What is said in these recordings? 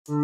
From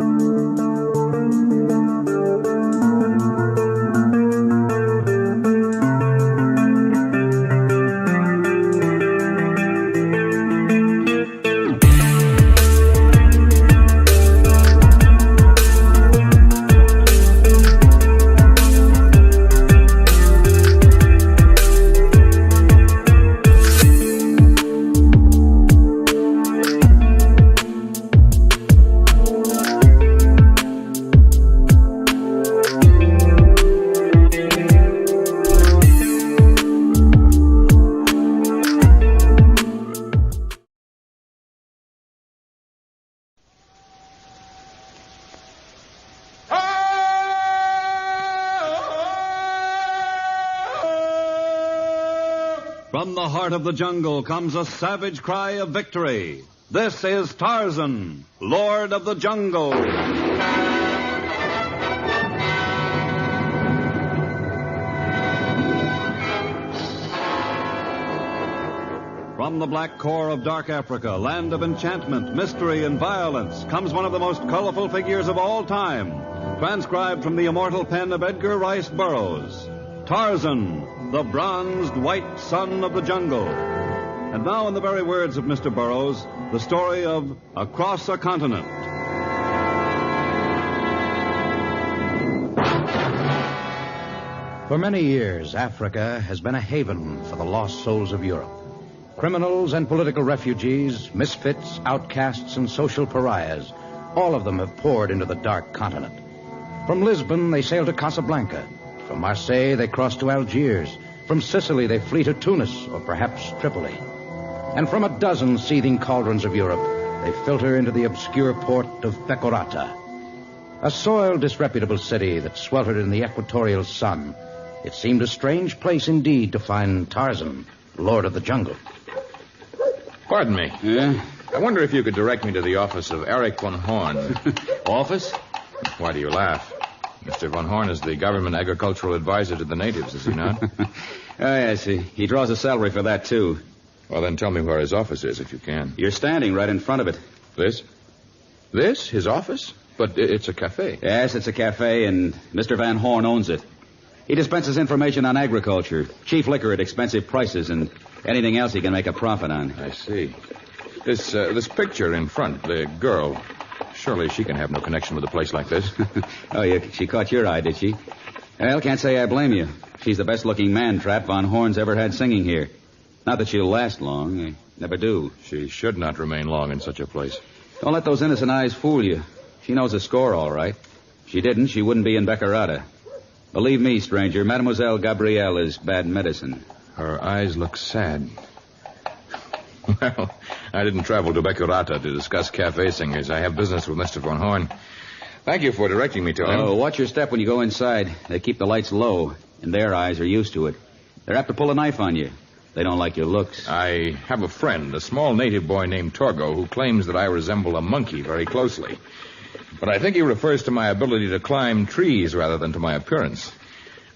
the heart of the jungle comes a savage cry of victory. This is Tarzan, Lord of the Jungle. From the black core of dark Africa, land of enchantment, mystery, and violence, comes one of the most colorful figures of all time, transcribed from the immortal pen of Edgar Rice Burroughs. Tarzan, the bronzed white son of the jungle. And now, in the very words of Mr. Burroughs, the story of Across a Continent. For many years, Africa has been a haven for the lost souls of Europe. Criminals and political refugees, misfits, outcasts, and social pariahs, all of them have poured into the dark continent. From Lisbon, they sail to Casablanca. From Marseille, they cross to Algiers. From Sicily, they flee to Tunis, or perhaps Tripoli. And from a dozen seething cauldrons of Europe, they filter into the obscure port of Pecorata. A soiled, disreputable city that sweltered in the equatorial sun. It seemed a strange place indeed to find Tarzan, Lord of the Jungle. Pardon me. Yeah? I wonder if you could direct me to the office of Eric von Horn. Office? Why do you laugh? Mr. von Horn is the government agricultural advisor to the natives, is he not? Oh, yes. He draws a salary for that, too. Well, then tell me where his office is, if you can. You're standing right in front of it. This? This? His office? But it's a cafe. Yes, it's a cafe, and Mr. Van Horn owns it. He dispenses information on agriculture, cheap liquor at expensive prices, and anything else he can make a profit on. I see. This picture in front, the girl, surely she can have no connection with a place like this. Oh, she caught your eye, did she? Well, can't say I blame you. She's the best-looking man-trap Von Horn's ever had singing here. Not that she'll last long. They never do. She should not remain long in such a place. Don't let those innocent eyes fool you. She knows the score, all right. If she didn't, she wouldn't be in Beccarata. Believe me, stranger, Mademoiselle Gabrielle is bad medicine. Her eyes look sad. Well, I didn't travel to Beccarata to discuss cafe singers. I have business with Mr. Von Horn. Thank you for directing me to him. Oh, watch your step when you go inside. They keep the lights low, and their eyes are used to it. They're apt to pull a knife on you. They don't like your looks. I have a friend, a small native boy named Torgo, who claims that I resemble a monkey very closely. But I think he refers to my ability to climb trees rather than to my appearance.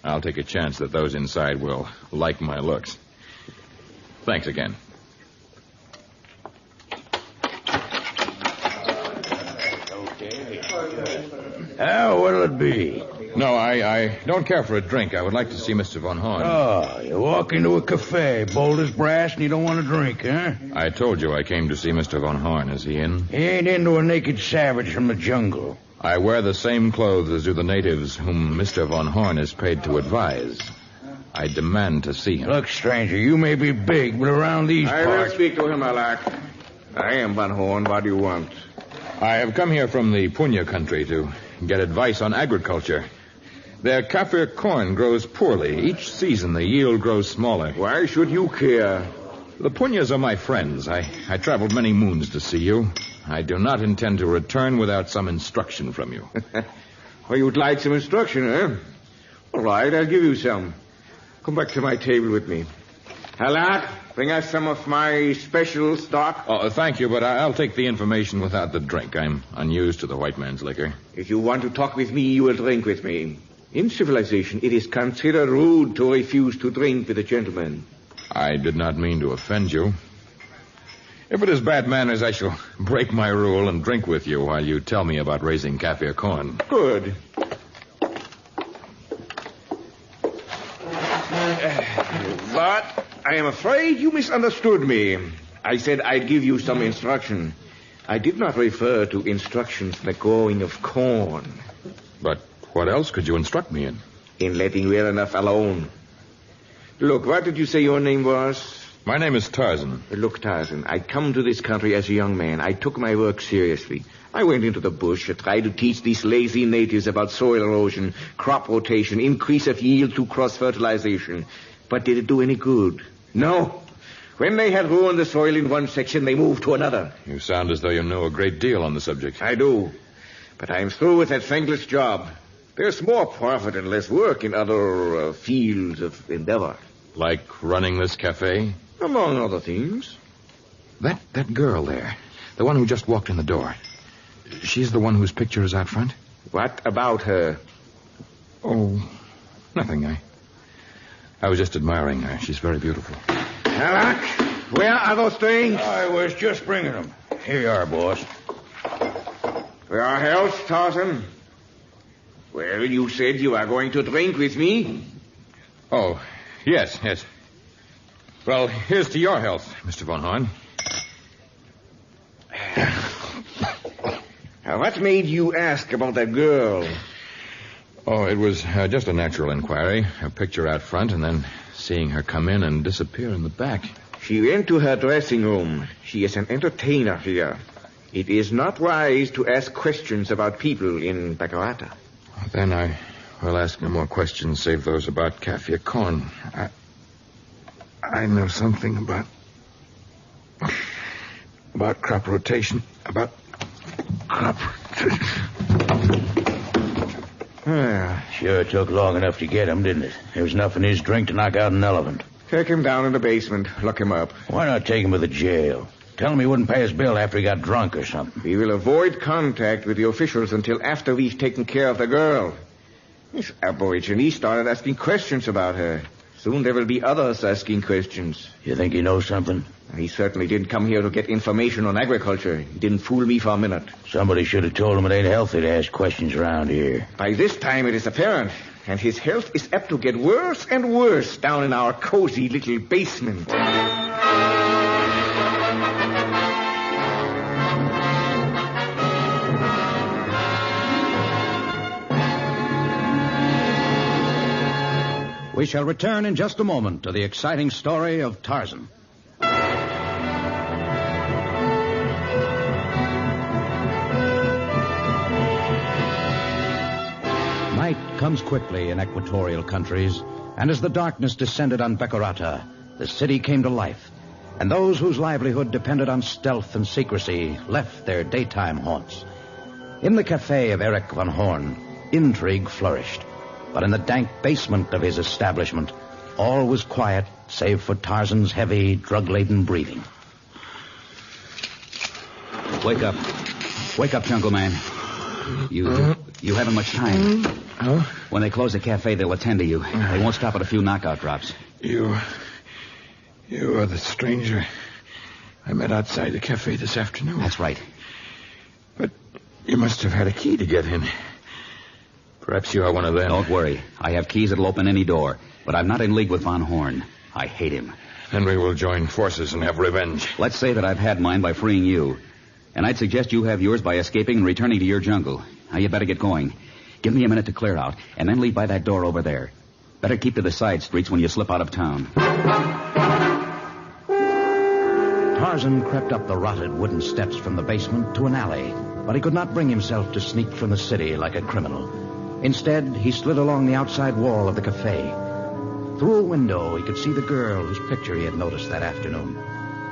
I'll take a chance that those inside will like my looks. Thanks again. What'll it be? No, I don't care for a drink. I would like to see Mr. Von Horn. Oh, you walk into a cafe, bold as brass, and you don't want a drink, huh? I told you I came to see Mr. Von Horn. Is he in? He ain't into a naked savage from the jungle. I wear the same clothes as do the natives whom Mr. Von Horn is paid to advise. I demand to see him. Look, stranger, you may be big, but around these I parts... will speak to him, Alak. I am Van Horn. What do you want? I have come here from the Punya country to get advice on agriculture. Their Kaffir corn grows poorly. Each season the yield grows smaller. Why should you care? The Punyas are my friends. I traveled many moons to see you. I do not intend to return without some instruction from you. Well, you'd like some instruction, eh? All right, I'll give you some. Come back to my table with me. Halak, bring us some of my special stock. Oh, thank you, but I'll take the information without the drink. I'm unused to the white man's liquor. If you want to talk with me, you will drink with me. In civilization, it is considered rude to refuse to drink with a gentleman. I did not mean to offend you. If it is bad manners, I shall break my rule and drink with you while you tell me about raising Kaffir corn. Good. But I am afraid you misunderstood me. I said I'd give you some instruction. I did not refer to instructions in the growing of corn. But what else could you instruct me in? In letting well enough alone. Look, what did you say your name was? My name is Tarzan. Look, Tarzan, I come to this country as a young man. I took my work seriously. I went into the bush to try to teach these lazy natives about soil erosion, crop rotation, increase of yield through cross-fertilization. But did it do any good? No. When they had ruined the soil in one section, they moved to another. You sound as though you know a great deal on the subject. I do. But I'm through with that thankless job. There's more profit and less work in other fields of endeavor. Like running this cafe? Among other things. That girl there, the one who just walked in the door, she's the one whose picture is out front? What about her? Oh, nothing. I was just admiring her. She's very beautiful. Alec, where are those things? I was just bringing them. Here you are, boss. For our health, Tarzan. Well, you said you are going to drink with me. Oh, yes. Well, here's to your health, Mr. Von Horn. Now, what made you ask about that girl? Oh, it was just a natural inquiry. Her picture out front, and then seeing her come in and disappear in the back. She went to her dressing room. She is an entertainer here. It is not wise to ask questions about people in Bakarata. Then I will ask no more questions save those about Kaffir corn. I know something about crop rotation. About crop rotation. Sure took long enough to get him, didn't it? There was enough in his drink to knock out an elephant. Take him down in the basement. Lock him up. Why not take him to the jail? Tell him he wouldn't pay his bill after he got drunk or something. We will avoid contact with the officials until after we've taken care of the girl. This aborigine started asking questions about her. Soon there will be others asking questions. You think he knows something? He certainly didn't come here to get information on agriculture. He didn't fool me for a minute. Somebody should have told him it ain't healthy to ask questions around here. By this time it is apparent, and his health is apt to get worse and worse down in our cozy little basement. We shall return in just a moment to the exciting story of Tarzan. Night comes quickly in equatorial countries, and as the darkness descended on Bakarata, the city came to life, and those whose livelihood depended on stealth and secrecy left their daytime haunts. In the cafe of Eric von Horn, intrigue flourished. But in the dank basement of his establishment, all was quiet save for Tarzan's heavy, drug-laden breathing. Wake up. Wake up, Jungle Man. You haven't much time. When they close the cafe, they'll attend to you. They won't stop at a few knockout drops. You are the stranger I met outside the cafe this afternoon. That's right. But you must have had a key to get in. Perhaps you are one of them. Don't worry. I have keys that'll open any door. But I'm not in league with Von Horn. I hate him. Then we will join forces and have revenge. Let's say that I've had mine by freeing you. And I'd suggest you have yours by escaping and returning to your jungle. Now, you better get going. Give me a minute to clear out, and then leave by that door over there. Better keep to the side streets when you slip out of town. Tarzan crept up the rotted wooden steps from the basement to an alley, but he could not bring himself to sneak from the city like a criminal. Instead, he slid along the outside wall of the cafe. Through a window, he could see the girl whose picture he had noticed that afternoon.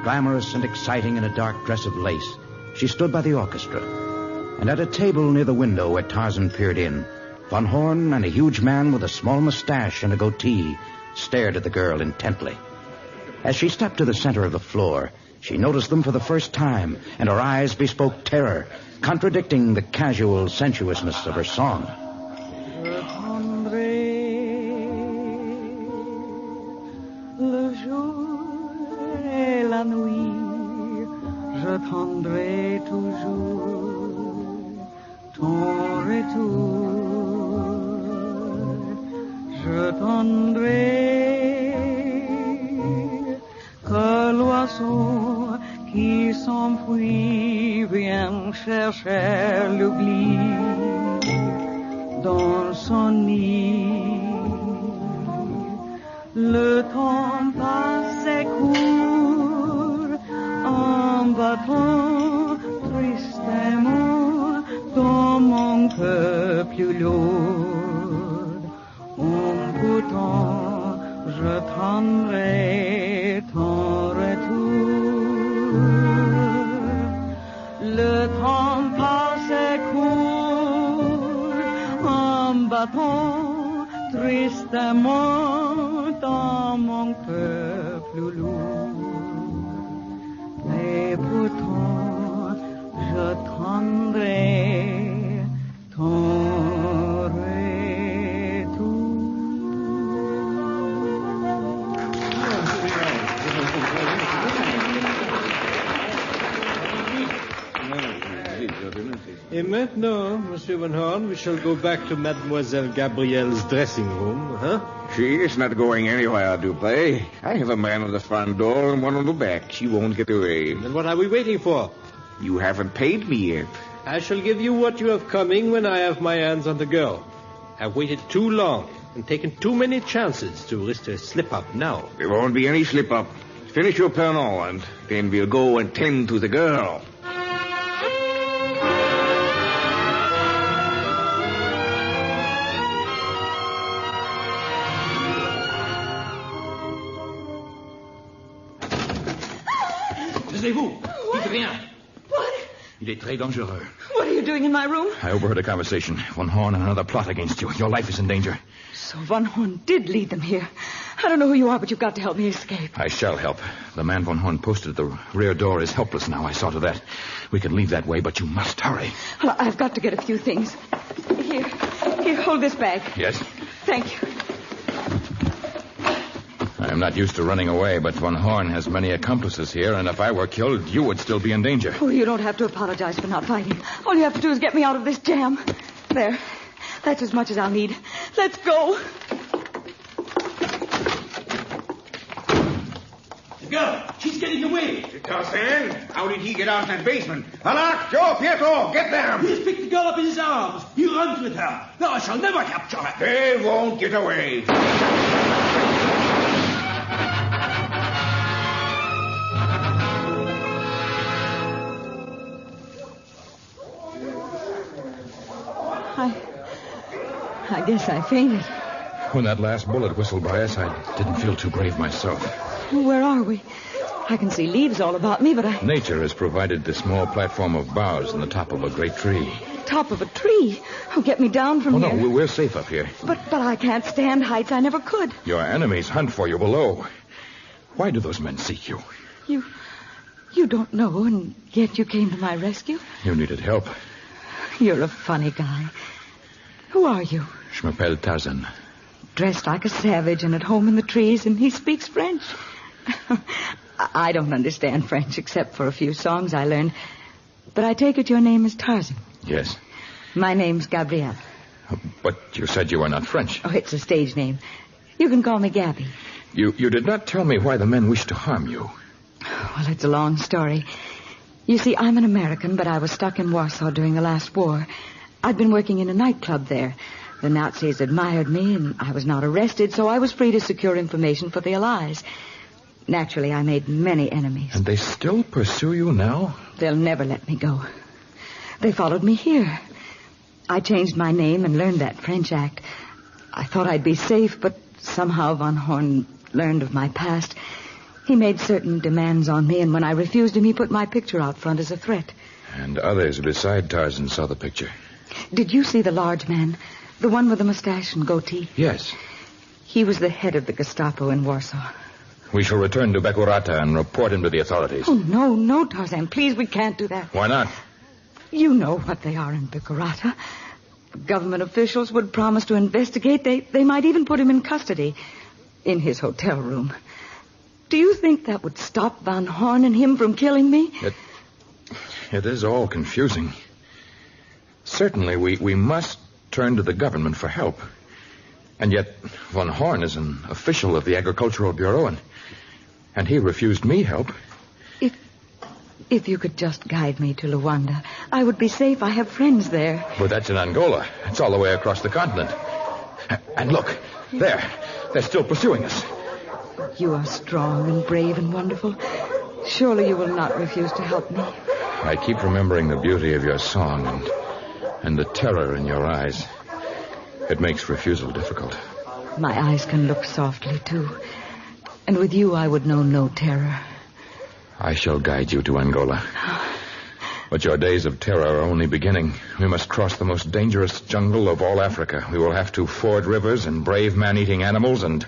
Glamorous and exciting in a dark dress of lace, she stood by the orchestra. And at a table near the window where Tarzan peered in, Von Horn and a huge man with a small mustache and a goatee stared at the girl intently. As she stepped to the center of the floor, she noticed them for the first time, and her eyes bespoke terror, contradicting the casual sensuousness of her song. J'attendrai toujours ton retour. Je tendrai que l'oiseau qui s'enfuit vient chercher l'oubli dans son nid. Le temps passe et court en battant tristement dans mon cœur plus lourd. En pourtant, je tendrai ton retour. Le temps passe et court en battant tristement dans mon cœur plus lourd. Et pourtant, je tendrai ton Et maintenant, Monsieur Van Horn, we shall go back to Mademoiselle Gabrielle's dressing room, huh? She is not going anywhere, Dupre. I have a man at the front door and one on the back. She won't get away. Then what are we waiting for? You haven't paid me yet. I shall give you what you have coming when I have my hands on the girl. I've waited too long and taken too many chances to risk a slip-up now. There won't be any slip-up. Finish your Pernod, and then we'll go and tend to the girl. Taisez-vous. Dites rien. What? Il est très dangereux. What are you doing in my room? I overheard a conversation. Von Horn and another plot against you. Your life is in danger. So Von Horn did lead them here. I don't know who you are, but you've got to help me escape. I shall help. The man Von Horn posted at the rear door is helpless now. I saw to that. We can leave that way, but you must hurry. Well, I've got to get a few things. Here, hold this bag. Yes? Thank you. I'm not used to running away, but Von Horn has many accomplices here, and if I were killed, you would still be in danger. Oh, you don't have to apologize for not fighting. All you have to do is get me out of this jam. There. That's as much as I'll need. Let's go. The girl, she's getting away. Tarzan, how did he get out of that basement? Alak, Joe, Pietro, get them. He's picked the girl up in his arms. He runs with her. No, I shall never capture her. They won't get away. I guess I fainted. When that last bullet whistled by us, I didn't feel too brave myself. Where are we? I can see leaves all about me, but Nature has provided this small platform of boughs on the top of a great tree. Top of a tree? Oh, get me down from here. Oh, no, we're safe up here. But I can't stand heights. I never could. Your enemies hunt for you below. Why do those men seek you? You don't know, and yet you came to my rescue? You needed help. You're a funny guy. Who are you? Je m'appelle Tarzan. Dressed like a savage and at home in the trees, and he speaks French. I don't understand French except for a few songs I learned. But I take it your name is Tarzan. Yes. My name's Gabrielle. But you said you were not French. Oh, it's a stage name. You can call me Gabby. You did not tell me why the men wished to harm you. Well, it's a long story. You see, I'm an American, but I was stuck in Warsaw during the last war. I'd been working in a nightclub there. The Nazis admired me, and I was not arrested, so I was free to secure information for the Allies. Naturally, I made many enemies. And they still pursue you now? They'll never let me go. They followed me here. I changed my name and learned that French act. I thought I'd be safe, but somehow Von Horn learned of my past. He made certain demands on me, and when I refused him, he put my picture out front as a threat. And others beside Tarzan saw the picture. Did you see the large man? The one with the mustache and goatee? Yes. He was the head of the Gestapo in Warsaw. We shall return to Bekurata and report him to the authorities. Oh, no, Tarzan. Please, we can't do that. Why not? You know what they are in Bekurata. Government officials would promise to investigate. They might even put him in custody in his hotel room. Do you think that would stop Von Horn and him from killing me? It is all confusing. Certainly, we must turn to the government for help. And yet, von Horn is an official of the Agricultural Bureau, and he refused me help. If you could just guide me to Luanda, I would be safe. I have friends there. But that's in Angola. It's all the way across the continent. And look, there. They're still pursuing us. You are strong and brave and wonderful. Surely you will not refuse to help me. I keep remembering the beauty of your song and the terror in your eyes. It makes refusal difficult. My eyes can look softly, too. And with you, I would know no terror. I shall guide you to Angola. But your days of terror are only beginning. We must cross the most dangerous jungle of all Africa. We will have to ford rivers and brave man-eating animals and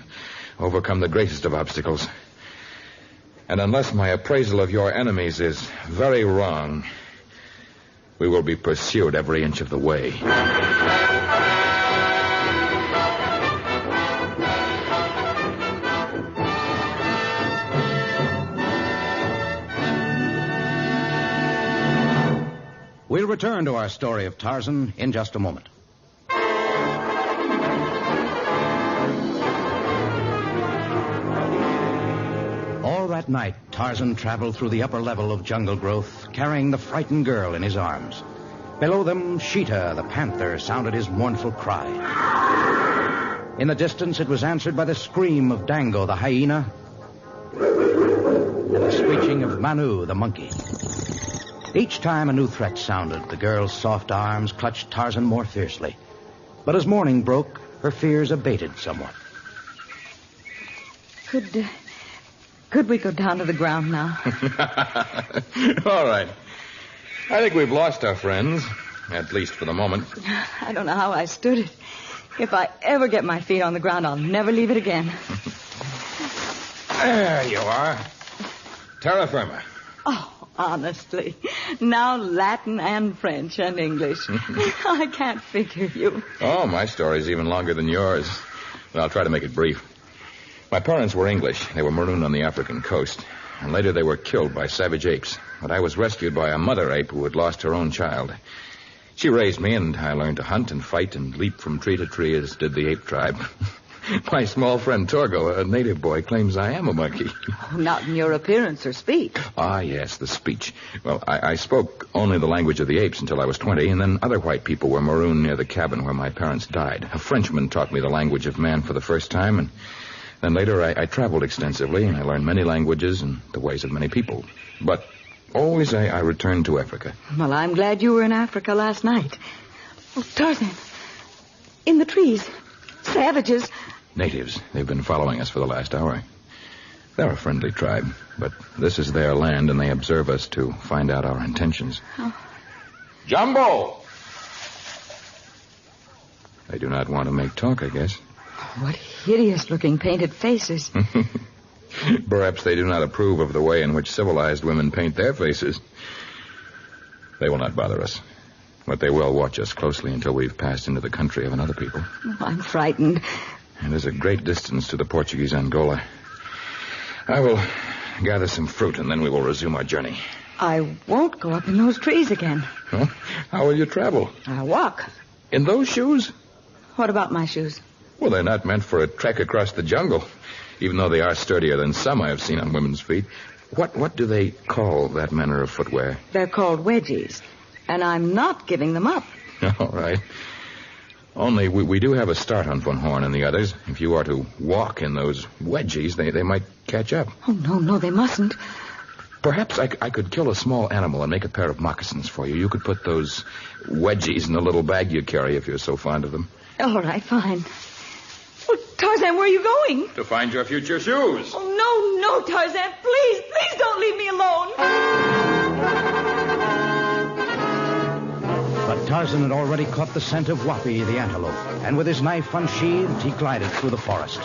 overcome the greatest of obstacles. And unless my appraisal of your enemies is very wrong, we will be pursued every inch of the way. We'll return to our story of Tarzan in just a moment. All that night, Tarzan traveled through the upper level of jungle growth, carrying the frightened girl in his arms. Below them, Sheeta, the panther, sounded his mournful cry. In the distance, it was answered by the scream of Dango, the hyena, and the screeching of Manu, the monkey. Each time a new threat sounded, the girl's soft arms clutched Tarzan more fiercely. But as morning broke, her fears abated somewhat. Could we go down to the ground now? All right. I think we've lost our friends, at least for the moment. I don't know how I stood it. If I ever get my feet on the ground, I'll never leave it again. There you are. Terra firma. Oh, honestly. Now Latin and French and English. I can't figure you. Oh, my story's even longer than yours. But I'll try to make it brief. My parents were English. They were marooned on the African coast. And later they were killed by savage apes. But I was rescued by a mother ape who had lost her own child. She raised me, and I learned to hunt and fight and leap from tree to tree as did the ape tribe. My small friend Torgo, a native boy, claims I am a monkey. Oh, not in your appearance or speech. Ah, yes, the speech. Well, I spoke only the language of the apes until I was 20, and then other white people were marooned near the cabin where my parents died. A Frenchman taught me the language of man for the first time, and then later I traveled extensively, and I learned many languages and the ways of many people. But always I returned to Africa. Well, I'm glad you were in Africa last night. Oh, Tarzan, in the trees, savages. Natives. They've been following us for the last hour. They're a friendly tribe, but this is their land, and they observe us to find out our intentions. Oh. Jumbo! They do not want to make talk, I guess. What hideous-looking painted faces. Perhaps they do not approve of the way in which civilized women paint their faces. They will not bother us. But they will watch us closely until we've passed into the country of another people. Oh, I'm frightened. And there's a great distance to the Portuguese Angola. I will gather some fruit, and then we will resume our journey. I won't go up in those trees again. Huh? How will you travel? I'll walk. In those shoes? What about my shoes? Well, they're not meant for a trek across the jungle, even though they are sturdier than some I have seen on women's feet. What do they call that manner of footwear? They're called wedgies, and I'm not giving them up. All right. Only we do have a start on Von Horn and the others. If you are to walk in those wedgies, they might catch up. Oh, no, they mustn't. Perhaps I could kill a small animal and make a pair of moccasins for you. You could put those wedgies in the little bag you carry if you're so fond of them. All right, fine. Oh, Tarzan, where are you going? To find your future shoes. Oh, no, Tarzan. Please don't leave me alone. But Tarzan had already caught the scent of Wapi, the antelope, and with his knife unsheathed, he glided through the forest.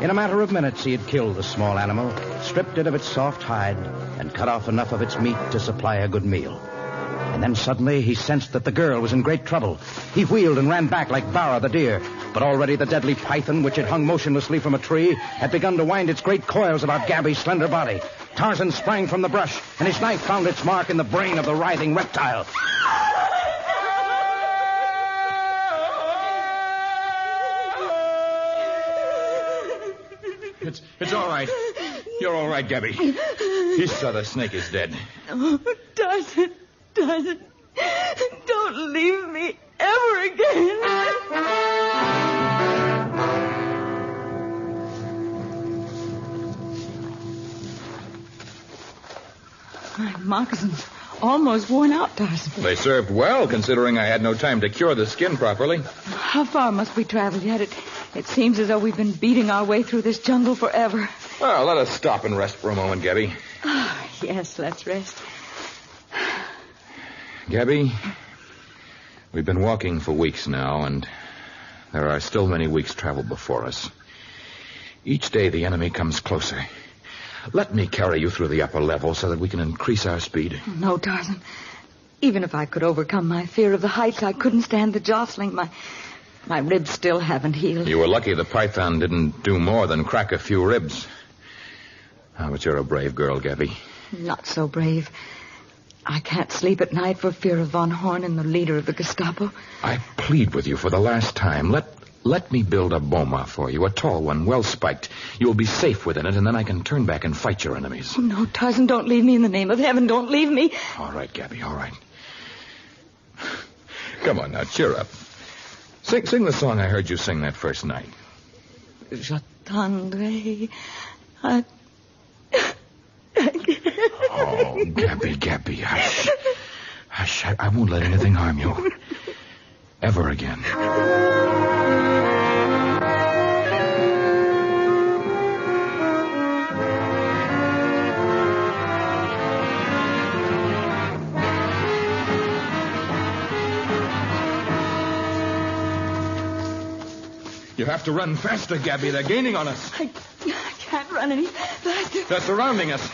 In a matter of minutes, he had killed the small animal, stripped it of its soft hide, and cut off enough of its meat to supply a good meal. And then suddenly he sensed that the girl was in great trouble. He wheeled and ran back like Bara the deer, but already the deadly python, which had hung motionlessly from a tree, had begun to wind its great coils about Gabby's slender body. Tarzan sprang from the brush, and his knife found its mark in the brain of the writhing reptile. It's all right. You're all right, Gabby. He saw the snake is dead. Oh, Tarzan, don't leave me ever again. My moccasins almost worn out, Tarzan. They served well, considering I had no time to cure the skin properly. How far must we travel yet? It seems as though we've been beating our way through this jungle forever. Well, let us stop and rest for a moment, Gabby. Oh, yes, let's rest. Gabby, we've been walking for weeks now, and there are still many weeks traveled before us. Each day the enemy comes closer. Let me carry you through the upper level so that we can increase our speed. No, Tarzan. Even if I could overcome my fear of the heights, I couldn't stand the jostling. My ribs still haven't healed. You were lucky the python didn't do more than crack a few ribs. Oh, but you're a brave girl, Gabby. Not so brave. I can't sleep at night for fear of Von Horn and the leader of the Gestapo. I plead with you for the last time. Let me build a boma for you, a tall one, well spiked. You'll be safe within it, and then I can turn back and fight your enemies. Oh, no, Tarzan, don't leave me in the name of heaven. Don't leave me. All right, Gabby, all right. Come on now, cheer up. Sing the song I heard you sing that first night. J'attendrai. Oh, Gabby, hush. Hush, I won't let anything harm you. Ever again. You have to run faster, Gabby. They're gaining on us. I can't run any faster. They're surrounding us.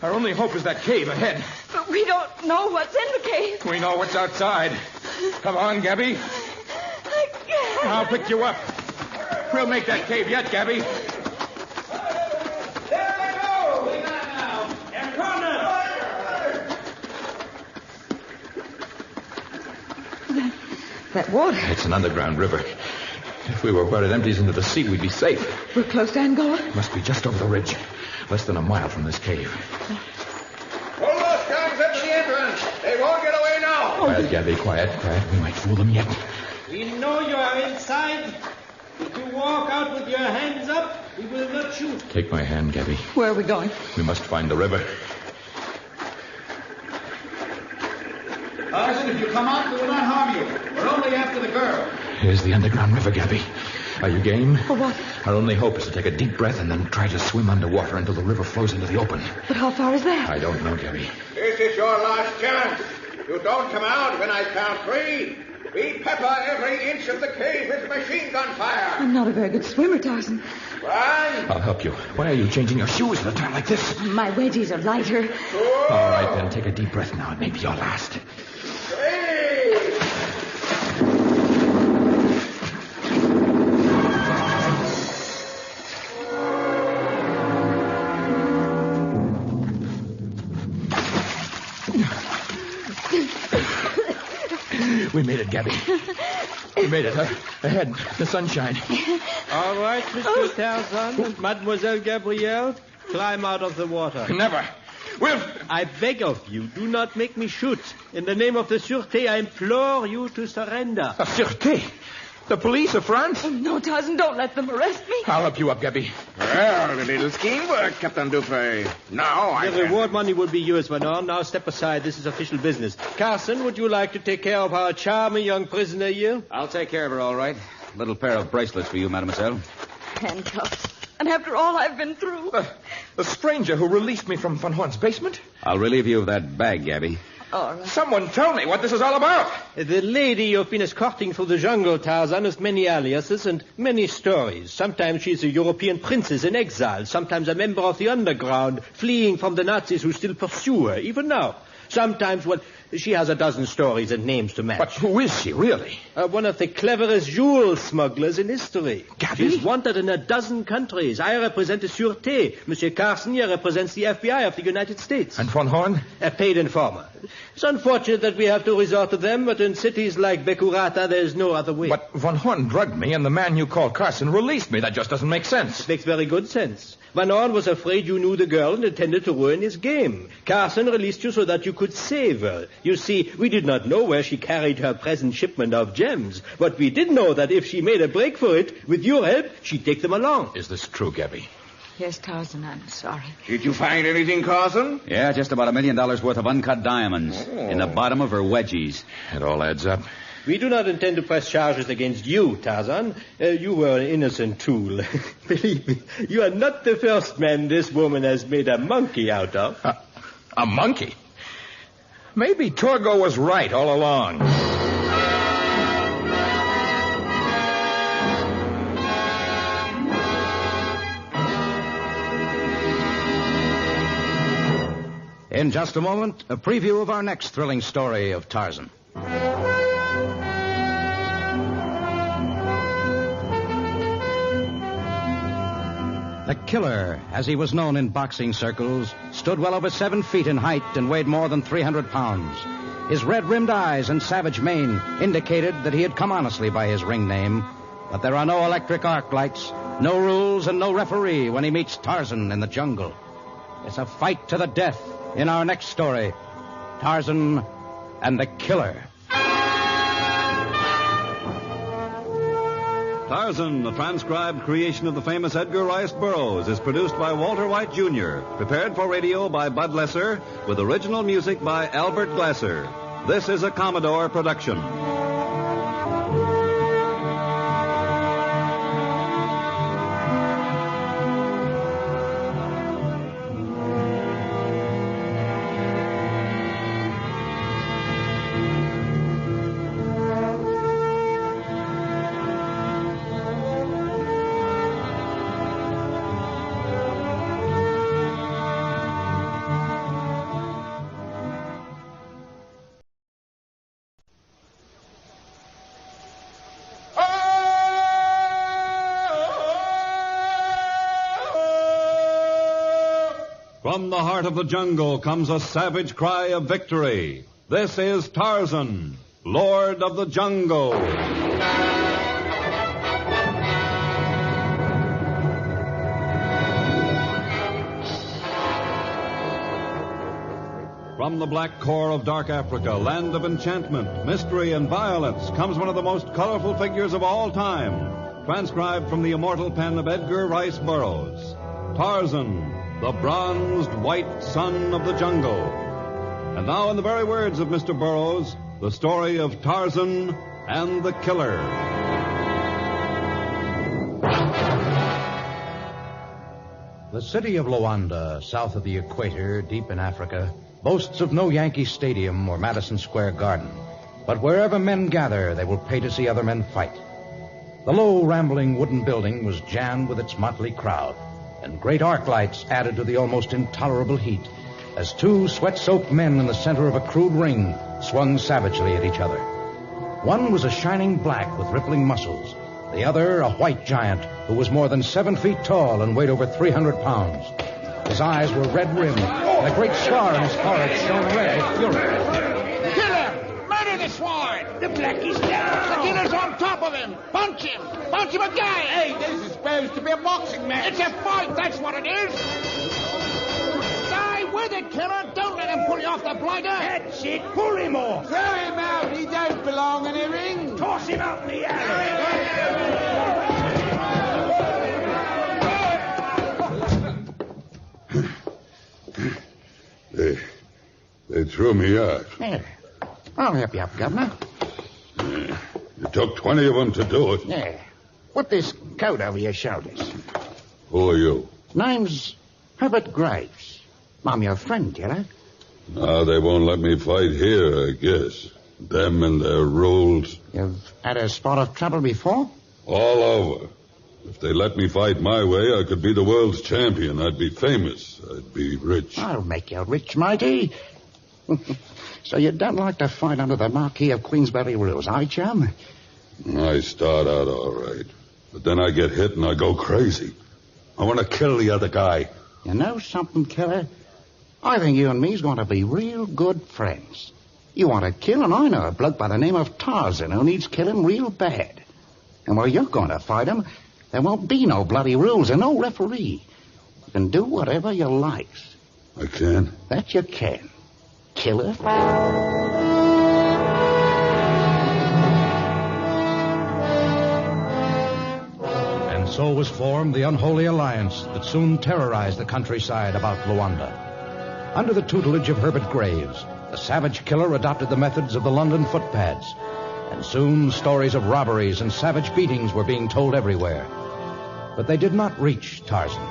Our only hope is that cave ahead. But we don't know what's in the cave. We know what's outside. Come on, Gabby. I can't. I'll pick you up. We'll make that cave yet, Gabby. There they go. We got it now. In corner. That water. It's an underground river. If we were where it empties into the sea, we'd be safe. We're close to Angola. Must be just over the ridge. Less than a mile from this cave. Pull those guns up to the entrance. They won't get away now. Quiet, Gabby, quiet. We might fool them yet. We know you are inside. If you walk out with your hands up, we will not shoot. Take my hand, Gabby. Where are we going? We must find the river. Tarzan, if you come out, we will not harm you. We're only after the girl. Here's the underground river, Gabby. Are you game? For what? Our only hope is to take a deep breath and then try to swim underwater until the river flows into the open. But how far is that? I don't know, Gabby. This is your last chance. You don't come out when I count 3. We pepper every inch of the cave with machine gun fire. I'm not a very good swimmer, Tarzan. Run. I'll help you. Why are you changing your shoes at a time like this? My wedgies are lighter. All right, then. Take a deep breath now. It may be your last. 3. We made it, Gabby. We made it. Ahead, the sunshine. All right, Mr. Tarzan and Mademoiselle Gabrielle, climb out of the water. Never. I beg of you, do not make me shoot. In the name of the Sûreté, I implore you to surrender. The Sûreté? The police of France? Oh, no, Tarzan, don't let them arrest me. I'll help you up, Gabby. Well, a little scheme work, Captain Dufresne. Now I... The reward money will be yours, Manon. Now step aside. This is official business. Carson, would you like to take care of our charming young prisoner here? I'll take care of her, all right. Little pair of bracelets for you, mademoiselle. Handcuffs. And after all I've been through. The stranger who released me from Von Horn's basement? I'll relieve you of that bag, Gabby. All right. Someone tell me what this is all about. The lady you've been escorting through the jungle, Tarzan, has many aliases and many stories. Sometimes she's a European princess in exile. Sometimes a member of the underground, fleeing from the Nazis who still pursue her, even now. Sometimes, well, She has a dozen stories and names to match. But who is she, really? One of the cleverest jewel smugglers in history. Gabby? She's wanted in a dozen countries. I represent the Sûreté. Monsieur Casanya represents the FBI of the United States. And Von Horn? A paid informer. It's unfortunate that we have to resort to them, but in cities like Becurata, there's no other way. But Von Horn drugged me, and the man you call Carson released me. That just doesn't make sense. It makes very good sense. Van Horn was afraid you knew the girl and intended to ruin his game. Carson released you so that you could save her. You see, we did not know where she carried her present shipment of gems, but we did know that if she made a break for it, with your help, she'd take them along. Is this true, Gabby? Yes, Tarzan, I'm sorry. Did you find anything, Carson? Yeah, just about $1 million worth of uncut diamonds in the bottom of her wedgies. It all adds up. We do not intend to press charges against you, Tarzan. You were an innocent tool. Believe me, you are not the first man this woman has made a monkey out of. A monkey? Maybe Torgo was right all along. In just a moment, a preview of our next thrilling story of Tarzan. The Killer, as he was known in boxing circles, stood well over 7 feet in height and weighed more than 300 pounds. His red-rimmed eyes and savage mane indicated that he had come honestly by his ring name. But there are no electric arc lights, no rules, and no referee when he meets Tarzan in the jungle. It's a fight to the death in our next story, Tarzan and the Killer. Tarzan, the transcribed creation of the famous Edgar Rice Burroughs, is produced by Walter White, Jr., prepared for radio by Bud Lesser, with original music by Albert Glasser. This is a Commodore production. From the heart of the jungle comes a savage cry of victory. This is Tarzan, Lord of the Jungle. From the black core of dark Africa, land of enchantment, mystery, and violence, comes one of the most colorful figures of all time, transcribed from the immortal pen of Edgar Rice Burroughs. Tarzan, the bronzed white son of the jungle. And now, in the very words of Mr. Burroughs, the story of Tarzan and the Killer. The city of Luanda, south of the equator, deep in Africa, boasts of no Yankee Stadium or Madison Square Garden. But wherever men gather, they will pay to see other men fight. The low, rambling wooden building was jammed with its motley crowd, and great arc lights added to the almost intolerable heat as 2 sweat-soaked men in the center of a crude ring swung savagely at each other. One was a shining black with rippling muscles. The other, a white giant who was more than 7 feet tall and weighed over 300 pounds. His eyes were red-rimmed, and a great scar on his forehead shone red with fury. Kill him! Murder the swine! The blackie's down! The killer's on top of him! Punch him! Punch him again! Hey, this is supposed to be a boxing match. It's a fight, that's what it is! Die with it, killer! Don't let him pull you off the blinder! That's it! Pull him off! Throw him out! He don't belong in a ring! Toss him out in the alley! They threw me out. Yeah. I'll help you up, Governor. It took 20 of them to do it. Yeah. Put this coat over your shoulders. Who are you? Name's Herbert Graves. I'm your friend, killer. Now they won't let me fight here, I guess. Them and their rules. You've had a spot of trouble before? All over. If they let me fight my way, I could be the world's champion. I'd be famous. I'd be rich. I'll make you rich, matey. So you don't like to fight under the Marquis of Queensberry rules, eh, chum? I start out all right. But then I get hit and I go crazy. I want to kill the other guy. You know something, killer? I think you and me's going to be real good friends. You want to kill, and I know a bloke by the name of Tarzan who needs killing real bad. And while you're going to fight him, there won't be no bloody rules and no referee. You can do whatever you likes. I can? That you can. Killer. And so was formed the unholy alliance that soon terrorized the countryside about Luanda. Under the tutelage of Herbert Graves, the savage killer adopted the methods of the London footpads, and soon stories of robberies and savage beatings were being told everywhere. But they did not reach Tarzan.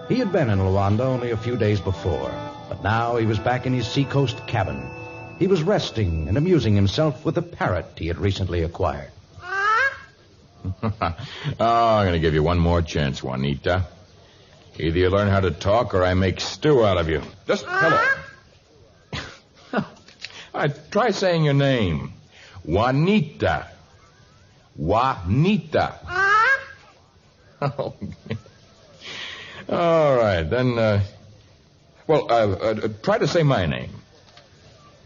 He had been in Luanda only a few days before, but now he was back in his seacoast cabin. He was resting and amusing himself with a parrot he had recently acquired. I'm going to give you one more chance, Juanita. Either you learn how to talk or I make stew out of you. Just hello. Try saying your name. Juanita. Juanita. Oh. All right, then, try to say my name.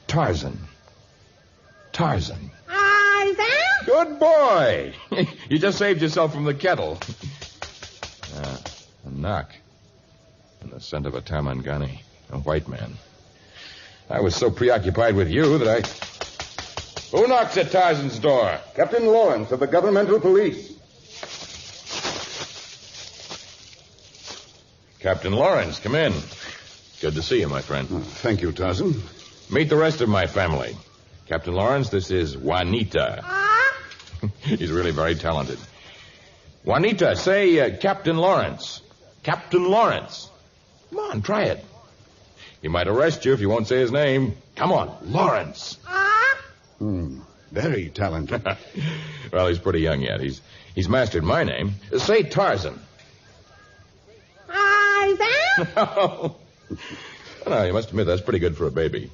Tarzan. Tarzan. Tarzan? Good boy. You just saved yourself from the kettle. A knock. And the scent of a Tarmangani, a white man. I was so preoccupied with you that I... Who knocks at Tarzan's door? Captain Lawrence of the Governmental Police. Captain Lawrence, come in. Good to see you, my friend. Thank you, Tarzan. Meet the rest of my family. Captain Lawrence, this is Juanita. He's really very talented. Juanita, say Captain Lawrence. Captain Lawrence. Come on, try it. He might arrest you if you won't say his name. Come on, Lawrence. Very talented. Well, he's pretty young yet. He's mastered my name. Say Tarzan. Tarzan? No, you must admit that's pretty good for a baby.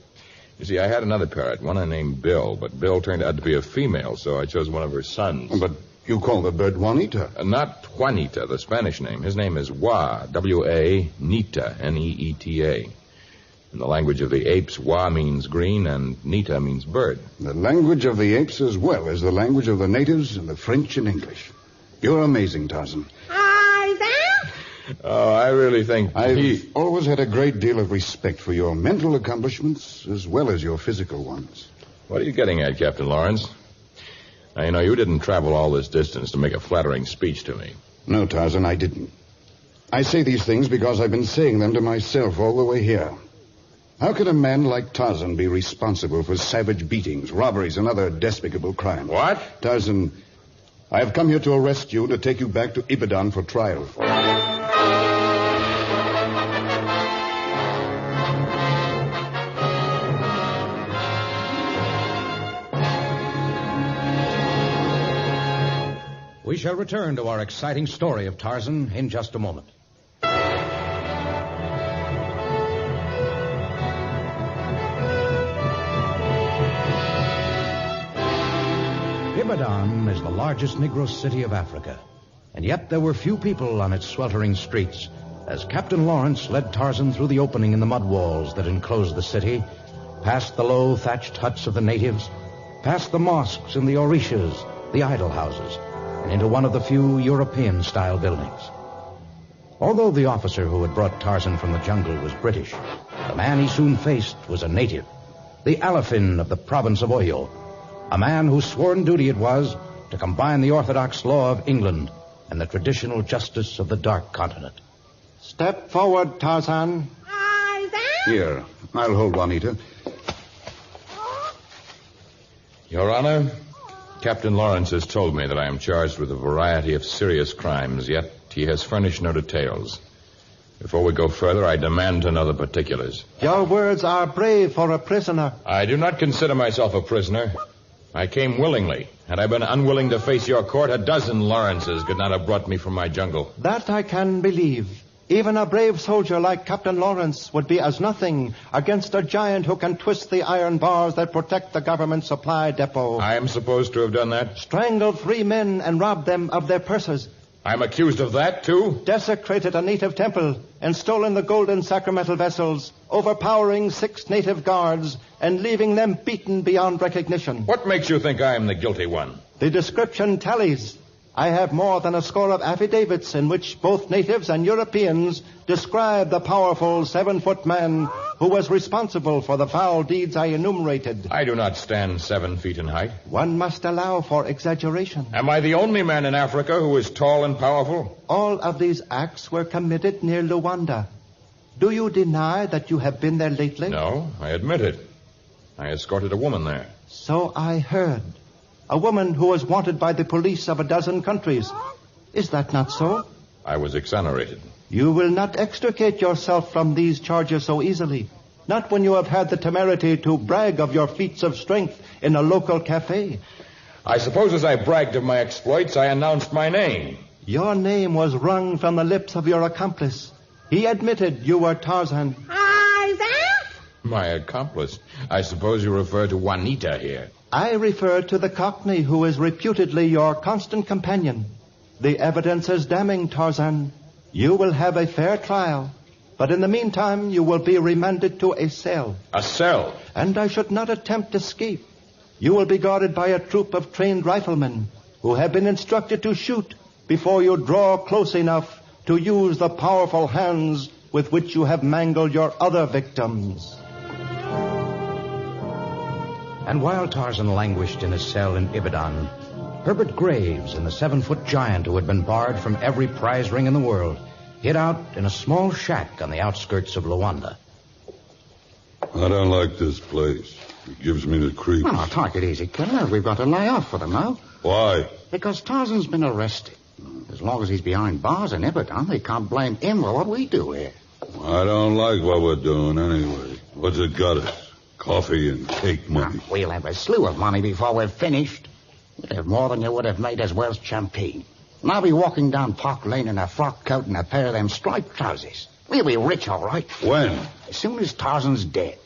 You see, I had another parrot, one I named Bill, but Bill turned out to be a female, so I chose one of her sons. But you call the bird Juanita. Not Juanita, the Spanish name. His name is Wa, W-A, Nita, N-E-E-T-A. In the language of the apes, Wa means green and Nita means bird. The language of the apes as well as the language of the natives and the French and English. You're amazing, Tarzan. Oh, I really think I've always had a great deal of respect for your mental accomplishments as well as your physical ones. What are you getting at, Captain Lawrence? Now, you know, you didn't travel all this distance to make a flattering speech to me. No, Tarzan, I didn't. I say these things because I've been saying them to myself all the way here. How could a man like Tarzan be responsible for savage beatings, robberies, and other despicable crimes? What? Tarzan, I have come here to arrest you to take you back to Ibadan for trial. We shall return to our exciting story of Tarzan in just a moment. Ibadan is the largest Negro city of Africa, and yet there were few people on its sweltering streets as Captain Lawrence led Tarzan through the opening in the mud walls that enclosed the city, past the low thatched huts of the natives, past the mosques and the orishas, the idol houses, and into one of the few European-style buildings. Although the officer who had brought Tarzan from the jungle was British, the man he soon faced was a native, the Alafin of the province of Oyo, a man whose sworn duty it was to combine the orthodox law of England and the traditional justice of the Dark Continent. Step forward, Tarzan. Here, I'll hold Juanita. Your Honor, Captain Lawrence has told me that I am charged with a variety of serious crimes, yet he has furnished no details. Before we go further, I demand to know the particulars. Your words are brave for a prisoner. I do not consider myself a prisoner. I came willingly. Had I been unwilling to face your court, a dozen Lawrences could not have brought me from my jungle. That I can believe. Even a brave soldier like Captain Lawrence would be as nothing against a giant who can twist the iron bars that protect the government supply depot. I am supposed to have done that? Strangled 3 men and robbed them of their purses. I'm accused of that, too? Desecrated a native temple and stolen the golden sacramental vessels, overpowering 6 native guards and leaving them beaten beyond recognition. What makes you think I am the guilty one? The description tallies. I have more than a score of affidavits in which both natives and Europeans describe the powerful 7-foot man who was responsible for the foul deeds I enumerated. I do not stand 7 feet in height. One must allow for exaggeration. Am I the only man in Africa who is tall and powerful? All of these acts were committed near Luanda. Do you deny that you have been there lately? No, I admit it. I escorted a woman there. So I heard. A woman who was wanted by the police of a dozen countries. Is that not so? I was exonerated. You will not extricate yourself from these charges so easily. Not when you have had the temerity to brag of your feats of strength in a local cafe. I suppose as I bragged of my exploits, I announced my name. Your name was wrung from the lips of your accomplice. He admitted you were Tarzan. My accomplice? I suppose you refer to Juanita here. I refer to the Cockney who is reputedly your constant companion. The evidence is damning, Tarzan. You will have a fair trial, but in the meantime you will be remanded to a cell. A cell? And I should not attempt escape. You will be guarded by a troop of trained riflemen who have been instructed to shoot before you draw close enough to use the powerful hands with which you have mangled your other victims. And while Tarzan languished in his cell in Ibadan, Herbert Graves and the 7-foot giant who had been barred from every prize ring in the world hid out in a small shack on the outskirts of Luanda. I don't like this place. It gives me the creeps. Well, now, take it easy, killer. We've got to lay off for them now. Why? Because Tarzan's been arrested. As long as he's behind bars in Ibadan, they can't blame him for what we do here. I don't like what we're doing anyway. What's it got us? Coffee and cake money. We'll have a slew of money before we're finished. We'll have more than you would have made as Welsh champagne. And I'll be walking down Park Lane in a frock coat and a pair of them striped trousers. We'll be rich, all right. When? As soon as Tarzan's dead.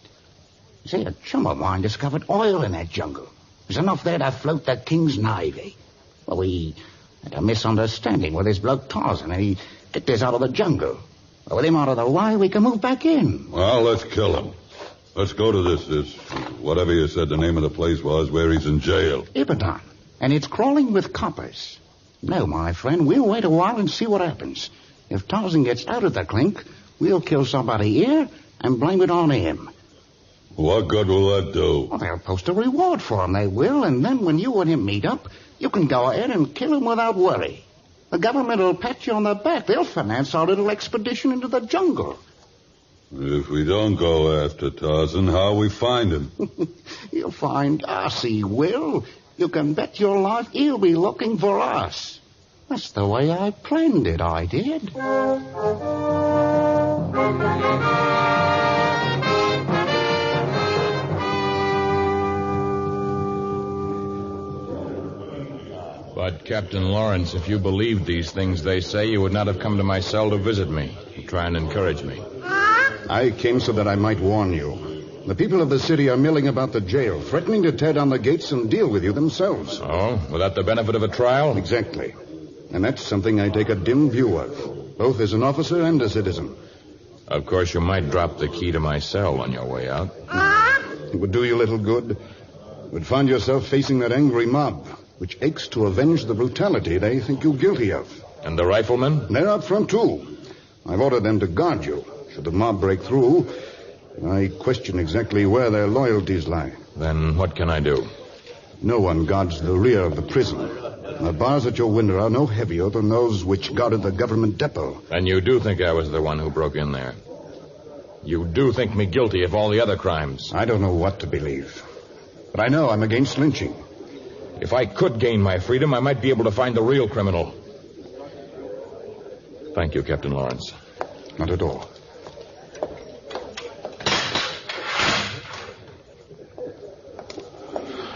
You see, a chum of mine discovered oil in that jungle. There's enough there to float the King's Navy. Well, we had a misunderstanding with this bloke Tarzan, and he kicked us out of the jungle. Well, with him out of the way, we can move back in. Well, let's kill him. Let's go to this, whatever you said the name of the place was, where he's in jail. Ibadan. And it's crawling with coppers. No, my friend, we'll wait a while and see what happens. If Tarzan gets out of the clink, we'll kill somebody here and blame it on him. What good will that do? Well, they'll post a reward for him, they will, and then when you and him meet up, you can go ahead and kill him without worry. The government will pat you on the back. They'll finance our little expedition into the jungle. If we don't go after Tarzan, how'll we find him? You'll find us, he will. You can bet your life he'll be looking for us. That's the way I planned it, I did. But, Captain Lawrence, if you believed these things they say, you would not have come to my cell to visit me, to try and encourage me. I came so that I might warn you. The people of the city are milling about the jail, threatening to tear down the gates and deal with you themselves. Oh, without the benefit of a trial? Exactly. And that's something I take a dim view of, both as an officer and a citizen. Of course, you might drop the key to my cell on your way out. It would do you little good. You would find yourself facing that angry mob, which aches to avenge the brutality they think you guilty of. And the riflemen? They're out front, too. I've ordered them to guard you. Should the mob break through, I question exactly where their loyalties lie. Then what can I do? No one guards the rear of the prison. The bars at your window are no heavier than those which guarded the government depot. And you do think I was the one who broke in there? You do think me guilty of all the other crimes? I don't know what to believe. But I know I'm against lynching. If I could gain my freedom, I might be able to find the real criminal. Thank you, Captain Lawrence. Not at all.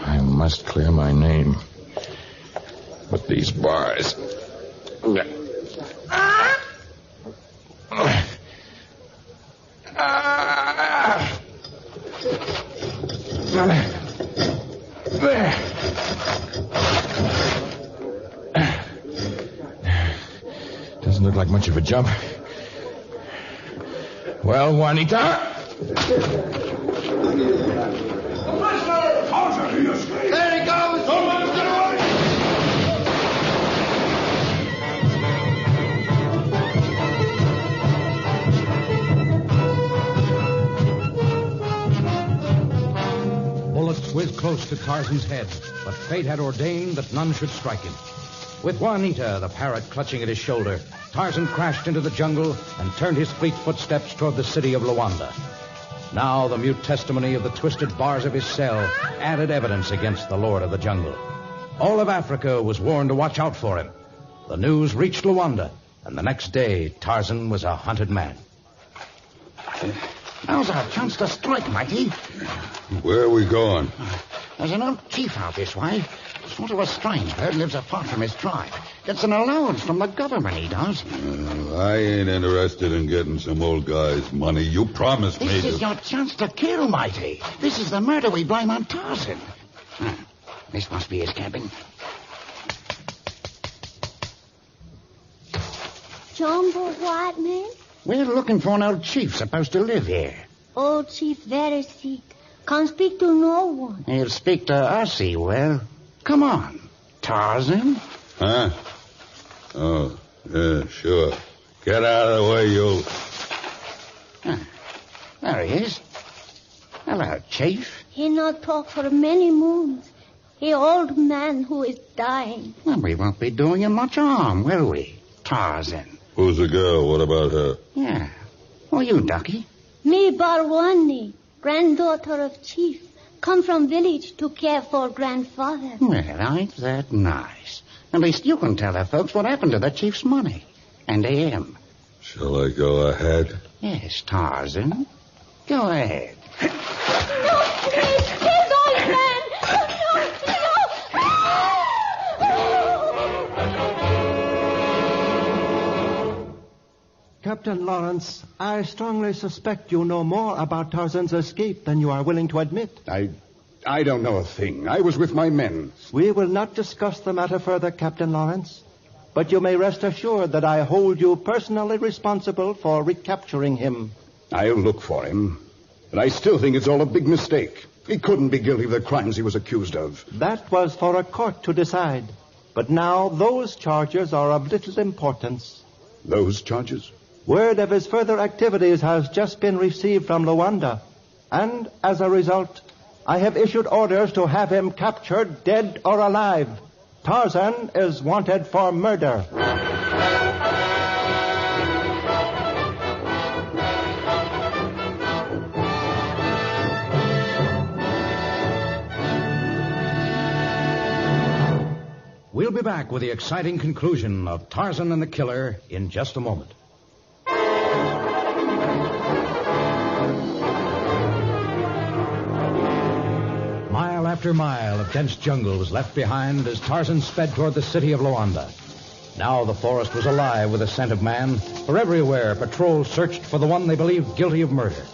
I must clear my name. But these bars... Oh, There. Doesn't look like much of a jump. Well, Juanita? There he goes! Don't let him get away! Bullets whizzed close to Tarzan's head, but fate had ordained that none should strike him. With Juanita, the parrot, clutching at his shoulder, Tarzan crashed into the jungle and turned his fleet footsteps toward the city of Luanda. Now the mute testimony of the twisted bars of his cell added evidence against the Lord of the Jungle. All of Africa was warned to watch out for him. The news reached Luanda, and the next day Tarzan was a hunted man. Now's our chance to strike, Mikey. Where are we going? There's an old chief out this way. Sort of a strange bird, lives apart from his tribe. Gets an allowance from the government, he does. I ain't interested in getting some old guy's money. You promised me This is your chance to kill, Mighty. This is the murder we blame on Tarzan. This must be his cabin. Jumbo White Man? We're looking for an old chief supposed to live here. Old chief very sick. Can't speak to no one. He'll speak to us, he will. Come on, Tarzan. Huh? Oh, yeah, sure. Get out of the way, you. There he is. Hello, Chief. He not talk for many moons. He old man who is dying. Well, we won't be doing him much harm, will we, Tarzan? Who's the girl? What about her? Yeah. Who are you, Ducky? Me Barwani, granddaughter of chief. Come from village to care for grandfather. Well, ain't that nice? At least you can tell the folks what happened to the chief's money. And to him. Shall I go ahead? Yes, Tarzan. Go ahead. No, please, please, old man. No. Captain Lawrence, I strongly suspect you know more about Tarzan's escape than you are willing to admit. I don't know a thing. I was with my men. We will not discuss the matter further, Captain Lawrence. But you may rest assured that I hold you personally responsible for recapturing him. I'll look for him. But I still think it's all a big mistake. He couldn't be guilty of the crimes he was accused of. That was for a court to decide. But now those charges are of little importance. Those charges? Word of his further activities has just been received from Luanda. And as a result, I have issued orders to have him captured, dead or alive. Tarzan is wanted for murder. We'll be back with the exciting conclusion of Tarzan and the Killer in just a moment. Mile after mile of dense jungle was left behind as Tarzan sped toward the city of Luanda. Now the forest was alive with the scent of man, for everywhere patrols searched for the one they believed guilty of murder.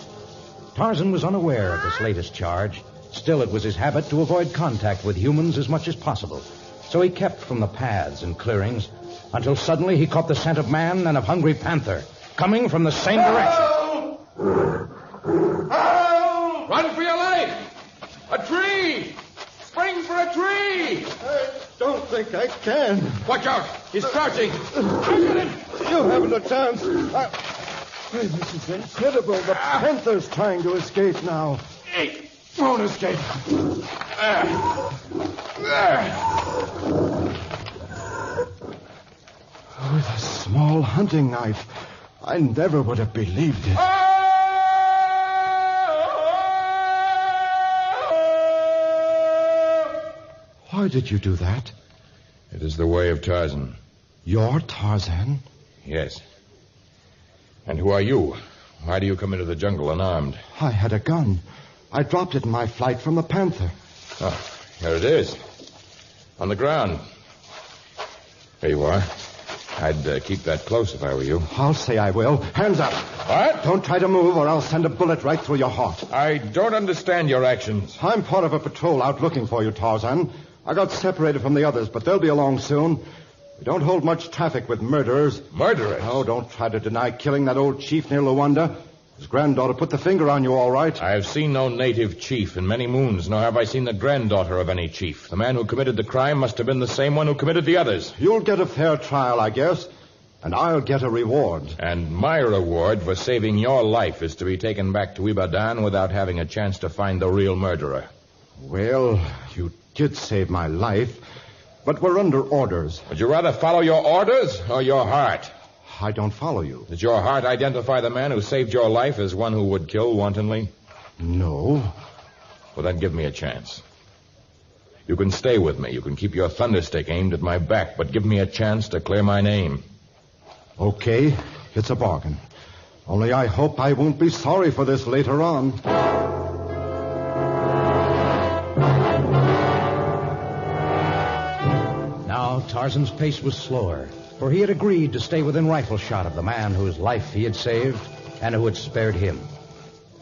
Tarzan was unaware of this latest charge. Still, it was his habit to avoid contact with humans as much as possible. So he kept from the paths and clearings until suddenly he caught the scent of man and of hungry panther coming from the same direction. Help! Run for your life! A tree! Spring for a tree! I don't think I can. Watch out! He's crouching! You haven't a chance. This is incredible. The panther's trying to escape now. He won't escape. With a small hunting knife. I never would have believed it. Why did you do that? It is the way of Tarzan. You're Tarzan? Yes. And who are you? Why do you come into the jungle unarmed? I had a gun. I dropped it in my flight from the panther. Oh, here it is. On the ground. There you are. I'd keep that close if I were you. I'll say I will. Hands up. What? Don't try to move or I'll send a bullet right through your heart. I don't understand your actions. I'm part of a patrol out looking for you, Tarzan. I got separated from the others, but they'll be along soon. We don't hold much traffic with murderers. Murderers? Oh, don't try to deny killing that old chief near Luanda. His granddaughter put the finger on you, all right. I have seen no native chief in many moons, nor have I seen the granddaughter of any chief. The man who committed the crime must have been the same one who committed the others. You'll get a fair trial, I guess, and I'll get a reward. And my reward for saving your life is to be taken back to Ibadan without having a chance to find the real murderer. Well, you did save my life, but we're under orders. Would you rather follow your orders or your heart? I don't follow you. Did your heart identify the man who saved your life as one who would kill wantonly? No. Well, then give me a chance. You can stay with me. You can keep your thunderstick aimed at my back, but give me a chance to clear my name. Okay, it's a bargain. Only I hope I won't be sorry for this later on. Now Tarzan's pace was slower, for he had agreed to stay within rifle shot of the man whose life he had saved and who had spared him.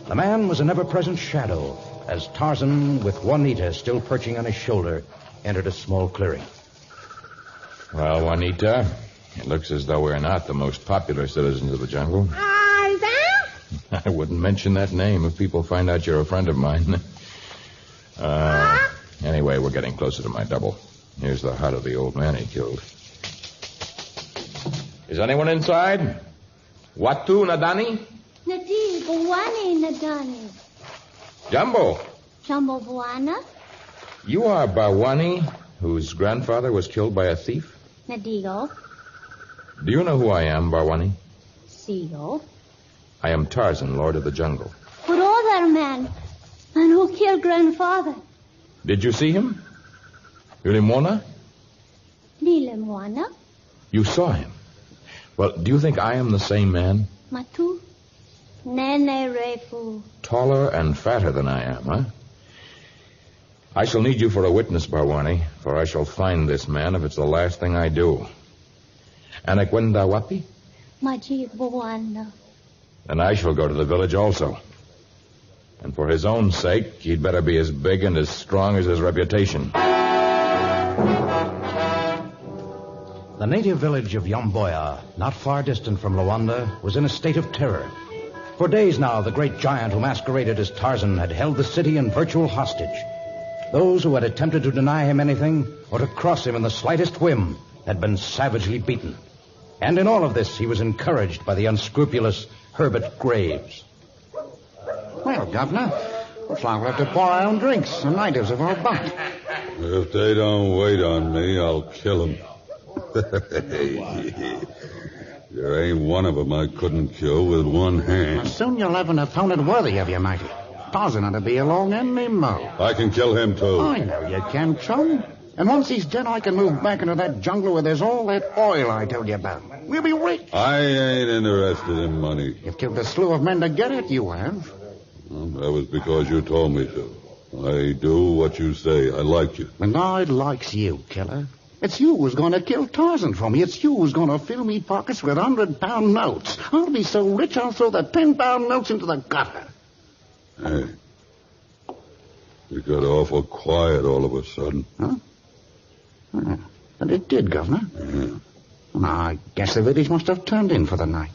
The man was an ever-present shadow, as Tarzan, with Juanita still perching on his shoulder, entered a small clearing. Well, Juanita, it looks as though we're not the most popular citizens of the jungle. Tarzan? I wouldn't mention that name if people find out you're a friend of mine. Anyway, we're getting closer to my double. Here's the hut of the old man he killed. Is anyone inside? Watu Nadani? Nadi Buani Nadani. Jumbo. Jumbo Buana? You are Bawani, whose grandfather was killed by a thief? Nadigo. Do you know who I am, Bawani? Sigo. I am Tarzan, Lord of the Jungle. But other man who killed grandfather. Did you see him? Ulimona? Lilemwana. You saw him. Well, do you think I am the same man? Matu. Nene Refu. Taller and fatter than I am, huh? I shall need you for a witness, Bawani, for I shall find this man if it's the last thing I do. Anakwenda Wapi? Majid Buana. Then I shall go to the village also. And for his own sake, he'd better be as big and as strong as his reputation. The native village of Yomboya, not far distant from Luanda, was in a state of terror. For days now, the great giant who masqueraded as Tarzan had held the city in virtual hostage. Those who had attempted to deny him anything or to cross him in the slightest whim had been savagely beaten. And in all of this, he was encouraged by the unscrupulous Herbert Graves. Well, Governor, looks like we'll have to pour our own drinks. The natives have all bucked. If they don't wait on me, I'll kill them. There ain't one of them I couldn't kill with one hand. Soon you'll have an opponent worthy of you, matey. Tarzan ought to be along any mo. I can kill him, too. I know you can, chum. And once he's dead, I can move back into that jungle where there's all that oil I told you about. We'll be rich. I ain't interested in money. You've killed a slew of men to get it, you have. Well, that was because you told me to. I do what you say. I like you. And I likes you, killer. It's you who's going to kill Tarzan for me. It's you who's going to fill me pockets with 100-pound notes. I'll be so rich I'll throw the 10-pound notes into the gutter. Hey, you got awful quiet all of a sudden. Huh? But it did, Governor. Yeah. Well, I guess the village must have turned in for the night.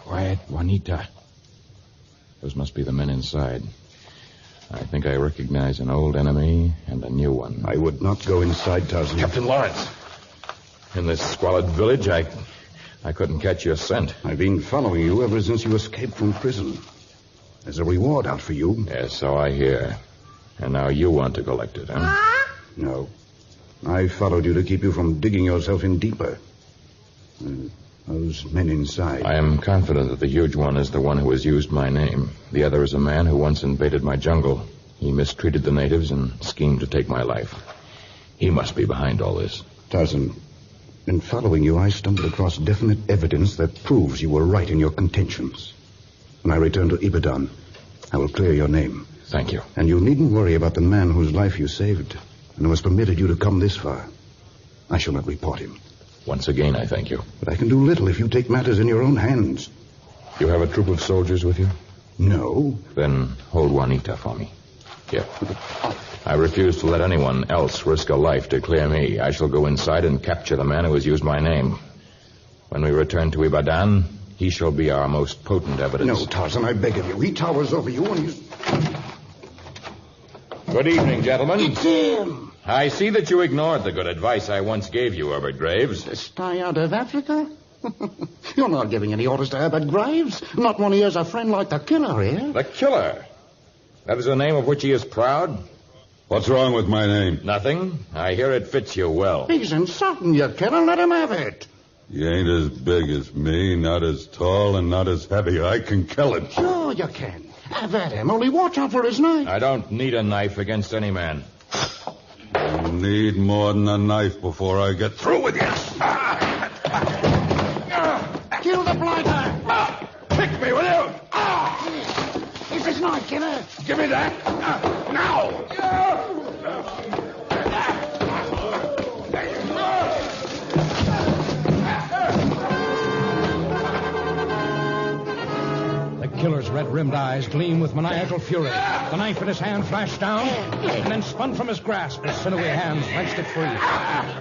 Quiet, Juanita. Those must be the men inside. I think I recognize an old enemy and a new one. I would not go inside, Tarzan. Captain Lawrence. In this squalid village, I couldn't catch your scent. I've been following you ever since you escaped from prison. There's a reward out for you. Yes, so I hear. And now you want to collect it, huh? No. I followed you to keep you from digging yourself in deeper. Those men inside. I am confident that the huge one is the one who has used my name. The other is a man who once invaded my jungle. He mistreated the natives and schemed to take my life. He must be behind all this. Tarzan, in following you, I stumbled across definite evidence that proves you were right in your contentions. When I return to Ibadan, I will clear your name. Thank you. And you needn't worry about the man whose life you saved and who has permitted you to come this far. I shall not report him. Once again, I thank you. But I can do little if you take matters in your own hands. You have a troop of soldiers with you? No. Then hold Juanita for me. Here. I refuse to let anyone else risk a life to clear me. I shall go inside and capture the man who has used my name. When we return to Ibadan, he shall be our most potent evidence. No, Tarzan, I beg of you. He towers over you and he's... Good evening, gentlemen. It's him. I see that you ignored the good advice I once gave you, Herbert Graves. Stay out of Africa? You're not giving any orders to Herbert Graves. Not when he has a friend like the killer here. The killer? That is a name of which he is proud? What's wrong with my name? Nothing. I hear it fits you well. He's insulting you, killer. Let him have it. He ain't as big as me, not as tall, and not as heavy. I can kill him. Sure you can. Have at him. Only watch out for his knife. I don't need a knife against any man. You'll need more than a knife before I get through with you. Kill the blighter. Pick me, will you? It's his knife, killer. Give me that. Now. The killer's red-rimmed eyes gleam with maniacal fury. The knife in his hand flashed down and then spun from his grasp. His sinewy hands wrenched it free.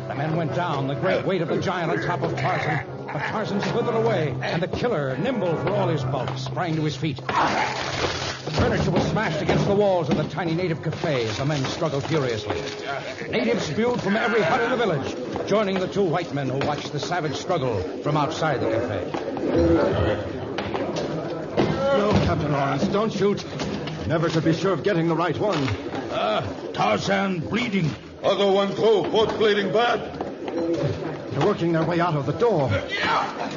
The men went down, the great weight of the giant on top of Tarzan. But Tarzan slithered away, and the killer, nimble for all his bulk, sprang to his feet. The furniture was smashed against the walls of the tiny native cafe as the men struggled furiously. Natives spewed from every hut in the village, joining the two white men who watched the savage struggle from outside the cafe. No, Captain Lawrence, don't shoot. Never could be sure of getting the right one. Tarzan bleeding. Other one too, both bleeding bad. They're working their way out of the door.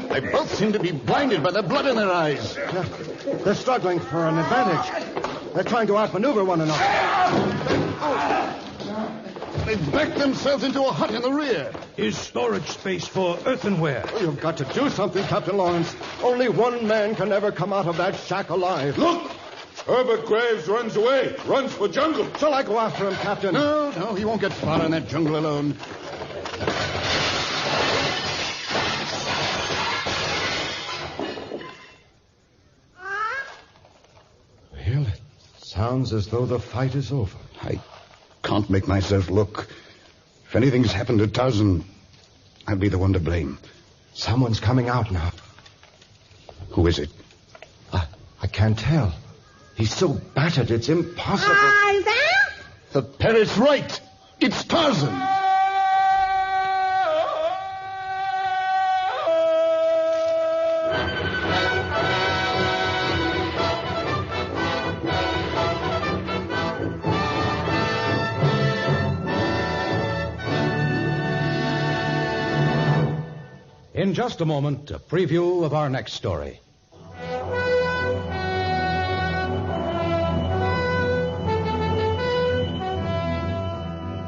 They both seem to be blinded by the blood in their eyes. They're struggling for an advantage. They're trying to outmaneuver one another. They've backed themselves into a hut in the rear. Is storage space for earthenware. Oh, you've got to do something, Captain Lawrence. Only one man can ever come out of that shack alive. Look! Herbert Graves runs away. Runs for jungle. Shall I go after him, Captain? No, he won't get far in that jungle alone. Well, it sounds as though the fight is over. I can't make myself look. If anything's happened to Tarzan, I'll be the one to blame. Someone's coming out now. Who is it? I can't tell. He's so battered, it's impossible. The parrot's right. It's Tarzan. In just a moment, a preview of our next story.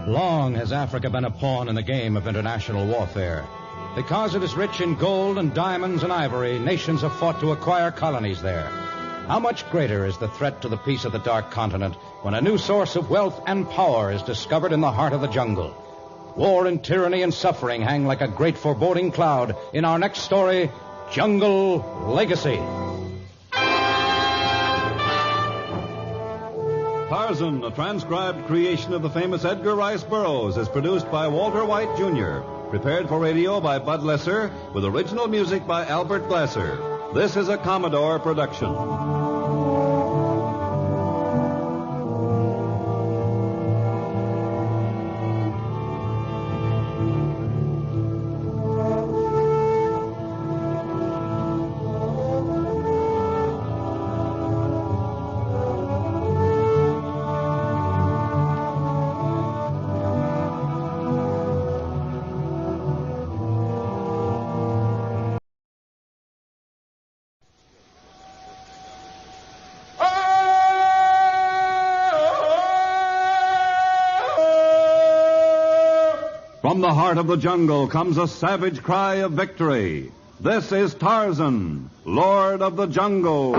Long has Africa been a pawn in the game of international warfare. Because it is rich in gold and diamonds and ivory, nations have fought to acquire colonies there. How much greater is the threat to the peace of the Dark Continent when a new source of wealth and power is discovered in the heart of the jungle? War and tyranny and suffering hang like a great foreboding cloud in our next story, Jungle Legacy. Tarzan, a transcribed creation of the famous Edgar Rice Burroughs, is produced by Walter White, Jr., prepared for radio by Bud Lesser, with original music by Albert Glasser. This is a Commodore production. From the heart of the jungle comes a savage cry of victory. This is Tarzan, Lord of the Jungle.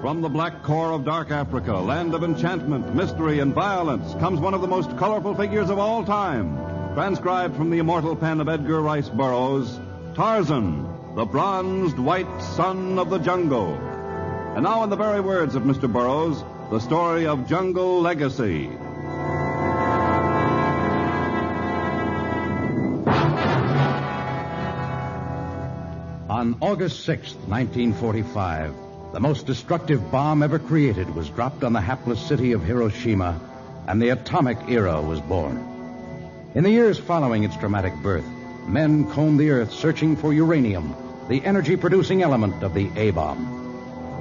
From the black core of dark Africa, land of enchantment, mystery, and violence, comes one of the most colorful figures of all time. Transcribed from the immortal pen of Edgar Rice Burroughs, Tarzan, the bronzed white son of the jungle. And now, in the very words of Mr. Burroughs, the story of Jungle Legacy. On August 6th, 1945, the most destructive bomb ever created was dropped on the hapless city of Hiroshima, and the atomic era was born. In the years following its dramatic birth, men combed the earth searching for uranium, the energy-producing element of the A-bomb.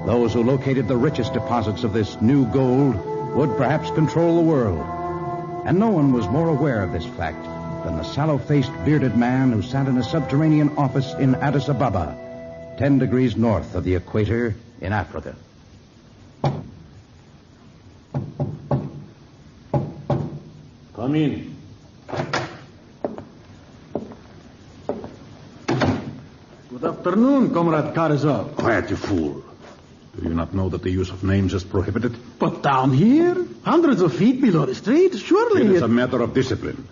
Those who located the richest deposits of this new gold would perhaps control the world. And no one was more aware of this fact than the sallow-faced, bearded man who sat in a subterranean office in Addis Ababa, 10 degrees north of the equator in Africa. Come in. Good afternoon, Comrade Karazov. Quiet, you fool. Do you not know that the use of names is prohibited? But down here, hundreds of feet below the street, surely... It is a matter of discipline.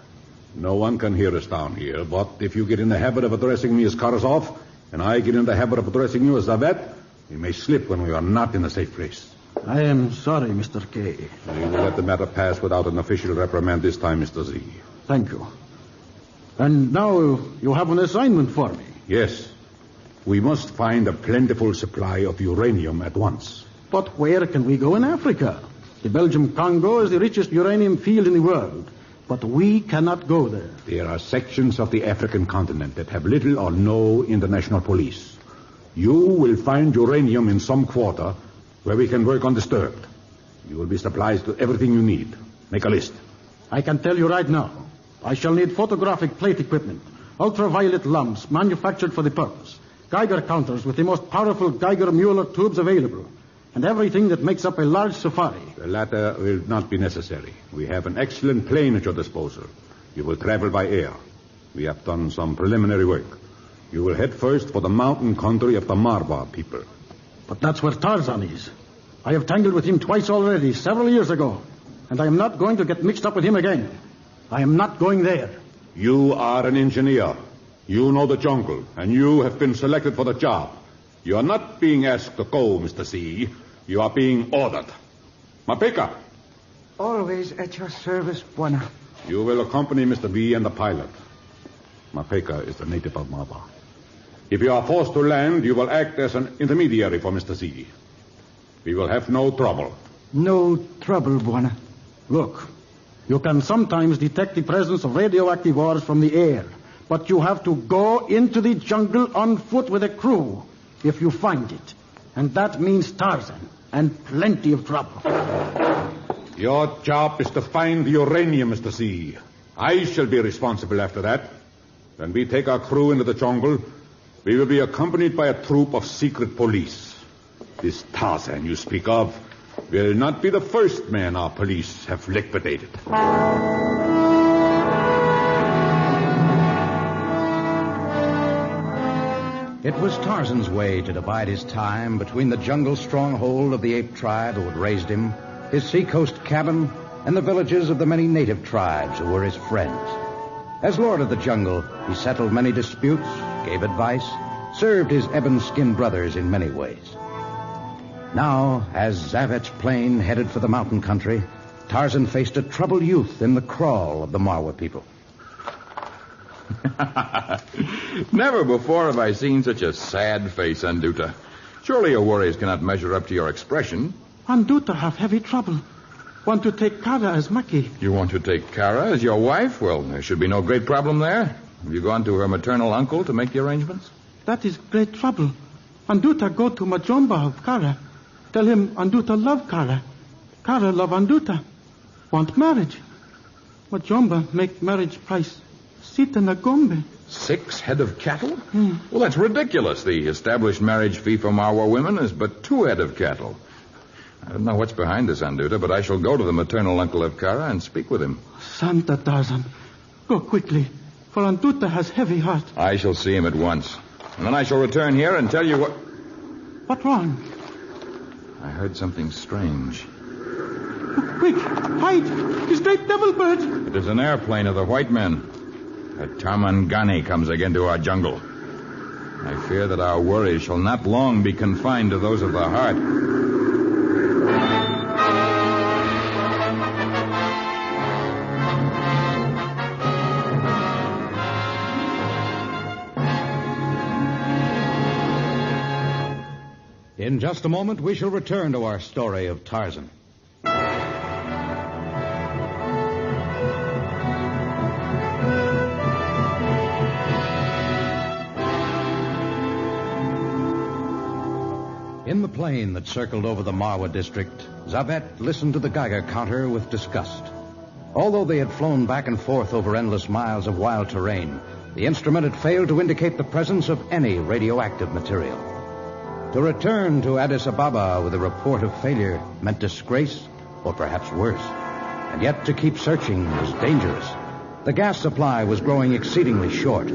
No one can hear us down here, but if you get in the habit of addressing me as Karazov, and I get in the habit of addressing you as Zavet, we may slip when we are not in a safe place. I am sorry, Mr. K. We will let the matter pass without an official reprimand this time, Mr. Z. Thank you. And now you have an assignment for me. Yes. We must find a plentiful supply of uranium at once. But where can we go in Africa? The Belgium Congo is the richest uranium field in the world. But we cannot go there. There are sections of the African continent that have little or no international police. You will find uranium in some quarter where we can work undisturbed. You will be supplied to everything you need. Make a list. I can tell you right now. I shall need photographic plate equipment, ultraviolet lamps manufactured for the purpose, Geiger counters with the most powerful Geiger-Mueller tubes available, and everything that makes up a large safari. The latter will not be necessary. We have an excellent plane at your disposal. You will travel by air. We have done some preliminary work. You will head first for the mountain country of the Marwa people. But that's where Tarzan is. I have tangled with him twice already, several years ago. And I am not going to get mixed up with him again. I am not going there. You are an engineer. You know the jungle, and you have been selected for the job. You are not being asked to go, Mr. C. You are being ordered. Mapeka. Always at your service, Buena. You will accompany Mr. B and the pilot. Mapeka is the native of Marwa. If you are forced to land, you will act as an intermediary for Mr. Z. We will have no trouble. No trouble, Buena. Look, you can sometimes detect the presence of radioactive ores from the air, but you have to go into the jungle on foot with a crew if you find it. And that means Tarzan and plenty of trouble. Your job is to find the uranium, Mr. Z. I shall be responsible after that. When we take our crew into the jungle, we will be accompanied by a troop of secret police. This Tarzan you speak of will not be the first man our police have liquidated. It was Tarzan's way to divide his time between the jungle stronghold of the ape tribe who had raised him, his seacoast cabin, and the villages of the many native tribes who were his friends. As lord of the jungle, he settled many disputes, gave advice, served his ebon-skinned brothers in many ways. Now, as Zavet's plane headed for the mountain country, Tarzan faced a troubled youth in the kraal of the Marwa people. Never before have I seen such a sad face, Anduta. Surely your worries cannot measure up to your expression. Anduta have heavy trouble. Want to take Kara as Maki. You want to take Kara as your wife? Well, there should be no great problem there. Have you gone to her maternal uncle to make the arrangements? That is great trouble. Anduta go to Majomba of Kara. Tell him Anduta love Kara. Kara love Anduta. Want marriage. Majomba make marriage price Sita Nagombe. 6 head of cattle? Well, that's ridiculous. The established marriage fee for Marwa women is but 2 head of cattle. I don't know what's behind this, Anduta, but I shall go to the maternal uncle of Kara and speak with him. Santa Tarzan, go quickly, for Anduta has heavy heart. I shall see him at once. And then I shall return here and tell you what... What wrong? I heard something strange. Quick, hide! This great devil bird! It is an airplane of the white men. A Tarmangani comes again to our jungle. I fear that our worries shall not long be confined to those of the heart. In just a moment, we shall return to our story of Tarzan. In the plane that circled over the Marwa district, Zabet listened to the Geiger counter with disgust. Although they had flown back and forth over endless miles of wild terrain, the instrument had failed to indicate the presence of any radioactive material. To return to Addis Ababa with a report of failure meant disgrace, or perhaps worse. And yet to keep searching was dangerous. The gas supply was growing exceedingly short.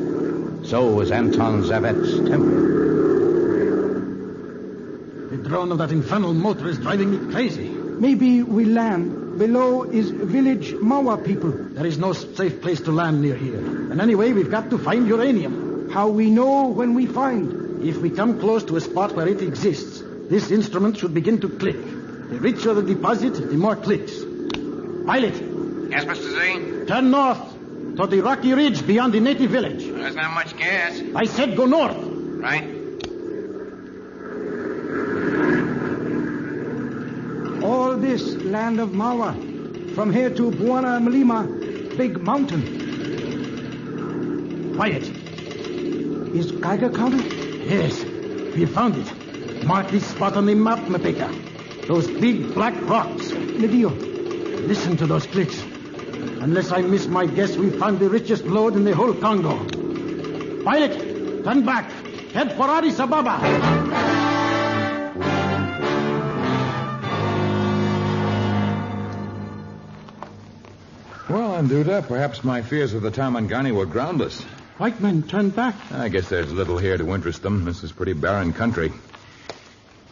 So was Anton Zabet's temper. The drone of that infernal motor is driving me crazy. Maybe we land. Below is village Mawa people. There is no safe place to land near here. And anyway, we've got to find uranium. How we know when we find? If we come close to a spot where it exists, this instrument should begin to click. The richer the deposit, the more clicks. Pilot. Yes, Mr. Z? Turn north to the rocky ridge beyond the native village. There's not much gas. I said go north. Right. All this land of Mawa. From here to Buana Mlima, big mountain. Quiet. Is Geiger counter? Yes, we found it. Mark this spot on the map, Mapeka. Those big black rocks. Medio, listen to those clicks. Unless I miss my guess, we found the richest lode in the whole Congo. Pilot, turn back. Head for Addis Ababa. Well, Anduta, perhaps my fears of the Tarmangani were groundless. White men, turn back. I guess there's little here to interest them. This is pretty barren country.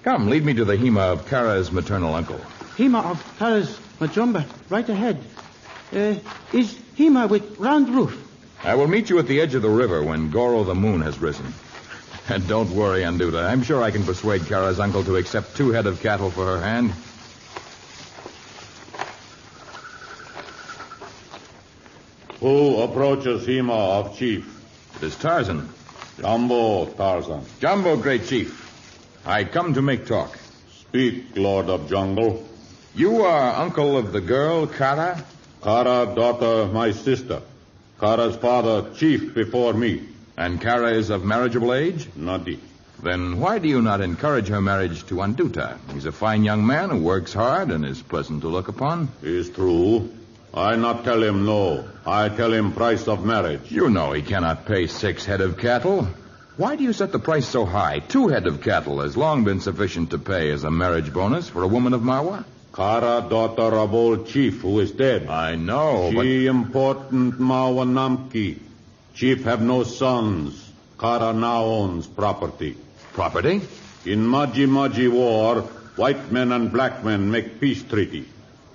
Come, lead me to the Hema of Kara's maternal uncle. Hema of Kara's Majumba, right ahead. Is Hema with round roof? I will meet you at the edge of the river when Goro the moon has risen. And don't worry, Anduta. I'm sure I can persuade Kara's uncle to accept 2 head of cattle for her hand. Who approaches Hema of Chief? It is Tarzan. Jumbo, Tarzan. Jumbo, great chief. I come to make talk. Speak, Lord of Jungle. You are uncle of the girl, Kara? Kara, daughter, my sister. Kara's father, chief before me. And Kara is of marriageable age? Nadi. Then why do you not encourage her marriage to Anduta? He's a fine young man who works hard and is pleasant to look upon. Is true. I not tell him no. I tell him price of marriage. You know he cannot pay 6 head of cattle. Why do you set the price so high? 2 head of cattle has long been sufficient to pay as a marriage bonus for a woman of Marwa. Kara, daughter of old chief who is dead. I know, She important Marwa Namki. Chief have no sons. Kara now owns property. Property? In Maji war, white men and black men make peace treaty.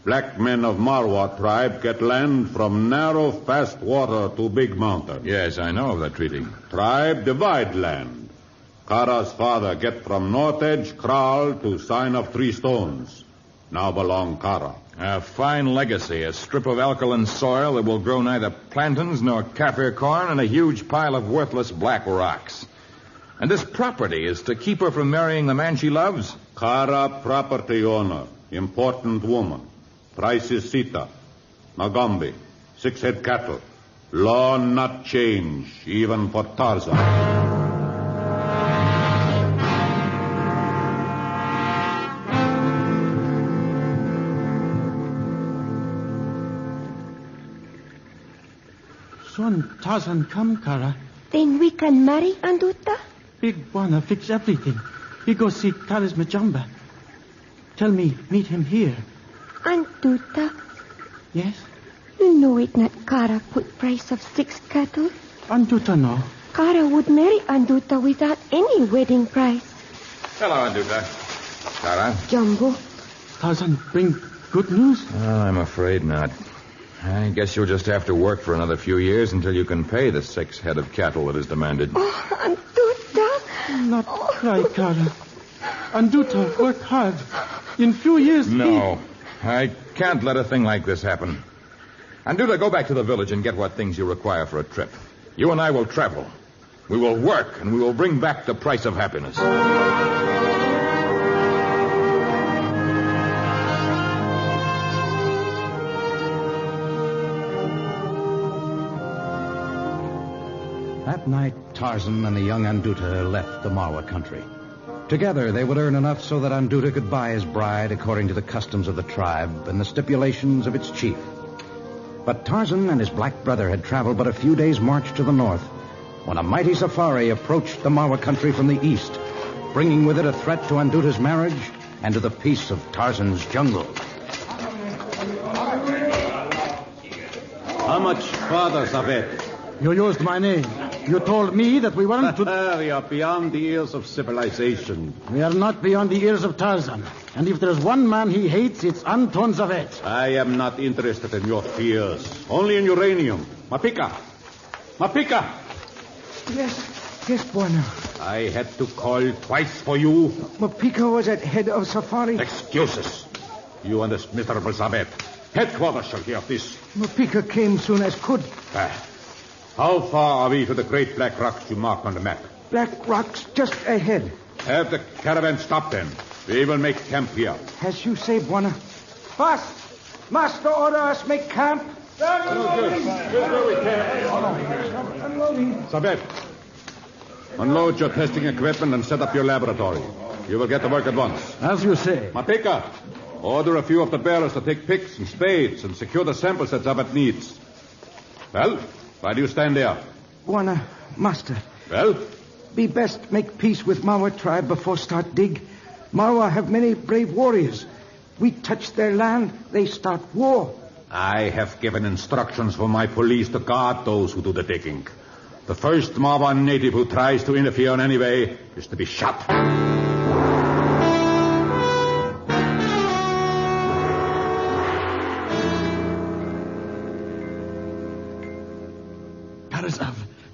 Black men of Marwa tribe get land from narrow, fast water to big mountain. Yes, I know of that treaty. Tribe divide land. Kara's father get from north edge kraal to sign of 3 stones. Now belong Kara. A fine legacy, a strip of alkaline soil that will grow neither plantains nor Kafir corn and a huge pile of worthless black rocks. And this property is to keep her from marrying the man she loves? Kara property owner, important woman. Price is Sita. Nagombi. 6 head cattle. Law not change, even for Tarzan. Son, Tarzan, come, Kara. Then we can marry Anduta? Big Buana fix everything. We go see Kara's Majamba. Tell me, meet him here. Anduta? Yes? You know it not Kara put price of 6 cattle? Anduta no. Kara would marry Anduta without any wedding price. Hello, Anduta. Tara? Jumbo. Tarzan, bring good news? Well, I'm afraid not. I guess you'll just have to work for another few years until you can pay the 6 head of cattle that is demanded. Oh, Anduta. Not cry, Cara. Anduta, work hard. In few years... No, I can't let a thing like this happen. Anduta, go back to the village and get what things you require for a trip. You and I will travel. We will work, and we will bring back the price of happiness. That night, Tarzan and the young Anduta left the Marwa country. Together, they would earn enough so that Anduta could buy his bride according to the customs of the tribe and the stipulations of its chief. But Tarzan and his black brother had traveled but a few days' march to the north when a mighty safari approached the Marwa country from the east, bringing with it a threat to Anduta's marriage and to the peace of Tarzan's jungle. How much farther, Zabet? You used my name. You told me that we weren't to... We are beyond the ears of civilization. We are not beyond the ears of Tarzan. And if there's one man he hates, it's Anton Zavet. I am not interested in your fears. Only in uranium. Mapika! Mapika! Yes, Buona. I had to call twice for you. Mapika was at head of safari. Excuses. You and this miserable Zabet. Headquarters shall hear of this. Mapika came soon as could. How far are we to the great black rocks you marked on the map? Black rocks just ahead. Have the caravan stop then. We will make camp here. As you say, Buona. Fast! Master order us make camp. Zabet, unload your testing equipment and set up your laboratory. You will get to work at once. As you say. Mapika, order a few of the bearers to take picks and spades and secure the samples that Zabet needs. Well, why do you stand there? Buona, Master. Well? Be best make peace with Marwa tribe before start dig. Marwa have many brave warriors. We touch their land, they start war. I have given instructions for my police to guard those who do the digging. The first Marwa native who tries to interfere in any way is to be shot.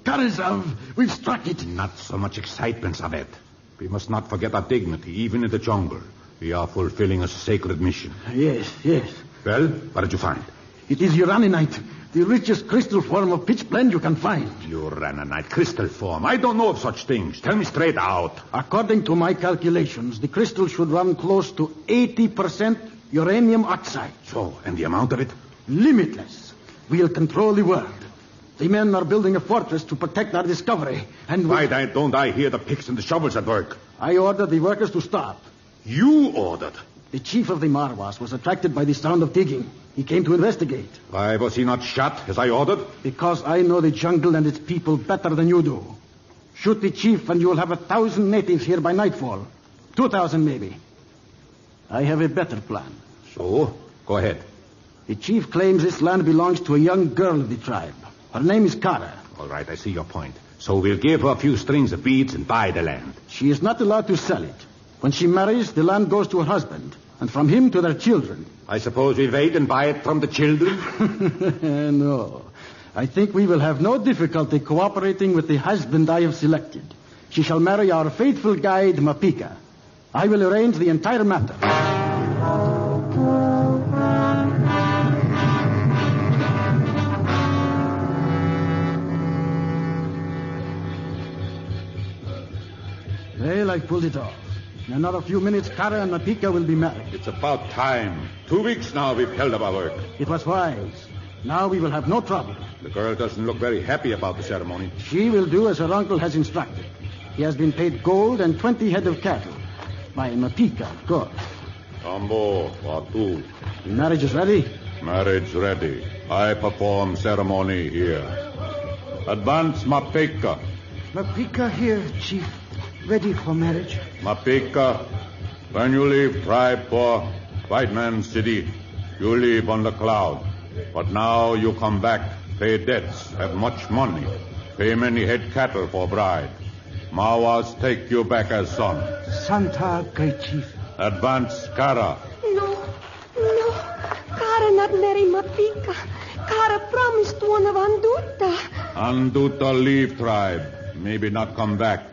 Karazav, we've struck it. Not so much excitement, Zabet. We must not forget our dignity, even in the jungle. We are fulfilling a sacred mission. Yes. Well, what did you find? It is uraninite, the richest crystal form of pitch blende you can find. Uraninite crystal form? I don't know of such things. Tell me straight out. According to my calculations, the crystal should run close to 80% uranium oxide. So, and the amount of it? Limitless. We'll control the world. The men are building a fortress to protect our discovery. And why don't I hear the picks and the shovels at work? I ordered the workers to stop. You ordered? The chief of the Marwas was attracted by the sound of digging. He came to investigate. Why was he not shot, as I ordered? Because I know the jungle and its people better than you do. Shoot the chief and you'll have 1,000 natives here by nightfall. 2,000 maybe. I have a better plan. So? Go ahead. The chief claims this land belongs to a young girl of the tribe. Her name is Cara. All right, I see your point. So we'll give her a few strings of beads and buy the land. She is not allowed to sell it. When she marries, the land goes to her husband, and from him to their children. I suppose we wait and buy it from the children? No. I think we will have no difficulty cooperating with the husband I have selected. She shall marry our faithful guide, Mapika. I will arrange the entire matter. Well, I pulled it off. In another few minutes, Cara and Mapika will be married. It's about time. 2 weeks now we've held up our work. It was wise. Now we will have no trouble. The girl doesn't look very happy about the ceremony. She will do as her uncle has instructed. He has been paid gold and 20 head of cattle. By Mapika, of course. Ambo, Watu. The marriage is ready? Marriage ready. I perform ceremony here. Advance, Mapika. Mapika here, Chief. Ready for marriage. Mapika, when you leave tribe for White Man's City, you leave on the cloud. But now you come back, pay debts, have much money, pay many head cattle for bride. Marwas take you back as son. Santa, great chief. Advance, Kara. No. Kara not marry Mapika. Kara promised one of Anduta. Anduta leave tribe. Maybe not come back.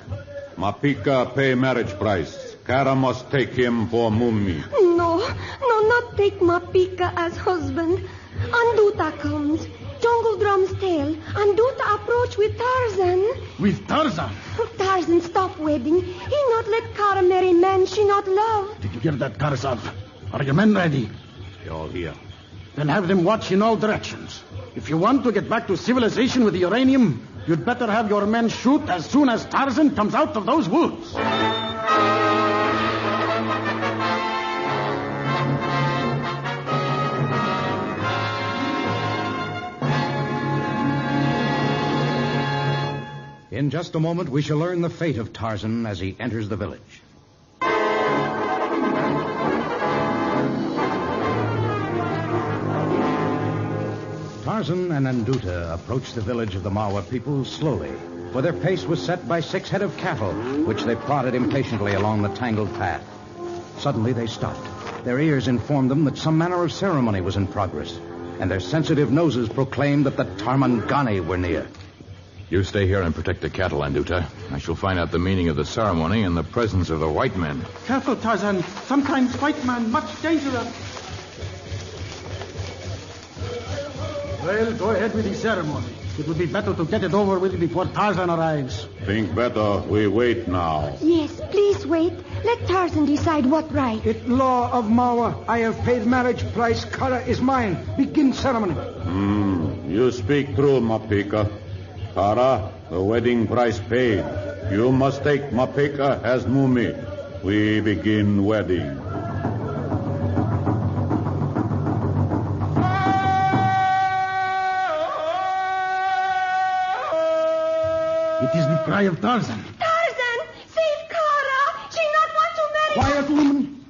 Mapika pay marriage price. Kara must take him for Mummy. No, not take Mapika as husband. Anduta comes. Jungle drum's tail. Anduta approach with Tarzan. With Tarzan? Tarzan stop wedding. He not let Kara marry man she not love. Did you hear that, Tarzan? Are your men ready? They're all here. Then have them watch in all directions. If you want to get back to civilization with the uranium, you'd better have your men shoot as soon as Tarzan comes out of those woods. In just a moment, we shall learn the fate of Tarzan as he enters the village. Tarzan and Anduta approached the village of the Mawa people slowly, for their pace was set by 6 head of cattle, which they prodded impatiently along the tangled path. Suddenly they stopped. Their ears informed them that some manner of ceremony was in progress, and their sensitive noses proclaimed that the Tarmangani were near. You stay here and protect the cattle, Anduta. I shall find out the meaning of the ceremony in the presence of the white men. Careful, Tarzan. Sometimes white man much dangerous. Well, go ahead with the ceremony. It would be better to get it over with before Tarzan arrives. Think better we wait now. Yes, please wait. Let Tarzan decide what right. It law of Mawa. I have paid marriage price. Kara is mine. Begin ceremony. You speak true, Mapika. Kara, the wedding price paid. You must take Mapika as Mummy. We begin wedding. It is the cry of Tarzan. Tarzan, save Kara. She not want to marry. Quiet, woman.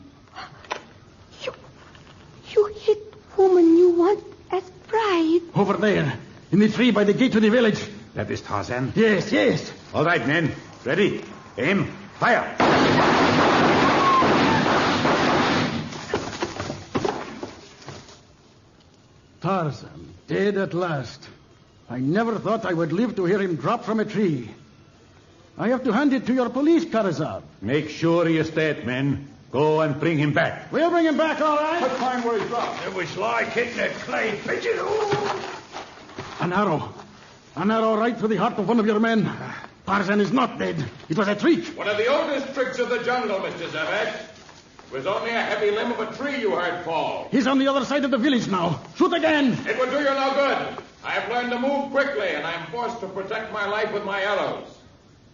You hit woman you want as bride. Over there, in the tree by the gate to the village. That is Tarzan? Yes. All right, men. Ready? Aim. Fire. Tarzan, dead at last. I never thought I would live to hear him drop from a tree. I have to hand it to your police, Karazab. Make sure he is dead, men. Go and bring him back. We'll bring him back, all right? Let's find where he's dropped. It was like hitting a clay pigeon. An arrow. An arrow right through the heart of one of your men. Tarzan is not dead. It was a trick. One of the oldest tricks of the jungle, Mr. Zabet. It was only a heavy limb of a tree you heard fall. He's on the other side of the village now. Shoot again. It would do you no good. I have learned to move quickly, and I am forced to protect my life with my arrows.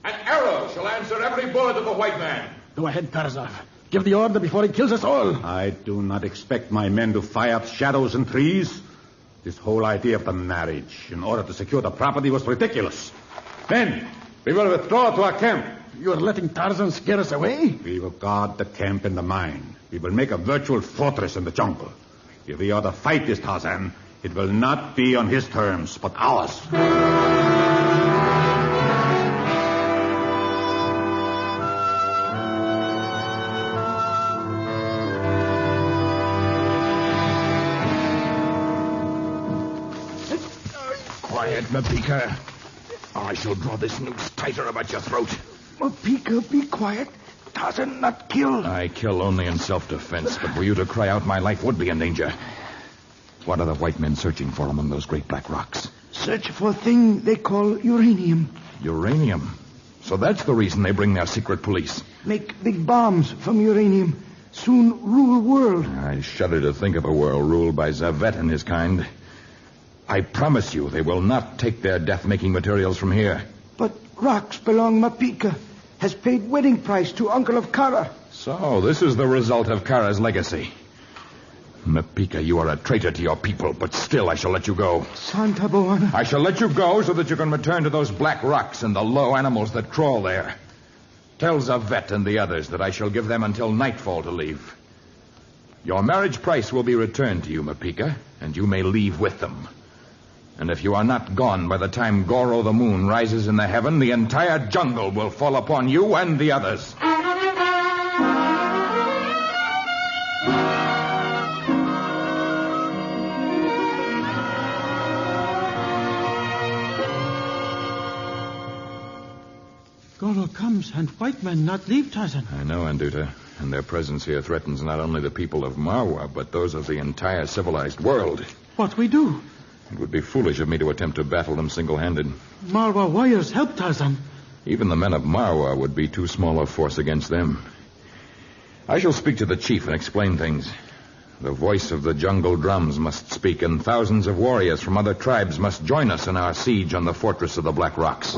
An arrow shall answer every bullet of the white man. Go ahead, Tarzan. Give the order before he kills us all. I do not expect my men to fire up shadows and trees. This whole idea of the marriage in order to secure the property was ridiculous. Men, we will withdraw to our camp. You are letting Tarzan scare us away? We will guard the camp and the mine. We will make a virtual fortress in the jungle. If we are to fight this Tarzan, it will not be on his terms, but ours. Quiet, Mapika. I shall draw this noose tighter about your throat. Mapika, be quiet. Tarzan not kill. I kill only in self-defense, but were you to cry out, my life would be in danger. What are the white men searching for among those great black rocks? Search for a thing they call uranium. Uranium? So that's the reason they bring their secret police. Make big bombs from uranium. Soon rule world. I shudder to think of a world ruled by Zavet and his kind. I promise you they will not take their death-making materials from here. But rocks belong Mapika. Has paid wedding price to uncle of Kara. So this is the result of Kara's legacy. Mapika, you are a traitor to your people, but still I shall let you go. Santa Boana. I shall let you go so that you can return to those black rocks and the low animals that crawl there. Tell Zavet and the others that I shall give them until nightfall to leave. Your marriage price will be returned to you, Mapika, and you may leave with them. And if you are not gone by the time Goro the moon rises in the heaven, the entire jungle will fall upon you and the others. Marwa comes and white men not leave Tarzan. I know, Anduta. And their presence here threatens not only the people of Marwa, but those of the entire civilized world. What we do? It would be foolish of me to attempt to battle them single-handed. Marwa warriors help Tarzan. Even the men of Marwa would be too small a force against them. I shall speak to the chief and explain things. The voice of the jungle drums must speak, and thousands of warriors from other tribes must join us in our siege on the fortress of the Black Rocks.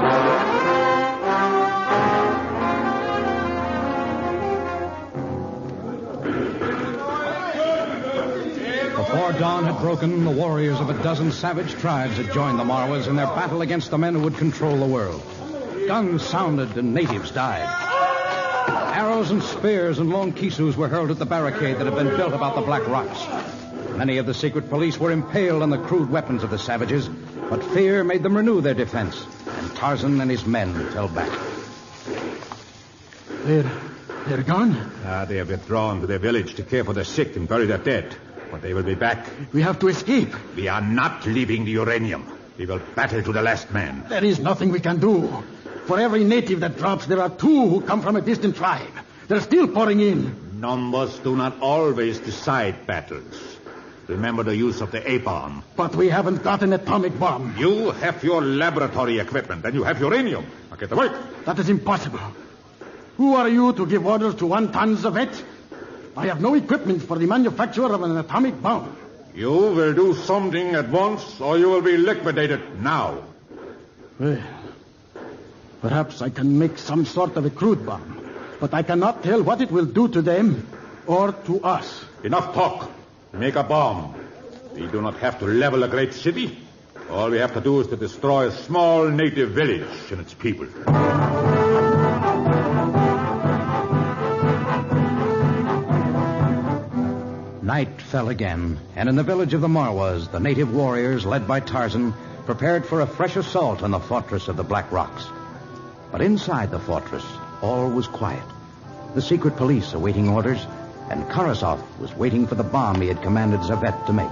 Before dawn had broken, the warriors of a dozen savage tribes had joined the Marwas in their battle against the men who would control the world. Guns sounded and natives died. Arrows and spears and long kisus were hurled at the barricade that had been built about the Black Rocks. Many of the secret police were impaled on the crude weapons of the savages, but fear made them renew their defense, and Tarzan and his men fell back. They're gone? They have withdrawn to their village to care for the sick and bury their dead. But they will be back. We have to escape. We are not leaving the uranium. We will battle to the last man. There is nothing we can do. For every native that drops, there are two who come from a distant tribe. They're still pouring in. Numbers do not always decide battles. Remember the use of the A-bomb. But we haven't got an atomic bomb. You have your laboratory equipment, and you have uranium. Now get to work. That is impossible. Who are you to give orders to one Tanzavet? I have no equipment for the manufacture of an atomic bomb. You will do something at once, or you will be liquidated now. Well, perhaps I can make some sort of a crude bomb, but I cannot tell what it will do to them or to us. Enough talk. Make a bomb. We do not have to level a great city. All we have to do is to destroy a small native village and its people. Night fell again, and in the village of the Marwas, the native warriors, led by Tarzan, prepared for a fresh assault on the fortress of the Black Rocks. But inside the fortress, all was quiet. The secret police awaiting orders, and Karasov was waiting for the bomb he had commanded Zavet to make.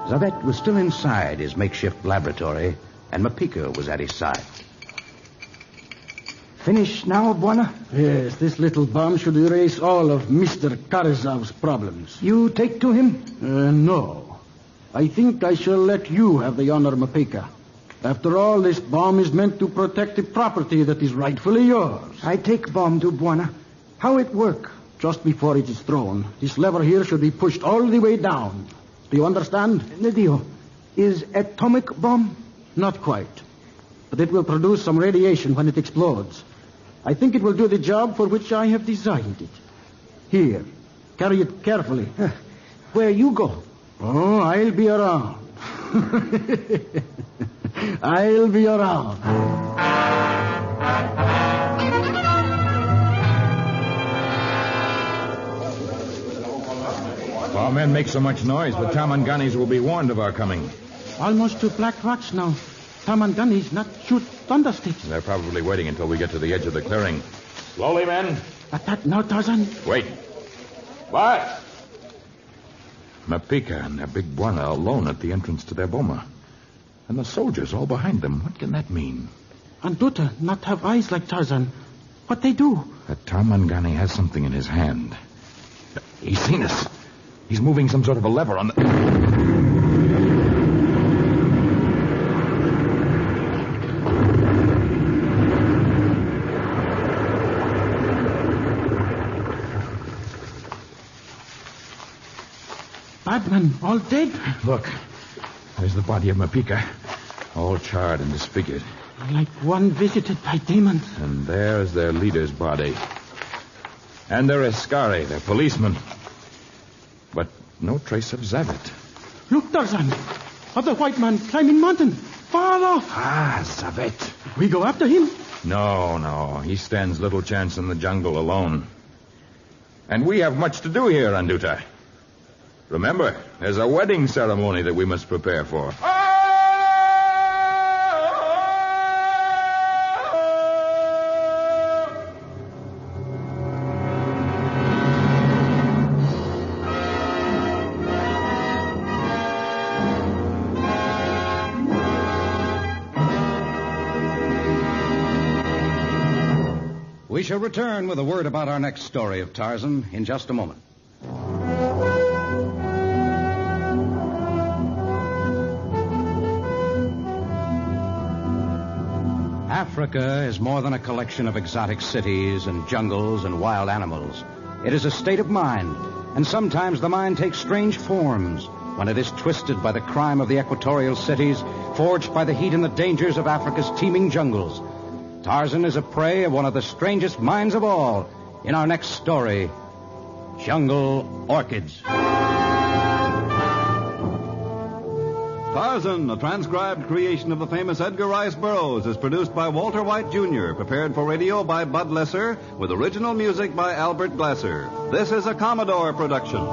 Zavet was still inside his makeshift laboratory, and Mapika was at his side. Finish now, Bwana? Yes, this little bomb should erase all of Mr. Karasov's problems. You take to him? No. I think I shall let you have the honor, Mapika. After all, this bomb is meant to protect the property that is rightfully yours. I take bomb to Bwana. How it work? Just before it is thrown, this lever here should be pushed all the way down. Do you understand? Nidio, is atomic bomb? Not quite. But it will produce some radiation when it explodes. I think it will do the job for which I have designed it. Here, carry it carefully. Where you go? Oh, I'll be around. I'll be around. Our men make so much noise, but Tarmanganis will be warned of our coming. Almost to Black Rocks now. Tarmanganis not shoot thundersticks. They're probably waiting until we get to the edge of the clearing. Slowly, men. Attack now, Tarzan. Wait. What? Mapika and their big Bwana alone at the entrance to their boma. And the soldiers all behind them. What can that mean? Anduta not have eyes like Tarzan. What they do? That Tarmangani has something in his hand. He's seen us. He's moving some sort of a lever on the... Badman, all dead? Look, there's the body of Mapika, all charred and disfigured. Like one visited by demons. And there's their leader's body. And their Askari, their policeman. But no trace of Zavet. Look, Tarzan. Other white man climbing mountain. Far off. Ah, Zavet. We go after him? No. He stands little chance in the jungle alone. And we have much to do here, Anduta. Remember, there's a wedding ceremony that we must prepare for. We shall return with a word about our next story of Tarzan in just a moment. Africa is more than a collection of exotic cities and jungles and wild animals. It is a state of mind, and sometimes the mind takes strange forms when it is twisted by the crime of the equatorial cities, forged by the heat and the dangers of Africa's teeming jungles. Tarzan is a prey of one of the strangest minds of all in our next story, Jungle Orchids. Tarzan, a transcribed creation of the famous Edgar Rice Burroughs, is produced by Walter White, Jr., prepared for radio by Bud Lesser, with original music by Albert Glasser. This is a Commodore production.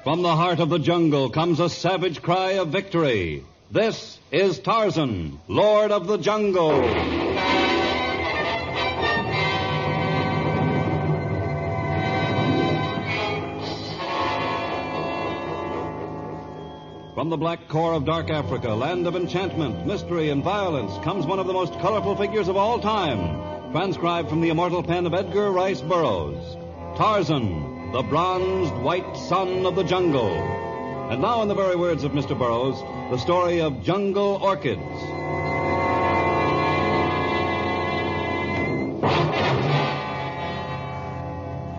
From the heart of the jungle comes a savage cry of victory. This is Tarzan, Lord of the Jungle. From the black core of dark Africa, land of enchantment, mystery, and violence, comes one of the most colorful figures of all time, transcribed from the immortal pen of Edgar Rice Burroughs. Tarzan, the bronzed white son of the jungle. And now, in the very words of Mr. Burroughs, the story of Jungle Orchids.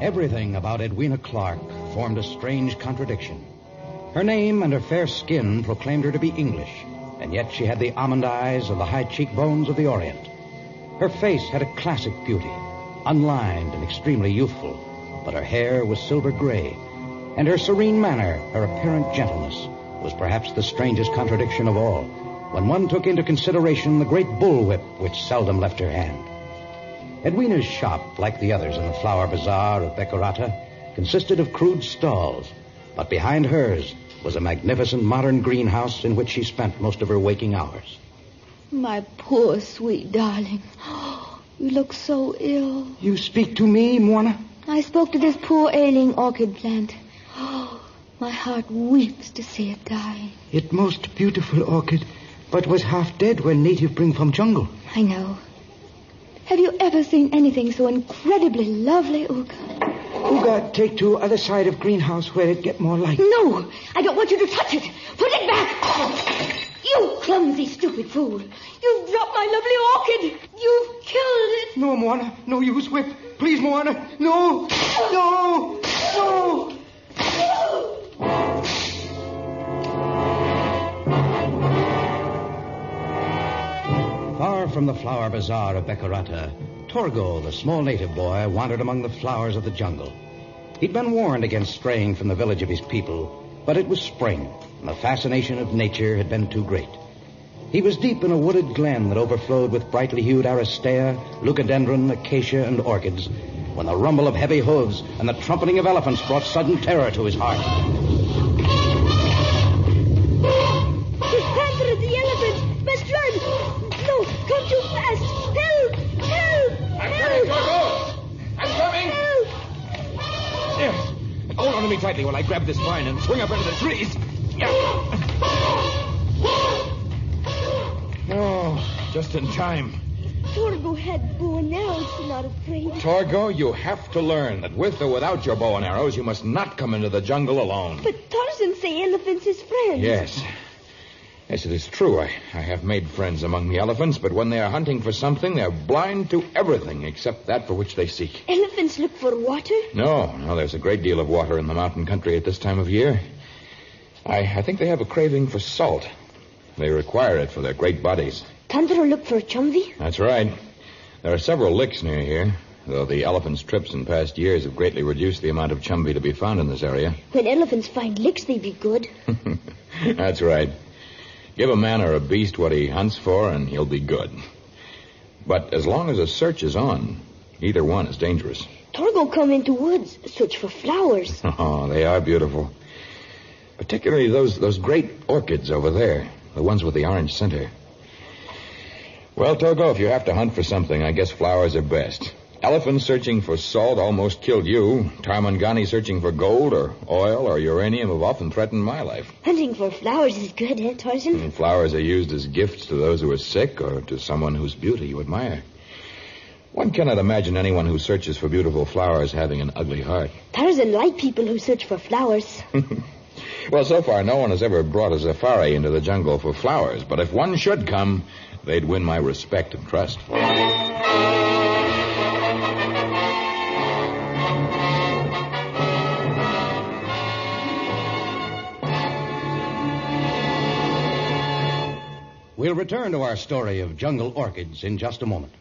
Everything about Edwina Clarke formed a strange contradiction. Her name and her fair skin proclaimed her to be English, and yet she had the almond eyes and the high cheekbones of the Orient. Her face had a classic beauty, unlined and extremely youthful, but her hair was silver gray, and her serene manner, her apparent gentleness, was perhaps the strangest contradiction of all, when one took into consideration the great bullwhip which seldom left her hand. Edwina's shop, like the others in the flower bazaar of Beccarata, consisted of crude stalls, but behind hers was a magnificent modern greenhouse in which she spent most of her waking hours. My poor, sweet darling. You look so ill. You speak to me, Moana? I spoke to this poor ailing orchid plant. Oh, my heart weeps to see it die. It most beautiful orchid, but was half dead when native bring from jungle. I know. Have you ever seen anything so incredibly lovely, Uga? Uga, take to other side of greenhouse where it get more light. No, I don't want you to touch it. Put it back. You clumsy, stupid fool. You've dropped my lovely orchid. You've killed it. No, Moana. No use whip. Please, Moana. No. No. No. Far from the flower bazaar of Beccarata, Torgo, the small native boy, wandered among the flowers of the jungle. He'd been warned against straying from the village of his people, but it was spring, and the fascination of nature had been too great. He was deep in a wooded glen that overflowed with brightly hued aristea, leucodendron, acacia, and orchids, when the rumble of heavy hooves and the trumpeting of elephants brought sudden terror to his heart. The panther, the elephant! Best run! No, come too fast! Help! Help! I'm coming, Torgo! I'm coming! Help! There. Hold on to me tightly while I grab this vine and swing up into the trees. Oh, just in time. Torgo had bow and arrows, so not afraid. Torgo, you have to learn that with or without your bow and arrows, you must not come into the jungle alone. But Tarzan say elephants his friends. Yes. Yes, it is true. I have made friends among the elephants, but when they are hunting for something, they're blind to everything except that for which they seek. Elephants look for water? No, there's a great deal of water in the mountain country at this time of year. I think they have a craving for salt. They require it for their great bodies. Tundra look for chumvi? That's right. There are several licks near here. though the elephants' trips in past years have greatly reduced the amount of chumbi to be found in this area. When elephants find licks, they be good. That's right. Give a man or a beast what he hunts for, and he'll be good. But as long as a search is on, either one is dangerous. Torgo come into woods, search for flowers. Oh, they are beautiful. Particularly those great orchids over there, the ones with the orange center. Well, Togo, if you have to hunt for something, I guess flowers are best. Elephants searching for salt almost killed you. Tarmangani searching for gold or oil or uranium have often threatened my life. Hunting for flowers is good, eh, Tarzan? And flowers are used as gifts to those who are sick or to someone whose beauty you admire. One cannot imagine anyone who searches for beautiful flowers having an ugly heart. Tarzan like people who search for flowers. Well, so far, no one has ever brought a safari into the jungle for flowers. But if one should come, they'd win my respect and trust. We'll return to our story of jungle orchids in just a moment.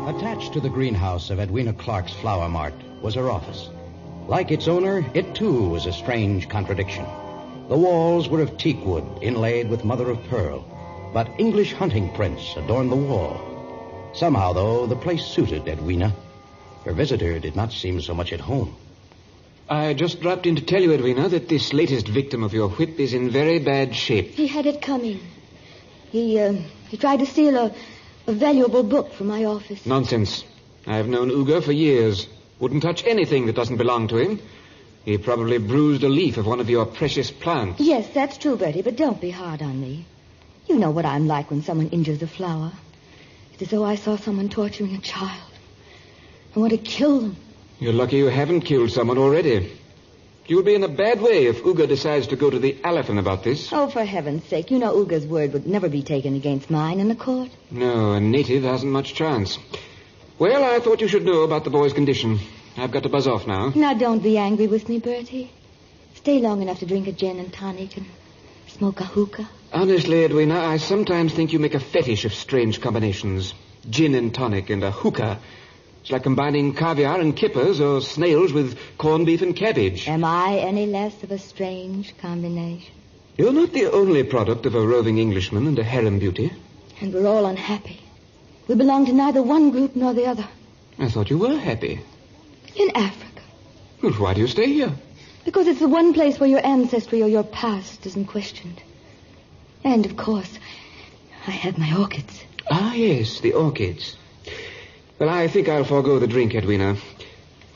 Attached to the greenhouse of Edwina Clarke's flower mart was her office. Like its owner, it too was a strange contradiction. The walls were of teak wood inlaid with mother of pearl, but English hunting prints adorned the wall. Somehow, though, the place suited Edwina. Her visitor did not seem so much at home. I just dropped in to tell you, Edwina, that this latest victim of your whip is in very bad shape. He had it coming. He tried to steal a valuable book from my office. Nonsense. I've known Uga for years. Wouldn't touch anything that doesn't belong to him. He probably bruised a leaf of one of your precious plants. Yes, that's true, Bertie, but don't be hard on me. You know what I'm like when someone injures a flower. It's as though I saw someone torturing a child. I want to kill them. You're lucky you haven't killed someone already. You'll be in a bad way if Uga decides to go to the elephant about this. Oh, for heaven's sake, you know Uga's word would never be taken against mine in the court. No, a native hasn't much chance. Well, I thought you should know about the boy's condition. I've got to buzz off now. Now, don't be angry with me, Bertie. Stay long enough to drink a gin and tonic and smoke a hookah. Honestly, Edwina, I sometimes think you make a fetish of strange combinations. Gin and tonic and a hookah. It's like combining caviar and kippers or snails with corned beef and cabbage. Am I any less of a strange combination? You're not the only product of a roving Englishman and a harem beauty. And we're all unhappy. We belong to neither one group nor the other. I thought you were happy. In Africa. Well, why do you stay here? Because it's the one place where your ancestry or your past isn't questioned. And, of course, I have my orchids. Ah, yes, the orchids. Well, I think I'll forego the drink, Edwina.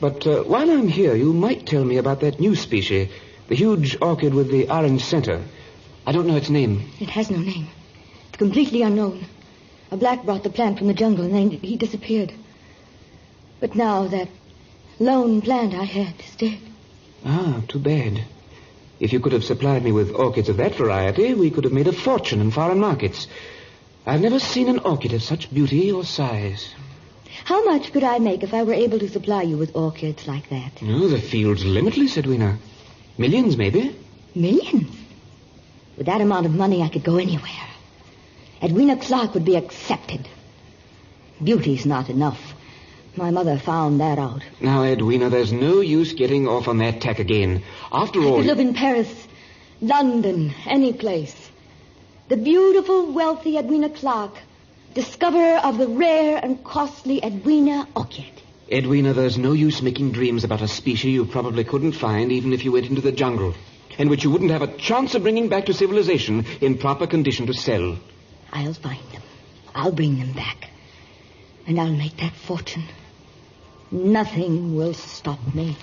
But while I'm here, you might tell me about that new species, the huge orchid with the orange center. I don't know its name. It has no name. It's completely unknown. A black brought the plant from the jungle, and then he disappeared. But now that lone plant I had is dead. Ah, too bad. If you could have supplied me with orchids of that variety, we could have made a fortune in foreign markets. I've never seen an orchid of such beauty or size. How much could I make if I were able to supply you with orchids like that? Oh, the field's limitless, Edwina. Millions, maybe. Millions? With that amount of money, I could go anywhere. Edwina Clarke would be accepted. Beauty's not enough. My mother found that out. Now, Edwina, there's no use getting off on that tack again. After all... I could live in Paris, London, any place. The beautiful, wealthy Edwina Clarke, discoverer of the rare and costly Edwina orchid. Edwina, there's no use making dreams about a species you probably couldn't find even if you went into the jungle, and which you wouldn't have a chance of bringing back to civilization in proper condition to sell. I'll find them. I'll bring them back. And I'll make that fortune. Nothing will stop me.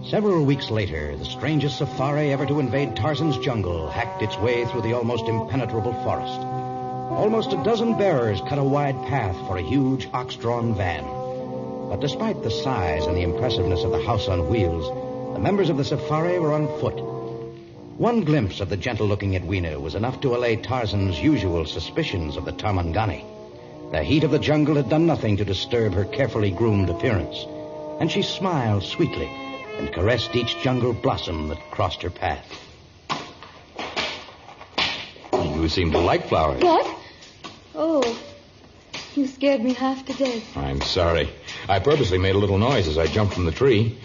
Several weeks later, the strangest safari ever to invade Tarzan's jungle hacked its way through the almost impenetrable forest. Almost a dozen bearers cut a wide path for a huge ox-drawn van. But despite the size and the impressiveness of the house on wheels, the members of the safari were on foot. One glimpse of the gentle-looking Edwina was enough to allay Tarzan's usual suspicions of the Tarmangani. The heat of the jungle had done nothing to disturb her carefully groomed appearance, and she smiled sweetly and caressed each jungle blossom that crossed her path. You seem to like flowers. What? Oh, you scared me half to death. I'm sorry. I purposely made a little noise as I jumped from the tree.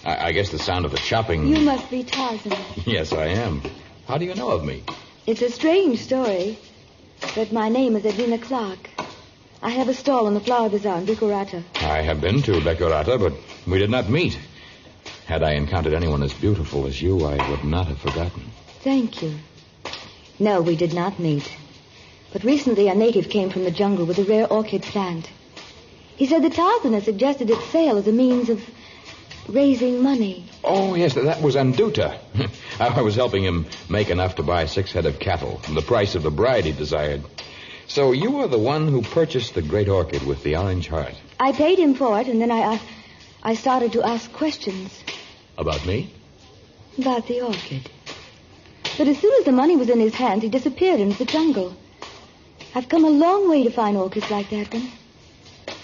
I guess the sound of the chopping... You must be Tarzan. Yes, I am. How do you know of me? It's a strange story, but my name is Edwina Clarke. I have a stall in the flower bazaar in Bikurata. I have been to Bekurata, but we did not meet. Had I encountered anyone as beautiful as you, I would not have forgotten. Thank you. No, we did not meet. But recently a native came from the jungle with a rare orchid plant. He said that Tarzan had suggested its sale as a means of raising money. Oh, yes, that was Anduta. I was helping him make enough to buy 6 head of cattle, the price of the bride he desired. So you are the one who purchased the great orchid with the orange heart. I paid him for it, and then I started to ask questions. About me? About the orchid. But as soon as the money was in his hands, he disappeared into the jungle. I've come a long way to find orchids like that one.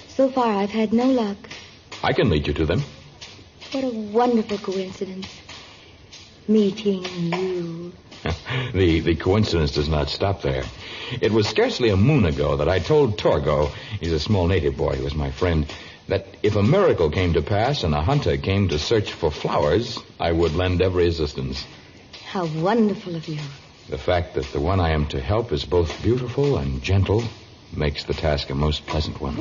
So far, I've had no luck. I can lead you to them. What a wonderful coincidence. Meeting you. The coincidence does not stop there. It was scarcely a moon ago that I told Torgo, he's a small native boy who was my friend, that if a miracle came to pass and a hunter came to search for flowers, I would lend every assistance. How wonderful of you. The fact that the one I am to help is both beautiful and gentle makes the task a most pleasant one.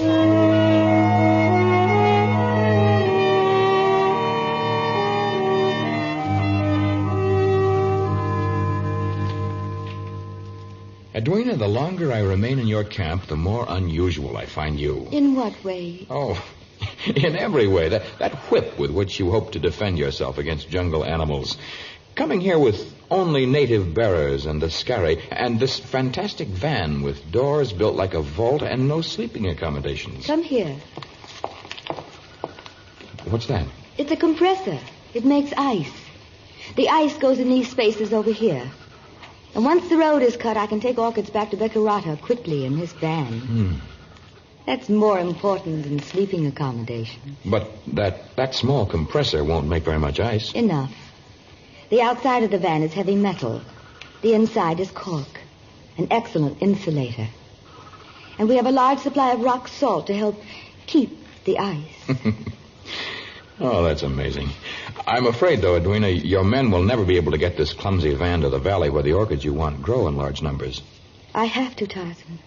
Edwina, the longer I remain in your camp, the more unusual I find you. In what way? Oh, in every way. That whip with which you hope to defend yourself against jungle animals. Coming here with only native bearers and the scurry, and this fantastic van with doors built like a vault and no sleeping accommodations. Come here. What's that? It's a compressor. It makes ice. The ice goes in these spaces over here. And once the road is cut, I can take orchids back to Bekurata quickly in this van. That's more important than sleeping accommodation. But that small compressor won't make very much ice. Enough. The outside of the van is heavy metal. The inside is cork, an excellent insulator. And we have a large supply of rock salt to help keep the ice. Oh, that's amazing. I'm afraid, though, Edwina, your men will never be able to get this clumsy van to the valley where the orchids you want grow in large numbers. I have to, Tarzan.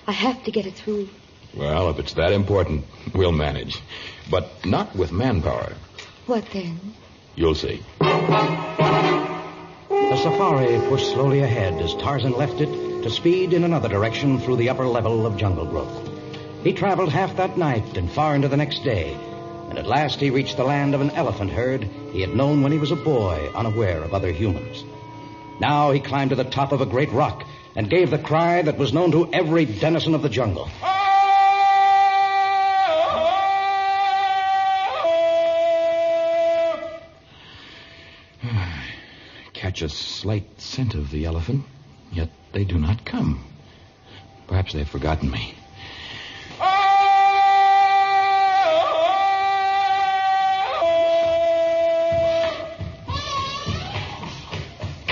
I have to get it through. Well, if it's that important, we'll manage. But not with manpower. What then? You'll see. The safari pushed slowly ahead as Tarzan left it to speed in another direction through the upper level of jungle growth. He traveled half that night and far into the next day, and at last he reached the land of an elephant herd he had known when he was a boy, unaware of other humans. Now he climbed to the top of a great rock and gave the cry that was known to every denizen of the jungle. Catch a slight scent of the elephant, yet they do not come. Perhaps they've forgotten me.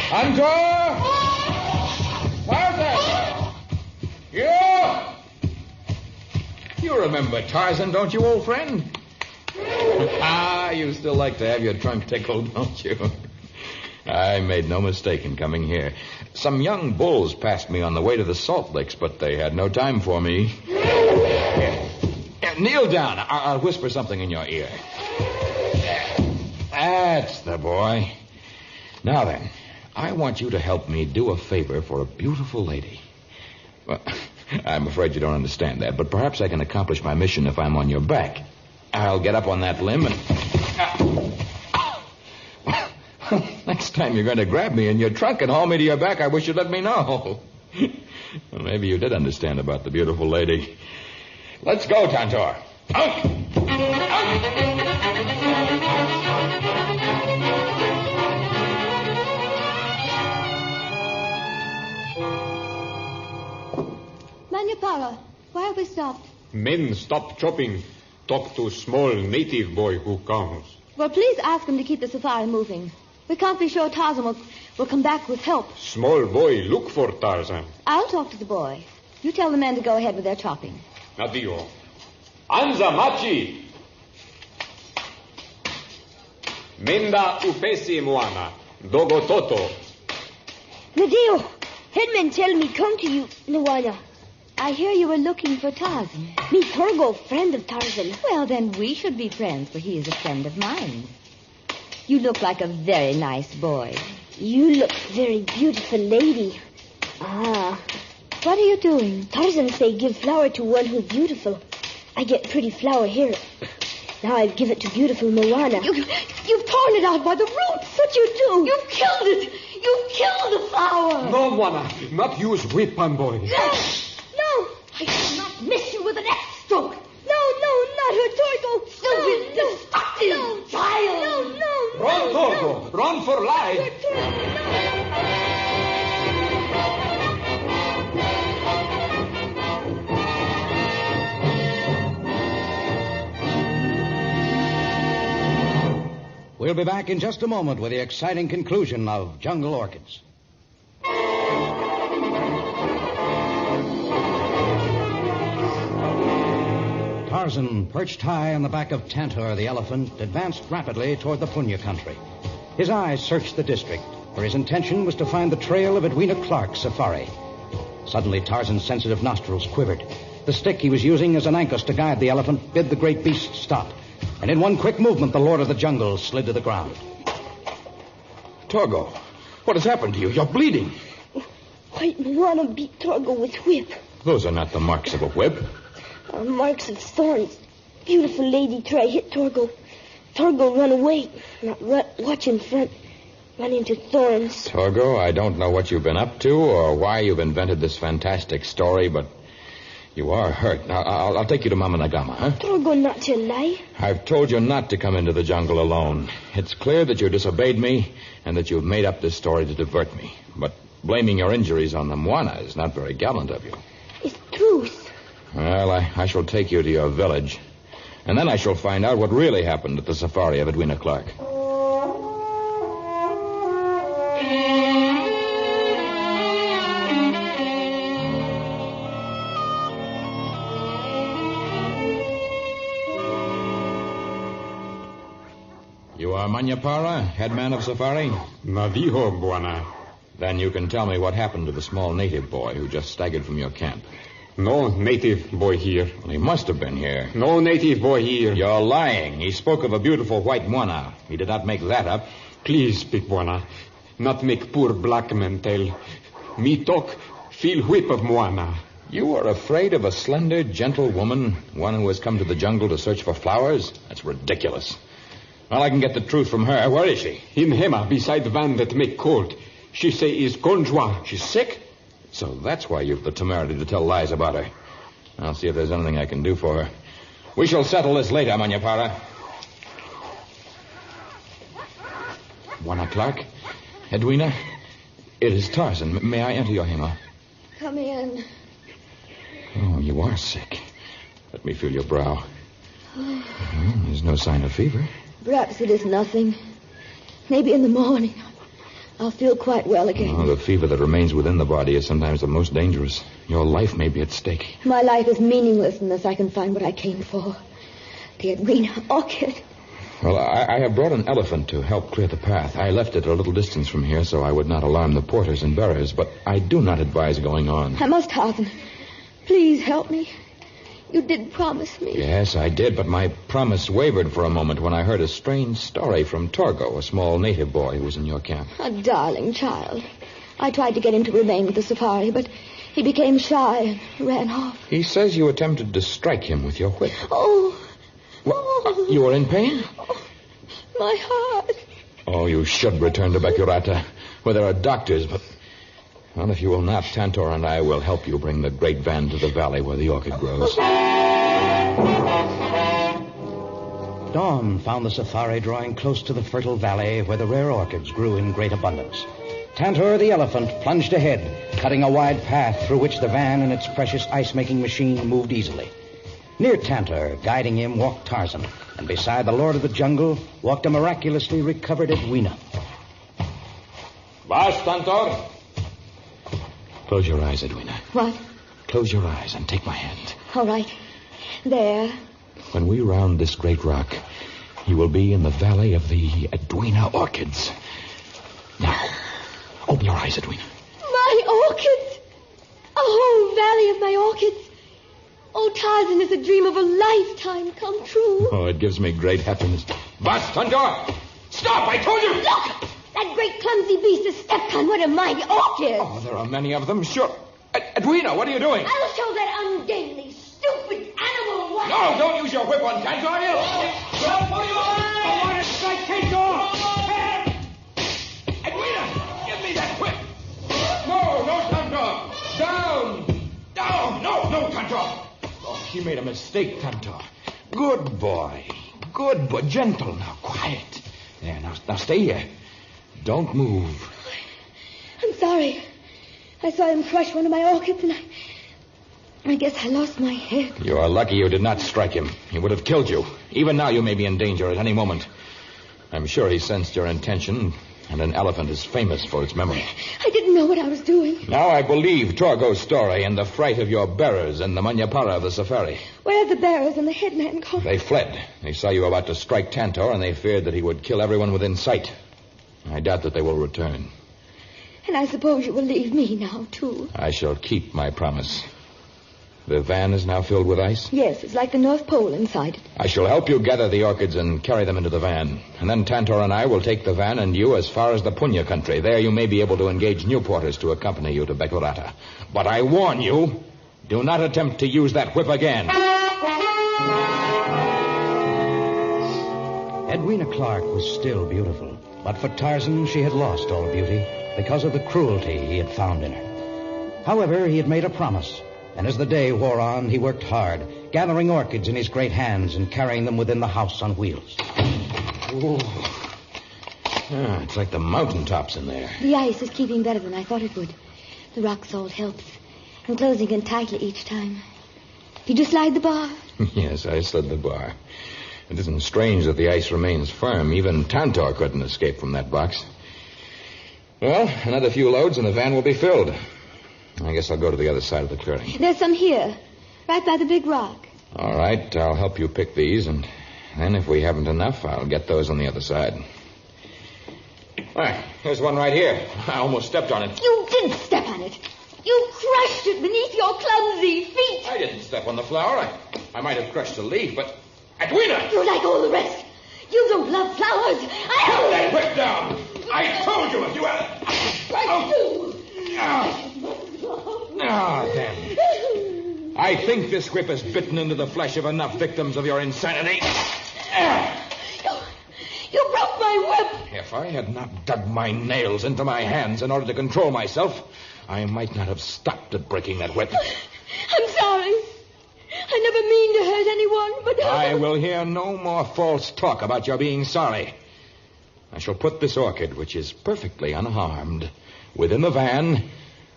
Hunter! Tarzan! You remember Tarzan, don't you, old friend? You still like to have your trunk tickled, don't you? I made no mistake in coming here. Some young bulls passed me on the way to the salt licks, but they had no time for me. Kneel down. I'll whisper something in your ear. That's the boy. Now then, I want you to help me do a favor for a beautiful lady. Well, I'm afraid you don't understand that, but perhaps I can accomplish my mission if I'm on your back. I'll get up on that limb and... Next time you're going to grab me in your trunk and haul me to your back, I wish you'd let me know. Well, maybe you did understand about the beautiful lady. Let's go, Tantor. Out! Manupara, Why have we stopped? Men stop chopping. Talk to small native boy who comes. Well, please ask him to keep the safari moving. We can't be sure Tarzan will come back with help. Small boy look for Tarzan. I'll talk to the boy. You tell the men to go ahead with their chopping. Adio. Anza machi. Menda upesi moana. Dogo toto. Nadio, headman tell me come to you, Nawana. I hear you were looking for Tarzan. Me Torgo, friend of Tarzan. Well, then we should be friends, for he is a friend of mine. You look like a very nice boy. You look very beautiful lady. Ah. What are you doing? Tarzan say give flower to one who's beautiful. I get pretty flower here. Now I give it to beautiful Moana. You've torn it out by the roots. What you do? You killed it. You killed the flower. No, Moana. Not use weapon, boy. No. I shall not miss you with an axe stroke. No, not her, Torgo. Stupid, destructive child. No. Run, Torgo. Run for life. We'll be back in just a moment with the exciting conclusion of Jungle Orchids. Tarzan, perched high on the back of Tantor the elephant, advanced rapidly toward the Punya country. His eyes searched the district, for his intention was to find the trail of Edwina Clarke's safari. Suddenly, Tarzan's sensitive nostrils quivered. The stick he was using as an ankus to guide the elephant bid the great beast stop. And in one quick movement, the Lord of the Jungle slid to the ground. Torgo, what has happened to you? You're bleeding. White Moana beat Torgo with whip. Those are not the marks of a whip. Marks of thorns. Beautiful lady try hit Torgo. Torgo run away. Not watch in front. Run into thorns. Torgo, I don't know what you've been up to or why you've invented this fantastic story, but you are hurt. Now, I'll take you to Mama Nagama, huh? Torgo not to lie. I've told you not to come into the jungle alone. It's clear that you disobeyed me and that you've made up this story to divert me. But blaming your injuries on the Moana is not very gallant of you. It's truth. Well, I shall take you to your village. And then I shall find out what really happened at the safari of Edwina Clarke. You are Manyapara, headman of safari? Nadiho, Buana. Then you can tell me what happened to the small native boy who just staggered from your camp. No native boy here. Well, he must have been here. No native boy here. You're lying. He spoke of a beautiful white Moana. He did not make that up. Please speak, Moana. Not make poor black man tell. Me talk, feel whip of Moana. You are afraid of a slender, gentle woman, one who has come to the jungle to search for flowers? That's ridiculous. Well, I can get the truth from her. Where is she? In Hema, beside the van that make cold. She say is Conjoint. She's sick? So that's why you've the temerity to tell lies about her. I'll see if there's anything I can do for her. We shall settle this later, Manyapara. Moana Clarke? Edwina? It is Tarzan. May I enter your Hema? Come in. Oh, you are sick. Let me feel your brow. There's no sign of fever. Perhaps it is nothing. Maybe in the morning I'll feel quite well again. Oh, the fever that remains within the body is sometimes the most dangerous. Your life may be at stake. My life is meaningless unless I can find what I came for. The Edwina orchid. Well, I have brought an elephant to help clear the path. I left it at a little distance from here so I would not alarm the porters and bearers, but I do not advise going on. I must, Tarzan. Please help me. You did promise me. Yes, I did, but my promise wavered for a moment when I heard a strange story from Torgo, a small native boy who was in your camp. A darling child. I tried to get him to remain with the safari, but he became shy and ran off. He says you attempted to strike him with your whip. Oh. What? You were in pain? Oh, my heart. Oh, you should return to Bekurata, where there are doctors, but... Well, if you will not, Tantor and I will help you bring the great van to the valley where the orchid grows. Dawn found the safari drawing close to the fertile valley where the rare orchids grew in great abundance. Tantor the elephant plunged ahead, cutting a wide path through which the van and its precious ice-making machine moved easily. Near Tantor, guiding him, walked Tarzan, and beside the Lord of the Jungle walked a miraculously recovered Edwina. Vas, Tantor. Close your eyes, Edwina. What? Close your eyes and take my hand. All right. There. When we round this great rock, you will be in the valley of the Edwina orchids. Now, open your eyes, Edwina. My orchids! A whole valley of my orchids. Oh, Tarzan, is a dream of a lifetime come true. Oh, it gives me great happiness. Vas, Tantor! Stop, I told you! Look! That great clumsy beast has stepped on one of my orchids. Oh, there are many of them, sure. Edwina, what are you doing? I'll show that ungainly, stupid animal what... No, don't use your whip on Tantor. I want to strike Tantor! Edwina, give me that whip. No, Tantor. Down. No, Tantor. Oh, she made a mistake, Tantor. Good boy. Gentle. Now, quiet. There, now stay here. Don't move. I'm sorry. I saw him crush one of my orchids, and I guess I lost my head. You are lucky you did not strike him. He would have killed you. Even now you may be in danger at any moment. I'm sure he sensed your intention, and an elephant is famous for its memory. I didn't know what I was doing. Now I believe Torgo's story and the fright of your bearers and the Manyapara of the safari. Where are the bearers and the headman gone? They fled. They saw you about to strike Tantor, and they feared that he would kill everyone within sight. I doubt that they will return. And I suppose you will leave me now, too. I shall keep my promise. The van is now filled with ice? Yes, it's like the North Pole inside it. I shall help you gather the orchids and carry them into the van. And then Tantor and I will take the van and you as far as the Punya country. There you may be able to engage new porters to accompany you to Bekurata. But I warn you, do not attempt to use that whip again. Edwina Clarke was still beautiful. But for Tarzan, she had lost all beauty because of the cruelty he had found in her. However, he had made a promise, and as the day wore on, he worked hard, gathering orchids in his great hands and carrying them within the house on wheels. It's like the mountaintops in there. The ice is keeping better than I thought it would. The rock salt helps, and closing in tightly each time. Did you slide the bar? Yes, I slid the bar. It isn't strange that the ice remains firm. Even Tantor couldn't escape from that box. Well, another few loads and the van will be filled. I guess I'll go to the other side of the clearing. There's some here, right by the big rock. All right, I'll help you pick these, and then if we haven't enough, I'll get those on the other side. All right, there's one right here. I almost stepped on it. You did step on it. You crushed it beneath your clumsy feet. I didn't step on the flower. I might have crushed a leaf, but... Edwina! You're like all the rest. You don't love flowers. Put that whip down! I told you if you had... Then. I think this whip has bitten into the flesh of enough victims of your insanity. You broke my whip. If I had not dug my nails into my hands in order to control myself, I might not have stopped at breaking that whip. I'm sorry. I never mean to hurt anyone, but... I will hear no more false talk about your being sorry. I shall put this orchid, which is perfectly unharmed, within the van,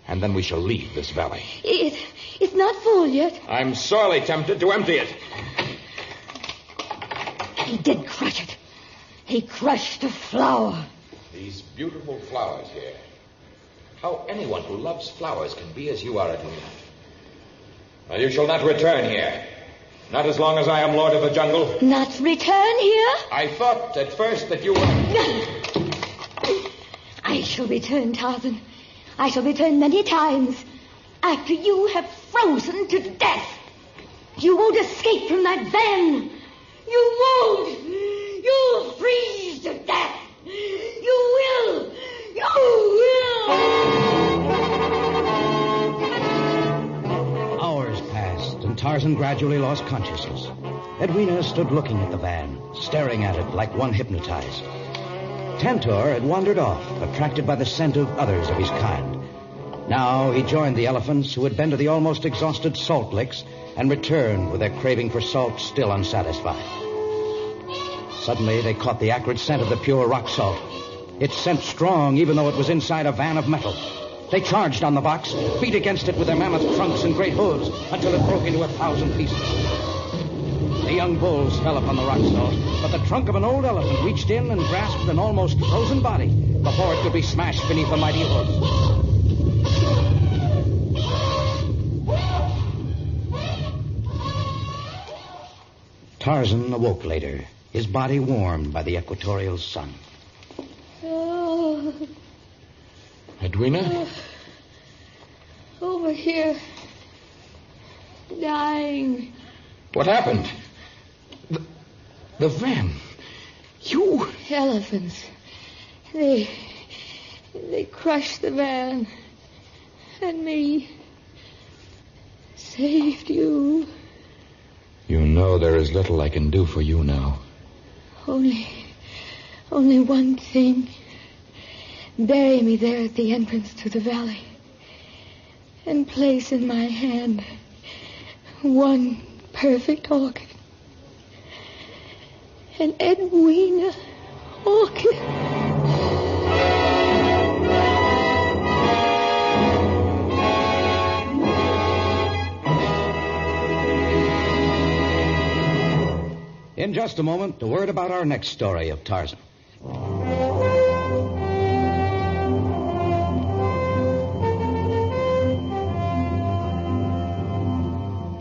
and then we shall leave this valley. It's not full yet. I'm sorely tempted to empty it. He did crush it. He crushed a flower. These beautiful flowers here. How anyone who loves flowers can be as you are, Edwina. Well, you shall not return here. Not as long as I am Lord of the Jungle. Not return here? I thought at first that you were... I shall return, Tarzan. I shall return many times. After you have frozen to death. You won't escape from that van. You won't. You'll freeze to death. You will. You will. Hours passed, and Tarzan gradually lost consciousness. Edwina stood looking at the van, staring at it like one hypnotized. Tantor had wandered off, attracted by the scent of others of his kind. Now he joined the elephants who had been to the almost exhausted salt licks and returned with their craving for salt still unsatisfied. Suddenly they caught the acrid scent of the pure rock salt. It sent strong, even though it was inside a van of metal. They charged on the box, beat against it with their mammoth trunks and great hooves until it broke into 1,000 pieces. The young bulls fell upon the rock stalls, but the trunk of an old elephant reached in and grasped an almost frozen body before it could be smashed beneath the mighty hooves. Tarzan awoke later, his body warmed by the equatorial sun. Oh. Edwina? Over here. Dying. What happened? The van. You... Elephants. They crushed the van. And me. Saved you. You know there is little I can do for you now. Only one thing. Bury me there at the entrance to the valley. And place in my hand one perfect orchid. An Edwina orchid. In just a moment, a word about our next story of Tarzan.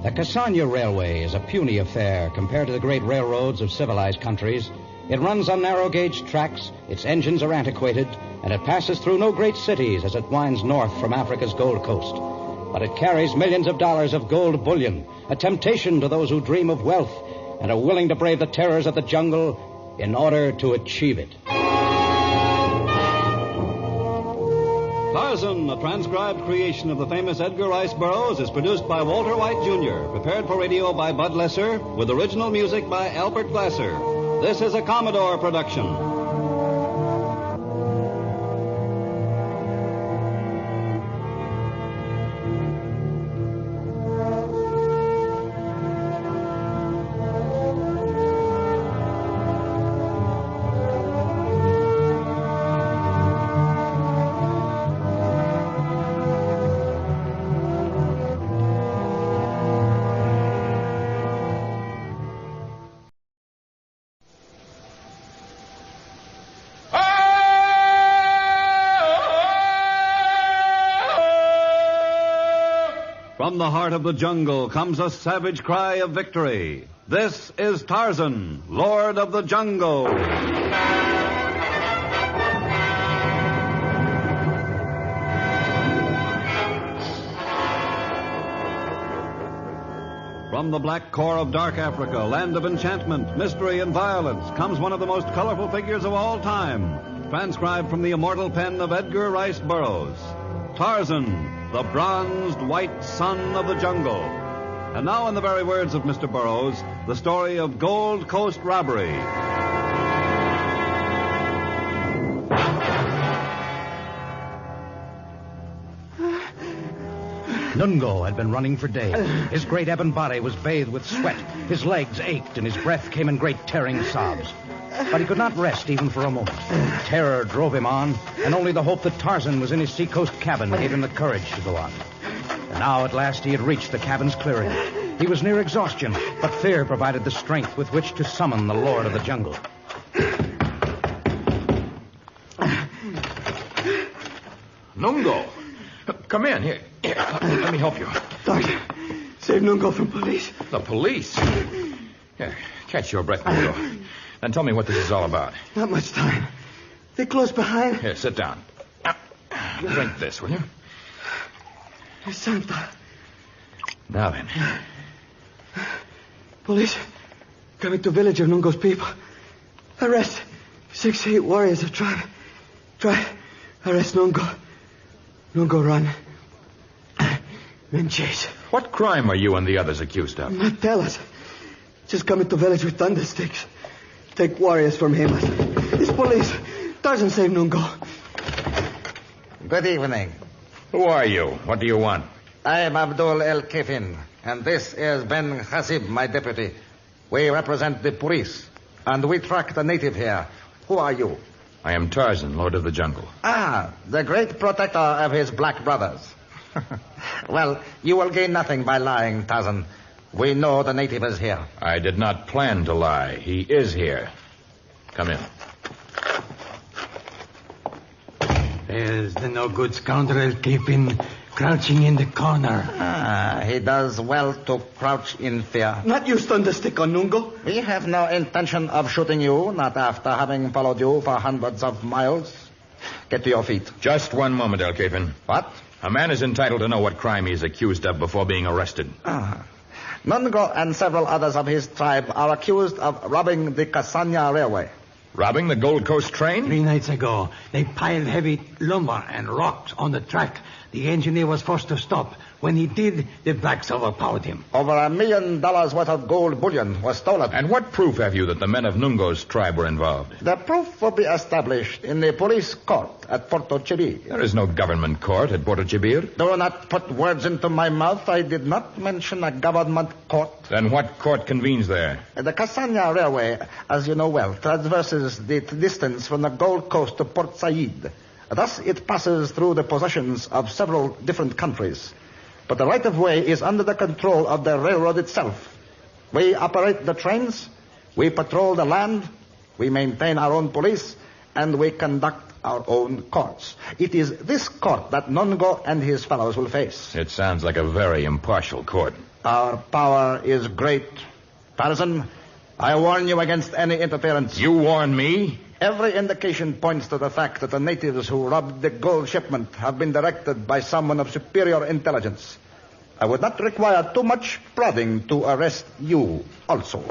The Casanya Railway is a puny affair compared to the great railroads of civilized countries. It runs on narrow-gauge tracks, its engines are antiquated, and it passes through no great cities as it winds north from Africa's Gold Coast. But it carries millions of dollars of gold bullion, a temptation to those who dream of wealth and are willing to brave the terrors of the jungle in order to achieve it. Tarzan, a transcribed creation of the famous Edgar Rice Burroughs, is produced by Walter White, Jr., prepared for radio by Bud Lesser, with original music by Albert Glasser. This is a Commodore production. From the heart of the jungle comes a savage cry of victory. This is Tarzan, Lord of the Jungle. From the black core of dark Africa, land of enchantment, mystery, and violence, comes one of the most colorful figures of all time, transcribed from the immortal pen of Edgar Rice Burroughs. Tarzan, the bronzed white son of the jungle. And now, in the very words of Mr. Burroughs, the story of Gold Coast robbery. Nungo had been running for days. His great ebon body was bathed with sweat. His legs ached, and his breath came in great tearing sobs. But he could not rest even for a moment. Terror drove him on, and only the hope that Tarzan was in his seacoast cabin gave him the courage to go on. And now, at last, he had reached the cabin's clearing. He was near exhaustion, but fear provided the strength with which to summon the Lord of the Jungle. Nungo, come in. Here, let me help you. Doctor, save Nungo from police. The police? Here, catch your breath, Nungo. And tell me what this is all about. Not much time. They're close behind. Here, sit down. Drink this, will you? Santa. Now then. Police coming to village of Nungo's people. Arrest 6-8 warriors of tribe. Arrest Nungo. Nungo run. Men chase. What crime are you and the others accused of? Not tell us. Just come into village with thunder sticks. Take warriors from him. It's police. Tarzan save Nungo. Good evening. Who are you? What do you want? I am Abdul El Kifin, and this is Ben Hasib, my deputy. We represent the police, and we track the native here. Who are you? I am Tarzan, Lord of the Jungle. Ah, the great protector of his black brothers. Well, you will gain nothing by lying, Tarzan. We know the native is here. I did not plan to lie. He is here. Come in. There's the no-good scoundrel keeping crouching in the corner. Ah, he does well to crouch in fear. Not use thunderstick on Nungo. We have no intention of shooting you, not after having followed you for hundreds of miles. Get to your feet. Just one moment, El Capin. What? A man is entitled to know what crime he is accused of before being arrested. Nungo and several others of his tribe are accused of robbing the Casanya Railway. Robbing the Gold Coast train? 3 nights ago, they piled heavy lumber and rocks on the track. The engineer was forced to stop. When he did, the blacks overpowered him. Over $1 million worth of gold bullion was stolen. And what proof have you that the men of Nungo's tribe were involved? The proof will be established in the police court at Porto Chibir. There is no government court at Porto Chibir. Do not put words into my mouth. I did not mention a government court. Then what court convenes there? The Casanya Railway, as you know well, traverses the distance from the Gold Coast to Port Said. Thus, it passes through the possessions of several different countries. But the right-of-way is under the control of the railroad itself. We operate the trains, we patrol the land, we maintain our own police, and we conduct our own courts. It is this court that Nungo and his fellows will face. It sounds like a very impartial court. Our power is great. Tarzan, I warn you against any interference. You warn me? Every indication points to the fact that the natives who robbed the gold shipment have been directed by someone of superior intelligence. I would not require too much prodding to arrest you also.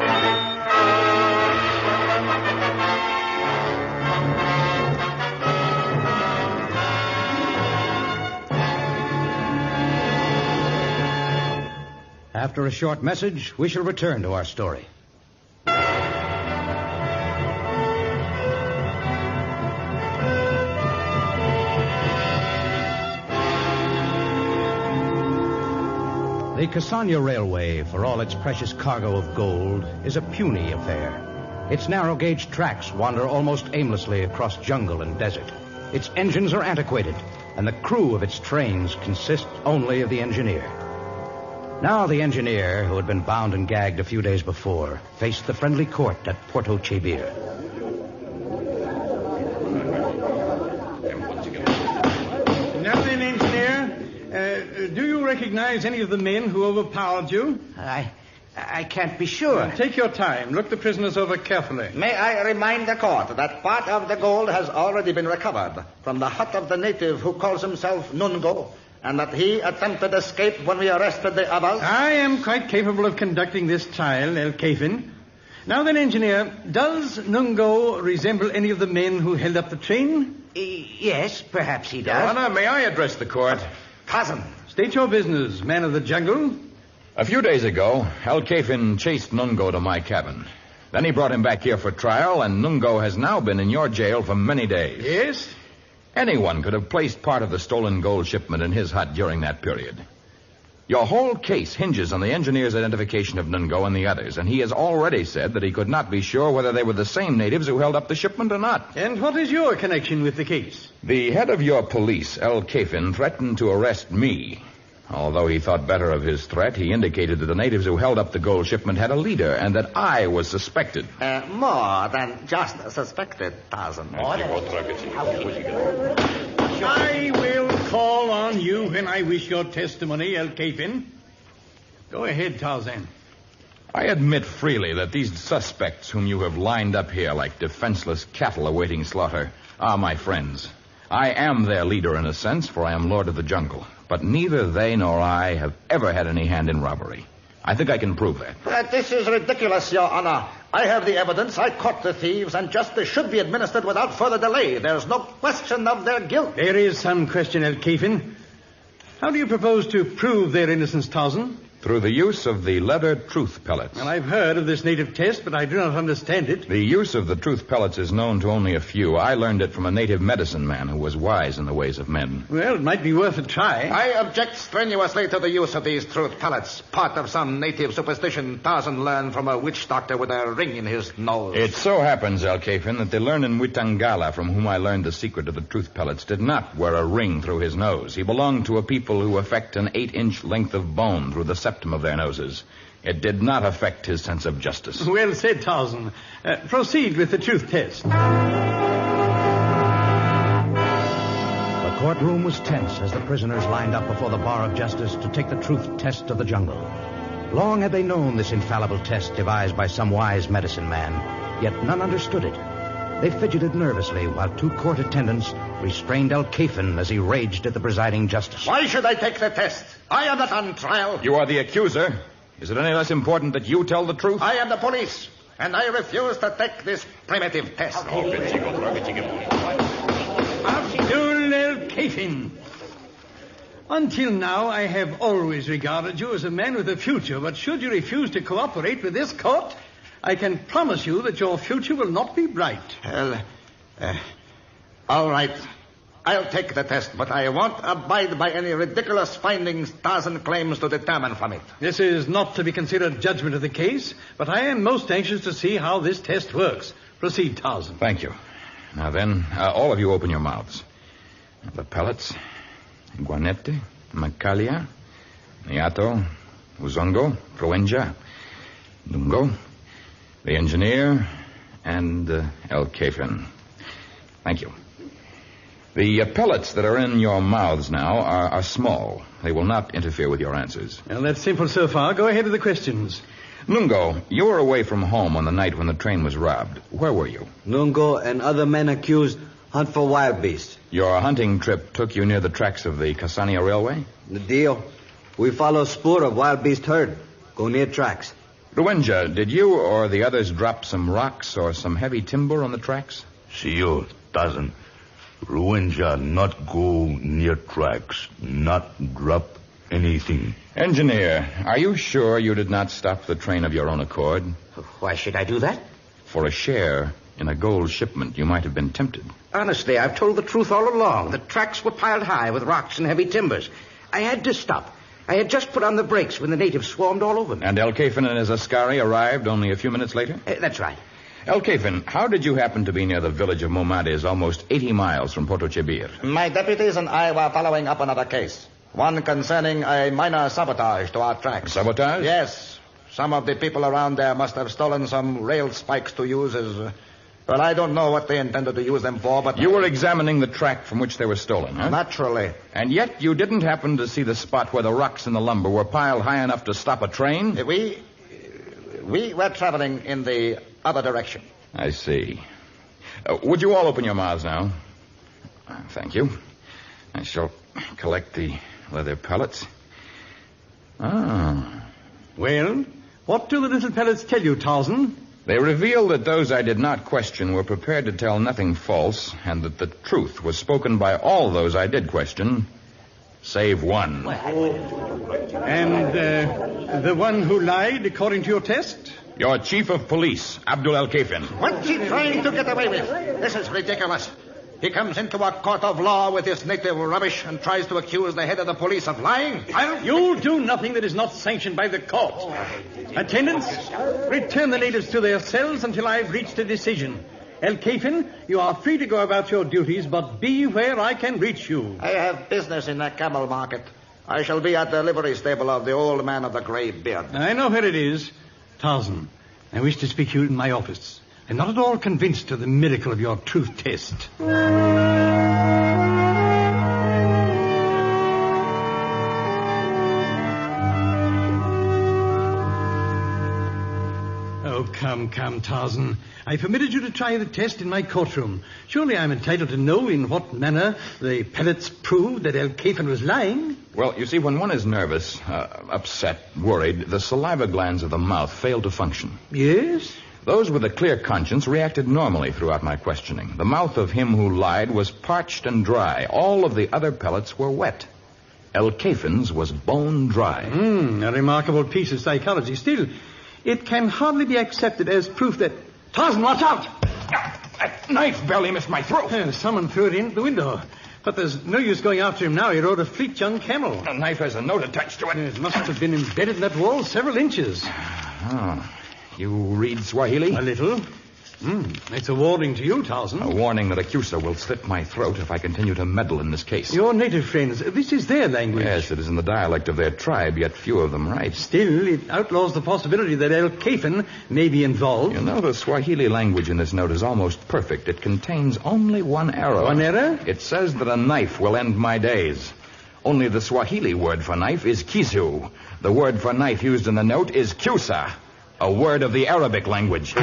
After a short message, we shall return to our story. The Casanya Railway, for all its precious cargo of gold, is a puny affair. Its narrow-gauge tracks wander almost aimlessly across jungle and desert. Its engines are antiquated, and the crew of its trains consists only of the engineer. Now the engineer, who had been bound and gagged a few days before, faced the friendly court at Porto Chibir. Now then, engineer, do you recognize any of the men who overpowered you? I can't be sure. Take your time. Look the prisoners over carefully. May I remind the court that part of the gold has already been recovered from the hut of the native who calls himself Nungo, and that he attempted escape when we arrested the others? I am quite capable of conducting this trial, El Capin. Now then, engineer, does Nungo resemble any of the men who held up the train? Yes, perhaps he Your Honor, may I address the court? Cousin. State your business, man of the jungle. A few days ago, El Capin chased Nungo to my cabin. Then he brought him back here for trial, and Nungo has now been in your jail for many days. Yes? Anyone could have placed part of the stolen gold shipment in his hut during that period. Your whole case hinges on the engineer's identification of Nungo and the others, and he has already said that he could not be sure whether they were the same natives who held up the shipment or not. And what is your connection with the case? The head of your police, El Capin, threatened to arrest me. Although he thought better of his threat, he indicated that the natives who held up the gold shipment had a leader and that I was suspected. More than just suspected, Tarzan. I will call on you when I wish your testimony, El Capin. Go ahead, Tarzan. I admit freely that these suspects whom you have lined up here like defenseless cattle awaiting slaughter are my friends. I am their leader in a sense, for I am Lord of the Jungle. But neither they nor I have ever had any hand in robbery. I think I can prove that. This is ridiculous, Your Honor. I have the evidence. I caught the thieves, and justice should be administered without further delay. There's no question of their guilt. There is some question, El Capin. How do you propose to prove their innocence, Tarzan? Through the use of the leather truth pellets. Well, I've heard of this native test, but I do not understand it. The use of the truth pellets is known to only a few. I learned it from a native medicine man who was wise in the ways of men. Well, it might be worth a try. I object strenuously to the use of these truth pellets. Part of some native superstition Tarzan learned from a witch doctor with a ring in his nose. It so happens, Alkafin, that the learned Witangala, from whom I learned the secret of the truth pellets, did not wear a ring through his nose. He belonged to a people who affect an 8-inch length of bone through the septum of their noses. It did not affect his sense of justice. Well said, Tarzan. Proceed with the truth test. The courtroom was tense as the prisoners lined up before the bar of justice to take the truth test of the jungle. Long had they known this infallible test devised by some wise medicine man, yet none understood it. They fidgeted nervously while 2 court attendants restrained Alkafin as he raged at the presiding justice. Why should I take the test? I am not on trial. You are the accuser. Is it any less important that you tell the truth? I am the police, and I refuse to take this primitive test. Abdul Alkafin. Until now, I have always regarded you as a man with a future, but should you refuse to cooperate with this court, I can promise you that your future will not be bright. Well, all right. I'll take the test, but I won't abide by any ridiculous findings Tarzan claims to determine from it. This is not to be considered judgment of the case, but I am most anxious to see how this test works. Proceed, Tarzan. Thank you. Now then, all of you open your mouths. The pellets, Guanete, Macalia, Niato, Uzongo, Proenja, Dungo, the engineer, and Alkafin. Thank you. The pellets that are in your mouths now are small. They will not interfere with your answers. Well, that's simple so far. Go ahead with the questions. Nungo, you were away from home on the night when the train was robbed. Where were you? Nungo and other men accused hunt for wild beasts. Your hunting trip took you near the tracks of the Casanya Railway? The deal. We follow spoor of wild beast herd. Go near tracks. Ruenja, did you or the others drop some rocks or some heavy timber on the tracks? Senor, Tarzan. Ruenja not go near tracks, not drop anything. Engineer, are you sure you did not stop the train of your own accord? Why should I do that? For a share in a gold shipment, you might have been tempted. Honestly, I've told the truth all along. The tracks were piled high with rocks and heavy timbers. I had to stop. I had just put on the brakes when the natives swarmed all over me. And Alkafin and his askari arrived only a few minutes later? That's right. Alkafin, how did you happen to be near the village of Momades, almost 80 miles from Porto Chibir? My deputies and I were following up another case. One concerning a minor sabotage to our tracks. Sabotage? Yes. Some of the people around there must have stolen some rail spikes to use as... Well, I don't know what they intended to use them for, but... You were examining the track from which they were stolen, huh? Naturally. And yet you didn't happen to see the spot where the rocks and the lumber were piled high enough to stop a train? We were traveling in the other direction. I see. Would you all open your mouths now? Thank you. I shall collect the leather pellets. Ah. Well, what do the little pellets tell you, Tarzan? They reveal that those I did not question were prepared to tell nothing false, and that the truth was spoken by all those I did question, save one. And the one who lied, according to your test? Your chief of police, Abdul Alkafin. What's he trying to get away with? This is ridiculous. He comes into a court of law with this native rubbish and tries to accuse the head of the police of lying. You'll do nothing that is not sanctioned by the court. Attendants, return the natives to their cells until I've reached a decision. Alkafin, you are free to go about your duties, but be where I can reach you. I have business in the camel market. I shall be at the livery stable of the old man of the gray beard. I know where it is. Tarzan, I wish to speak to you in my office. I'm not at all convinced of the miracle of your truth test. Oh, come, Tarzan. I permitted you to try the test in my courtroom. Surely I'm entitled to know in what manner the pellets proved that Alkafin was lying. Well, you see, when one is nervous, upset, worried, the saliva glands of the mouth fail to function. Yes? Those with a clear conscience reacted normally throughout my questioning. The mouth of him who lied was parched and dry. All of the other pellets were wet. El Cafin's was bone dry. A remarkable piece of psychology. Still, it can hardly be accepted as proof that... Tarzan, watch out! That knife barely missed my throat. Someone threw it in the window. But there's no use going after him now. He rode a fleet young camel. The knife has a note attached to it. It must have been embedded in that wall several inches. Oh. You read Swahili? A little. It's a warning to you, Tarzan. A warning that Acusa will slit my throat if I continue to meddle in this case. Your native friends, this is their language. Yes, it is in the dialect of their tribe, yet few of them write. Still, it outlaws the possibility that El Cafin may be involved. You know, the Swahili language in this note is almost perfect. It contains only one error. One error? It says that a knife will end my days. Only the Swahili word for knife is kisu. The word for knife used in the note is kusa, a word of the Arabic language.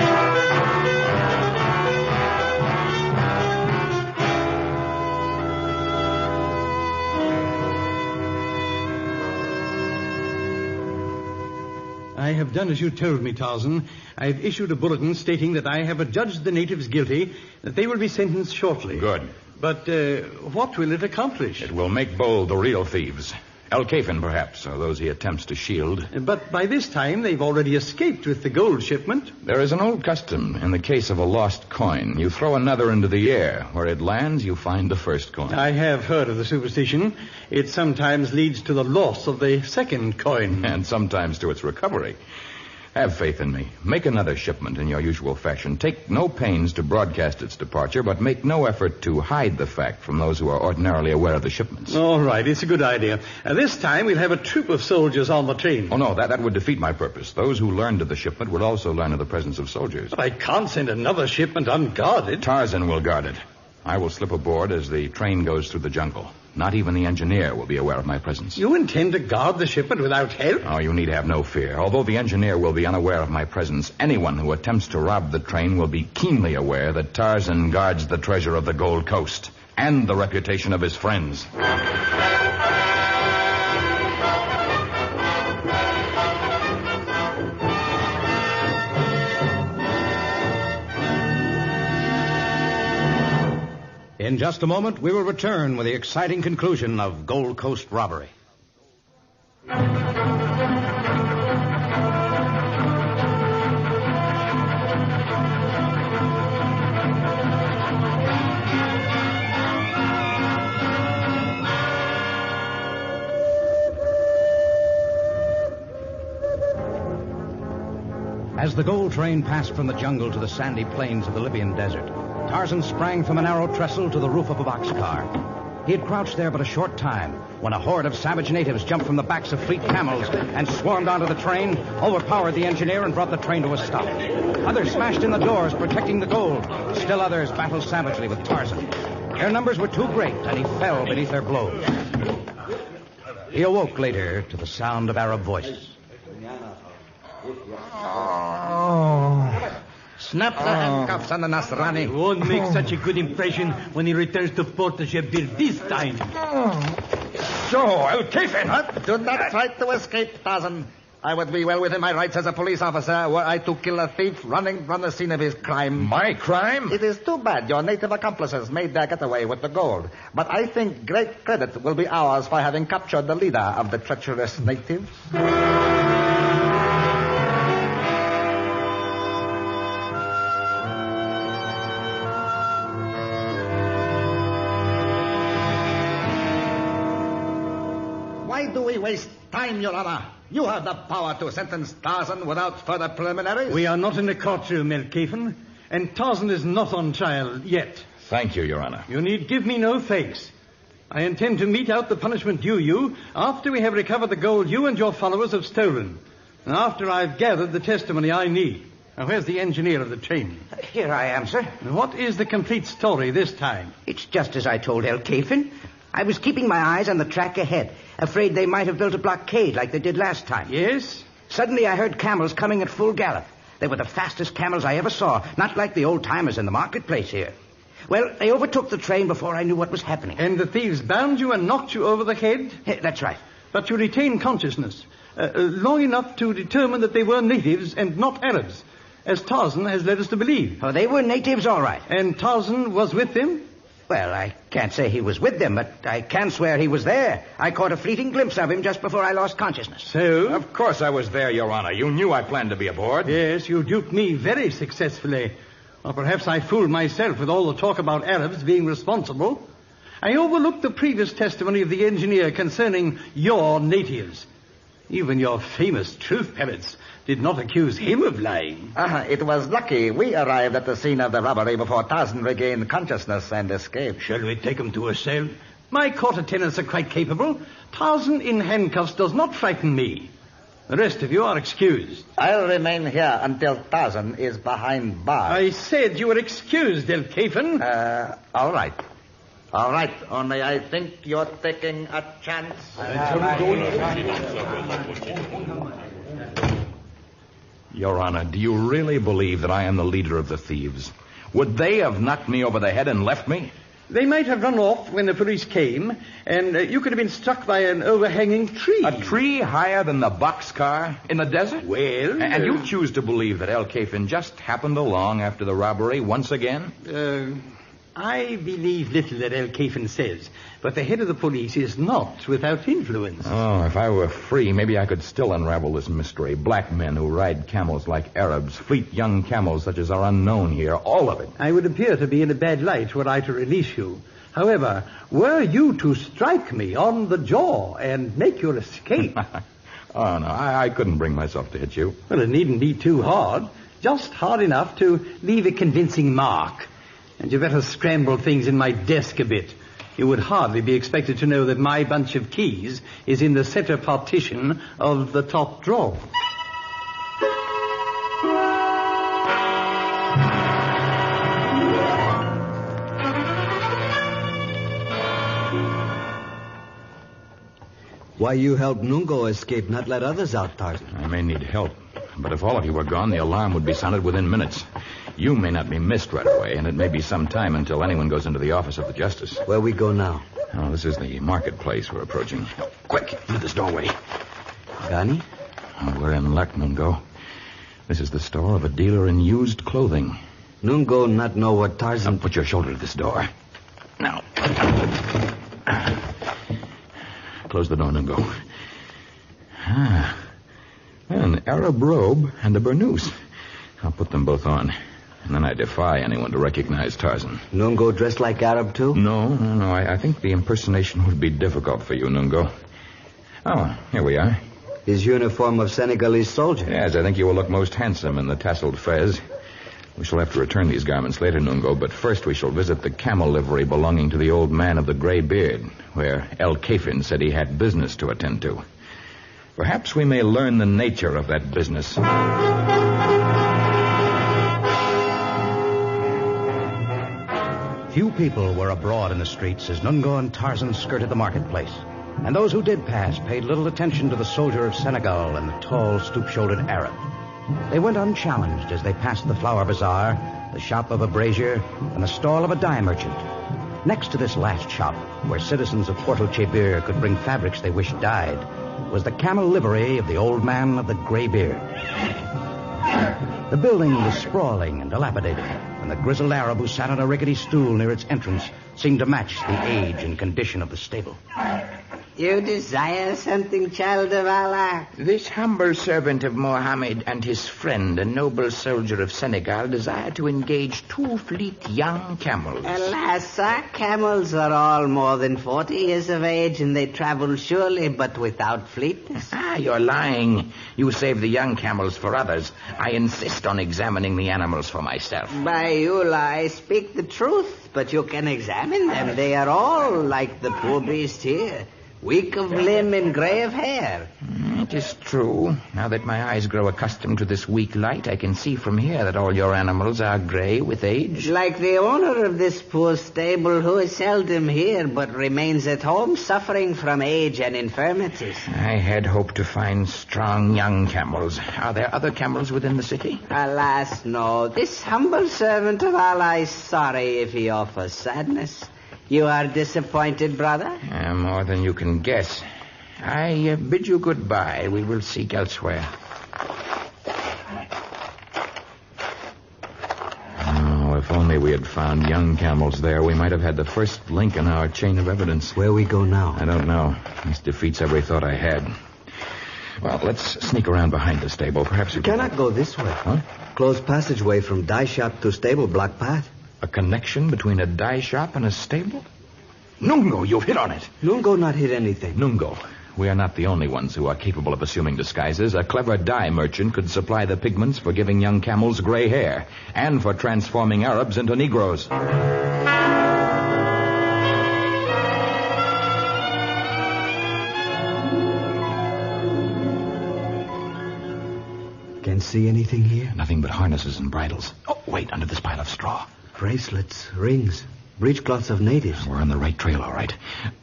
I have done as you told me, Tarzan. I have issued a bulletin stating that I have adjudged the natives guilty, that they will be sentenced shortly. Good. But what will it accomplish? It will make bold the real thieves. El Cafin, perhaps, or those he attempts to shield. But by this time, they've already escaped with the gold shipment. There is an old custom in the case of a lost coin. You throw another into the air. Where it lands, you find the first coin. I have heard of the superstition. It sometimes leads to the loss of the second coin. And sometimes to its recovery. Have faith in me. Make another shipment in your usual fashion. Take no pains to broadcast its departure, but make no effort to hide the fact from those who are ordinarily aware of the shipments. All right, it's a good idea. This time we'll have a troop of soldiers on the train. Oh, no, that would defeat my purpose. Those who learned of the shipment would also learn of the presence of soldiers. But I can't send another shipment unguarded. Tarzan will guard it. I will slip aboard as the train goes through the jungle. Not even the engineer will be aware of my presence. You intend to guard the shipment without help? Oh, you need have no fear. Although the engineer will be unaware of my presence, anyone who attempts to rob the train will be keenly aware that Tarzan guards the treasure of the Gold Coast and the reputation of his friends. In just a moment, we will return with the exciting conclusion of Gold Coast robbery. As the gold train passed from the jungle to the sandy plains of the Libyan desert, Tarzan sprang from a narrow trestle to the roof of a boxcar. He had crouched there but a short time when a horde of savage natives jumped from the backs of fleet camels and swarmed onto the train, overpowered the engineer, and brought the train to a stop. Others smashed in the doors, protecting the gold. Still others battled savagely with Tarzan. Their numbers were too great, and he fell beneath their blows. He awoke later to the sound of Arab voices. Snap the handcuffs on the Nasrani. Won't make such a good impression when he returns to Port Jebdir this time. So, El Cafin. Do not try to escape, Tarzan. I would be well within my rights as a police officer were I to kill a thief running from the scene of his crime. My crime? It is too bad your native accomplices made their getaway with the gold. But I think great credit will be ours for having captured the leader of the treacherous natives. Why do we waste time, Your Honor? You have the power to sentence Tarzan without further preliminaries. We are not in the courtroom, El Cafin, and Tarzan is not on trial yet. Thank you, Your Honor. You need give me no thanks. I intend to mete out the punishment due you after we have recovered the gold you and your followers have stolen, and after I've gathered the testimony I need. Now, where's the engineer of the train? Here I am, sir. What is the complete story this time? It's just as I told El Cafin. I was keeping my eyes on the track ahead, afraid they might have built a blockade like they did last time. Yes? Suddenly I heard camels coming at full gallop. They were the fastest camels I ever saw, not like the old-timers in the marketplace here. Well, they overtook the train before I knew what was happening. And the thieves bound you and knocked you over the head? That's right. But you retained consciousness, long enough to determine that they were natives and not Arabs, as Tarzan has led us to believe. Oh, they were natives, all right. And Tarzan was with them? Well, I can't say he was with them, but I can swear he was there. I caught a fleeting glimpse of him just before I lost consciousness. So? Of course I was there, Your Honor. You knew I planned to be aboard. Yes, you duped me very successfully. Or perhaps I fooled myself with all the talk about Arabs being responsible. I overlooked the previous testimony of the engineer concerning your natives. Even your famous truth pellets did not accuse him of lying. It was lucky we arrived at the scene of the robbery before Tarzan regained consciousness and escaped. Shall we take him to a cell? My court attendants are quite capable. Tarzan in handcuffs does not frighten me. The rest of you are excused. I'll remain here until Tarzan is behind bars. I said you were excused, El Kafin. All right. All right, only I think you're taking a chance. Your Honor, do you really believe that I am the leader of the thieves? Would they have knocked me over the head and left me? They might have run off when the police came, and you could have been struck by an overhanging tree. A tree higher than the boxcar in the desert? Well... And you choose to believe that El Kafin just happened along after the robbery once again? I believe little that El Kafin says, but the head of the police is not without influence. Oh, if I were free, maybe I could still unravel this mystery. Black men who ride camels like Arabs, fleet young camels such as are unknown here, all of it. I would appear to be in a bad light were I to release you. However, were you to strike me on the jaw and make your escape... Oh, no, I couldn't bring myself to hit you. Well, it needn't be too hard. Just hard enough to leave a convincing mark. And you better scramble things in my desk a bit. You would hardly be expected to know that my bunch of keys is in the center partition of the top drawer. Why you helped Nungo escape, not let others out, Tarzan? I may need help. But if all of you were gone, the alarm would be sounded within minutes. You may not be missed right away, and it may be some time until anyone goes into the office of the justice. Where we go now? Oh, this is the marketplace we're approaching. Quick, into this doorway. Gani? Oh, we're in luck, Nungo. This is the store of a dealer in used clothing. Nungo not know what Tarzan... Now, put your shoulder to this door. Now. Close the door, Nungo. An Arab robe and a burnous. I'll put them both on. And then I defy anyone to recognize Tarzan. Nungo dressed like Arab, too? No. I think the impersonation would be difficult for you, Nungo. Oh, here we are. His uniform of Senegalese soldier. Yes, I think you will look most handsome in the tasseled fez. We shall have to return these garments later, Nungo, but first we shall visit the camel livery belonging to the old man of the gray beard, where El Kafin said he had business to attend to. Perhaps we may learn the nature of that business. Few people were abroad in the streets as Nungo and Tarzan skirted the marketplace. And those who did pass paid little attention to the soldier of Senegal and the tall, stoop-shouldered Arab. They went unchallenged as they passed the flower bazaar, the shop of a brazier, and the stall of a dye merchant. Next to this last shop, where citizens of Porto Chebir could bring fabrics they wished dyed, was the camel livery of the old man of the gray beard. The building was sprawling and dilapidated, and the grizzled Arab who sat on a rickety stool near its entrance seemed to match the age and condition of the stable. You desire something, child of Allah? This humble servant of Mohammed and his friend, a noble soldier of Senegal, desire to engage 2 fleet young camels. Alas, sir, camels are all more than 40 years of age, and they travel surely, but without fleetness. You're lying. You save the young camels for others. I insist on examining the animals for myself. By you lie, speak the truth, but you can examine them. They are all like the poor beast here. Weak of limb and gray of hair. It is true. Now that my eyes grow accustomed to this weak light, I can see from here that all your animals are gray with age. Like the owner of this poor stable who is seldom here but remains at home suffering from age and infirmities. I had hoped to find strong young camels. Are there other camels within the city? Alas, no. This humble servant of Allah is sorry if he offers sadness. You are disappointed, brother? More than you can guess. I bid you goodbye. We will seek elsewhere. Oh, if If only we had found young camels there, we might have had the first link in our chain of evidence. Where we go now? I don't know. This defeats every thought I had. Well, let's sneak around behind the stable. Perhaps we cannot go this way. Huh? Closed passageway from dye shop to stable, block path. A connection between a dye shop and a stable? Nungo, you've hit on it. Nungo not hit anything. Nungo, we are not the only ones who are capable of assuming disguises. A clever dye merchant could supply the pigments for giving young camels gray hair and for transforming Arabs into Negroes. Can't see anything here? Nothing but harnesses and bridles. Oh, wait, under this pile of straw. Bracelets, rings, breechcloths of natives. We're on the right trail, all right.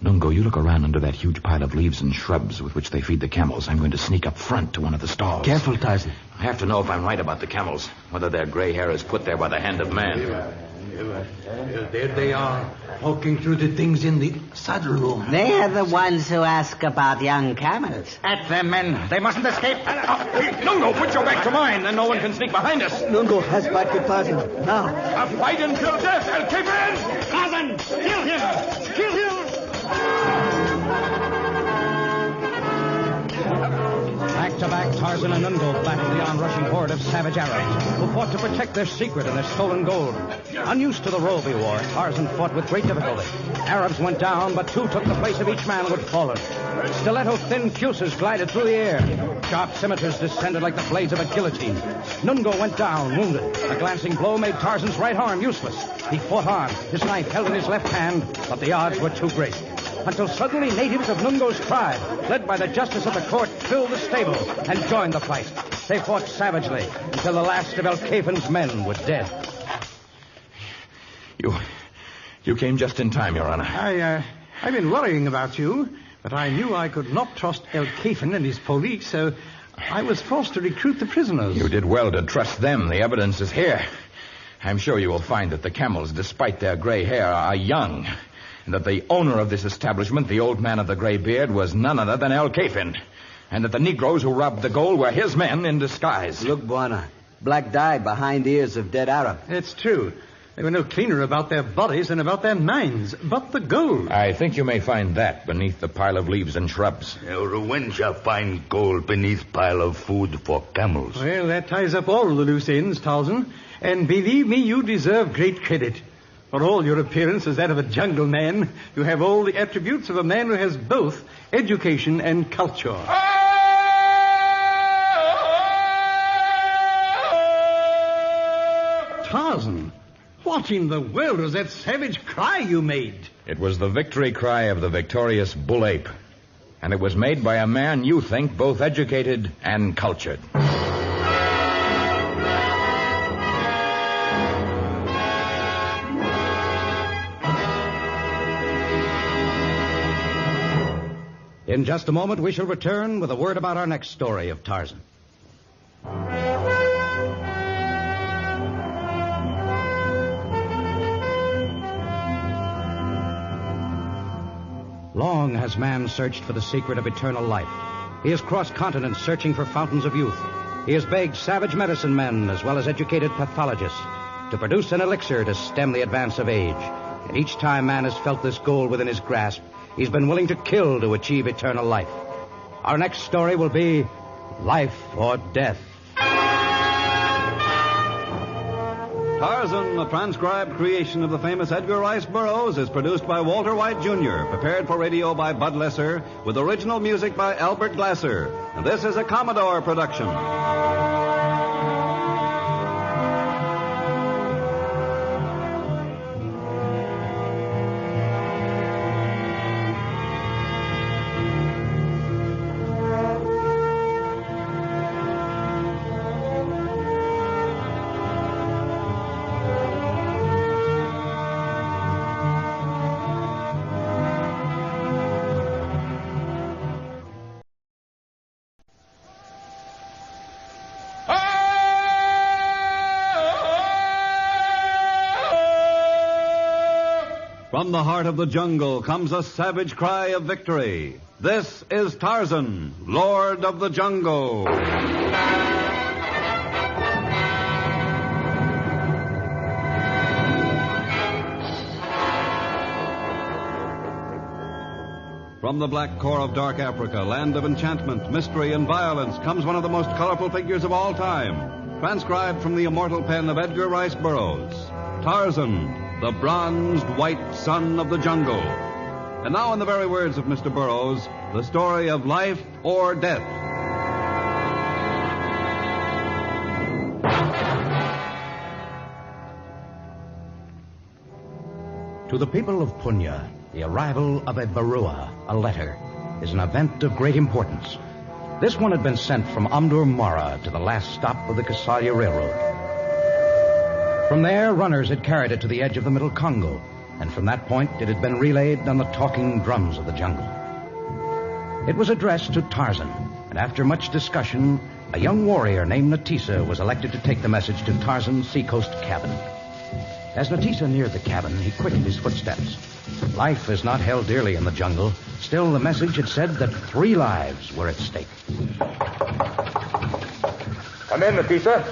Nungo, you look around under that huge pile of leaves and shrubs with which they feed the camels. I'm going to sneak up front to one of the stalls. Careful, Tarzan. I have to know if I'm right about the camels, whether their gray hair is put there by the hand of man. There they are, walking through the things in the saddle room. They are the ones who ask about young camels. At them, men. They mustn't escape. Nungo, put your back to mine, then no one can sneak behind us. Nungo has back with Tarzan. Now. A fight until death. El Captain! Tarzan, kill him! Kill him! Back to back, Tarzan and Nungo battled the onrushing horde of savage Arabs who fought to protect their secret and their stolen gold. Unused to the Roby War, Tarzan fought with great difficulty. Arabs went down, but two took the place of each man who had fallen. Stiletto-thin cuisses glided through the air. Sharp scimitars descended like the blades of a guillotine. Nungo went down, wounded. A glancing blow made Tarzan's right arm useless. He fought on, his knife held in his left hand, but the odds were too great. Until suddenly natives of Nungo's tribe, led by the justice of the court, filled the stable and joined the fight. They fought savagely until the last of El Cafin's men were dead. You came just in time, Your Honor. I've been worrying about you, but I knew I could not trust El Cafin and his police, so I was forced to recruit the prisoners. You did well to trust them. The evidence is here. I'm sure you will find that the camels, despite their gray hair, are young, and that the owner of this establishment, the old man of the gray beard, was none other than El Cafin, and that the Negroes who robbed the gold were his men in disguise. Look, Buana. Black dye behind ears of dead Arab. It's true. They were no cleaner about their bodies than about their minds. But the gold. I think you may find that beneath the pile of leaves and shrubs. Ruwenja find gold beneath pile of food for camels. Well, that ties up all the loose ends, Tarzan. And believe me, you deserve great credit. For all your appearance as that of a jungle man, you have all the attributes of a man who has both education and culture. Tarzan, what in the world was that savage cry you made? It was the victory cry of the victorious bull ape. And it was made by a man you think both educated and cultured. In just a moment, we shall return with a word about our next story of Tarzan. Long has man searched for the secret of eternal life. He has crossed continents searching for fountains of youth. He has begged savage medicine men as well as educated pathologists to produce an elixir to stem the advance of age. And each time man has felt this goal within his grasp, he's been willing to kill to achieve eternal life. Our next story will be Life or Death. Tarzan, a transcribed creation of the famous Edgar Rice Burroughs, is produced by Walter White, Jr., prepared for radio by Bud Lesser, with original music by Albert Glasser. And this is a Commodore production. From the heart of the jungle comes a savage cry of victory. This is Tarzan, Lord of the Jungle. From the black core of dark Africa, land of enchantment, mystery, and violence, comes one of the most colorful figures of all time. Transcribed from the immortal pen of Edgar Rice Burroughs. Tarzan, the bronzed white son of the jungle. And now, in the very words of Mr. Burroughs, the story of life or death. To the people of Punya, the arrival of a barua, a letter, is an event of great importance. This one had been sent from Amdur Mara to the last stop of the Casanya Railroad. From there, runners had carried it to the edge of the Middle Congo, and from that point it had been relayed on the talking drums of the jungle. It was addressed to Tarzan, and after much discussion, a young warrior named Natisa was elected to take the message to Tarzan's seacoast cabin. As Natisa neared the cabin, he quickened his footsteps. Life is not held dearly in the jungle. Still, the message had said that 3 lives were at stake. Come in, Natisa.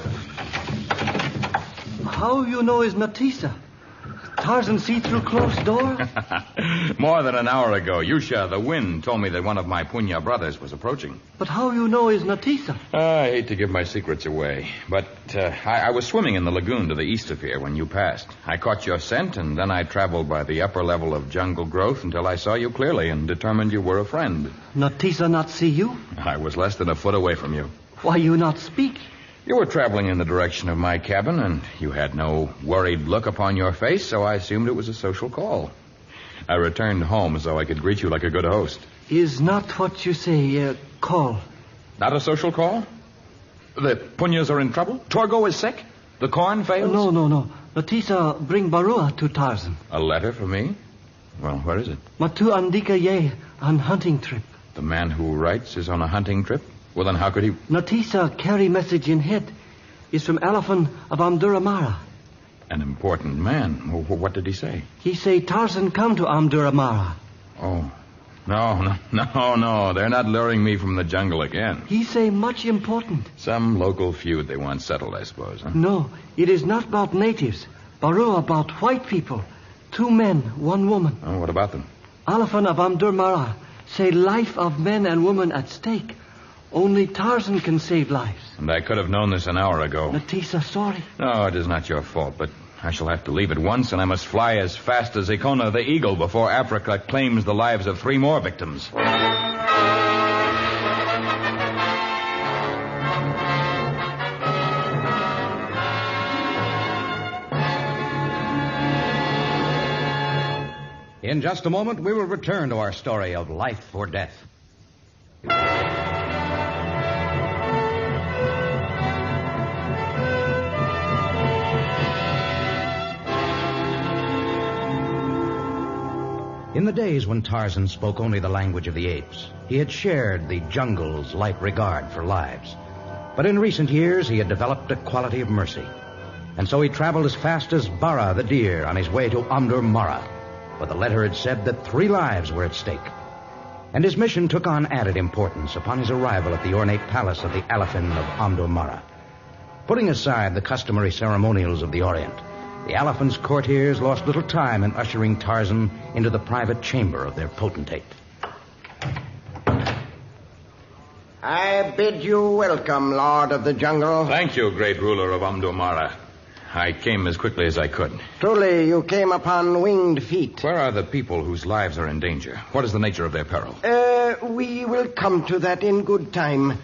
How you know is Natisa? Tarzan see through closed door? More than an hour ago, Yusha, the wind, told me that one of my Punya brothers was approaching. But how you know is Natisa? I hate to give my secrets away, but I was swimming in the lagoon to the east of here when you passed. I caught your scent, and then I traveled by the upper level of jungle growth until I saw you clearly and determined you were a friend. Natisa not see you? I was less than a foot away from you. Why you not speak? You were traveling in the direction of my cabin, and you had no worried look upon your face, so I assumed it was a social call. I returned home so I could greet you like a good host. Is not what you say, call. Not a social call? The Punyas are in trouble? Torgo is sick? The corn fails? No. Natisa bring barua to Tarzan. A letter for me? Well, where is it? Matu Andika Ye on hunting trip. The man who writes is on a hunting trip? Well, then how could he... Natisa carry message in head. Is from elephant of Amduramara. An important man. What did he say? He say Tarzan come to Amduramara. Oh. No. They're not luring me from the jungle again. He say much important. Some local feud they want settled, I suppose, huh? No, it is not about natives. Barua about white people. 2 men, 1 woman. Oh, what about them? Elephant of Amduramara say life of men and women at stake. Only Tarzan can save lives. And I could have known this an hour ago. Natisa, sorry. No, it is not your fault, but I shall have to leave at once, and I must fly as fast as Ikona the eagle before Africa claims the lives of 3 more victims. In just a moment, we will return to our story of life or death. In the days when Tarzan spoke only the language of the apes, he had shared the jungle's light regard for lives. But in recent years, he had developed a quality of mercy. And so he traveled as fast as Bara the deer on his way to Amdur Mara, where the letter had said that 3 lives were at stake. And his mission took on added importance upon his arrival at the ornate palace of the Elephant of Amdur Mara. Putting aside the customary ceremonials of the Orient, the elephant's courtiers lost little time in ushering Tarzan into the private chamber of their potentate. I bid you welcome, Lord of the Jungle. Thank you, great ruler of Amdur Mara. I came as quickly as I could. Truly, you came upon winged feet. Where are the people whose lives are in danger? What is the nature of their peril? We will come to that in good time.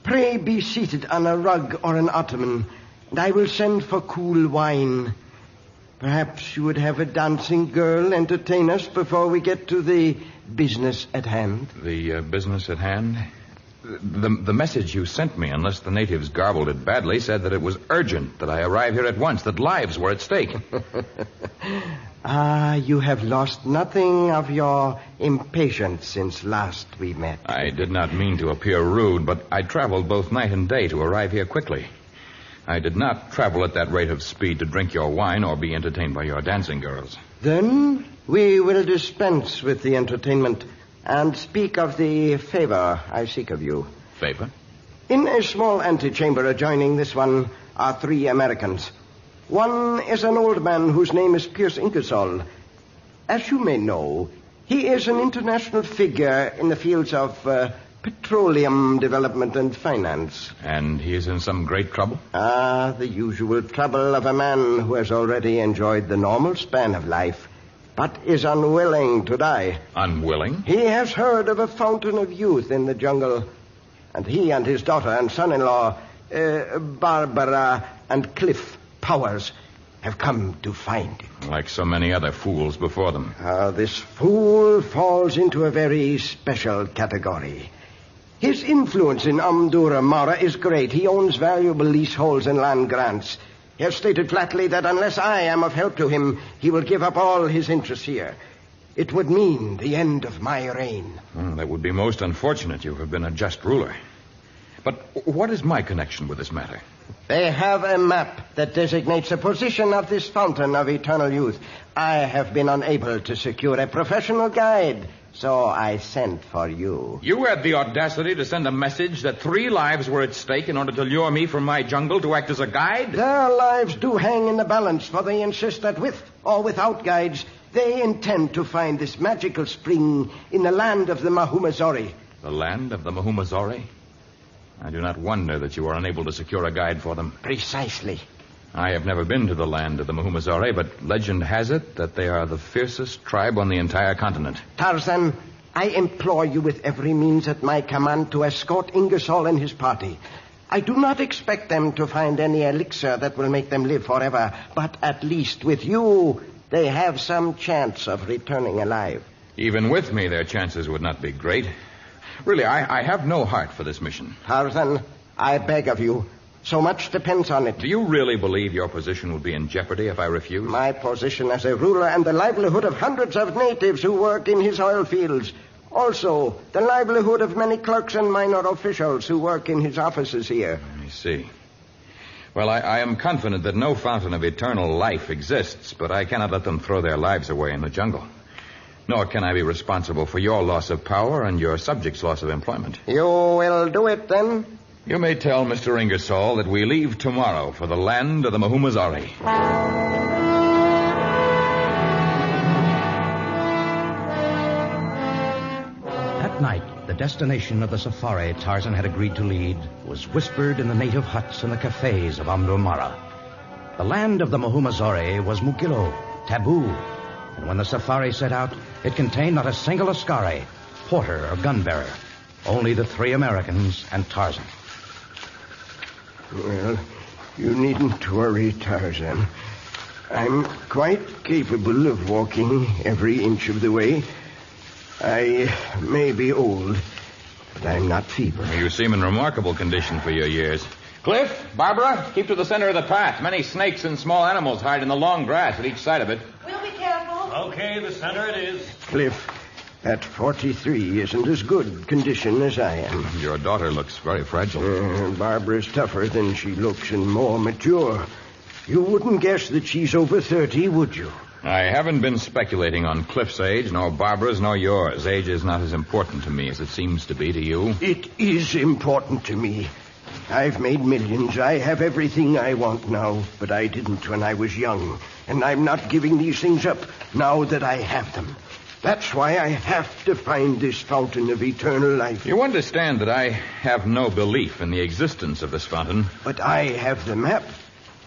Pray be seated on a rug or an ottoman, and I will send for cool wine. Perhaps you would have a dancing girl entertain us before we get to the business at hand. The business at hand? The message you sent me, unless the natives garbled it badly, said that it was urgent, that I arrive here at once, that lives were at stake. You have lost nothing of your impatience since last we met. I did not mean to appear rude, but I traveled both night and day to arrive here quickly. I did not travel at that rate of speed to drink your wine or be entertained by your dancing girls. Then we will dispense with the entertainment and speak of the favor I seek of you. Favor? In a small antechamber adjoining this one are 3 Americans. One is an old man whose name is Pierce Ingersoll. As you may know, He is an international figure in the fields of petroleum development and finance. And he is in some great trouble? The usual trouble of a man who has already enjoyed the normal span of life, but is unwilling to die. Unwilling? He has heard of a fountain of youth in the jungle, and he and his daughter and son-in-law, Barbara and Cliff Powers, have come to find it. Like so many other fools before them. This fool falls into a very special category. His influence in Amdura Mara is great. He owns valuable leaseholds and land grants. He has stated flatly that unless I am of help to him, he will give up all his interests here. It would mean the end of my reign. That would be most unfortunate. You have been a just ruler. But what is my connection with this matter? They have a map that designates the position of this fountain of eternal youth. I have been unable to secure a professional guide, so I sent for you. You had the audacity to send a message that 3 lives were at stake in order to lure me from my jungle to act as a guide? Their lives do hang in the balance, for they insist that with or without guides, they intend to find this magical spring in the land of the Mahumazori. The land of the Mahumazori? I do not wonder that you are unable to secure a guide for them. Precisely. I have never been to the land of the Mahumazori, but legend has it that they are the fiercest tribe on the entire continent. Tarzan, I implore you with every means at my command to escort Ingersoll and his party. I do not expect them to find any elixir that will make them live forever, but at least with you, they have some chance of returning alive. Even with me, their chances would not be great. Really, I have no heart for this mission. Tarzan, I beg of you. So much depends on it. Do you really believe your position would be in jeopardy if I refuse? My position as a ruler and the livelihood of hundreds of natives who work in his oil fields. Also, the livelihood of many clerks and minor officials who work in his offices here. I see. Well, I am confident that no fountain of eternal life exists, but I cannot let them throw their lives away in the jungle. Nor can I be responsible for your loss of power and your subjects' loss of employment. You will do it, then? You may tell Mr. Ingersoll that we leave tomorrow for the land of the Mahumazori. That night, the destination of the safari Tarzan had agreed to lead was whispered in the native huts and the cafes of Amdurmara. The land of the Mahumazori was Mukillo, taboo. And when the safari set out, it contained not a single askari, porter, or gun-bearer. Only the 3 Americans and Tarzan. Well, you needn't worry, Tarzan. I'm quite capable of walking every inch of the way. I may be old, but I'm not feeble. You seem in remarkable condition for your years. Cliff, Barbara, keep to the center of the path. Many snakes and small animals hide in the long grass at each side of it. We'll be careful. Okay, the center it is. Cliff, at 43 isn't as good condition as I am. Your daughter looks very fragile. Barbara's tougher than she looks and more mature. You wouldn't guess that she's over 30, would you? I haven't been speculating on Cliff's age, nor Barbara's, nor yours. Age is not as important to me as it seems to be to you. It is important to me. I've made millions. I have everything I want now, but I didn't when I was young. And I'm not giving these things up now that I have them. That's why I have to find this fountain of eternal life. You understand that I have no belief in the existence of this fountain. But I have the map.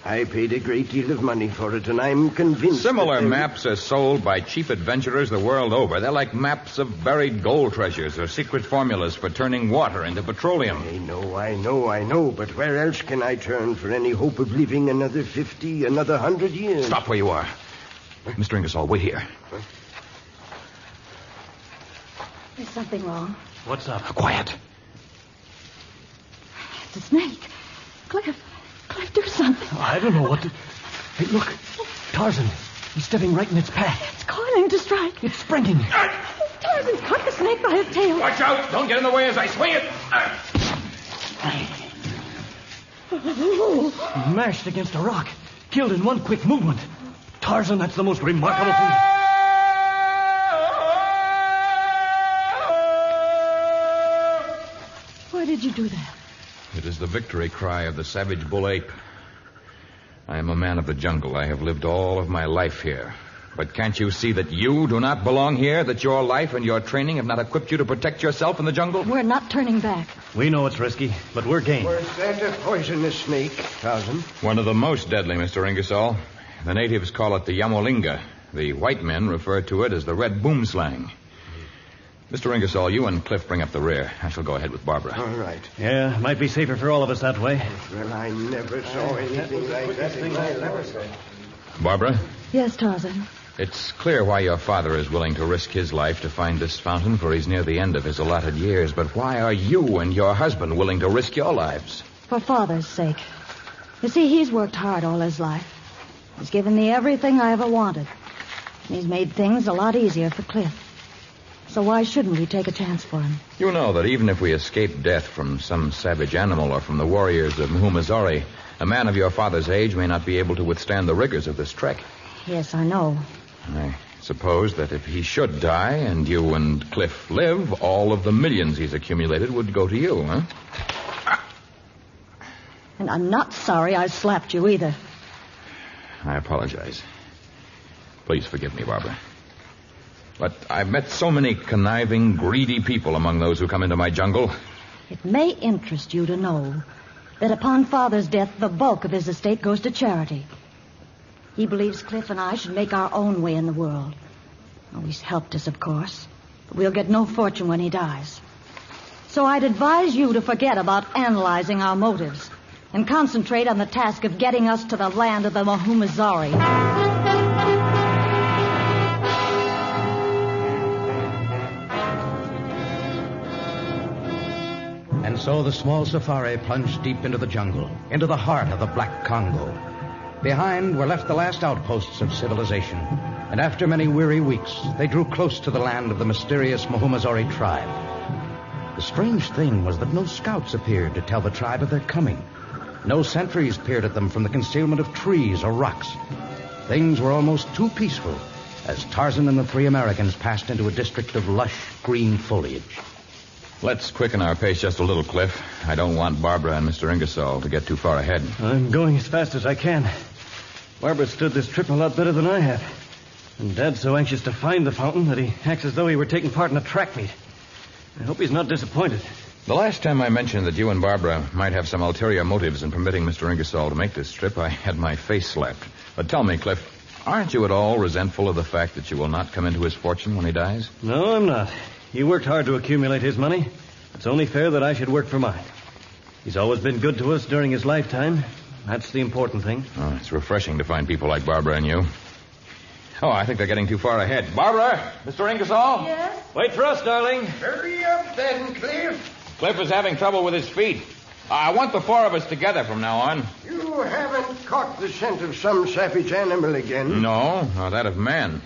I paid a great deal of money for it, and I'm convinced... Similar maps are sold by cheap adventurers the world over. They're like maps of buried gold treasures or secret formulas for turning water into petroleum. I know, but where else can I turn for any hope of living another 50, another 100 years? Stop where you are. Mr. Ingersoll, wait here. There's something wrong. What's up? Quiet. It's a snake. Cliff, do something. I don't know what to... Hey, look. Tarzan. He's stepping right in its path. It's coiling to strike. It's springing. Tarzan's caught the snake by his tail. Watch out. Don't get in the way as I swing it. Mashed against a rock. Killed in one quick movement. Tarzan, that's the most remarkable thing. Why did you do that? It is the victory cry of the savage bull ape. I am a man of the jungle. I have lived all of my life here. But can't you see that you do not belong here, that your life and your training have not equipped you to protect yourself in the jungle? We're not turning back. We know it's risky, but we're game. Was that a poisonous snake, Tarzan? One of the most deadly, Mr. Ingersoll. The natives call it the yamolinga. The white men refer to it as the red boomslang. Mr. Ingersoll, you and Cliff bring up the rear. I shall go ahead with Barbara. All right. Yeah, might be safer for all of us that way. Well, I never saw anything like that in my life. Barbara, Yes, Tarzan. it's clear why your father is willing to risk his life to find this fountain, for he's near the end of his allotted years. But why are you and your husband willing to risk your lives? For Father's sake. You see, he's worked hard all his life. He's given me everything I ever wanted. And he's made things a lot easier for Cliff. So why shouldn't we take a chance for him? You know that even if we escape death from some savage animal or from the warriors of Muhumazari, a man of your father's age may not be able to withstand the rigors of this trek. Yes, I know. I suppose that if he should die and you and Cliff live, all of the millions he's accumulated would go to you, huh? And I'm not sorry I slapped you either. I apologize. Please forgive me, Barbara. But I've met so many conniving, greedy people among those who come into my jungle. It may interest you to know that upon Father's death, the bulk of his estate goes to charity. He believes Cliff and I should make our own way in the world. Oh, he's helped us, of course, but we'll get no fortune when he dies. So I'd advise you to forget about analyzing our motives and concentrate on the task of getting us to the land of the Muhumazari. And so the small safari plunged deep into the jungle, into the heart of the Black Congo. Behind were left the last outposts of civilization, and after many weary weeks, they drew close to the land of the mysterious Muhumazari tribe. The strange thing was that no scouts appeared to tell the tribe of their coming. No sentries peered at them from the concealment of trees or rocks. Things were almost too peaceful as Tarzan and the three Americans passed into a district of lush green foliage. Let's quicken our pace just a little, Cliff. I don't want Barbara and Mr. Ingersoll to get too far ahead. I'm going as fast as I can. Barbara stood this trip a lot better than I have. And Dad's so anxious to find the fountain that he acts as though he were taking part in a track meet. I hope he's not disappointed. The last time I mentioned that you and Barbara might have some ulterior motives in permitting Mr. Ingersoll to make this trip, I had my face slapped. But tell me, Cliff, aren't you at all resentful of the fact that you will not come into his fortune when he dies? No, I'm not. He worked hard to accumulate his money. It's only fair that I should work for mine. He's always been good to us during his lifetime. That's the important thing. Oh, it's refreshing to find people like Barbara and you. Oh, I think they're getting too far ahead. Barbara! Mr. Ingersoll? Yes? Wait for us, darling. Hurry up then, Cliff. Cliff is having trouble with his feet. I want the four of us together from now on. You haven't caught the scent of some savage animal again? No, that of man.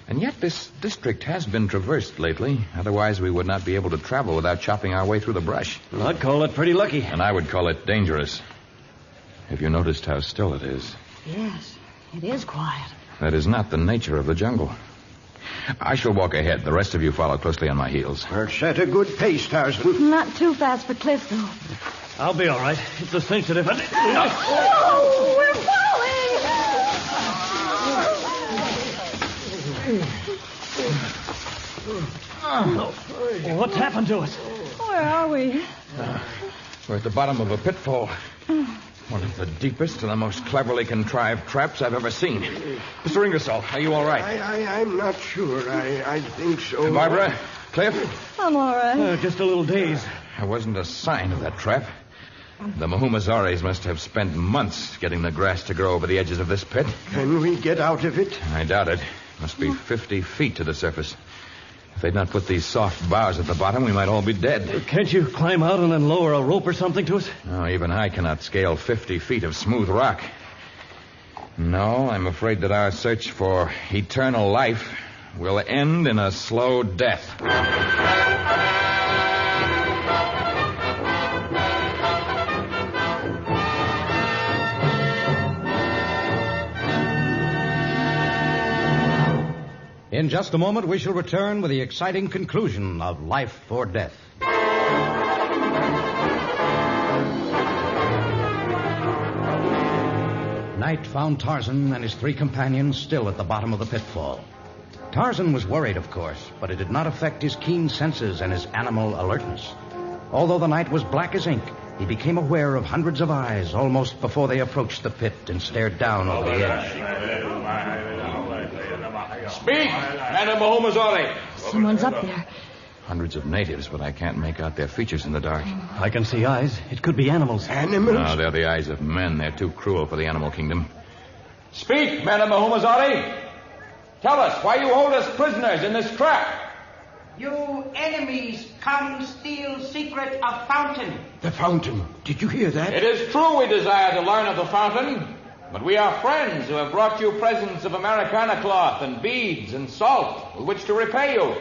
And yet this district has been traversed lately. Otherwise, we would not be able to travel without chopping our way through the brush. Well, I'd call it pretty lucky. And I would call it dangerous. Have you noticed how still it is? Yes, it is quiet. That is not the nature of the jungle. I shall walk ahead. The rest of you follow closely on my heels. Well, set a good pace, Tarzan. Not too fast for Cliff, though. I'll be all right. It's a sensitive... Oh, we're falling! What's happened to us? Where are we? We're at the bottom of a pitfall. One of the deepest and the most cleverly contrived traps I've ever seen. Mr. Ingersoll, are you all right? I'm not sure. I think so. Barbara? Cliff? I'm all right. Just a little dazed. There wasn't a sign of that trap. The Muhumazaris must have spent months getting the grass to grow over the edges of this pit. Can we get out of it? I doubt it. Must be 50 feet to the surface. If they'd not put these soft boughs at the bottom, we might all be dead. Can't you climb out and then lower a rope or something to us? No, even I cannot scale 50 feet of smooth rock. No, I'm afraid that our search for eternal life will end in a slow death. In just a moment, we shall return with the exciting conclusion of Life or Death. Night found Tarzan and his 3 companions still at the bottom of the pitfall. Tarzan was worried, of course, but it did not affect his keen senses and his animal alertness. Although the night was black as ink, he became aware of hundreds of eyes almost before they approached the pit and stared down over the edge. Speak, Madame Mahomazari. Someone's up there. Hundreds of natives, but I can't make out their features in the dark. I can see eyes. It could be animals. Animals? No, they're the eyes of men. They're too cruel for the animal kingdom. Speak, Madame Mahomazari. Tell us why you hold us prisoners in this trap. You enemies come steal secret of fountain. The fountain. Did you hear that? It is true we desire to learn of the fountain, but we are friends who have brought you presents of Americana cloth and beads and salt with which to repay you.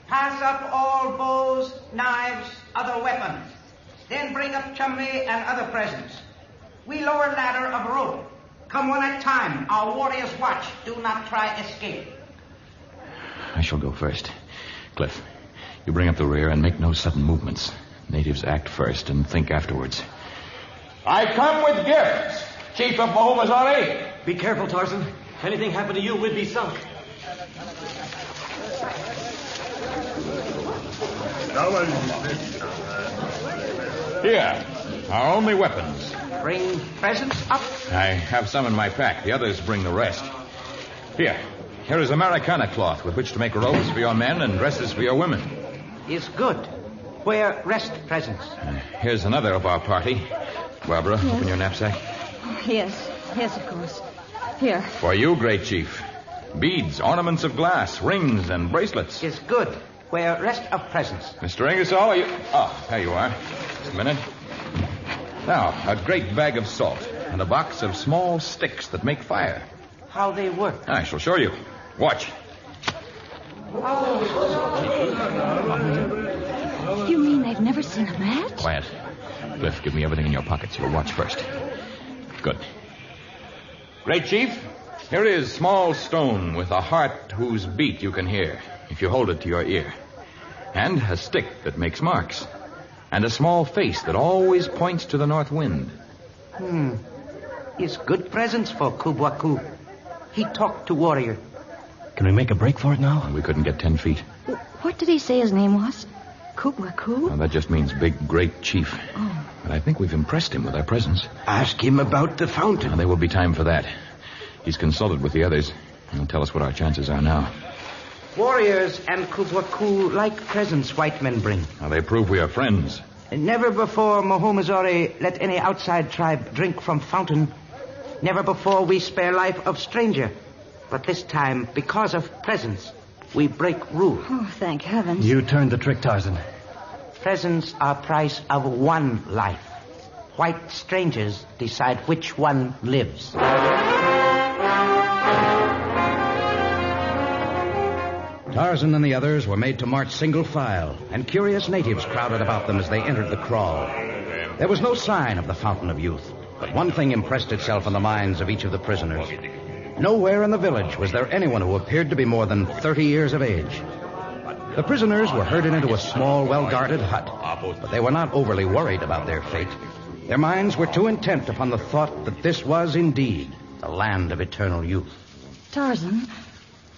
Pass up all bows, knives, other weapons. Then bring up chumley and other presents. We lower ladder of rope. Come one at a time. Our warriors watch. Do not try escape. I shall go first. Cliff, you bring up the rear and make no sudden movements. Natives act first and think afterwards. I come with gifts, Chief of Mahomazari. Be careful, Tarzan. If anything happened to you, we'd be sunk. Here, our only weapons. Bring presents up. I have some in my pack. The others bring the rest. Here is Americana cloth with which to make robes for your men and dresses for your women. Is good. Where rest presents? Here's another of our party. Barbara, open your knapsack. Yes, of course. Here. For you, great chief. Beads, ornaments of glass, rings, and bracelets. Is good. Where rest of presents? Mr. Ingersoll, are you... Oh, there you are. Just a minute. Now, a great bag of salt and a box of small sticks that make fire. How they work? I shall show you. Watch. You mean they've never seen a match? Quiet. Cliff, give me everything in your pockets. You'll watch first. Good. Great chief, here is small stone with a heart whose beat you can hear if you hold it to your ear. And a stick that makes marks. And a small face that always points to the north wind. Is good presents for Kubwaku. He talked to warrior. Can we make a break for it now? We couldn't get 10 feet. What did he say his name was? Kubwaku? Well, that just means big, great chief. Oh. But I think we've impressed him with our presence. Ask him about the fountain. Now, there will be time for that. He's consulted with the others. He'll tell us what our chances are now. Warriors and Kubwaku like presents white men bring. Now, they prove we are friends. Never before Mahomazari let any outside tribe drink from fountain. Never before we spare life of stranger. But this time, because of presents, we break rule. Oh, thank heavens. You turned the trick, Tarzan. Presents are price of one life. White strangers decide which one lives. Tarzan and the others were made to march single file, and curious natives crowded about them as they entered the kraal. There was no sign of the Fountain of Youth, but one thing impressed itself on the minds of each of the prisoners. Nowhere in the village was there anyone who appeared to be more than 30 years of age. The prisoners were herded into a small, well-guarded hut, but they were not overly worried about their fate. Their minds were too intent upon the thought that this was indeed the land of eternal youth. Tarzan,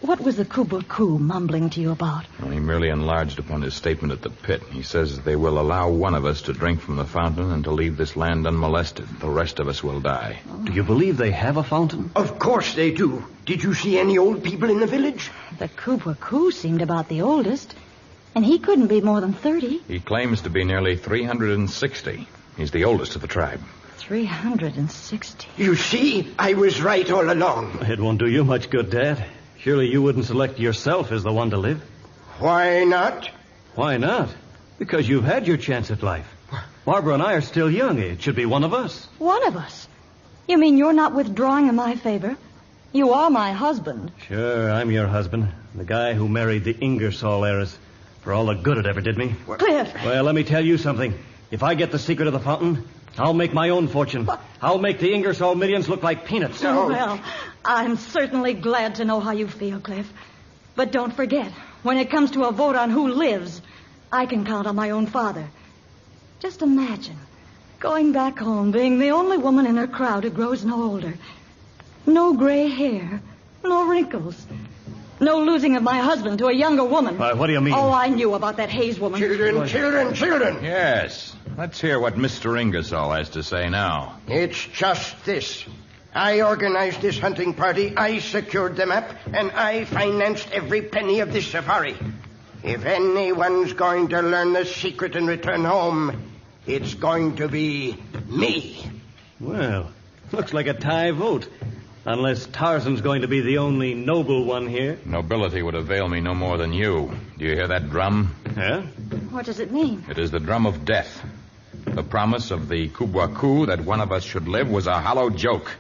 what was the Kubwaku mumbling to you about? Well, he merely enlarged upon his statement at the pit. He says they will allow one of us to drink from the fountain and to leave this land unmolested. The rest of us will die. Do you believe they have a fountain? Of course they do. Did you see any old people in the village? The Kubwaku seemed about the oldest, and he couldn't be more than 30. He claims to be nearly 360. He's the oldest of the tribe. 360. You see, I was right all along. It won't do you much good, Dad. Surely you wouldn't select yourself as the one to live. Why not? Why not? Because you've had your chance at life. Barbara and I are still young. It should be one of us. One of us? You mean you're not withdrawing in my favor? You are my husband. Sure, I'm your husband. The guy who married the Ingersoll heiress. For all the good it ever did me. Cliff! Well, let me tell you something. If I get the secret of the fountain, I'll make my own fortune. What? I'll make the Ingersoll millions look like peanuts. Oh, well, I'm certainly glad to know how you feel, Cliff. But don't forget, when it comes to a vote on who lives, I can count on my own father. Just imagine going back home, being the only woman in her crowd who grows no older, No gray hair. No wrinkles. No losing of my husband to a younger woman. What do you mean? Oh, I knew about that Hayes woman. Children. Yes. Let's hear what Mr. Ingersoll has to say now. It's just this. I organized this hunting party, I secured the map, and I financed every penny of this safari. If anyone's going to learn the secret and return home, it's going to be me. Well, looks like a tie vote. Unless Tarzan's going to be the only noble one here. Nobility would avail me no more than you. Do you hear that drum? Yeah? What does it mean? It is the drum of death. The promise of the Kubwa-Ku that one of us should live was a hollow joke.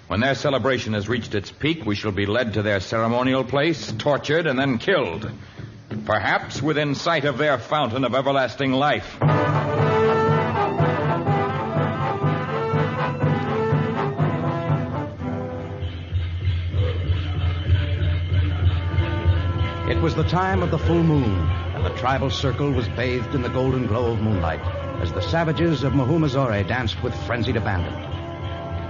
When their celebration has reached its peak, we shall be led to their ceremonial place, tortured, and then killed. Perhaps within sight of their fountain of everlasting life. It was the time of the full moon, and the tribal circle was bathed in the golden glow of moonlight as the savages of Mahumazore danced with frenzied abandon.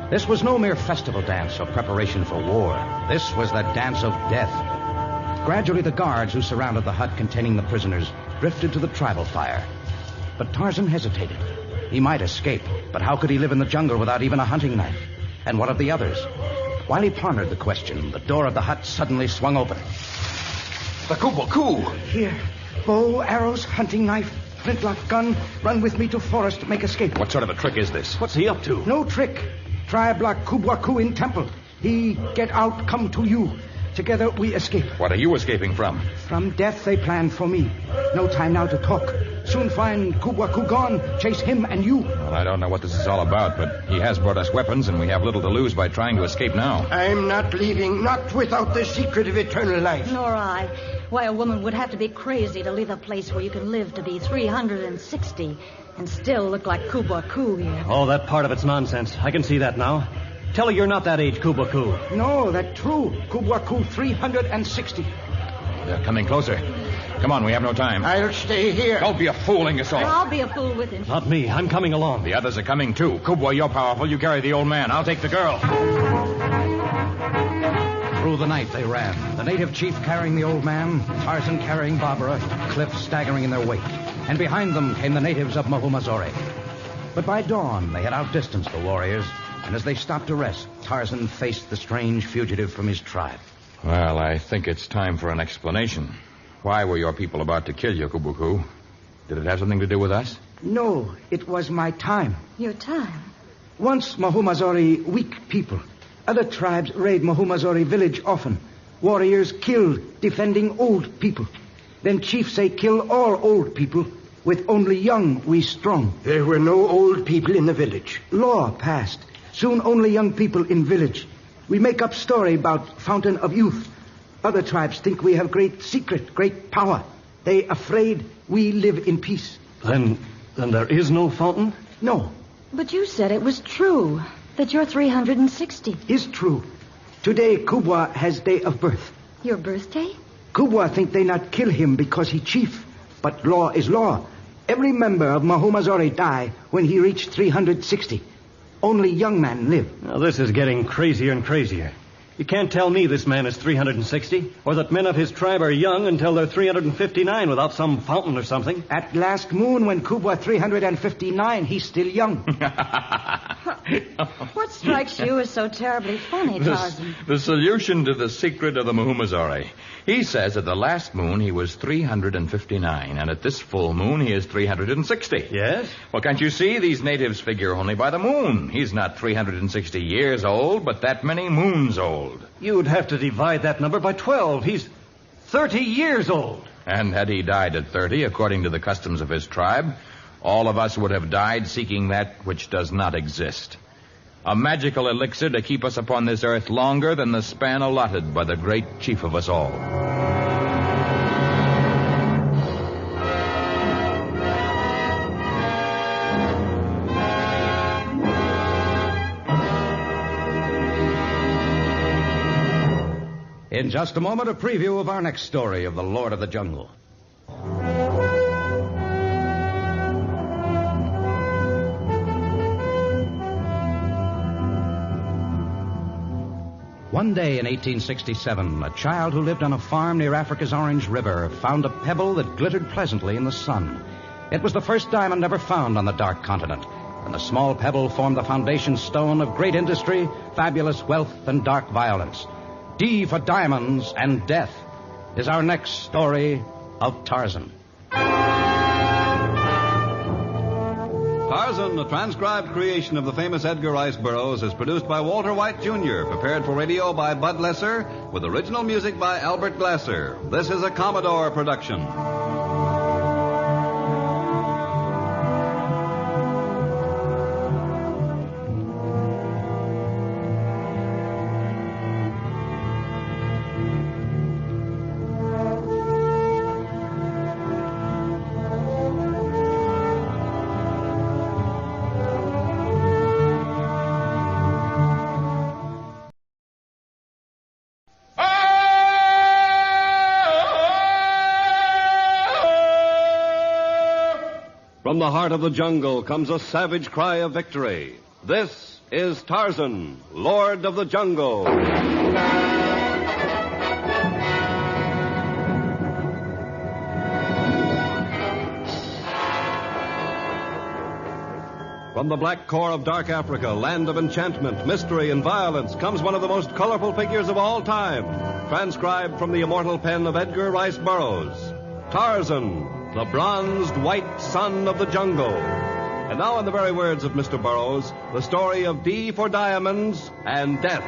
This was no mere festival dance or preparation for war. This was the dance of death. Gradually, the guards who surrounded the hut containing the prisoners drifted to the tribal fire. But Tarzan hesitated. He might escape, but how could he live in the jungle without even a hunting knife? And what of the others? While he pondered the question, the door of the hut suddenly swung open. The Kubwa-Ku. Here. Bow, arrows, hunting knife, flintlock gun. Run with me to forest to make escape. What sort of a trick is this? What's he up to? No trick. Tribe like Kubwa-Ku in temple. He get out, come to you. Together we escape. What are you escaping from? From death they planned for me. No time now to talk. Soon find Kubwa-Ku gone. Chase him and you. Well, I don't know what this is all about, but he has brought us weapons, and we have little to lose by trying to escape now. I'm not leaving, not without the secret of eternal life. Nor I. Why, a woman would have to be crazy to leave a place where you can live to be 360 and still look like Kubwa-Ku here. Oh, that part of it's nonsense. I can see that now. Tell her you're not that age, Kubwa-Ku. No, that's true. Kubwa-Ku 360. They're coming closer. Come on, we have no time. I'll stay here. Don't be a fool, Ingersoll. I'll be a fool with him. Not me. I'm coming along. The others are coming, too. Kubwa, you're powerful. You carry the old man. I'll take the girl. Through the night they ran, the native chief carrying the old man, Tarzan carrying Barbara, Cliff staggering in their wake. And behind them came the natives of Mahumazore. But by dawn, they had outdistanced the warriors, and as they stopped to rest, Tarzan faced the strange fugitive from his tribe. Well, I think it's time for an explanation. Why were your people about to kill you, Kubwa-Ku? Did it have something to do with us? No, it was my time. Your time? Once Mahumazore weak people. Other tribes raid Mahumazore village often. Warriors killed defending old people. Then chiefs say kill all old people. With only young we strong. There were no old people in the village. Law passed. Soon only young people in village. We make up story about fountain of youth. Other tribes think we have great secret, great power. They afraid we live in peace. Then there is no fountain? No. But you said it was true, that you're 360. Is true. Today, Kubwa has day of birth. Your birthday? Kubwa think they not kill him because he chief. But law is law. Every member of Mahumazore die when he reached 360. Only young men live. Now, this is getting crazier and crazier. You can't tell me this man is 360, or that men of his tribe are young until they're 359 without some fountain or something. At last moon, when Kubwa 359, he's still young. What strikes you as so terribly funny, Tarzan? The solution to the secret of the Mahumazore. He says at the last moon he was 359, and at this full moon he is 360. Yes? Well, can't you see? These natives figure only by the moon. He's not 360 years old, but that many moons old. You'd have to divide that number by 12. He's 30 years old. And had he died at 30, according to the customs of his tribe, all of us would have died seeking that which does not exist. A magical elixir to keep us upon this earth longer than the span allotted by the great chief of us all. In just a moment, a preview of our next story of the Lord of the Jungle. One day in 1867, a child who lived on a farm near Africa's Orange River found a pebble that glittered pleasantly in the sun. It was the first diamond ever found on the dark continent, and the small pebble formed the foundation stone of great industry, fabulous wealth, and dark violence. D for diamonds and death is our next story of Tarzan. Tarzan, a transcribed creation of the famous Edgar Rice Burroughs, is produced by Walter White, Jr., prepared for radio by Bud Lesser, with original music by Albert Glasser. This is a Commodore production. From the heart of the jungle comes a savage cry of victory. This is Tarzan, Lord of the Jungle. From the black core of dark Africa, land of enchantment, mystery, and violence, comes one of the most colorful figures of all time, transcribed from the immortal pen of Edgar Rice Burroughs. Tarzan, the bronzed white son of the jungle. And now, in the very words of Mr. Burroughs, the story of D for diamonds and death.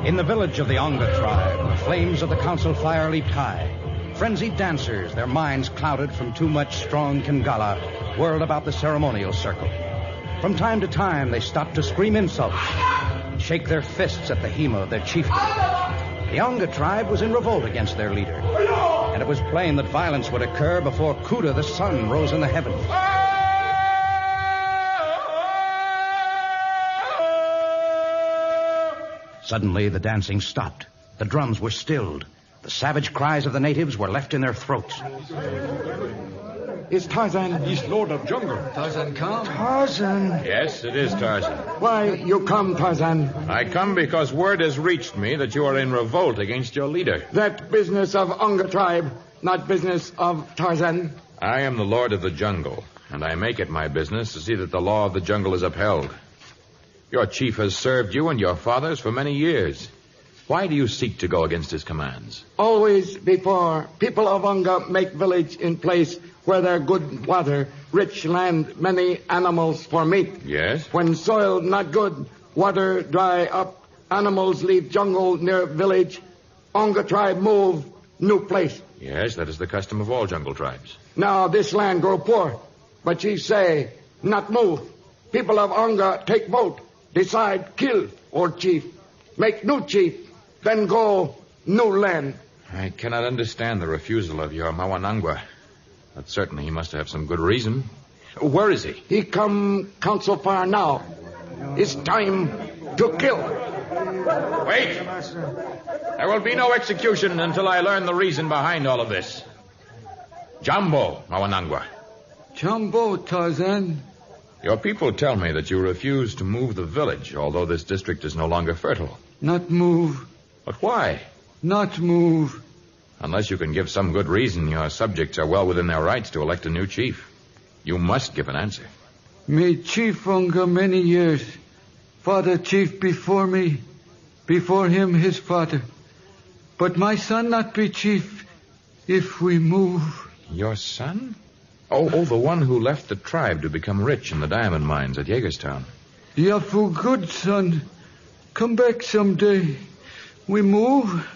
In the village of the Onga tribe, the flames of the council fire leaped high. Frenzied dancers, their minds clouded from too much strong Kingala, whirled about the ceremonial circle. From time to time, they stopped to scream insults, shake their fists at the Hema, their chieftain. The Onga tribe was in revolt against their leader, and it was plain that violence would occur before Kuda, the sun, rose in the heavens. Suddenly, the dancing stopped. The drums were stilled. The savage cries of the natives were left in their throats. Is Tarzan... He's Lord of Jungle. Tarzan come? Tarzan. Yes, it is Tarzan. Why you come, Tarzan? I come because word has reached me that you are in revolt against your leader. That business of Onga tribe, not business of Tarzan. I am the Lord of the Jungle, and I make it my business to see that the law of the jungle is upheld. Your chief has served you and your fathers for many years. Why do you seek to go against his commands? Always before people of Onga make village in place where there good water, rich land, many animals for meat. Yes? When soil not good, water dry up, animals leave jungle near village, Onga tribe move, new place. Yes, that is the custom of all jungle tribes. Now this land grow poor, but chief say, not move. People of Onga take vote, decide kill or chief, make new chief, then go new land. I cannot understand the refusal of your Mawanangwa. But certainly he must have some good reason. Where is he? He come council fire now. It's time to kill. Wait! There will be no execution until I learn the reason behind all of this. Jumbo, Mawanangwa. Jumbo, Tarzan. Your people tell me that you refuse to move the village, although this district is no longer fertile. Not move. But why? Not move. Unless you can give some good reason, your subjects are well within their rights to elect a new chief. You must give an answer. Me chief Onga many years. Father chief before me. Before him his father. But my son not be chief if we move. Your son? Oh, the one who left the tribe to become rich in the diamond mines at Jagerstown. Yafu good son. Come back someday. We move.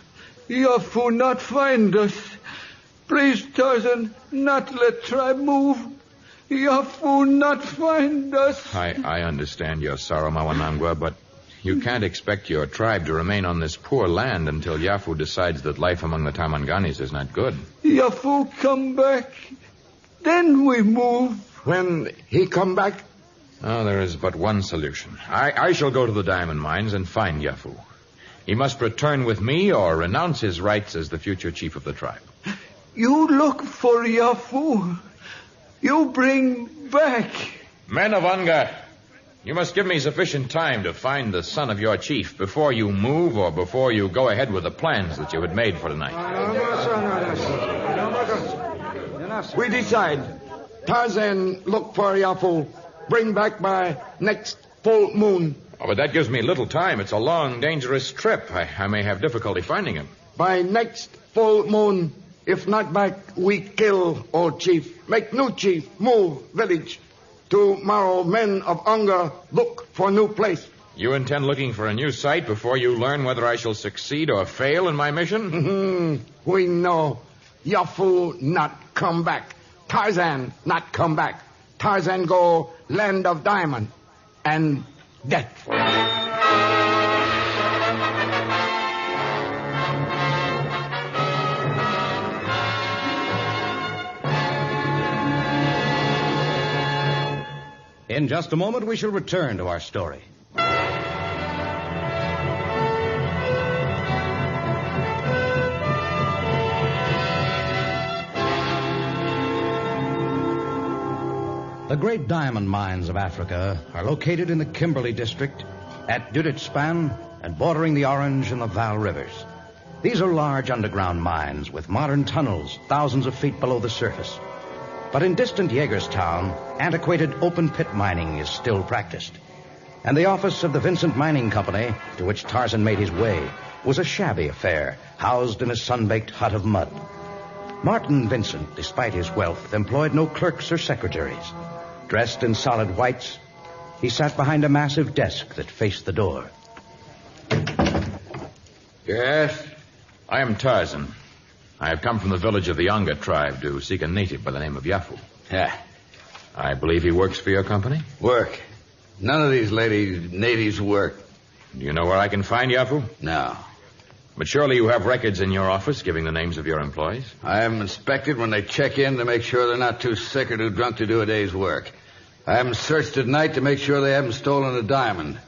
Yafu not find us. Please, Tarzan, not let tribe move. Yafu not find us. I understand your sorrow, Mawanangwa, but you can't expect your tribe to remain on this poor land until Yafu decides that life among the Tamanganis is not good. Yafu come back. Then we move. When he come back? Oh, there is but one solution. I shall go to the diamond mines and find Yafu. He must return with me or renounce his rights as the future chief of the tribe. You look for Yafu. you bring back. Men of Unga, you must give me sufficient time to find the son of your chief before you move or before you go ahead with the plans that you had made for tonight. We decide. Tarzan, look for Yafu. Bring back by next full moon. Oh, but that gives me little time. It's a long, dangerous trip. I may have difficulty finding him. By next full moon, if not back, we kill old chief. Make new chief, move village. Tomorrow, men of Unga, look for new place. You intend looking for a new site before you learn whether I shall succeed or fail in my mission? We know. Yafu not come back. Tarzan not come back. Tarzan go land of diamond and death. In just a moment, we shall return to our story. The great diamond mines of Africa are located in the Kimberley district, at Duditspan, and bordering the Orange and the Val rivers. These are large underground mines with modern tunnels thousands of feet below the surface. But in distant Jagerstown, antiquated open-pit mining is still practiced. And the office of the Vincent Mining Company, to which Tarzan made his way, was a shabby affair, housed in a sun-baked hut of mud. Martin Vincent, despite his wealth, employed no clerks or secretaries. Dressed in solid whites, he sat behind a massive desk that faced the door. Yes? I am Tarzan. I have come from the village of the Unga tribe to seek a native by the name of Yafu. Yeah. I believe he works for your company? Work. None of these natives work. Do you know where I can find Yafu? No. But surely you have records in your office giving the names of your employees? I have them inspected when they check in to make sure they're not too sick or too drunk to do a day's work. I have them searched at night to make sure they haven't stolen a diamond.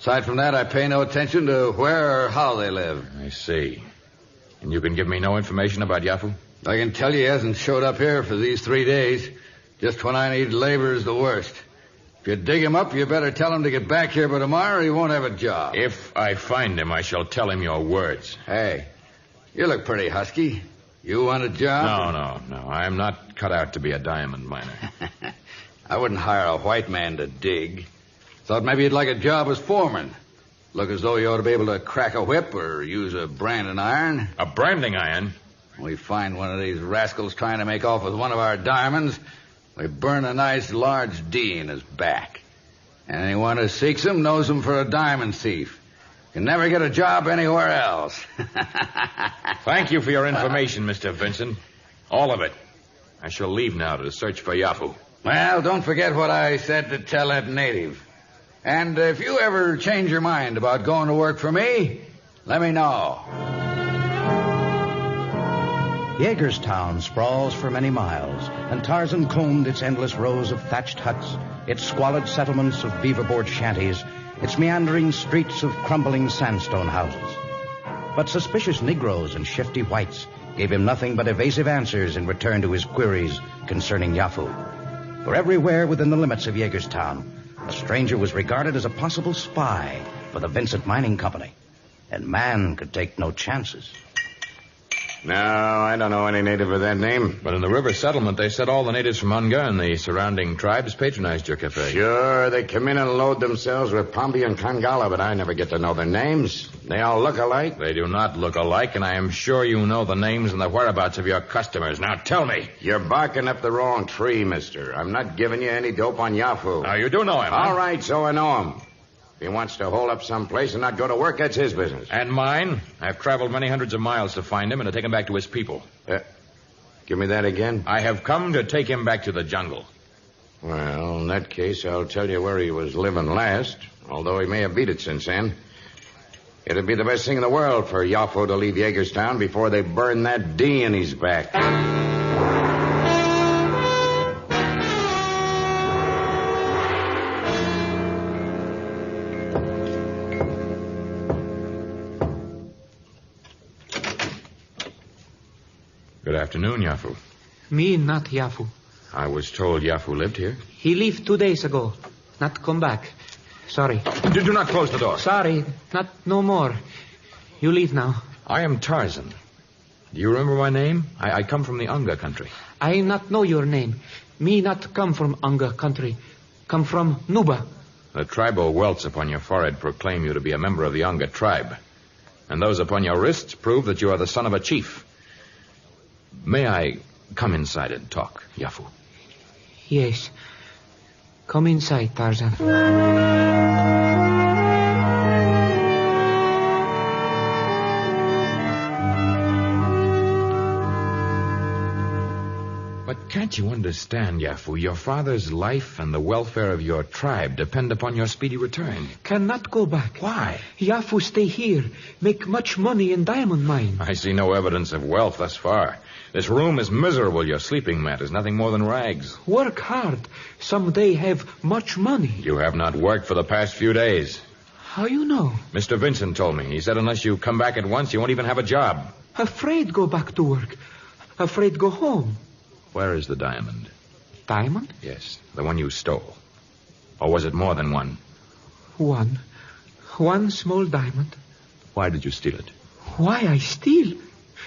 Aside from that, I pay no attention to where or how they live. I see. And you can give me no information about Yafu? I can tell you he hasn't showed up here for these 3 days. Just when I need labor is the worst. If you dig him up, you better tell him to get back here by tomorrow or he won't have a job. If I find him, I shall tell him your words. Hey, you look pretty husky. You want a job? No. I'm not cut out to be a diamond miner. I wouldn't hire a white man to dig. Thought maybe you'd like a job as foreman. Look as though you ought to be able to crack a whip or use a branding iron. A branding iron? We find one of these rascals trying to make off with one of our diamonds. We burn a nice large D in his back. Anyone who seeks him knows him for a diamond thief. Can never get a job anywhere else. Thank you for your information, Mr. Vincent. All of it. I shall leave now to search for Yafu. Well, don't forget what I said to tell that native. And if you ever change your mind about going to work for me, let me know. Jagerstown sprawls for many miles, and Tarzan combed its endless rows of thatched huts, its squalid settlements of beaver-board shanties, its meandering streets of crumbling sandstone houses. But suspicious Negroes and shifty whites gave him nothing but evasive answers in return to his queries concerning Yafu. For everywhere within the limits of Jagerstown, a stranger was regarded as a possible spy for the Vincent Mining Company, and man could take no chances. No, I don't know any native of that name. But in the river settlement, they said all the natives from Unga and the surrounding tribes patronized your cafe. Sure, they come in and load themselves with Pombi and Kangala, but I never get to know their names. They all look alike. They do not look alike, and I am sure you know the names and the whereabouts of your customers. Now tell me. You're barking up the wrong tree, mister. I'm not giving you any dope on Yafu. Now, you do know him, All right, so I know him. If he wants to hole up someplace and not go to work, that's his business. And mine. I've traveled many hundreds of miles to find him and to take him back to his people. Give me that again. I have come to take him back to the jungle. Well, in that case, I'll tell you where he was living last, although he may have beat it since then. It'd be the best thing in the world for Yafu to leave Jagerstown before they burn that D in his back. Good afternoon, Yafu. Me not Yafu. I was told Yafu lived here. He left 2 days ago. Not come back. Sorry. Do not close the door. Sorry. Not no more. You leave now. I am Tarzan. Do you remember my name? I come from the Unga country. I not know your name. Me not come from Unga country. Come from Nuba. The tribal welts upon your forehead proclaim you to be a member of the Unga tribe. And those upon your wrists prove that you are the son of a chief. May I come inside and talk, Yafu? Yes. Come inside, Tarzan. But can't you understand, Yafu? Your father's life and the welfare of your tribe depend upon your speedy return. Cannot go back. Why? Yafu stay here. Make much money in diamond mine. I see no evidence of wealth thus far. This room is miserable. Your sleeping mat is nothing more than rags. Work hard. Someday have much money. You have not worked for the past few days. How you know? Mr. Vincent told me. He said unless you come back at once, you won't even have a job. Afraid go back to work. Afraid go home. Where is the diamond? Diamond? Yes, the one you stole. Or was it more than one? One. One small diamond. Why did you steal it? Why I steal?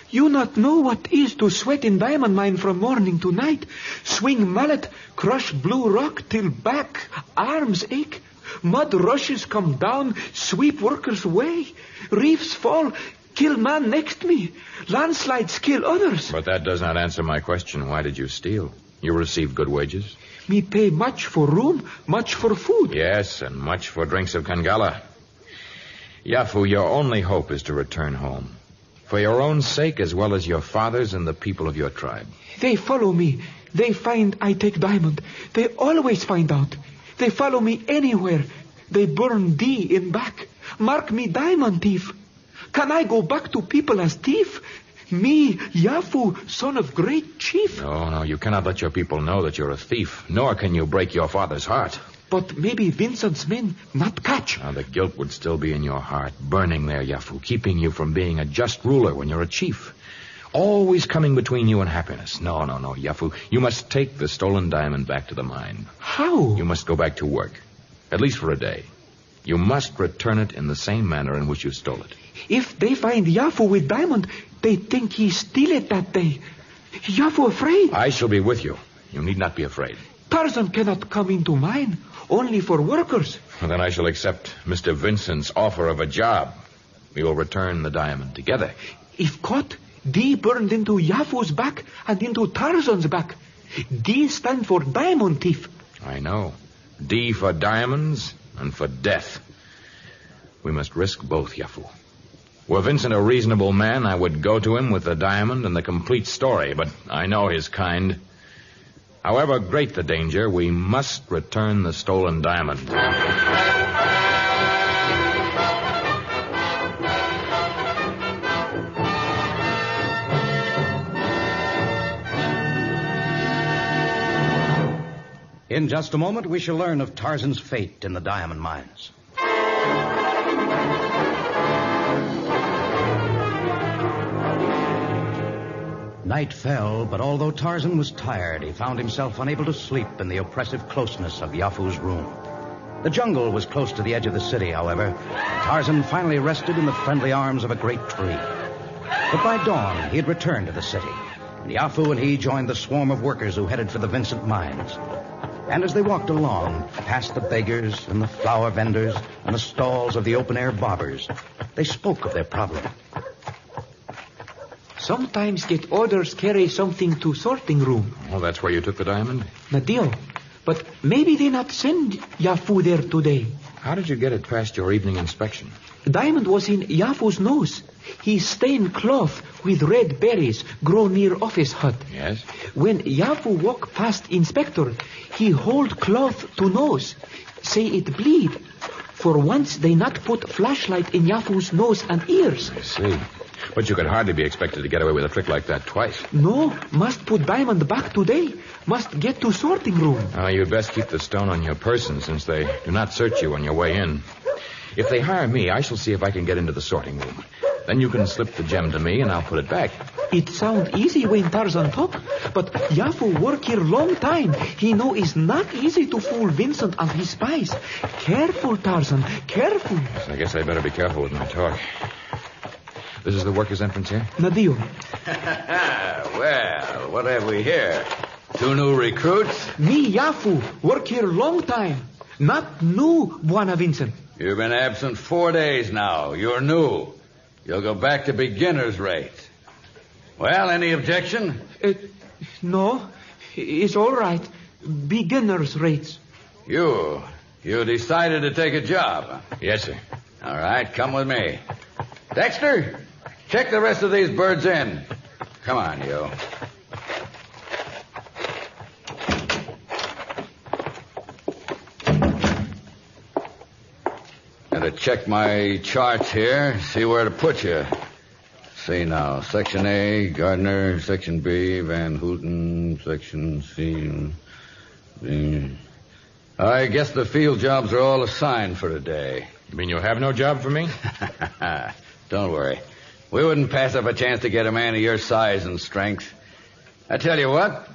You not know what is to sweat in diamond mine from morning to night. Swing mallet, crush blue rock till back, arms ache. Mud rushes come down, sweep workers away. Reefs fall, kill man next me. Landslides kill others. But that does not answer my question. Why did you steal? You received good wages? Me pay much for room, much for food. Yes, and much for drinks of Kangala. Yafu, your only hope is to return home. For your own sake as well as your father's and the people of your tribe. They follow me. They find I take diamond. They always find out. They follow me anywhere. They burn D in back. Mark me diamond thief. Can I go back to people as thief? Me, Yafu, son of great chief? No, you cannot let your people know that you're a thief, nor can you break your father's heart. But maybe Vincent's men not catch. Now, the guilt would still be in your heart, burning there, Yafu, keeping you from being a just ruler when you're a chief. Always coming between you and happiness. No, Yafu. You must take the stolen diamond back to the mine. How? You must go back to work, at least for a day. You must return it in the same manner in which you stole it. If they find Yafu with diamond, they think he steal it that day. Yafu afraid? I shall be with you. You need not be afraid. Tarzan cannot come into mine. Only for workers. Well, then I shall accept Mr. Vincent's offer of a job. We will return the diamond together. If caught, D burned into Yafu's back and into Tarzan's back. D stand for diamond thief. I know. D for diamonds and for death. We must risk both, Yafu. Were Vincent a reasonable man, I would go to him with the diamond and the complete story, but I know his kind. However great the danger, we must return the stolen diamond. In just a moment, we shall learn of Tarzan's fate in the diamond mines. Night fell, but although Tarzan was tired, he found himself unable to sleep in the oppressive closeness of Yafu's room. The jungle was close to the edge of the city, however, and Tarzan finally rested in the friendly arms of a great tree. But by dawn, he had returned to the city, and Yafu and he joined the swarm of workers who headed for the Vincent mines. And as they walked along, past the beggars and the flower vendors and the stalls of the open-air barbers, they spoke of their problem. Sometimes get orders carry something to sorting room. Oh, that's where you took the diamond? Nadio. But maybe they not send Yafu there today. How did you get it past your evening inspection? Diamond was in Yafu's nose. He stained cloth with red berries grow near office hut. Yes? When Yafu walk past inspector, he hold cloth to nose. Say it bleed. For once they not put flashlight in Yafu's nose and ears. I see. But you could hardly be expected to get away with a trick like that twice. No, must put diamond back today. Must get to sorting room. You'd best keep the stone on your person since they do not search you on your way in. If they hire me, I shall see if I can get into the sorting room. Then you can slip the gem to me, and I'll put it back. It sound easy when Tarzan talk, but Yafu work here long time. He know it's not easy to fool Vincent and his spies. Careful, Tarzan, careful. I guess I better be careful with my talk. This is the workers' entrance here? Nadio. Well, what have we here? 2 new recruits? Me, Yafu, work here long time. Not new, Buana Vincent. You've been absent 4 days now. You're new. You'll go back to beginner's rates. Well, any objection? No, it's all right. Beginner's rates. You decided to take a job? Yes, sir. All right, come with me. Dexter, check the rest of these birds in. Come on, you. Gotta check my charts here, see where to put you. See now, Section A, Gardner, Section B, Van Houten, Section C, D. I guess the field jobs are all assigned for today. You mean you have no job for me? Don't worry. We wouldn't pass up a chance to get a man of your size and strength. I tell you what,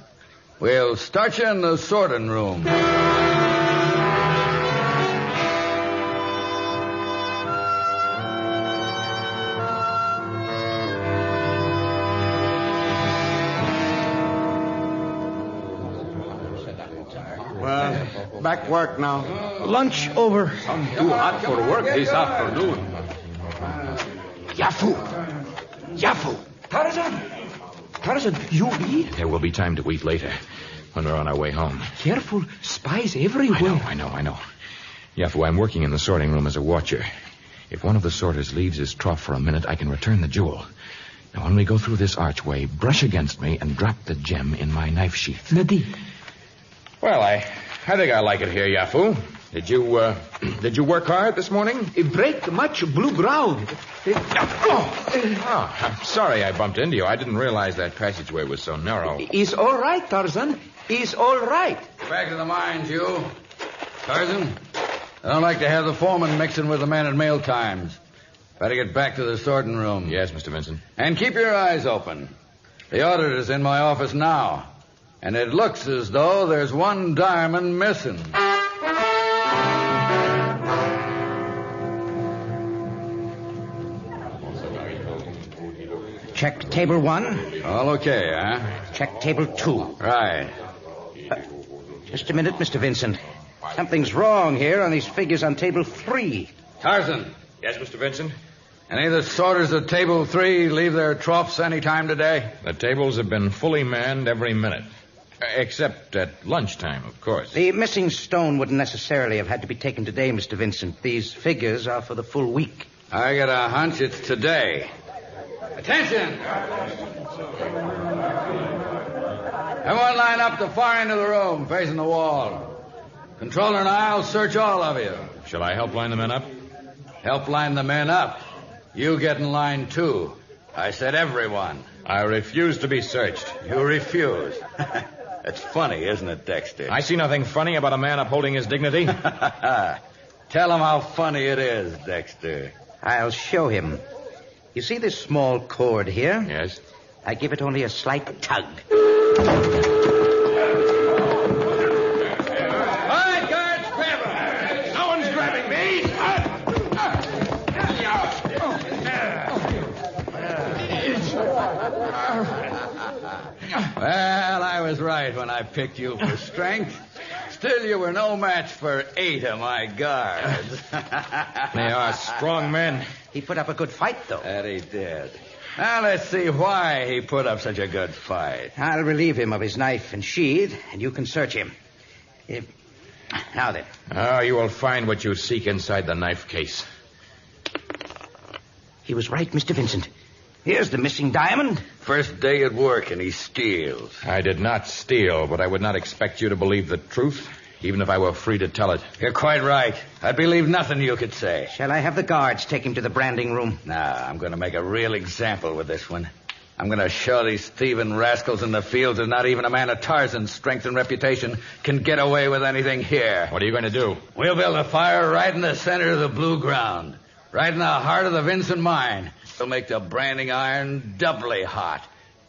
we'll start you in the sorting room. Back work now. Lunch over. Too hot for work this afternoon. Yafu. Tarzan, you eat? There will be time to eat later when we're on our way home. Careful, spies everywhere. I know. Yafu, I'm working in the sorting room as a watcher. If one of the sorters leaves his trough for a minute, I can return the jewel. Now, when we go through this archway, brush against me and drop the gem in my knife sheath. Nadi. Well, I think I like it here, Yafu. Did you work hard this morning? Break much blue ground. I'm sorry I bumped into you. I didn't realize that passageway was so narrow. Is all right, Tarzan. Is all right. Back to the mines, you. Tarzan, I don't like to have the foreman mixing with the men at meal times. Better get back to the sorting room. Yes, Mr. Vincent. And keep your eyes open. The auditor's in my office now. And it looks as though there's one diamond missing. Check table 1. All okay, huh? Check table 2. Right. Just a minute, Mr. Vincent. Something's wrong here on these figures on table 3. Tarzan. Yes, Mr. Vincent? Any of the sorters at table 3 leave their troughs any time today? The tables have been fully manned every minute. Except at lunchtime, of course. The missing stone wouldn't necessarily have had to be taken today, Mr. Vincent. These figures are for the full week. I got a hunch it's today. Attention! Everyone line up the far end of the room, facing the wall. Controller and I'll search all of you. Shall I help line the men up? Help line the men up? You get in line, too. I said everyone. I refuse to be searched. You refuse? It's funny, isn't it, Dexter? I see nothing funny about a man upholding his dignity. Tell him how funny it is, Dexter. I'll show him. You see this small cord here? Yes. I give it only a slight tug. All right, guards, grab him. No one's grabbing me. Well, I was right when I picked you for strength. Still, you were no match for 8 of my guards. They are strong men. He put up a good fight, though. That he did. Now, let's see why he put up such a good fight. I'll relieve him of his knife and sheath, and you can search him. Now then. Oh, you will find what you seek inside the knife case. He was right, Mr. Vincent. Here's the missing diamond. First day at work, and he steals. I did not steal, but I would not expect you to believe the truth, even if I were free to tell it. You're quite right. I'd believe nothing you could say. Shall I have the guards take him to the branding room? Nah, I'm going to make a real example with this one. I'm going to show these thieving rascals in the fields that not even a man of Tarzan's strength and reputation can get away with anything here. What are you going to do? We'll build a fire right in the center of the blue ground. right in the heart of the Vincent mine. It'll make the branding iron doubly hot,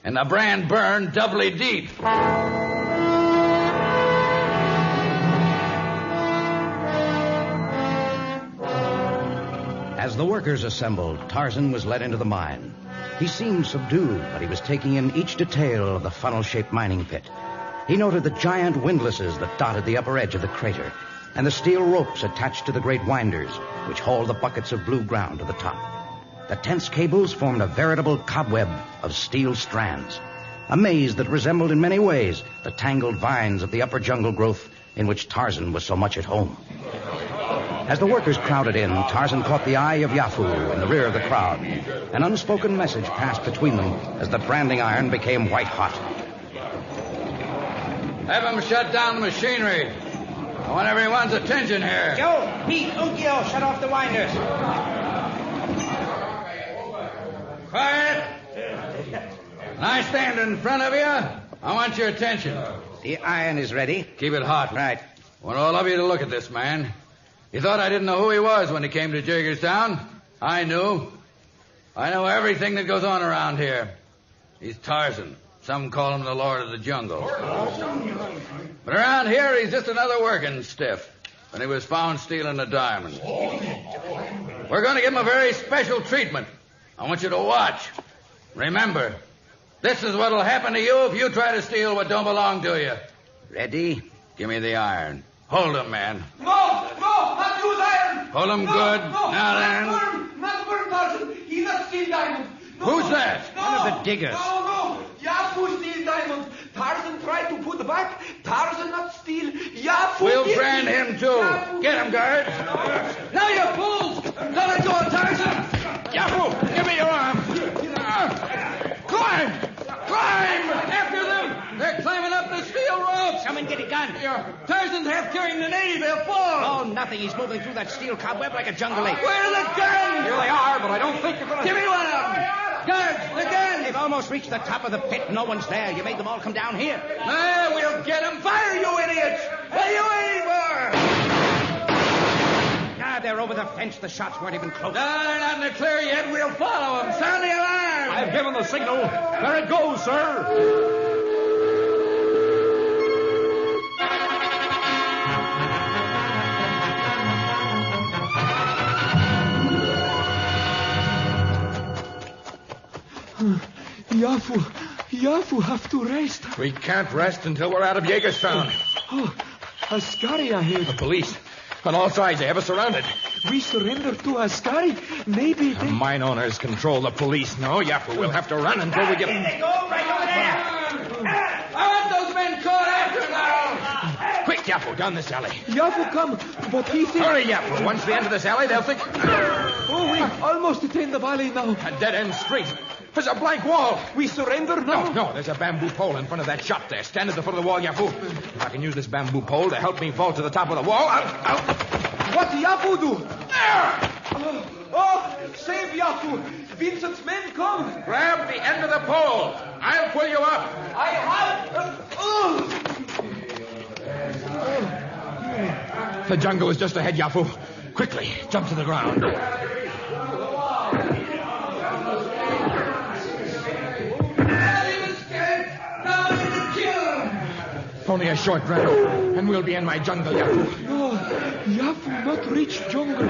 and the brand burn doubly deep. As the workers assembled, Tarzan was led into the mine. He seemed subdued, but he was taking in each detail of the funnel-shaped mining pit. He noted the giant windlasses that dotted the upper edge of the crater, and the steel ropes attached to the great winders, which hauled the buckets of blue ground to the top. The tense cables formed a veritable cobweb of steel strands, a maze that resembled in many ways the tangled vines of the upper jungle growth in which Tarzan was so much at home. As the workers crowded in, Tarzan caught the eye of Yafu in the rear of the crowd. An unspoken message passed between them as the branding iron became white hot. Have them shut down the machinery. I want everyone's attention here. Joe, Pete, Ukio, shut off the winders. Quiet. When I stand in front of you, I want your attention. The iron is ready. Keep it hot. Right. I want all of you to look at this man. You thought I didn't know who he was when he came to Jagerstown? I knew. I know everything that goes on around here. He's Tarzan. Some call him the Lord of the Jungle. But around here, he's just another working stiff. When he was found stealing a diamond. We're going to give him a very special treatment. I want you to watch. Remember, this is what'll happen to you if you try to steal what don't belong to you. Ready? Give me the iron. Hold him, man. No, not use iron. Hold him good. Now then. Not burn, Tarzan. He not steal diamond. Who's that? One of the diggers. No. Yafu steal diamond. Tarzan tried to put back. Tarzan not steal. Yafu. We'll brand him too. Yafu. Get him, guards. Now you fools. Don't let go of Tarzan. Yafu, give me your arm. Climb! After them! They're climbing up the steel ropes! Come and get a gun. Tarzan's half carrying the native. They'll fall. Oh, nothing. He's moving through that steel cobweb like a jungle ape. Where are the guns? Here they are, but I don't think you're going to... Give me one of them. Guards, the guns. They've almost reached the top of the pit. No one's there. You made them all come down here. We'll get them. Fire, you idiots. What are you waiting for? They're over the fence. The shots weren't even close. No, they're not in the clear yet. We'll follow them. Sound the alarm. I've given the signal. There it goes, sir. Yafu have to rest. We can't rest until we're out of Jagerstown. Oh, Askari ahead. The police. On all sides, they have us surrounded. We surrender to Askari. Maybe they... The mine owners control the police. No, Yafu, we'll have to run until we get... There they go, right over there. I want those men caught after now. Quick, Yafu, down this alley. Yafu come, but he thinks... Hurry, Yafu. Once the end of this alley, they'll think... Oh, we almost attain the valley now. A dead-end street. There's a blank wall. We surrender now? No, there's a bamboo pole in front of that shop there. Stand at the foot of the wall, Yafu. If I can use this bamboo pole to help me fall to the top of the wall, I'll... What Yafu do? There! Oh, save Yafu. Vincent's men come. Grab the end of the pole. I'll pull you up. I have... The jungle is just ahead, Yafu. Quickly, jump to the ground. Only a short run, and we'll be in my jungle, Yafu. No, Yafu not reach jungle.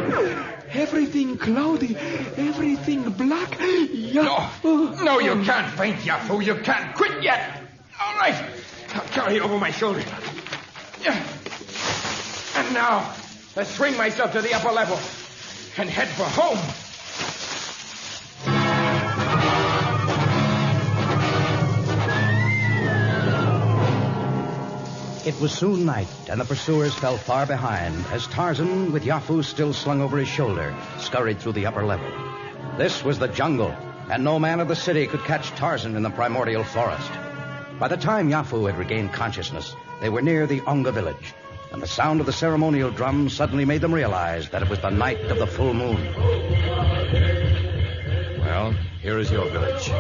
Everything cloudy, everything black. Yafu. No, you can't faint, Yafu. You can't quit yet. All right. I'll carry you over my shoulder. And now, I'll swing myself to the upper level and head for home. It was soon night, and the pursuers fell far behind as Tarzan, with Yafu still slung over his shoulder, scurried through the upper level. This was the jungle, and no man of the city could catch Tarzan in the primordial forest. By the time Yafu had regained consciousness, they were near the Onga village, and the sound of the ceremonial drum suddenly made them realize that it was the night of the full moon. Well, here is your village.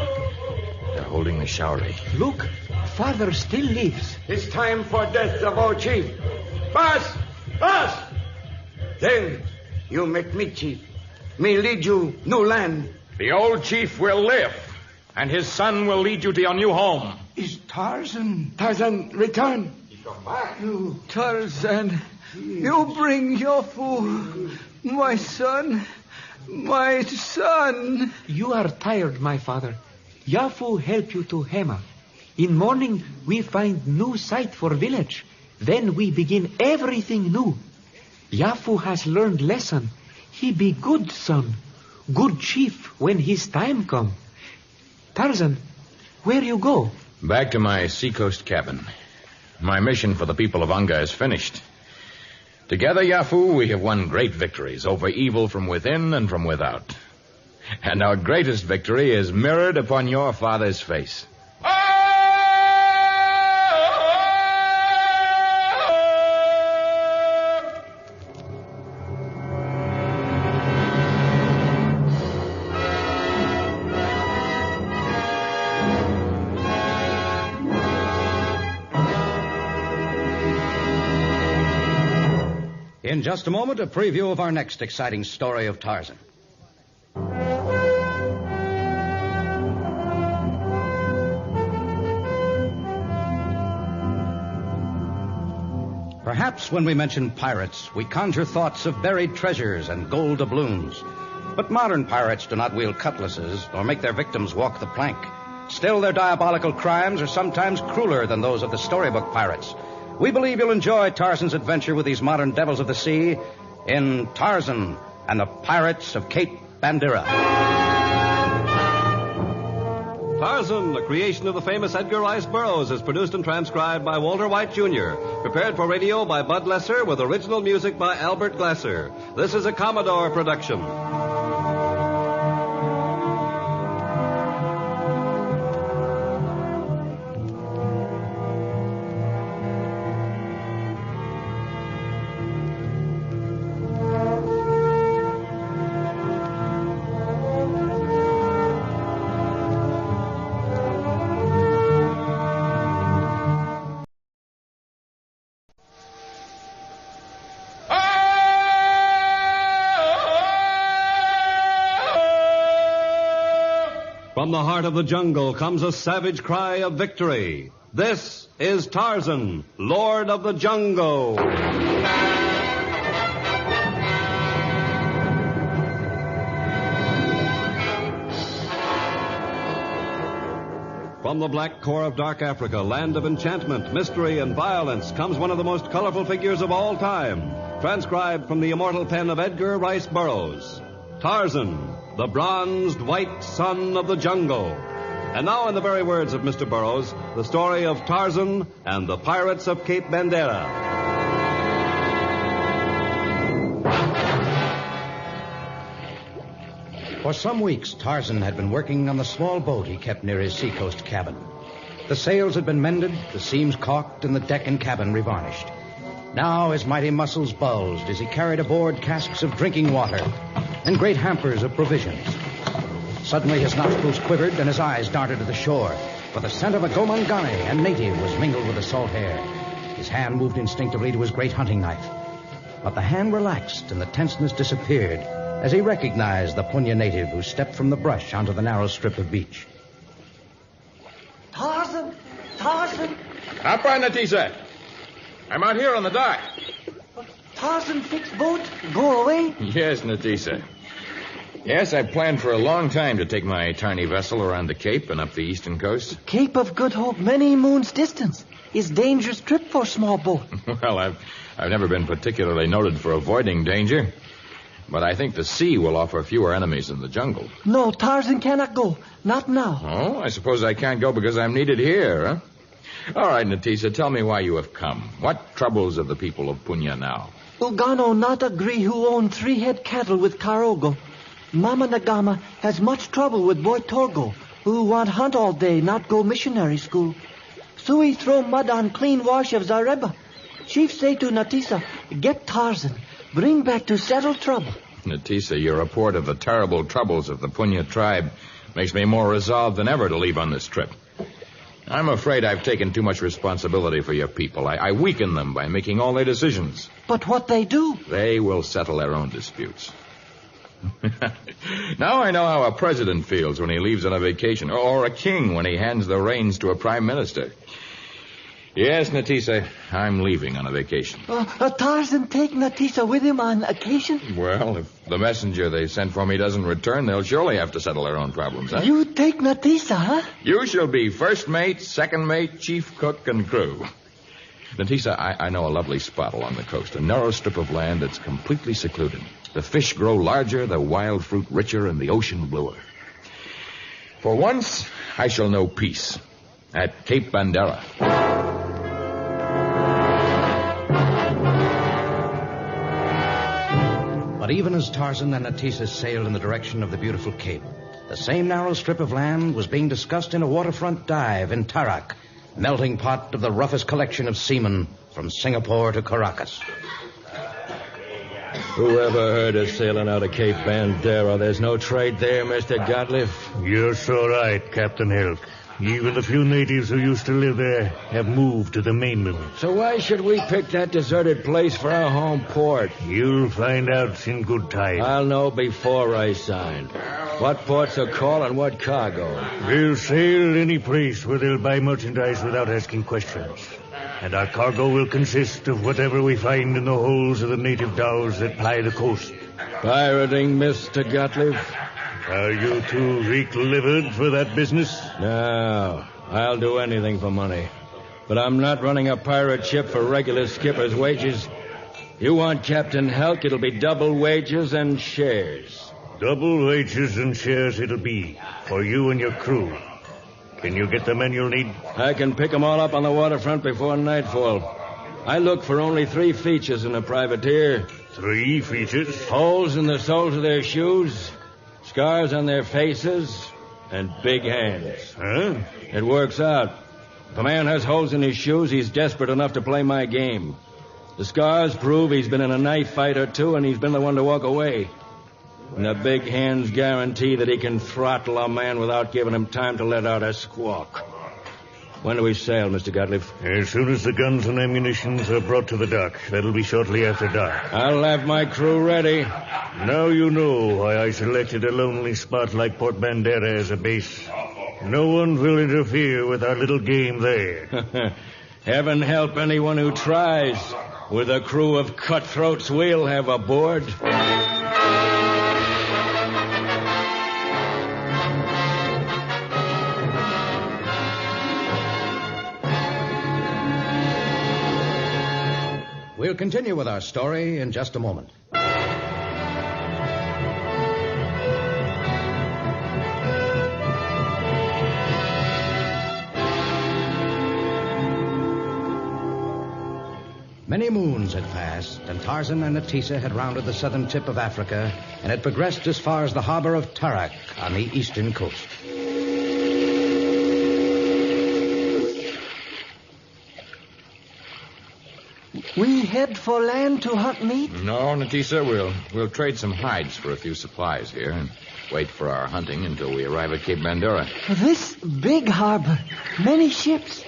They're holding the showery. Look, father still lives. It's time for death of our chief. Pass! Then you make me chief. me lead you new land. The old chief will live, and his son will lead you to your new home. Is Tarzan return? Tarzan, you bring Yafu, my son. My son. You are tired, my father. Yafu help you to Hema. In morning, we find new site for village. Then we begin everything new. Yafu has learned lesson. He be good son, good chief when his time come. Tarzan, where you go? Back to my seacoast cabin. My mission for the people of Unga is finished. Together, Yafu, we have won great victories over evil from within and from without. And our greatest victory is mirrored upon your father's face. In just a moment, a preview of our next exciting story of Tarzan. Perhaps when we mention pirates, we conjure thoughts of buried treasures and gold doubloons. But modern pirates do not wield cutlasses or make their victims walk the plank. Still, their diabolical crimes are sometimes crueler than those of the storybook pirates. We believe you'll enjoy Tarzan's adventure with these modern devils of the sea in Tarzan and the Pirates of Cape Bandera. Tarzan, a creation of the famous Edgar Rice Burroughs, is produced and transcribed by Walter White, Jr., prepared for radio by Bud Lesser with original music by Albert Glasser. This is a Commodore production. From the heart of the jungle comes a savage cry of victory. This is Tarzan, Lord of the Jungle. From the black core of dark Africa, land of enchantment, mystery, and violence, comes one of the most colorful figures of all time, transcribed from the immortal pen of Edgar Rice Burroughs. Tarzan, the bronzed white son of the jungle. And now, in the very words of Mr. Burroughs, the story of Tarzan and the Pirates of Cape Bandera. For some weeks, Tarzan had been working on the small boat he kept near his seacoast cabin. The sails had been mended, the seams caulked, and the deck and cabin revarnished. Now his mighty muscles bulged as he carried aboard casks of drinking water and great hampers of provisions. Suddenly his nostrils quivered and his eyes darted to the shore, for the scent of a gomangani, a native, was mingled with the salt air. His hand moved instinctively to his great hunting knife. But the hand relaxed and the tenseness disappeared as he recognized the Punya native who stepped from the brush onto the narrow strip of beach. Tarzan! Tarzan! Up, Natisa. I'm out here on the dock. Tarzan fixed boat? Go away? Yes, Natisa. Yes, I planned for a long time to take my tiny vessel around the Cape and up the eastern coast. Cape of Good Hope, many moons distance. Is dangerous trip for small boat. Well, I've never been particularly noted for avoiding danger. But I think the sea will offer fewer enemies than the jungle. No, Tarzan cannot go. Not now. Oh, I suppose I can't go because I'm needed here, huh? All right, Natisa, tell me why you have come. What troubles of the people of Punya now? Ugano not agree who own 3 head cattle with Karogo. Mama Nagama has much trouble with boy Torgo, who want hunt all day, not go missionary school. Sui throw mud on clean wash of Zareba. Chief say to Natisa, get Tarzan, bring back to settle trouble. Natisa, your report of the terrible troubles of the Punya tribe makes me more resolved than ever to leave on this trip. I'm afraid I've taken too much responsibility for your people. I weaken them by making all their decisions. But what they do? They will settle their own disputes. Now I know how a president feels when he leaves on a vacation, or a king when he hands the reins to a prime minister. Yes, Natisa, I'm leaving on a vacation. Tarzan take Natisa with him on occasion? Well, if the messenger they sent for me doesn't return, they'll surely have to settle their own problems, huh? You take Natisa, huh? You shall be first mate, second mate, chief cook, and crew. Natisa, I know a lovely spot along the coast, a narrow strip of land that's completely secluded. The fish grow larger, the wild fruit richer, and the ocean bluer. For once, I shall know peace at Cape Bandera. But even as Tarzan and Natisa sailed in the direction of the beautiful Cape, the same narrow strip of land was being discussed in a waterfront dive in Tarak, melting pot of the roughest collection of seamen from Singapore to Caracas. Whoever heard of sailing out of Cape Bandera? There's no trade there, Mr. Gottlieb. You're so right, Captain Hilk. Even the few natives who used to live there have moved to the mainland. So why should we pick that deserted place for our home port? You'll find out in good time. I'll know before I sign. What ports are call and what cargo? We'll sail any place where they'll buy merchandise without asking questions. And our cargo will consist of whatever we find in the holes of the native dhows that ply the coast. Pirating, Mr. Gottlieb? Are you too weak-livered for that business? No, I'll do anything for money. But I'm not running a pirate ship for regular skipper's wages. You want Captain Helk, it'll be double wages and shares. Double wages and shares it'll be for you and your crew. Can you get the men you'll need? I can pick them all up on the waterfront before nightfall. I look for only 3 features in a privateer. 3 features? Holes in the soles of their shoes, scars on their faces, and big hands. Huh? It works out. If a man has holes in his shoes, he's desperate enough to play my game. The scars prove he's been in a knife fight or 2, and he's been the one to walk away. And the big hands guarantee that he can throttle a man without giving him time to let out a squawk. When do we sail, Mr. Gottlieb? As soon as the guns and ammunition are brought to the dock. That'll be shortly after dark. I'll have my crew ready. Now you know why I selected a lonely spot like Port Bandera as a base. No one will interfere with our little game there. Heaven help anyone who tries. With a crew of cutthroats we'll have aboard. We'll continue with our story in just a moment. Many moons had passed, and Tarzan and Natisa had rounded the southern tip of Africa and had progressed as far as the harbor of Tarak on the eastern coast. We head for land to hunt meat? No, Natisa, we'll trade some hides for a few supplies here and wait for our hunting until we arrive at Cape Bandera. This big harbor, many ships.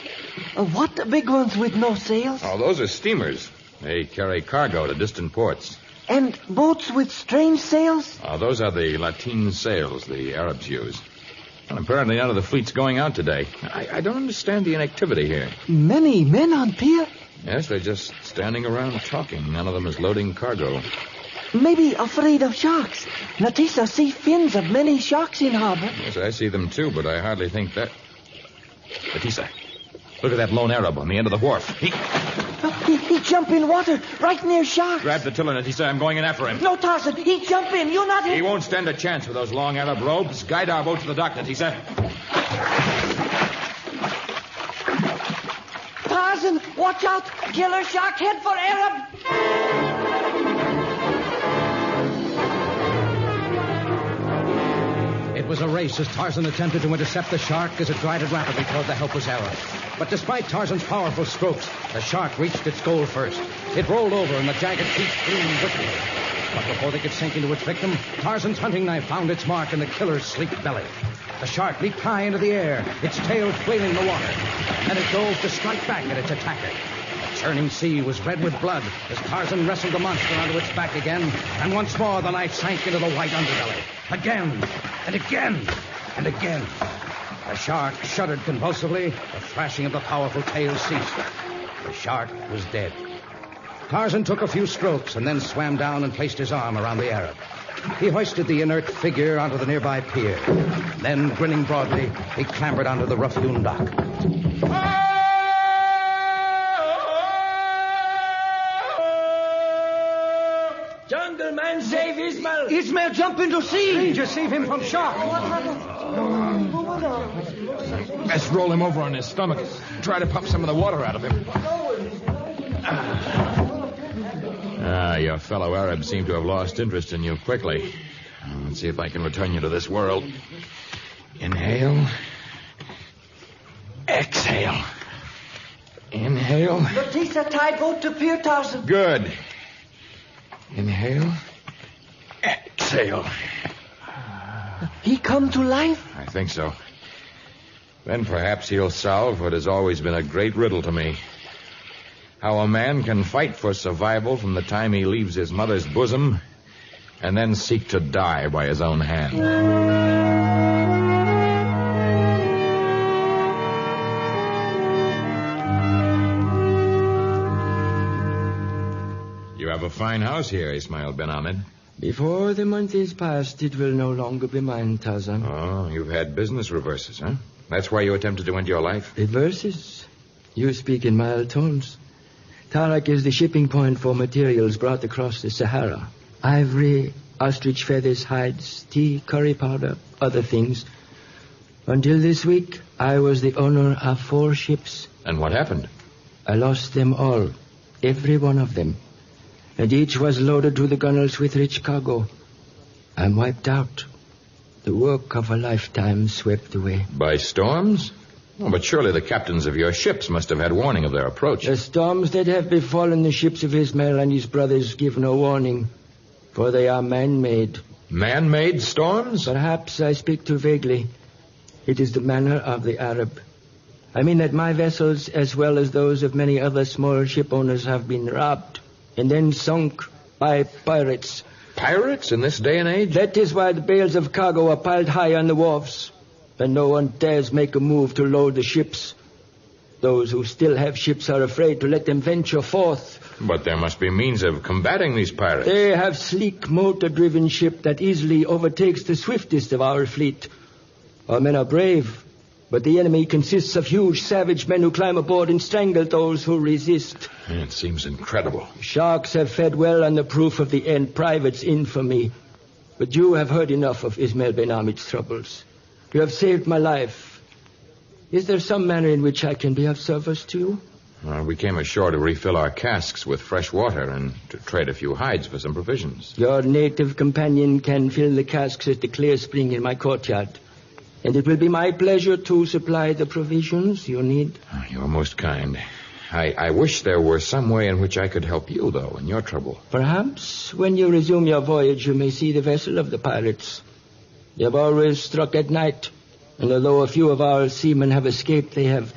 What big ones with no sails? Oh, those are steamers. They carry cargo to distant ports. And boats with strange sails? Oh, those are the lateen sails the Arabs use. And apparently none of the fleet's going out today. I don't understand the inactivity here. Many men on pier? Yes, they're just standing around talking. None of them is loading cargo. Maybe afraid of sharks. Natisa see fins of many sharks in harbor. Yes, I see them too, but I hardly think that... Natisa, look at that lone Arab on the end of the wharf. He jump in water right near sharks. Grab the tiller, Natisa. I'm going in after him. No, Tarzan. He jump in. You not him. He won't stand a chance with those long Arab robes. Guide our boat to the dock, Natisa. Tarzan, watch out. Killer shark head for Arab. It was a race as Tarzan attempted to intercept the shark as it glided rapidly toward the helpless Arab. But despite Tarzan's powerful strokes, the shark reached its goal first. It rolled over and the jagged teeth gleamed wickedly. But before they could sink into its victim, Tarzan's hunting knife found its mark in the killer's sleek belly. The shark leaped high into the air, its tail flailing the water. Then it dove to strike back at its attacker. The churning sea was red with blood as Tarzan wrestled the monster onto its back again, and once more the knife sank into the white underbelly. Again, and again, and again. The shark shuddered convulsively. The thrashing of the powerful tail ceased. The shark was dead. Tarzan took a few strokes and then swam down and placed his arm around the Arab. He hoisted the inert figure onto the nearby pier. Then, grinning broadly, he clambered onto the rough-hewn dock. Jungle man, save Ismail! Ismail, jump into sea! Ranger, save him from shark! Let's roll him over on his stomach. Try to pump some of the water out of him. Your fellow Arabs seem to have lost interest in you quickly. Let's see if I can return you to this world. Inhale. Exhale. Inhale. Batista tied boat to pier, Tarzan. Good. Inhale. Exhale. He come to life? I think so. Then perhaps he'll solve what has always been a great riddle to me. How a man can fight for survival from the time he leaves his mother's bosom and then seek to die by his own hand. You have a fine house here, Ismail Ben Ahmed. Before the month is past, it will no longer be mine, Tarzan. Oh, you've had business reverses, huh? That's why you attempted to end your life? Reverses? You speak in mild tones. Tarak is the shipping point for materials brought across the Sahara. Ivory, ostrich feathers, hides, tea, curry powder, other things. Until this week, I was the owner of 4 ships. And what happened? I lost them all, every one of them. And each was loaded to the gunnels with rich cargo. I'm wiped out. The work of a lifetime swept away. By storms? Oh, but surely the captains of your ships must have had warning of their approach. The storms that have befallen the ships of Ismail and his brothers give no warning, for they are man-made. Man-made storms? Perhaps I speak too vaguely. It is the manner of the Arab. I mean that my vessels, as well as those of many other small ship owners, have been robbed and then sunk by pirates. Pirates in this day and age? That is why the bales of cargo are piled high on the wharfs, and no one dares make a move to load the ships. Those who still have ships are afraid to let them venture forth. But there must be means of combating these pirates. They have sleek, motor-driven ship that easily overtakes the swiftest of our fleet. Our men are brave, but the enemy consists of huge, savage men who climb aboard and strangle those who resist. It seems incredible. Sharks have fed well on the proof of the end private's infamy. But you have heard enough of Ismail Ben Ahmed's troubles. You have saved my life. Is there some manner in which I can be of service to you? We came ashore to refill our casks with fresh water and to trade a few hides for some provisions. Your native companion can fill the casks at the clear spring in my courtyard. And it will be my pleasure to supply the provisions you need. You're most kind. I wish there were some way in which I could help you, though, in your trouble. Perhaps when you resume your voyage, you may see the vessel of the pirates. They have always struck at night, and although a few of our seamen have escaped, they have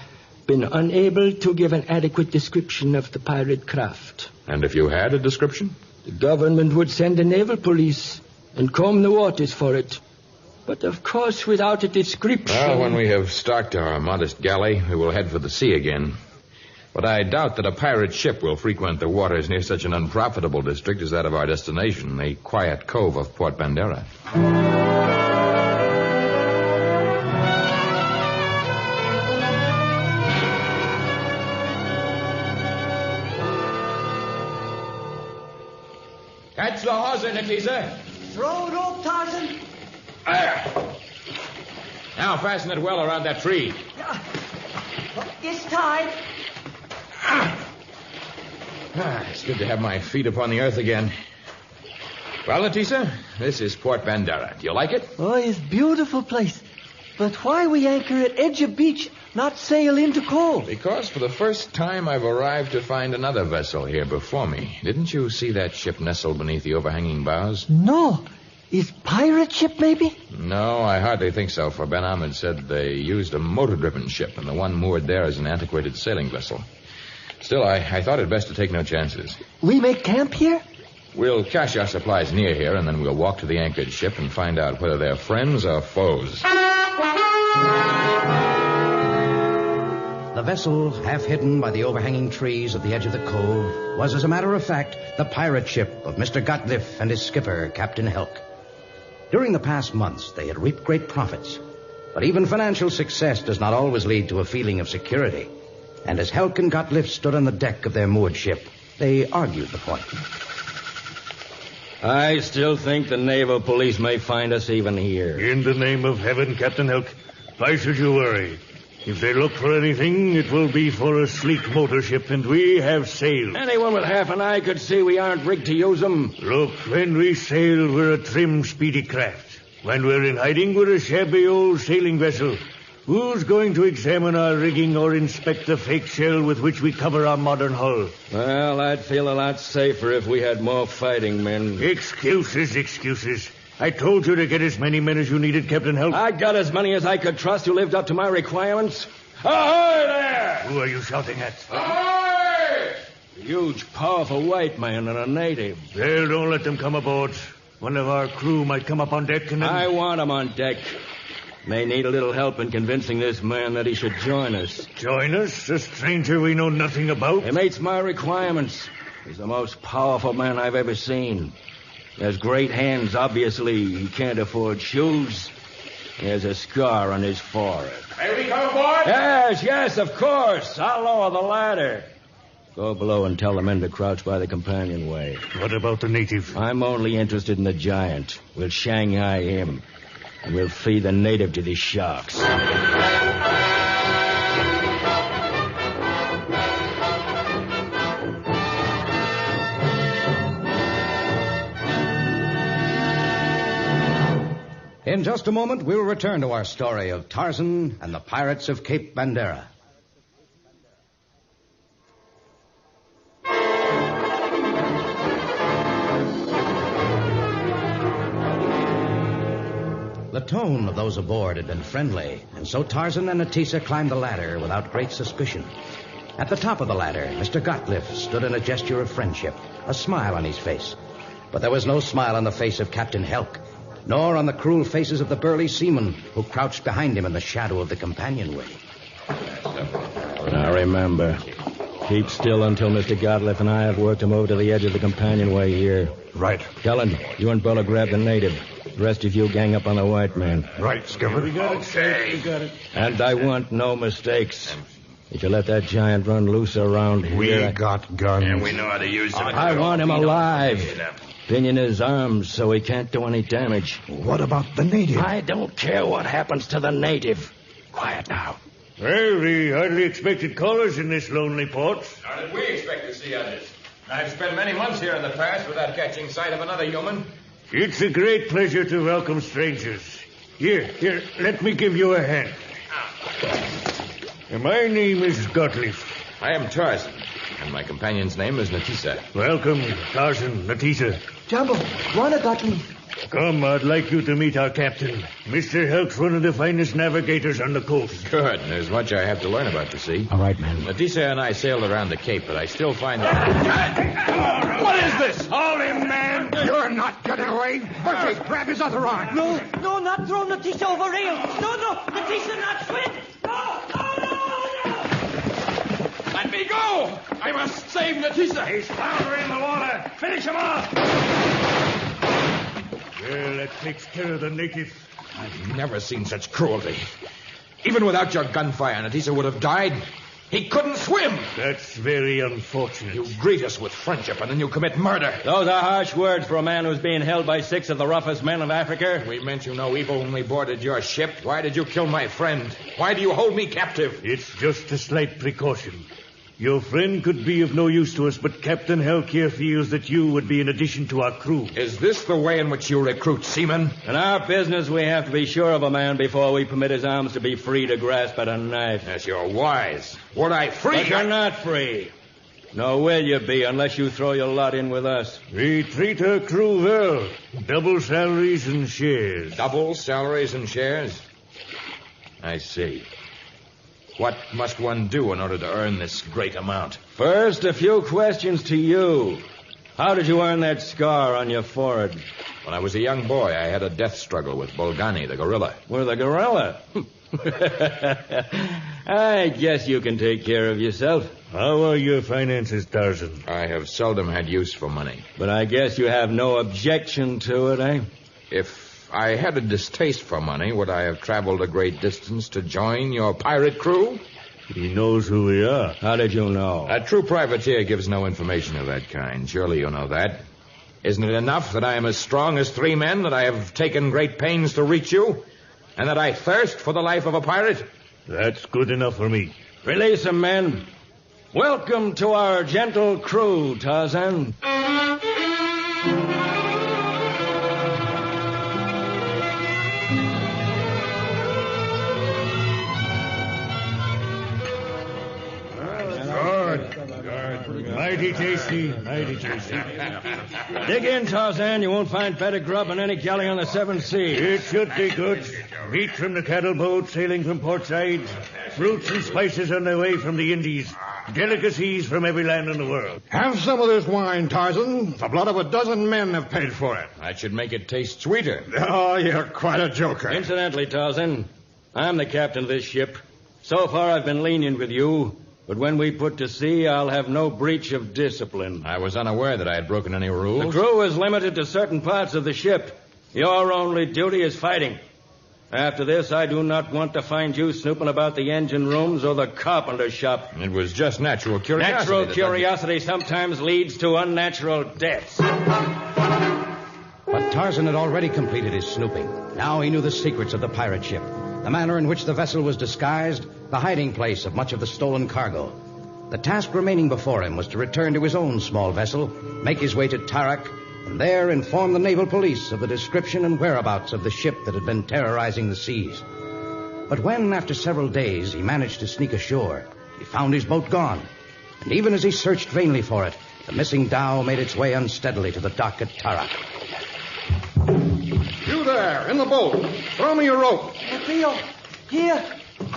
been unable to give an adequate description of the pirate craft. And if you had a description? The government would send a naval police and comb the waters for it. But, of course, without a description... Well, when we have stocked our modest galley, we will head for the sea again. But I doubt that a pirate ship will frequent the waters near such an unprofitable district as that of our destination, the quiet cove of Port Bandera. Catch the hawser, Natisa. Throw rope, Tarzan. There. Now fasten it well around that tree. It's tied. It's good to have my feet upon the earth again. Well, Natisa, this is Port Bandera. Do you like it? Oh, it's a beautiful place. But why we anchor at edge of beach, not sail into cove? Because for the first time I've arrived to find another vessel here before me. Didn't you see that ship nestled beneath the overhanging bows? No. Is pirate ship, maybe? No, I hardly think so, for Ben Ahmed said they used a motor-driven ship, and the one moored there is an antiquated sailing vessel. Still, I thought it best to take no chances. We make camp here? We'll cache our supplies near here, and then we'll walk to the anchored ship and find out whether they're friends or foes. The vessel, half hidden by the overhanging trees at the edge of the cove, was, as a matter of fact, the pirate ship of Mr. Gotliff and his skipper, Captain Helk. During the past months, they had reaped great profits. But even financial success does not always lead to a feeling of security. And as Helk and Gotliff stood on the deck of their moored ship, they argued the point. I still think the naval police may find us even here. In the name of heaven, Captain Helk, why should you worry? If they look for anything, it will be for a sleek motor ship, and we have sailed. Anyone with half an eye could see we aren't rigged to use them. Look, when we sail, we're a trim, speedy craft. When we're in hiding, we're a shabby old sailing vessel. Who's going to examine our rigging or inspect the fake shell with which we cover our modern hull? Well, I'd feel a lot safer if we had more fighting men. Excuses. I told you to get as many men as you needed, Captain Help. I got as many as I could trust who lived up to my requirements. Ahoy there! Who are you shouting at? Ahoy! A huge, powerful white man and a native. Well, don't let them come aboard. One of our crew might come up on deck and then... I want him on deck. May need a little help in convincing this man that he should join us. Join us? A stranger we know nothing about? He meets my requirements. He's the most powerful man I've ever seen. He has great hands, obviously. He can't afford shoes. He has a scar on his forehead. May we come aboard? Yes, of course. I'll lower the ladder. Go below and tell the men to crouch by the companionway. What about the native? I'm only interested in the giant. We'll Shanghai him. And we'll feed the native to the sharks. In just a moment, we'll return to our story of Tarzan and the pirates of Cape Bandera. The tone of those aboard had been friendly, and so Tarzan and Natisa climbed the ladder without great suspicion. At the top of the ladder, Mr. Gotliff stood in a gesture of friendship, a smile on his face. But there was no smile on the face of Captain Helk, nor on the cruel faces of the burly seamen who crouched behind him in the shadow of the companionway. Now remember, keep still until Mr. Gotliff and I have worked him over to the edge of the companionway here. Right. Kellen, you and Bella grab the native. The rest of you gang up on the white man. Right, Skipper. We got it. And I want no mistakes. If you let that giant run loose around here... We got guns. And we know how to use them. I want him alive. Pinion his arms so he can't do any damage. What about the native? I don't care what happens to the native. Quiet now. Well, we hardly expected callers in this lonely port. Nor did we expect to see others. I've spent many months here in the past without catching sight of another human. It's a great pleasure to welcome strangers. Here, let me give you a hand. My name is Gotliff. I am Tarzan, and my companion's name is Natisa. Welcome, Tarzan, Natisa. Jumbo, Juana Gotliff. Come, I'd like you to meet our captain. Mr. Helk's one of the finest navigators on the coast. Good. There's much I have to learn about the sea. All right, man. Natisa and I sailed around the Cape, but I still find that... What is this? Hold him, man! You're not getting away. Bertie, grab his other arm. No, not throw Natisa over rail. No, Natisa not swim. No. Let me go! I must save Natisa. He's floundering in the water. Finish him off! Well, that takes care of the native. I've never seen such cruelty. Even without your gunfire, Natisa would have died. He couldn't swim. That's very unfortunate. You greet us with friendship, and then you commit murder. Those are harsh words for a man who's being held by 6 of the roughest men of Africa. We meant you no evil when we boarded your ship. Why did you kill my friend? Why do you hold me captive? It's just a slight precaution. Your friend could be of no use to us, but Captain Helk here feels that you would be an addition to our crew. Is this the way in which you recruit seamen? In our business, we have to be sure of a man before we permit his arms to be free to grasp at a knife. Yes, you're wise. Were I free... But you're not free. Nor will you be unless you throw your lot in with us. We treat our crew well. Double salaries and shares. Double salaries and shares? I see. What must one do in order to earn this great amount? First, a few questions to you. How did you earn that scar on your forehead? When I was a young boy, I had a death struggle with Bolgani, the gorilla. With a gorilla? I guess you can take care of yourself. How are your finances, Tarzan? I have seldom had use for money. But I guess you have no objection to it, eh? If I had a distaste for money, would I have traveled a great distance to join your pirate crew? He knows who we are. How did you know? A true privateer gives no information of that kind. Surely you know that. Isn't it enough that I am as strong as 3 men, that I have taken great pains to reach you, and that I thirst for the life of a pirate? That's good enough for me. Release him, men. Welcome to our gentle crew, Tarzan. Mighty tasty, mighty tasty. Dig in, Tarzan. You won't find better grub on any galley on the 7th sea. It should be good. Meat from the cattle boat sailing from port side. Fruits and spices on their way from the Indies. Delicacies from every land in the world. Have some of this wine, Tarzan. The blood of a dozen men have paid for it. That should make it taste sweeter. Oh, you're quite a joker. Incidentally, Tarzan, I'm the captain of this ship. So far, I've been lenient with you. But when we put to sea, I'll have no breach of discipline. I was unaware that I had broken any rules. The crew is limited to certain parts of the ship. Your only duty is fighting. After this, I do not want to find you snooping about the engine rooms or the carpenter shop. It was just natural curiosity. Natural curiosity sometimes leads to unnatural deaths. But Tarzan had already completed his snooping. Now he knew the secrets of the pirate ship, the manner in which the vessel was disguised, the hiding place of much of the stolen cargo. The task remaining before him was to return to his own small vessel, make his way to Tarak, and there inform the naval police of the description and whereabouts of the ship that had been terrorizing the seas. But when, after several days, he managed to sneak ashore, he found his boat gone. And even as he searched vainly for it, the missing dhow made its way unsteadily to the dock at Tarak. You there, in the boat. Throw me your rope. Theo, here.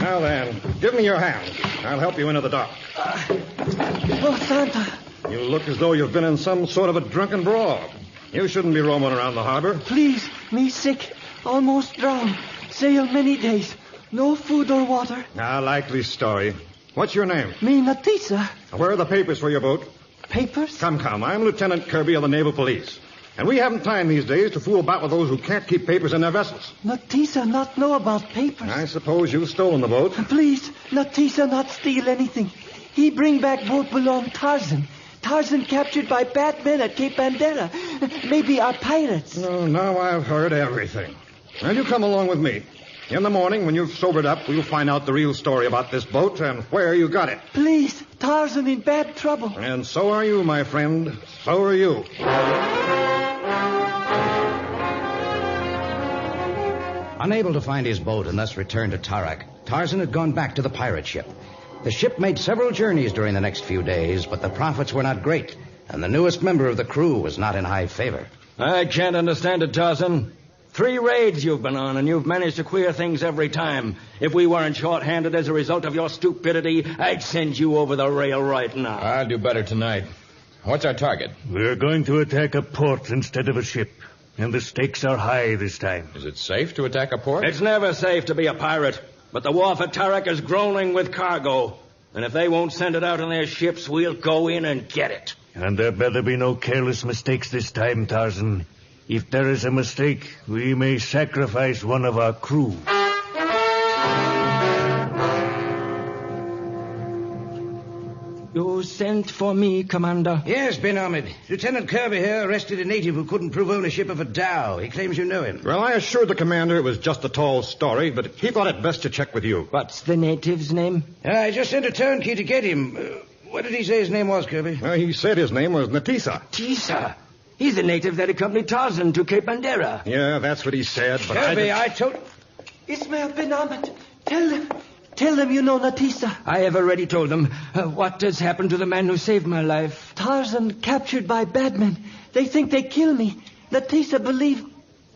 Now then, give me your hand. I'll help you into the dock. Oh, Santa. You look as though you've been in some sort of a drunken brawl. You shouldn't be roaming around the harbor. Please, me sick. Almost drowned. Sail many days. No food or water. A likely story. What's your name? Me, Natisa. Where are the papers for your boat? Papers? Come. I'm Lieutenant Kirby of the Naval Police. And we haven't time these days to fool about with those who can't keep papers in their vessels. Natisa not know about papers. I suppose you've stolen the boat. Please, Natisa not steal anything. He bring back boat belong Tarzan. Tarzan captured by bad men at Cape Bandera. Maybe are pirates. Oh, now I've heard everything. Well, you come along with me. In the morning, when you've sobered up, we'll find out the real story about this boat and where you got it. Please, Tarzan in bad trouble. And so are you, my friend. So are you. Unable to find his boat and thus return to Tarak, Tarzan had gone back to the pirate ship. The ship made several journeys during the next few days, but the profits were not great, and the newest member of the crew was not in high favor. I can't understand it, Tarzan. 3 raids you've been on, and you've managed to queer things every time. If we weren't short-handed as a result of your stupidity, I'd send you over the rail right now. I'll do better tonight. What's our target? We're going to attack a port instead of a ship. And the stakes are high this time. Is it safe to attack a port? It's never safe to be a pirate. But the wharf at Tarak is groaning with cargo. And if they won't send it out in their ships, we'll go in and get it. And there better be no careless mistakes this time, Tarzan. If there is a mistake, we may sacrifice one of our crew. You sent for me, Commander. Yes, Ben Ahmed. Lieutenant Kirby here arrested a native who couldn't prove ownership of a dhow. He claims you know him. Well, I assured the commander it was just a tall story, but he thought it best to check with you. What's the native's name? I just sent a turnkey to get him. What did he say his name was, Kirby? Well, he said his name was Natisa. Natisa? He's the native that accompanied Tarzan to Cape Bandera. Yeah, that's what he said, but Kirby, I told... Ismail Ben Ahmed, tell them you know Natisa. I have already told them. What has happened to the man who saved my life? Tarzan captured by bad men. They think they kill me. Natisa believe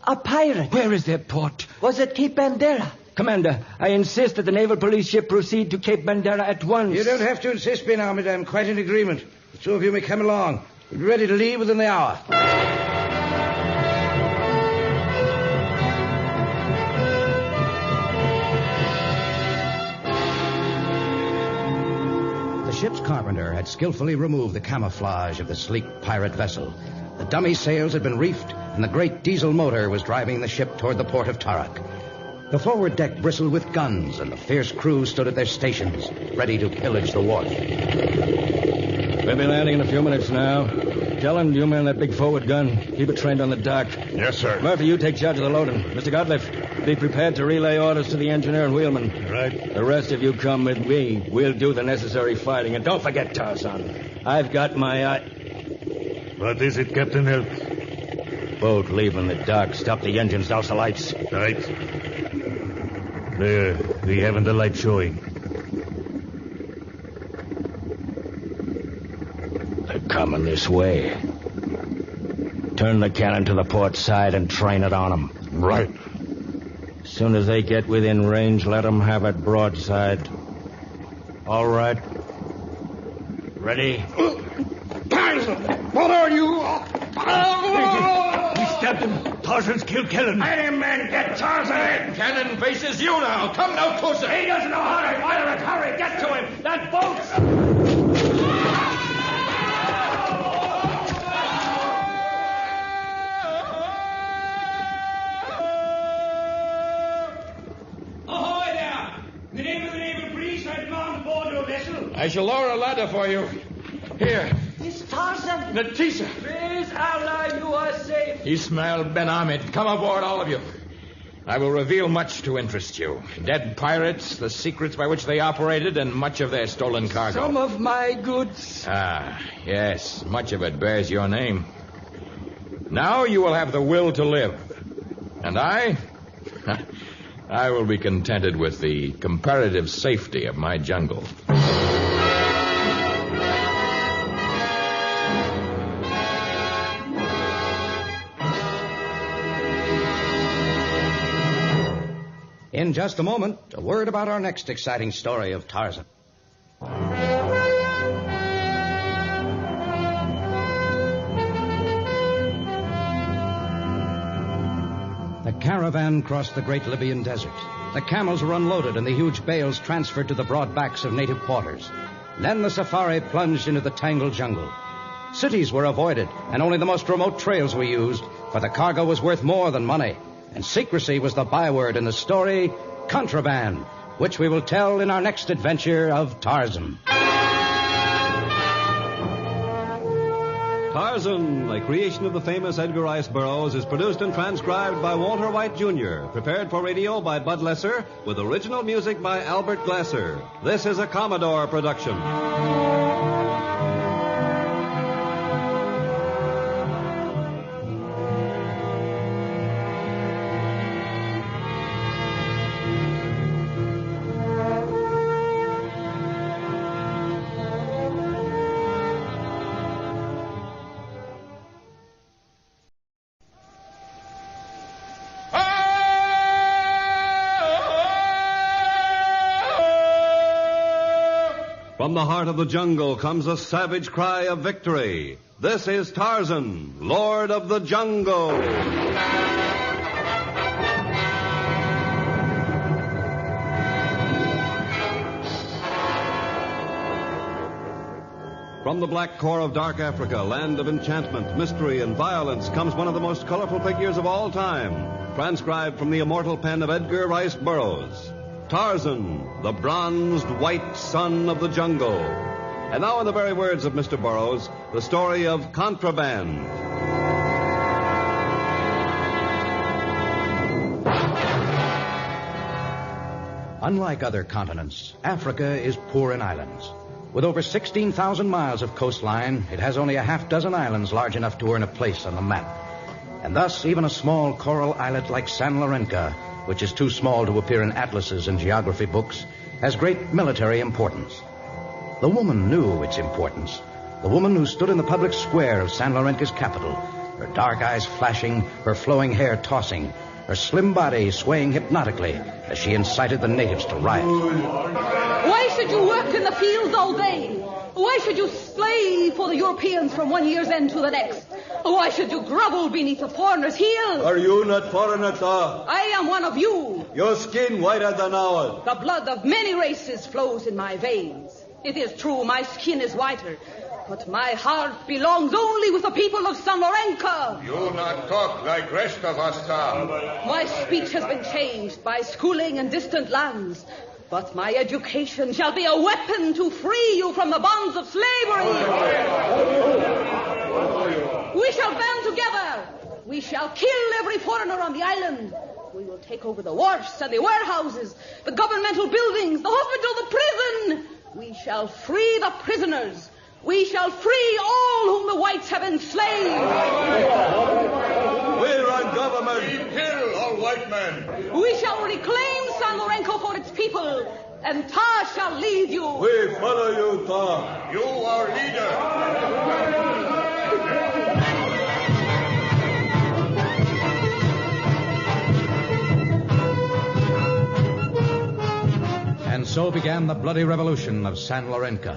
a pirate. Where is their port? Was at Cape Bandera. Commander, I insist that the naval police ship proceed to Cape Bandera at once. You don't have to insist, Benhamid. I'm quite in agreement. The two of you may come along. We'll be ready to leave within the hour. The ship's carpenter had skillfully removed the camouflage of the sleek pirate vessel. The dummy sails had been reefed, and the great diesel motor was driving the ship toward the port of Tarak. The forward deck bristled with guns, and the fierce crew stood at their stations, ready to pillage the wharf. We'll be landing in a few minutes now. Tell him you man that big forward gun. Keep it trained on the dock. Yes, sir. Murphy, you take charge of the loading. Mr. Godliff, be prepared to relay orders to the engineer and wheelman. Right. The rest of you come with me. We'll do the necessary fighting. And don't forget, Tarzan, I've got my eye... What is it, Captain Help? Boat leaving the dock. Stop the engines, douse the lights. Right. There, we haven't the light showing. They're coming this way. Turn the cannon to the port side and train it on them. Right. As soon as they get within range, let them have it broadside. All right. Ready? Tarzan, what are you? We stabbed him. Tarzan's killed Kellen. Any men get Tarzan! Cannon faces you now. Come no closer. He doesn't know how to fire it. Hurry, get to him. That boat's... Ahoy there! In the name of the naval police, I demand aboard your vessel. I shall lower a ladder for you. Here. It's Tarzan. Natisa. Praise Allah, you are safe. Ismail Ben Ahmed, come aboard, all of you. I will reveal much to interest you. Dead pirates, the secrets by which they operated, and much of their stolen cargo. Some of my goods. Ah, yes. Much of it bears your name. Now you will have the will to live. And I will be contented with the comparative safety of my jungle. In just a moment, a word about our next exciting story of Tarzan. The caravan crossed the great Libyan desert. The camels were unloaded and the huge bales transferred to the broad backs of native quarters. Then the safari plunged into the tangled jungle. Cities were avoided, and only the most remote trails were used, for the cargo was worth more than money. And secrecy was the byword in the story, Contraband, which we will tell in our next adventure of Tarzan. Tarzan, a creation of the famous Edgar Rice Burroughs, is produced and transcribed by Walter White, Jr., prepared for radio by Bud Lesser, with original music by Albert Glasser. This is a Commodore production. From the heart of the jungle comes a savage cry of victory. This is Tarzan, Lord of the Jungle. From the black core of dark Africa, land of enchantment, mystery, and violence, comes one of the most colorful figures of all time, transcribed from the immortal pen of Edgar Rice Burroughs. Tarzan, the bronzed white son of the jungle. And now, in the very words of Mr. Burroughs, the story of Contraband. Unlike other continents, Africa is poor in islands. With over 16,000 miles of coastline, it has only a half dozen islands large enough to earn a place on the map. And thus, even a small coral islet like San Lorenzo, which is too small to appear in atlases and geography books, has great military importance. The woman knew its importance. The woman who stood in the public square of San Lorenzo's capital, her dark eyes flashing, her flowing hair tossing, her slim body swaying hypnotically as she incited the natives to riot. Why should you work in the fields all day? Why should you slave for the Europeans from one year's end to the next? Why should you grovel beneath a foreigner's heel? Are you not foreigner, sir? I am one of you. Your skin whiter than ours. The blood of many races flows in my veins. It is true, my skin is whiter, but my heart belongs only with the people of San Lorenzo. You not talk like rest of us, sir. My speech has been changed by schooling in distant lands, but my education shall be a weapon to free you from the bonds of slavery. We shall band together. We shall kill every foreigner on the island. We will take over the wharfs and the warehouses, the governmental buildings, the hospital, the prison. We shall free the prisoners. We shall free all whom the whites have enslaved. We run government. We kill all white men. We shall reclaim San Lorenzo for its people, and Tar shall lead you. We follow you, Tar. You are leader. And so began the bloody revolution of San Lorenzo.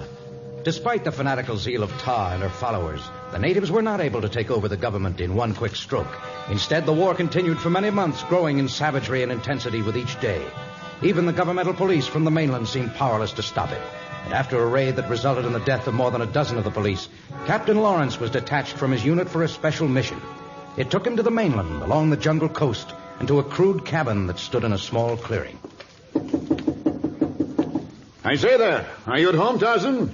Despite the fanatical zeal of Tar and her followers, the natives were not able to take over the government in one quick stroke. Instead, the war continued for many months, growing in savagery and intensity with each day. Even the governmental police from the mainland seemed powerless to stop it. And after a raid that resulted in the death of more than a dozen of the police, Captain Lawrence was detached from his unit for a special mission. It took him to the mainland, along the jungle coast, and to a crude cabin that stood in a small clearing. I say there, are you at home, Tarzan?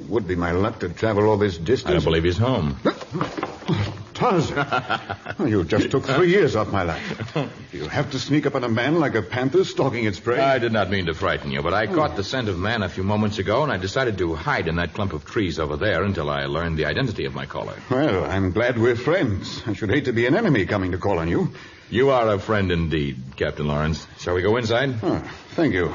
Would be my luck to travel all this distance. I don't believe he's home. Tarzan, you just took 3 years off my life. You have to sneak up on a man like a panther stalking its prey. I did not mean to frighten you, but I caught the scent of man a few moments ago, and I decided to hide in that clump of trees over there until I learned the identity of my caller. Well, I'm glad we're friends. I should hate to be an enemy coming to call on you. You are a friend indeed, Captain Lawrence. Shall we go inside? Thank you.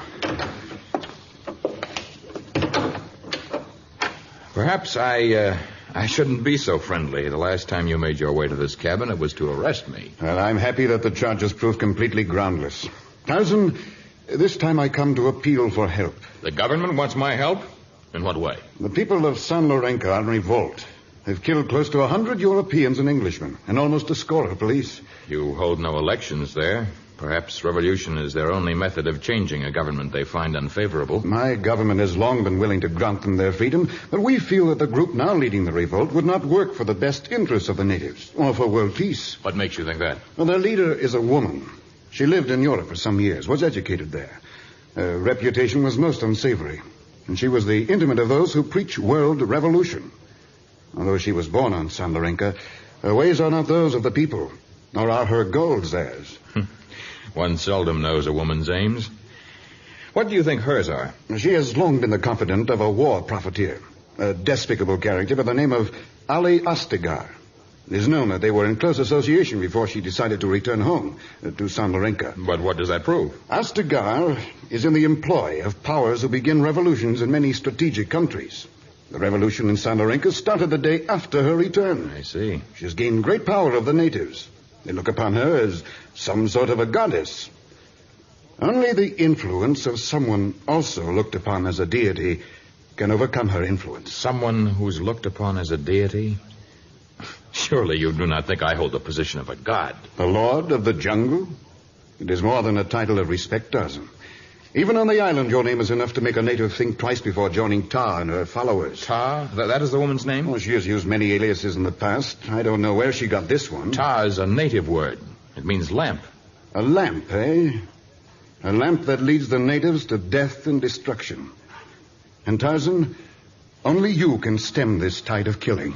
Perhaps I shouldn't be so friendly. The last time you made your way to this cabin, it was to arrest me. Well, I'm happy that the charges proved completely groundless. Tarzan, this time I come to appeal for help. The government wants my help? In what way? The people of San Lorenzo are in revolt. They've killed close to 100 Europeans and Englishmen, and almost a score of police. You hold no elections there. Perhaps revolution is their only method of changing a government they find unfavorable. My government has long been willing to grant them their freedom, but we feel that the group now leading the revolt would not work for the best interests of the natives, or for world peace. What makes you think that? Well, their leader is a woman. She lived in Europe for some years, was educated there. Her reputation was most unsavory, and she was the intimate of those who preach world revolution. Although she was born on San Lorenzo, her ways are not those of the people, nor are her goals theirs. One seldom knows a woman's aims. What do you think hers are? She has long been the confidant of a war profiteer, a despicable character by the name of Ali Astigar. It is known that they were in close association before she decided to return home to San Lorenzo. But what does that prove? Astigar is in the employ of powers who begin revolutions in many strategic countries. The revolution in San Lorenzo started the day after her return. I see. She has gained great power over the natives. They look upon her as some sort of a goddess. Only the influence of someone also looked upon as a deity can overcome her influence. Someone who's looked upon as a deity? Surely you do not think I hold the position of a god. The Lord of the Jungle? It is more than a title of respect, Tarzan. Even on the island, your name is enough to make a native think twice before joining Tar and her followers. Tar? That is the woman's name? Oh, she has used many aliases in the past. I don't know where she got this one. Tar is a native word. It means lamp. A lamp, eh? A lamp that leads the natives to death and destruction. And Tarzan, only you can stem this tide of killing.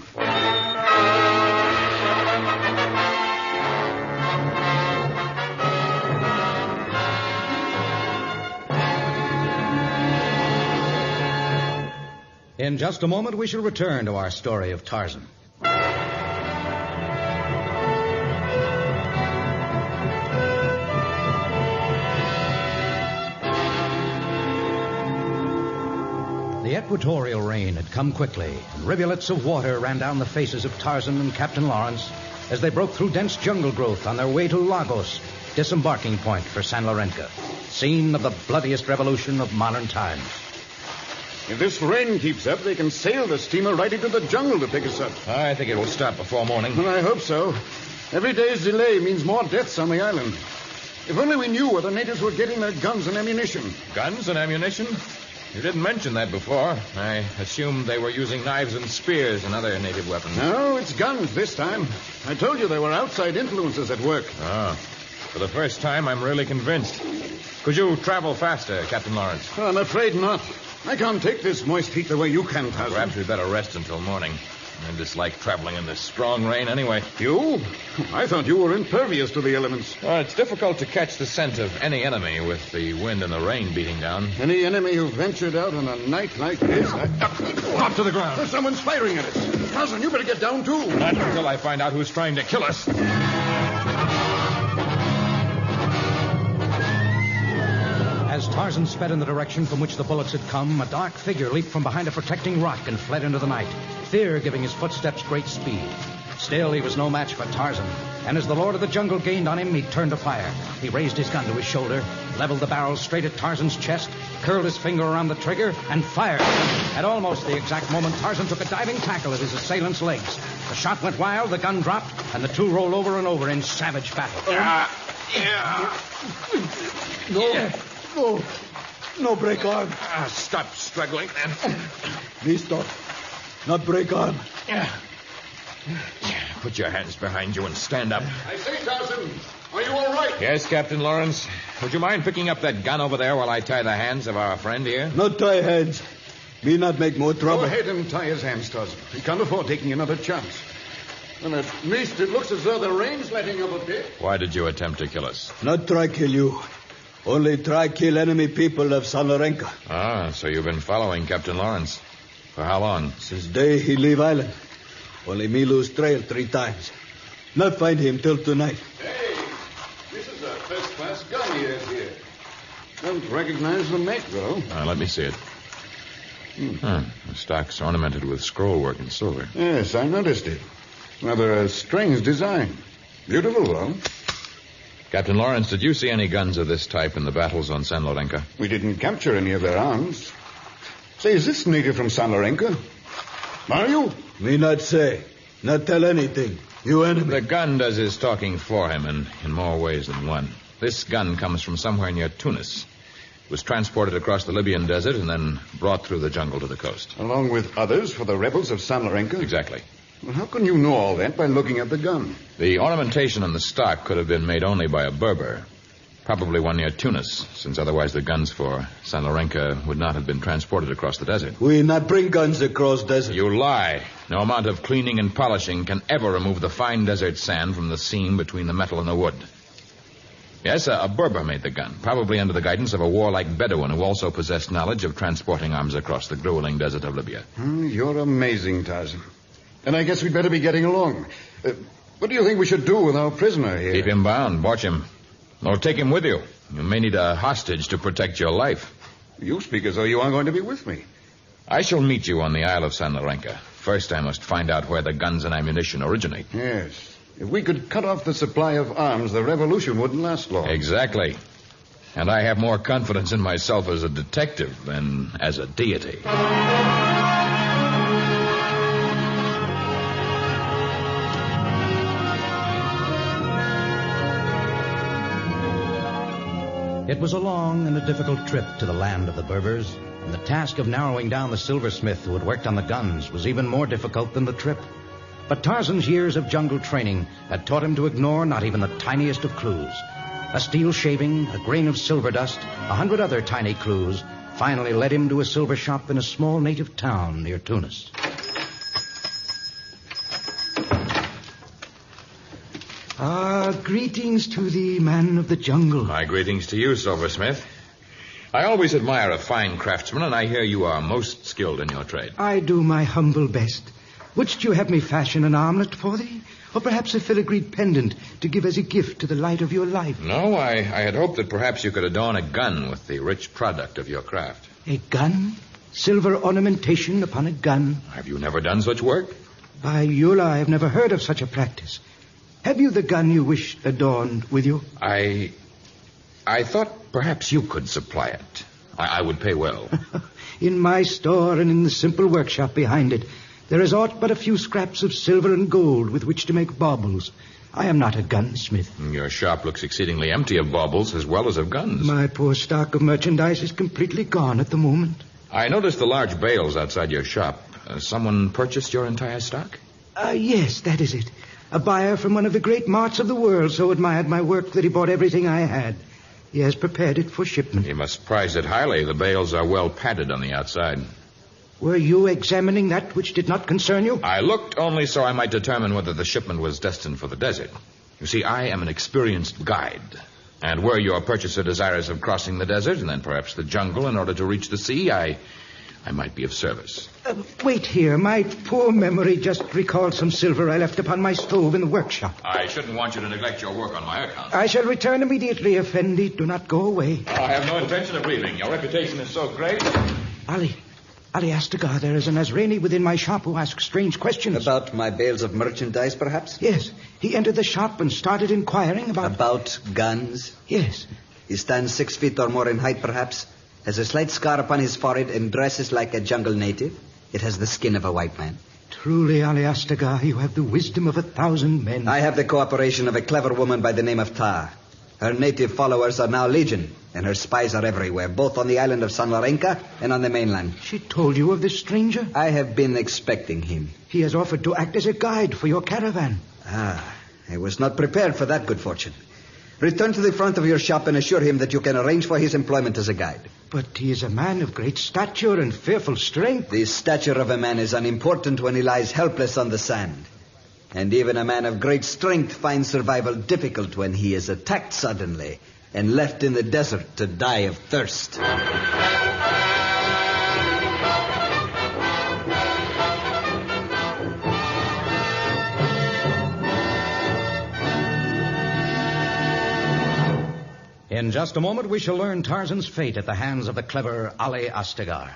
In just a moment, we shall return to our story of Tarzan. The equatorial rain had come quickly, and rivulets of water ran down the faces of Tarzan and Captain Lawrence, as they broke through dense jungle growth on their way to Lagos, disembarking point for San Lorenzo, scene of the bloodiest revolution of modern times. If this rain keeps up, they can sail the steamer right into the jungle to pick us up. I think it will stop before morning. Well, I hope so. Every day's delay means more deaths on the island. If only we knew where the natives were getting their guns and ammunition. Guns and ammunition? You didn't mention that before. I assumed they were using knives and spears and other native weapons. No, it's guns this time. I told you there were outside influences at work. Ah. For the first time, I'm really convinced. Could you travel faster, Captain Lawrence? Oh, I'm afraid not. I can't take this moist heat the way you can, Tarzan. Perhaps we'd better rest until morning. I dislike traveling in this strong rain anyway. You? I thought you were impervious to the elements. Well, it's difficult to catch the scent of any enemy with the wind and the rain beating down. Any enemy who ventured out on a night like this... Drop to the ground. Someone's firing at us. Tarzan, you better get down, too. Not until I find out who's trying to kill us. As Tarzan sped in the direction from which the bullets had come, a dark figure leaped from behind a protecting rock and fled into the night, fear giving his footsteps great speed. Still, he was no match for Tarzan, and as the Lord of the Jungle gained on him, he turned to fire. He raised his gun to his shoulder, leveled the barrel straight at Tarzan's chest, curled his finger around the trigger, and fired. At almost the exact moment, Tarzan took a diving tackle at his assailant's legs. The shot went wild, the gun dropped, and the two rolled over and over in savage battle. No break arm. Stop struggling, then. Listo. Not break arm. Put your hands behind you and stand up. I say, Tarzan, are you all right? Yes, Captain Lawrence. Would you mind picking up that gun over there while I tie the hands of our friend here? Not tie hands. Me not make more trouble. Go ahead and tie his hands, Tarzan. He can't afford taking another chance. And at least it looks as though the rain's letting up a bit. Why did you attempt to kill us? Not try kill you. Only try kill enemy people of San Lorenzo. Ah, so you've been following Captain Lawrence. For how long? Since day he leave island. Only me lose trail 3 times. Not find him till tonight. Hey, this is a first-class gun he has here. Don't recognize the make, though. Let me see it. The stock's ornamented with scrollwork in silver. Yes, I noticed it. Rather a strange design. Beautiful, though. Captain Lawrence, did you see any guns of this type in the battles on San Lorenzo? We didn't capture any of their arms. Say, is this native from San Lorenzo? Are you? Me not say. Not tell anything. You enemy. The gun does his talking for him in more ways than one. This gun comes from somewhere near Tunis. It was transported across the Libyan desert and then brought through the jungle to the coast. Along with others for the rebels of San Lorenzo? Exactly. Well, how can you know all that by looking at the gun? The ornamentation on the stock could have been made only by a Berber. Probably one near Tunis, since otherwise the guns for San Lorenzo would not have been transported across the desert. We not bring guns across desert. You lie. No amount of cleaning and polishing can ever remove the fine desert sand from the seam between the metal and the wood. Yes, a Berber made the gun, probably under the guidance of a warlike Bedouin who also possessed knowledge of transporting arms across the grueling desert of Libya. You're amazing, Tarzan. And I guess we'd better be getting along. What do you think we should do with our prisoner here? Keep him bound. Watch him. Or take him with you. You may need a hostage to protect your life. You speak as though you are going to be with me. I shall meet you on the Isle of San Lorenzo. First, I must find out where the guns and ammunition originate. Yes. If we could cut off the supply of arms, the revolution wouldn't last long. Exactly. And I have more confidence in myself as a detective than as a deity. It was a long and a difficult trip to the land of the Berbers, and the task of narrowing down the silversmith who had worked on the guns was even more difficult than the trip. But Tarzan's years of jungle training had taught him to ignore not even the tiniest of clues. A steel shaving, a grain of silver dust, 100 other tiny clues finally led him to a silver shop in a small native town near Tunis. Greetings to the man of the jungle. My greetings to you, Silversmith. I always admire a fine craftsman, and I hear you are most skilled in your trade. I do my humble best. Wouldst you have me fashion an armlet for thee? Or perhaps a filigreed pendant to give as a gift to the light of your life? No, I had hoped that perhaps you could adorn a gun with the rich product of your craft. A gun? Silver ornamentation upon a gun? Have you never done such work? By Eula, I have never heard of such a practice. Have you the gun you wish adorned with you? I thought perhaps you could supply it. I would pay well. In my store and in the simple workshop behind it, there is aught but a few scraps of silver and gold with which to make baubles. I am not a gunsmith. Your shop looks exceedingly empty of baubles as well as of guns. My poor stock of merchandise is completely gone at the moment. I noticed the large bales outside your shop. Someone purchased your entire stock? Yes, that is it. A buyer from one of the great marts of the world so admired my work that he bought everything I had. He has prepared it for shipment. He must prize it highly. The bales are well padded on the outside. Were you examining that which did not concern you? I looked only so I might determine whether the shipment was destined for the desert. You see, I am an experienced guide. And were your purchaser desirous of crossing the desert and then perhaps the jungle in order to reach the sea, I might be of service. Wait here. My poor memory just recalled some silver I left upon my stove in the workshop. I shouldn't want you to neglect your work on my account. I shall return immediately, Effendi. Do not go away. I have no intention of leaving. Your reputation is so great. Ali Astagar, there is a Nazrani within my shop who asks strange questions. About my bales of merchandise, perhaps? Yes. He entered the shop and started inquiring about... About guns? Yes. He stands 6 feet or more in height, perhaps, has a slight scar upon his forehead, and dresses like a jungle native. It has the skin of a white man. Truly, Ali Astagar, you have the wisdom of 1,000 men. I have the cooperation of a clever woman by the name of Ta. Her native followers are now legion, and her spies are everywhere, both on the island of San Lorenzo and on the mainland. She told you of this stranger? I have been expecting him. He has offered to act as a guide for your caravan. I was not prepared for that good fortune. Return to the front of your shop and assure him that you can arrange for his employment as a guide. But he is a man of great stature and fearful strength. The stature of a man is unimportant when he lies helpless on the sand. And even a man of great strength finds survival difficult when he is attacked suddenly and left in the desert to die of thirst. In just a moment, we shall learn Tarzan's fate at the hands of the clever Ali Astagar.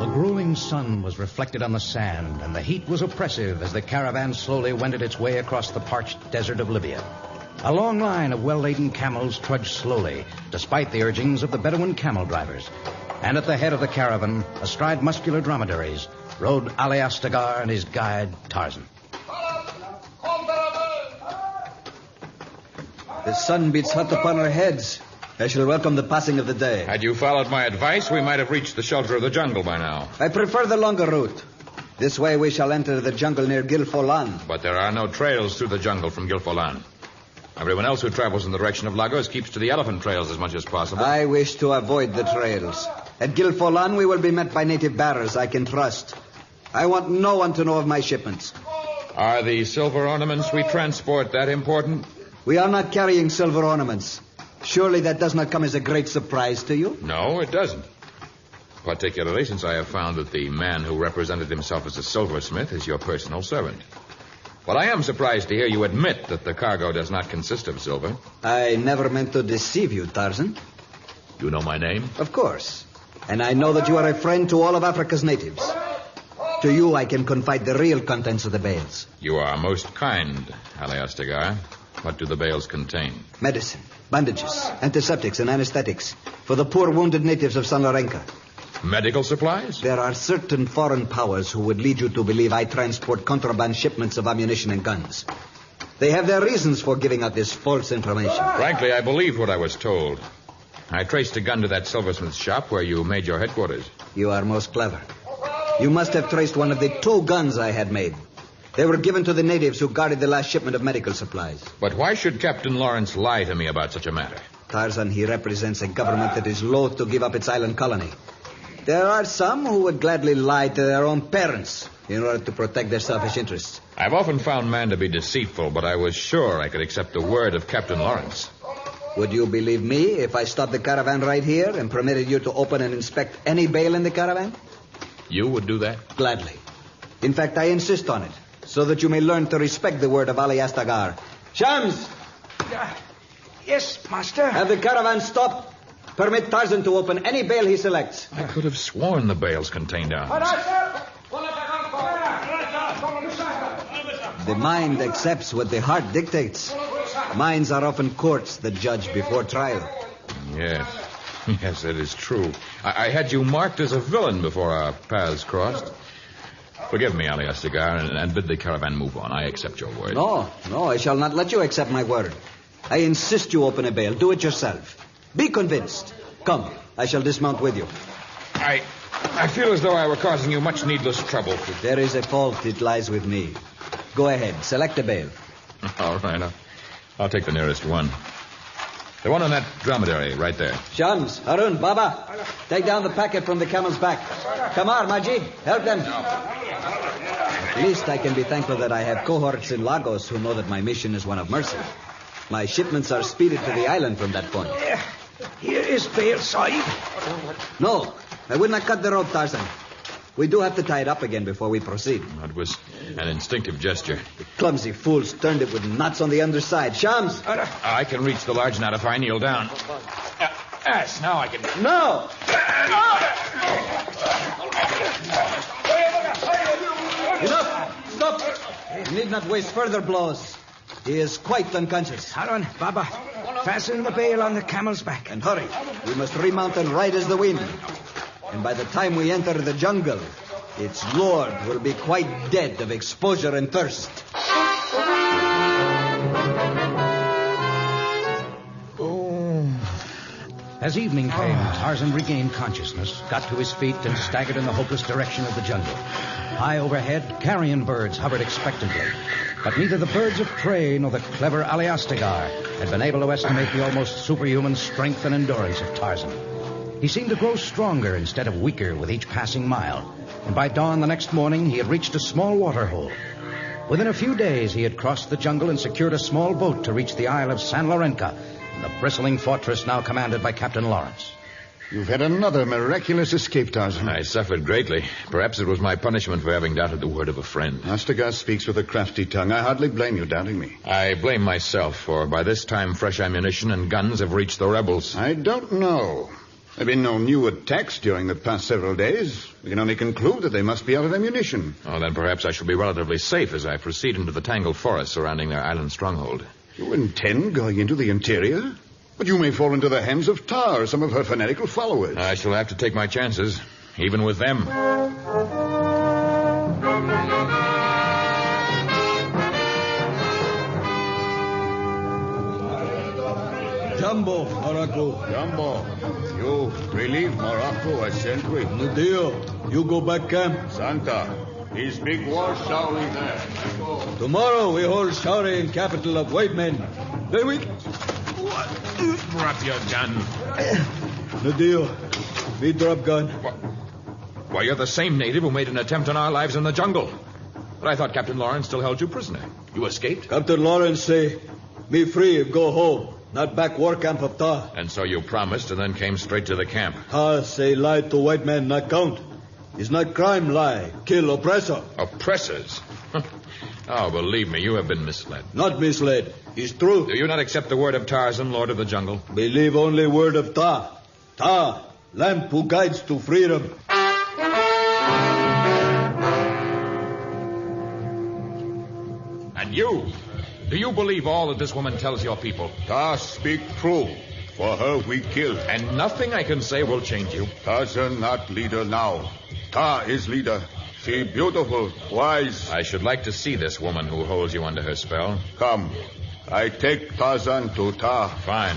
The grueling sun was reflected on the sand, and the heat was oppressive as the caravan slowly wended its way across the parched desert of Libya. A long line of well-laden camels trudged slowly, despite the urgings of the Bedouin camel drivers. And at the head of the caravan, astride muscular dromedaries, rode Ali Astagar and his guide, Tarzan. The sun beats hot upon our heads. I shall welcome the passing of the day. Had you followed my advice, we might have reached the shelter of the jungle by now. I prefer the longer route. This way we shall enter the jungle near Gilfolan. But there are no trails through the jungle from Gilfolan. Everyone else who travels in the direction of Lagos keeps to the elephant trails as much as possible. I wish to avoid the trails. At Gilfolan, we will be met by native bearers I can trust. I want no one to know of my shipments. Are the silver ornaments we transport that important? We are not carrying silver ornaments. Surely that does not come as a great surprise to you? No, it doesn't. Particularly since I have found that the man who represented himself as a silversmith is your personal servant. But I am surprised to hear you admit that the cargo does not consist of silver. I never meant to deceive you, Tarzan. You know my name? Of course. And I know that you are a friend to all of Africa's natives. To you, I can confide the real contents of the bales. You are most kind, Ali Astagar. What do the bales contain? Medicine, bandages, antiseptics, and anesthetics for the poor wounded natives of San Lorenzo. Medical supplies? There are certain foreign powers who would lead you to believe I transport contraband shipments of ammunition and guns. They have their reasons for giving out this false information. Frankly, I believed what I was told. I traced a gun to that silversmith's shop where you made your headquarters. You are most clever. You must have traced one of the 2 guns I had made. They were given to the natives who guarded the last shipment of medical supplies. But why should Captain Lawrence lie to me about such a matter? Tarzan, he represents a government that is loath to give up its island colony. There are some who would gladly lie to their own parents in order to protect their selfish interests. I've often found man to be deceitful, but I was sure I could accept the word of Captain Lawrence. Would you believe me if I stopped the caravan right here and permitted you to open and inspect any bale in the caravan? You would do that? Gladly. In fact, I insist on it, so that you may learn to respect the word of Ali Astagar. Shams! Yes, master. Have the caravan stop. Permit Tarzan to open any bale he selects. I could have sworn the bales contained arms. The mind accepts what the heart dictates. Minds are often courts that judge before trial. Yes. Yes, that is true. I had you marked as a villain before our paths crossed. Forgive me, Ali Astigar, and bid the caravan move on. I accept your word. No, I shall not let you accept my word. I insist you open a bale. Do it yourself. Be convinced. Come, I shall dismount with you. I feel as though I were causing you much needless trouble. If there is a fault, it lies with me. Go ahead, select a bale. All right, I'll take the nearest one. The one on that dromedary, right there. Shams, Harun, Baba, take down the packet from the camel's back. Kamar, Majid, help them. At least I can be thankful that I have cohorts in Lagos who know that my mission is one of mercy. My shipments are speeded to the island from that point. Here is bale, Sahib. No, I would not cut the rope, Tarzan. We do have to tie it up again before we proceed. It was an instinctive gesture. The clumsy fools turned it with knots on the underside. Shams! I can reach the large knot if I kneel down. Yes, now I can... No! Enough! Stop! You need not waste further blows. He is quite unconscious. Harun, Baba, fasten the bale on the camel's back. And hurry. We must remount and ride as the wind. And by the time we enter the jungle, its lord will be quite dead of exposure and thirst. As evening came, Tarzan regained consciousness, got to his feet, and staggered in the hopeless direction of the jungle. High overhead, carrion birds hovered expectantly. But neither the birds of prey nor the clever Ali Astigar had been able to estimate the almost superhuman strength and endurance of Tarzan. He seemed to grow stronger instead of weaker with each passing mile. And by dawn the next morning, he had reached a small waterhole. Within a few days, he had crossed the jungle and secured a small boat to reach the Isle of San Lorenzo, the bristling fortress now commanded by Captain Lawrence. You've had another miraculous escape, Tarzan. I suffered greatly. Perhaps it was my punishment for having doubted the word of a friend. Astigar speaks with a crafty tongue. I hardly blame you doubting me. I blame myself, for by this time fresh ammunition and guns have reached the rebels. I don't know. There have been no new attacks during the past several days. We can only conclude that they must be out of ammunition. Oh, then perhaps I shall be relatively safe as I proceed into the tangled forest surrounding their island stronghold. You intend going into the interior? But you may fall into the hands of Tar or some of her fanatical followers. I shall have to take my chances, even with them. Jumbo, Morocco. Jumbo, you relieve Morocco a sentry. Mudio, you go back camp. Santa, his big war Shaori there. Tomorrow we hold Shaori in capital of white men. Then we... Drop your gun. Nadio, we drop gun. Why, you're the same native who made an attempt on our lives in the jungle. But I thought Captain Lawrence still held you prisoner. You escaped? Captain Lawrence say, me free, go home. Not back war camp of Ta. And so you promised and then came straight to the camp. Ta say lie to white man not count. It's not crime lie. Kill oppressor. Oppressors? Oh, believe me, you have been misled. Not misled. It's true. Do you not accept the word of Tarzan, Lord of the Jungle? Believe only word of Ta. Ta, lamp who guides to freedom. And you? Do you believe all that this woman tells your people? Ta speak true. For her we kill. And nothing I can say will change you. Tarzan not leader now. Ta is leader. She beautiful, wise. I should like to see this woman who holds you under her spell. Come. I take Tarzan to Ta. Fine.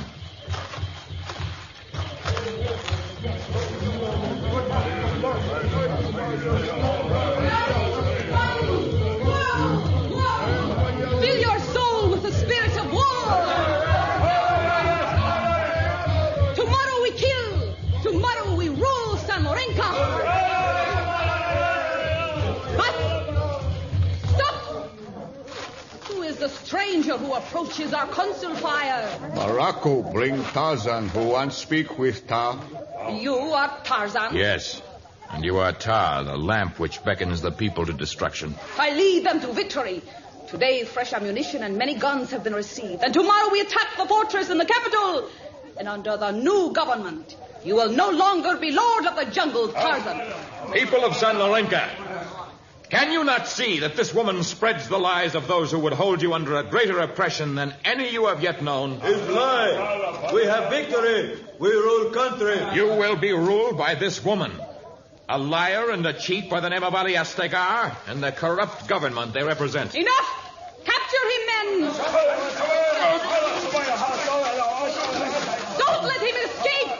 Fill your soul with the spirit of war. Tomorrow we kill. Tomorrow we rule San Lorenzo. The stranger who approaches our council fire. Morocco bring Tarzan who wants speak with Ta. You are Tarzan? Yes. And you are Ta, the lamp which beckons the people to destruction. I lead them to victory. Today, fresh ammunition and many guns have been received. And tomorrow we attack the fortress in the capital. And under the new government, you will no longer be lord of the jungle, Tarzan. People of San Lorenca, can you not see that this woman spreads the lies of those who would hold you under a greater oppression than any you have yet known? It's lie. We have victory. We rule country. You will be ruled by this woman. A liar and a cheat by the name of Ali Astegar and the corrupt government they represent. Enough! Capture him, men! Don't let him escape!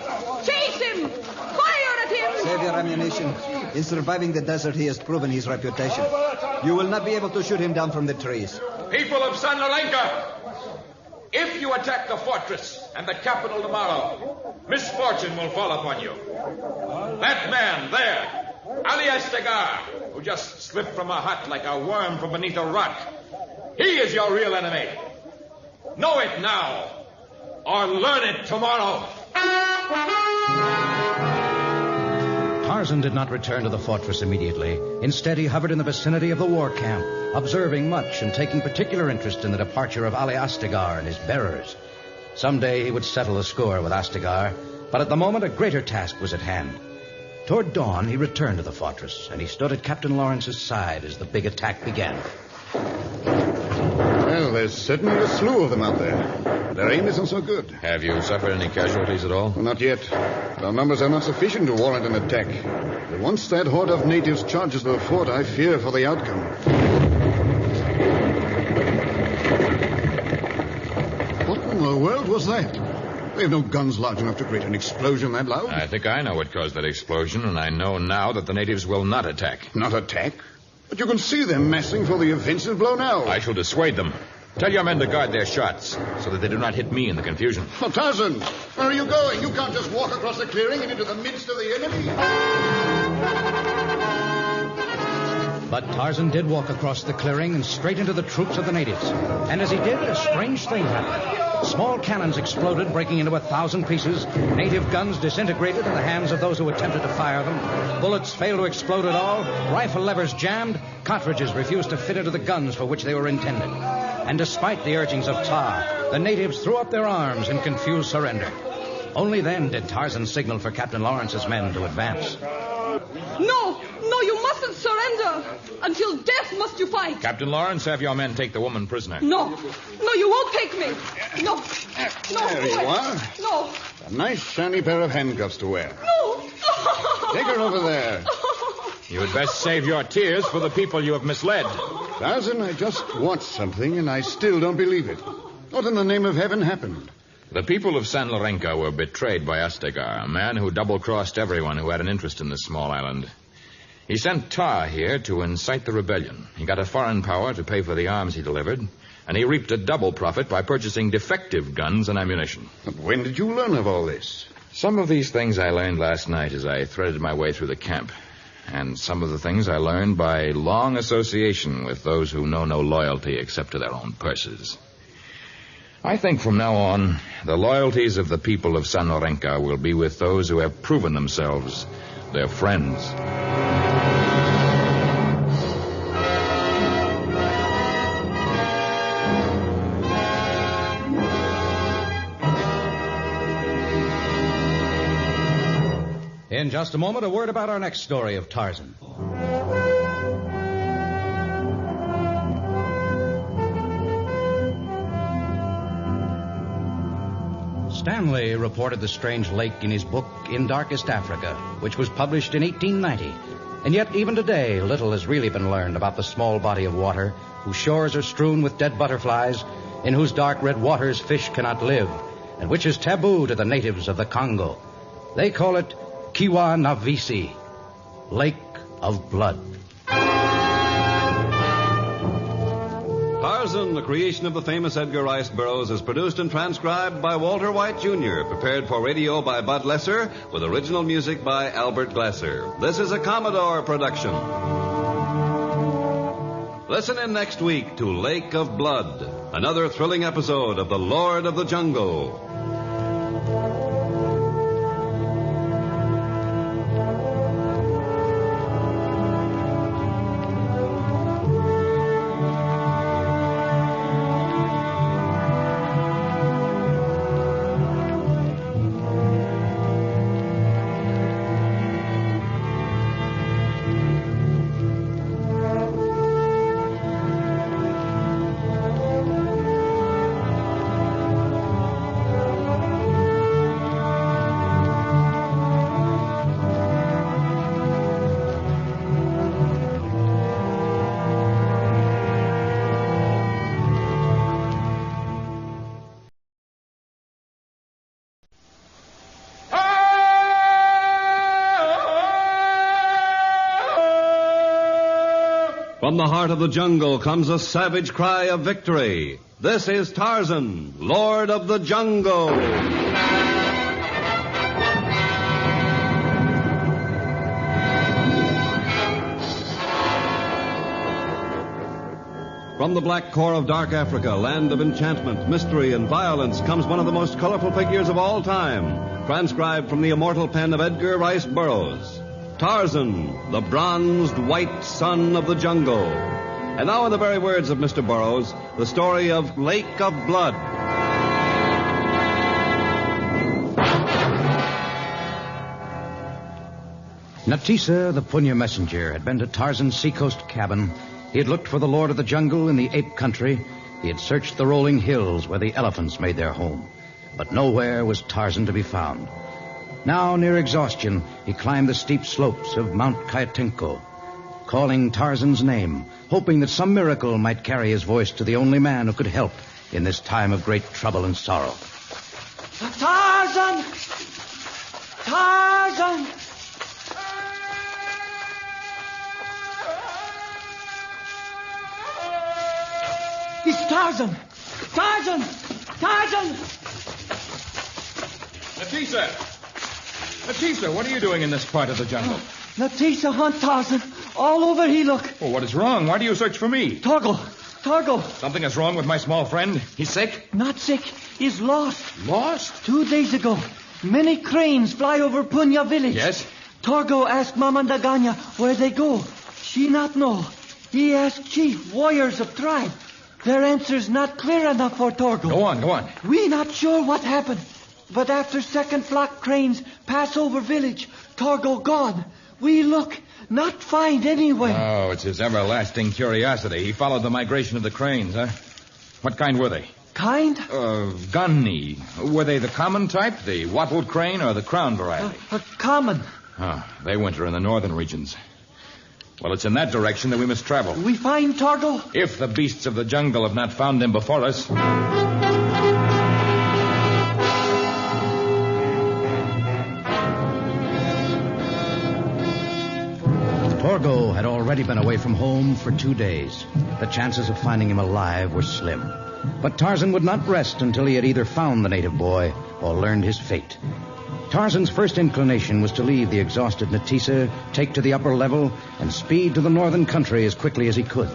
Chase him! Fire at him! Save your ammunition. In surviving the desert, he has proven his reputation. You will not be able to shoot him down from the trees. People of San Lorenca, if you attack the fortress and the capital tomorrow, misfortune will fall upon you. That man there, Ali Astegar, who just slipped from a hut like a worm from beneath a rock, he is your real enemy. Know it now, or learn it tomorrow. Tarzan did not return to the fortress immediately. Instead, he hovered in the vicinity of the war camp, observing much and taking particular interest in the departure of Ali Astegar and his bearers. Someday he would settle the score with Astegar, but at the moment a greater task was at hand. Toward dawn, he returned to the fortress, and he stood at Captain Lawrence's side as the big attack began. Well, there's certainly a slew of them out there. Their aim isn't so good. Have you suffered any casualties at all? Well, not yet. Our numbers are not sufficient to warrant an attack. But once that horde of natives charges the fort, I fear for the outcome. What in the world was that? They have no guns large enough to create an explosion that loud. I think I know what caused that explosion, and I know now that the natives will not attack. Not attack? But you can see them massing for the offensive blow now. I shall dissuade them. Tell your men to guard their shots, so that they do not hit me in the confusion. Oh, Tarzan, where are you going? You can't just walk across the clearing and into the midst of the enemy. But Tarzan did walk across the clearing and straight into the troops of the natives. And as he did, a strange thing happened. Small cannons exploded, breaking into 1,000 pieces. Native guns disintegrated in the hands of those who attempted to fire them. Bullets failed to explode at all. Rifle levers jammed. Cartridges refused to fit into the guns for which they were intended. And despite the urgings of Tar, the natives threw up their arms in confused surrender. Only then did Tarzan signal for Captain Lawrence's men to advance. No, you mustn't surrender. Until death must you fight. Captain Lawrence, have your men take the woman prisoner. No, you won't take me. No. There you are. No. A nice shiny pair of handcuffs to wear. No. Take her over there. You had best save your tears for the people you have misled. Tarzan, I just watched something, and I still don't believe it. What in the name of heaven happened? The people of San Lorenca were betrayed by Astegar, a man who double-crossed everyone who had an interest in this small island. He sent Tar here to incite the rebellion. He got a foreign power to pay for the arms he delivered, and he reaped a double profit by purchasing defective guns and ammunition. But when did you learn of all this? Some of these things I learned last night as I threaded my way through the camp. And some of the things I learned by long association with those who know no loyalty except to their own purses. I think from now on, the loyalties of the people of San Lorenca will be with those who have proven themselves their friends. In just a moment, a word about our next story of Tarzan. Stanley reported the strange lake in his book, In Darkest Africa, which was published in 1890. And yet, even today, little has really been learned about the small body of water, whose shores are strewn with dead butterflies, in whose dark red waters fish cannot live, and which is taboo to the natives of the Congo. They call it Kiwa Navisi, Lake of Blood. Tarzan, the creation of the famous Edgar Rice Burroughs, is produced and transcribed by Walter White, Jr., prepared for radio by Bud Lesser, with original music by Albert Glasser. This is a Commodore production. Listen in next week to Lake of Blood, another thrilling episode of The Lord of the Jungle. From the heart of the jungle comes a savage cry of victory. This is Tarzan, Lord of the Jungle. From the black core of dark Africa, land of enchantment, mystery, and violence, comes one of the most colorful figures of all time, transcribed from the immortal pen of Edgar Rice Burroughs. Tarzan, the bronzed white son of the jungle. And now, in the very words of Mr. Burroughs, the story of Lake of Blood. Natisa, the Punya messenger, had been to Tarzan's seacoast cabin. He had looked for the Lord of the Jungle in the ape country. He had searched the rolling hills where the elephants made their home. But nowhere was Tarzan to be found. Now, near exhaustion, he climbed the steep slopes of Mount Kayatenko, calling Tarzan's name, hoping that some miracle might carry his voice to the only man who could help in this time of great trouble and sorrow. Tarzan! Tarzan! It's Tarzan! Tarzan! Tarzan! Natisa, what are you doing in this part of the jungle? Natisa hunt Tarzan. All over he look. Well, what is wrong? Why do you search for me? Torgo. Something is wrong with my small friend. He's sick? Not sick. He's lost. Lost? 2 days ago, many cranes fly over Punya village. Yes? Torgo asked Mama Ndaganya where they go. She not know. He asked chief, warriors of tribe. Their answer's not clear enough for Torgo. Go on. We not sure what happened. But after second flock cranes pass over village, Torgo gone. We look, not find anywhere. Oh, it's his everlasting curiosity. He followed the migration of the cranes, huh? What kind were they? Kind? Gunny. Were they the common type, the wattled crane, or the crown variety? Common. Oh, they winter in the northern regions. Well, it's in that direction that we must travel. We find Torgo? If the beasts of the jungle have not found him before us. Torgo had already been away from home for 2 days. The chances of finding him alive were slim. But Tarzan would not rest until he had either found the native boy or learned his fate. Tarzan's first inclination was to leave the exhausted Natisa, take to the upper level, and speed to the northern country as quickly as he could.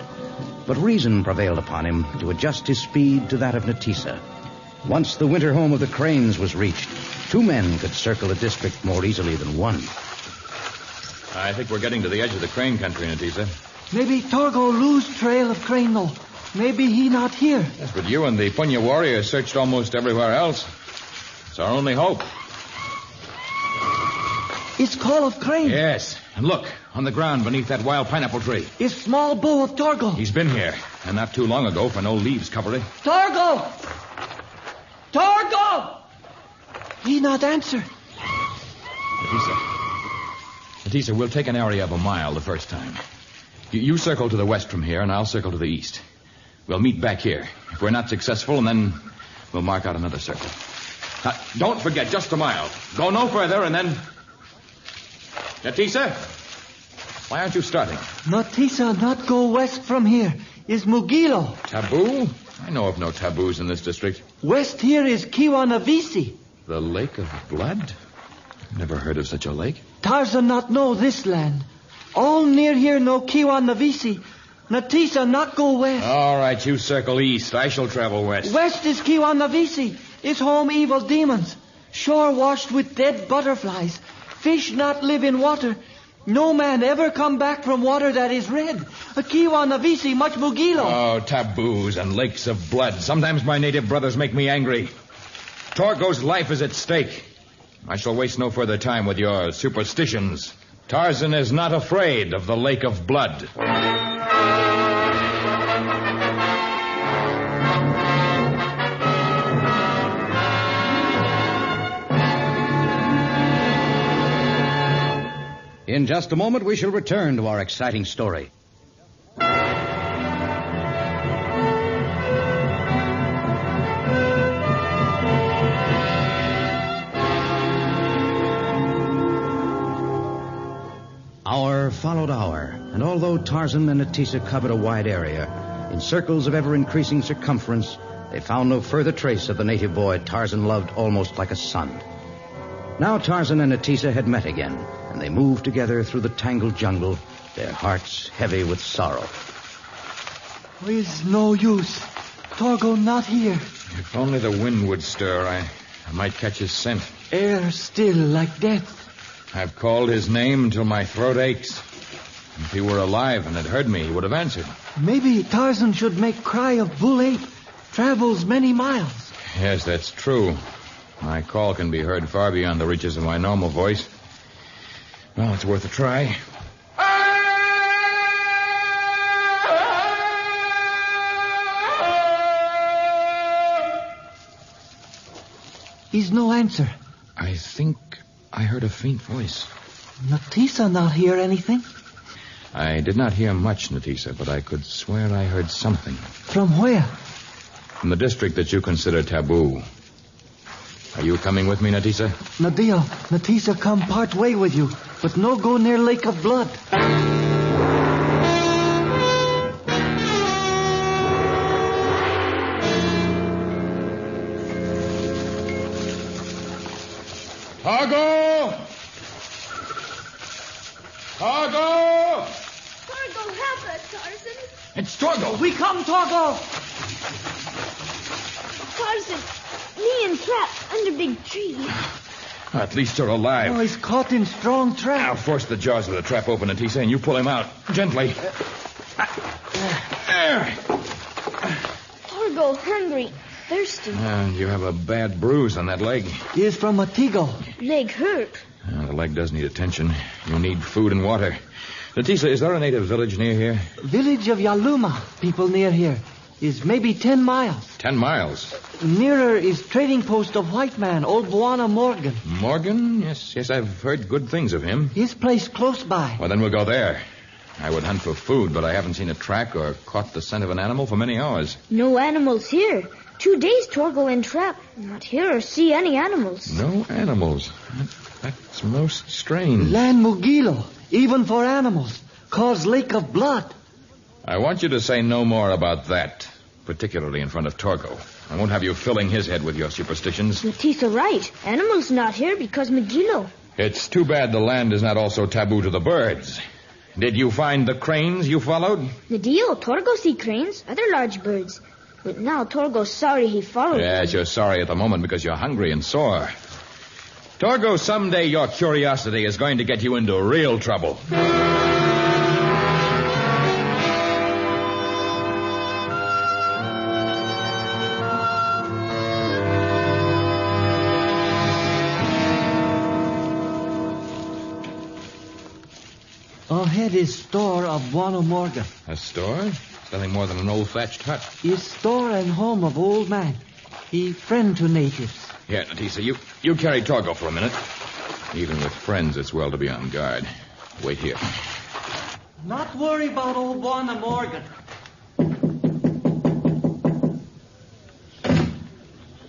But reason prevailed upon him to adjust his speed to that of Natisa. Once the winter home of the cranes was reached, 2 men could circle a district more easily than one. I think we're getting to the edge of the crane country, Natisa. Maybe Torgo lose trail of crane, though. Maybe he not here. Yes, but you and the Punya warrior searched almost everywhere else. It's our only hope. It's call of crane. Yes. And look, on the ground beneath that wild pineapple tree. It's small bow of Torgo. He's been here, and not too long ago, for no leaves cover it. Torgo! Torgo! He not answer. Natisa, we'll take an area of a mile the first time. You circle to the west from here, and I'll circle to the east. We'll meet back here. If we're not successful, and then we'll mark out another circle. Now, don't forget, just a mile. Go no further, and then... Natisa? Why aren't you starting? Natisa not go west from here. Is Mugilo. Taboo? I know of no taboos in this district. West here is Kiwanavisi. The Lake of Blood? Never heard of such a lake. Tarzan not know this land. All near here know Kiwanavisi. Natisa not go west. All right, you circle east. I shall travel west. West is Kiwanavisi. It's home evil demons. Shore washed with dead butterflies. Fish not live in water. No man ever come back from water that is red. A Kiwanavisi much Mugilo. Oh, taboos and lakes of blood. Sometimes my native brothers make me angry. Torgo's life is at stake. I shall waste no further time with your superstitions. Tarzan is not afraid of the Lake of Blood. In just a moment, we shall return to our exciting story. Our followed hour, and although Tarzan and Natisa covered a wide area, in circles of ever-increasing circumference, they found no further trace of the native boy Tarzan loved almost like a son. Now Tarzan and Natisa had met again, and they moved together through the tangled jungle, their hearts heavy with sorrow. It's no use. Torgo not here. If only the wind would stir, I might catch his scent. Air still like death. I've called his name until my throat aches. If he were alive and had heard me, he would have answered. Maybe Tarzan should make cry of bull ape. Travels many miles. Yes, that's true. My call can be heard far beyond the reaches of my normal voice. Well, it's worth a try. He's no answer. I think I heard a faint voice. Natisa not hear anything? I did not hear much, Natisa, but I could swear I heard something. From where? From the district that you consider taboo. Are you coming with me, Natisa? Nadio, Natisa come part way with you, but no go near Lake of Blood. Torgo! Torgo! Torgo, help us, Tarzan. It's Torgo. We come, Torgo. Tarzan, me and Trap under big tree. At least you're alive. Oh, he's caught in strong trap. Now force the jaws of the trap open, Natisa, and you pull him out. Gently. Torgo, hungry, thirsty. And you have a bad bruise on that leg. He is from Matigo. Leg hurt. The leg does need attention. You need food and water. Natisa, is there a native village near here? Village of Yaluma, people near here. Is maybe 10 miles. 10 miles? Nearer is trading post of white man, old Buana Morgan. Morgan? Yes, I've heard good things of him. His place close by. Well, then we'll go there. I would hunt for food, but I haven't seen a track or caught the scent of an animal for many hours. No animals here. 2 days Torgo and Trap. Not hear or see any animals. No animals. That's most strange. Land Mugilo, even for animals. Cause Lake of Blood. I want you to say no more about that, particularly in front of Torgo. I won't have you filling his head with your superstitions. Natisa right. Animals not here because Magilo. It's too bad the land is not also taboo to the birds. Did you find the cranes you followed? Nadio, Torgo see cranes, other large birds. But now Torgo's sorry he followed. Yes, you're sorry at the moment because you're hungry and sore. Torgo, someday your curiosity is going to get you into real trouble. Ahead is store of Buana Morgan. A store? It's nothing more than an old thatched hut. Is store and home of old man. He friend to natives. Here, Natisa, you carry Torgo for a minute. Even with friends, it's well to be on guard. Wait here. Not worry about old Buana Morgan.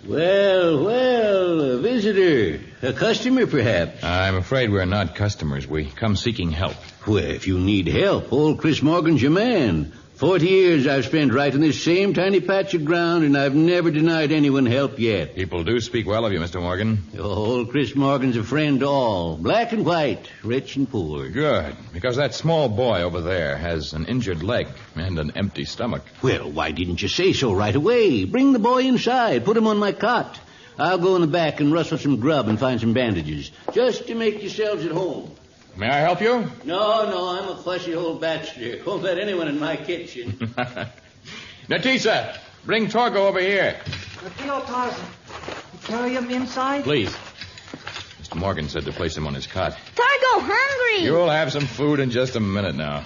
Well, a visitor. A customer, perhaps. I'm afraid we're not customers. We come seeking help. Well, if you need help, old Chris Morgan's your man. 40 years I've spent right in this same tiny patch of ground, and I've never denied anyone help yet. People do speak well of you, Mr. Morgan. Old Chris Morgan's a friend to all, black and white, rich and poor. Good, because that small boy over there has an injured leg and an empty stomach. Well, why didn't you say so right away? Bring the boy inside, put him on my cot. I'll go in the back and rustle some grub and find some bandages, just to make yourselves at home. May I help you? No, I'm a fussy old bachelor. Won't let anyone in my kitchen. Natisa, bring Torgo over here. Natio Tarzan. You carry him inside? Please. Mr. Morgan said to place him on his cot. Torgo, hungry. You'll have some food in just a minute now.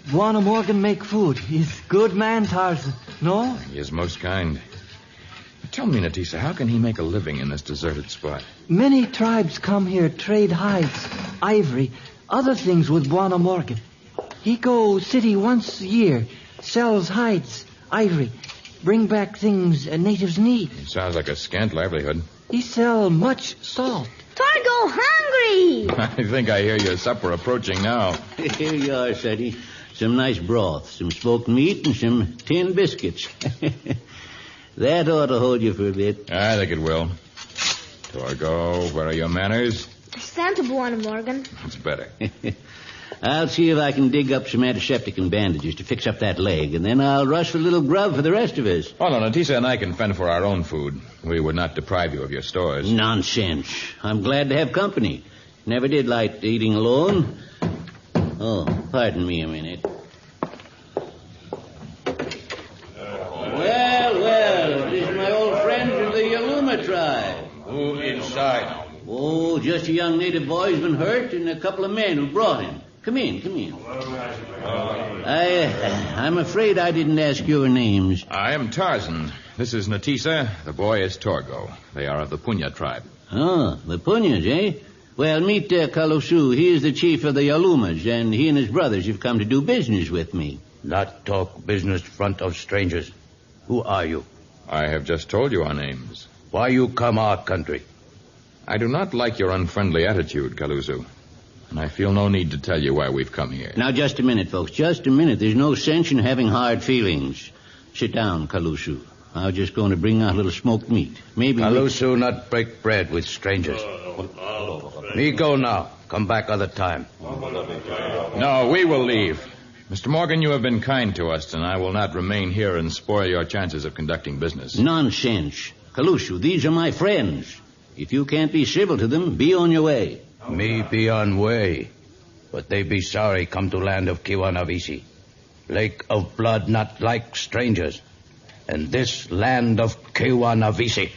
Buana Morgan make food. He's good man, Tarzan. No? He is most kind. Tell me, Natisa, how can he make a living in this deserted spot? Many tribes come here, trade hides, ivory, other things with Buana Morgan. He go city once a year, sells hides, ivory, bring back things natives need. It sounds like a scant livelihood. He sell much salt. Torgo, hungry. hungry. I think I hear your supper approaching now. Here you are, Sadie. Some nice broth, some smoked meat, and some tin biscuits. That ought to hold you for a bit. I think it will. Torgo, where are your manners? Santa Buona, Morgan. That's better. I'll see if I can dig up some antiseptic and bandages to fix up that leg, and then I'll rush for a little grub for the rest of us. Oh, no, Natisa and I can fend for our own food. We would not deprive you of your stores. Nonsense. I'm glad to have company. Never did like eating alone. Oh, pardon me a minute. Well, this is my old friend of the Yaluma tribe. Who inside? Oh, just a young native boy who's been hurt and a couple of men who brought him. Come in. I'm afraid I didn't ask your names. I am Tarzan. This is Natisa. The boy is Torgo. They are of the Punya tribe. Oh, the Punyas, eh? Well, meet Kalusu. He is the chief of the Yalumas, and he and his brothers have come to do business with me. Not talk business front of strangers. Who are you? I have just told you our names. Why you come our country? I do not like your unfriendly attitude, Kaluzu. And I feel no need to tell you why we've come here. Now, just a minute, folks. Just a minute. There's no sense in having hard feelings. Sit down, Kalusu. I was just going to bring out a little smoked meat. Maybe Kalusu not break bread with strangers. Me go now. Come back other time. No, we will leave. Mr. Morgan, you have been kind to us, and I will not remain here and spoil your chances of conducting business. Nonsense. Kalushu, these are my friends. If you can't be civil to them, be on your way. Me be on way. But they be sorry come to land of Kiwanavisi. Lake of blood not like strangers. And this land of Kiwanavisi.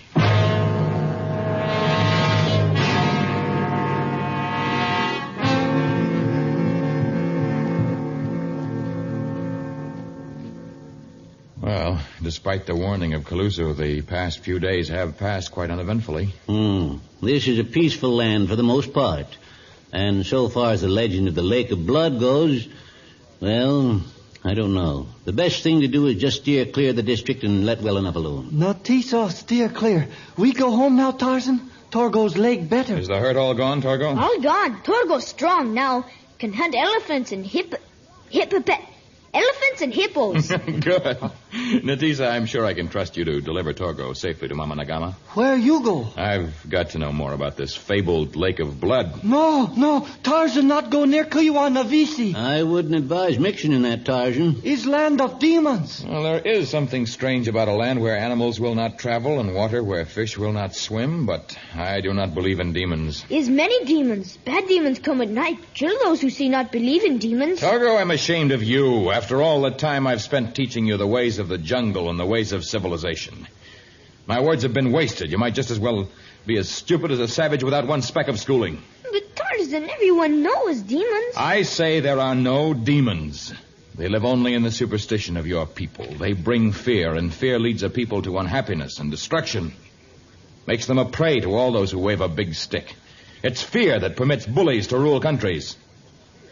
Well, despite the warning of Kalusu, the past few days have passed quite uneventfully. This is a peaceful land for the most part. And so far as the legend of the Lake of Blood goes, well, I don't know. The best thing to do is just steer clear of the district and let well enough alone. Natisa, steer clear. We go home now, Tarzan? Torgo's leg better. Is the hurt all gone, Torgo? All gone. Torgo's strong now. Can hunt elephants and elephants and hippos. Good. Natisa, I'm sure I can trust you to deliver Torgo safely to Mama Nagama. Where you go? I've got to know more about this fabled Lake of Blood. No. Tarzan not go near Kiwanavisi. I wouldn't advise mixing in that, Tarzan. It's land of demons. Well, there is something strange about a land where animals will not travel and water where fish will not swim, but I do not believe in demons. Is many demons. Bad demons come at night. Kill those who say not believe in demons. Torgo, I'm ashamed of you. After all the time I've spent teaching you the ways of the jungle and the ways of civilization. My words have been wasted. You might just as well be as stupid as a savage without one speck of schooling. But Tarzan, everyone knows demons. I say there are no demons. They live only in the superstition of your people. They bring fear, and fear leads a people to unhappiness and destruction. Makes them a prey to all those who wave a big stick. It's fear that permits bullies to rule countries.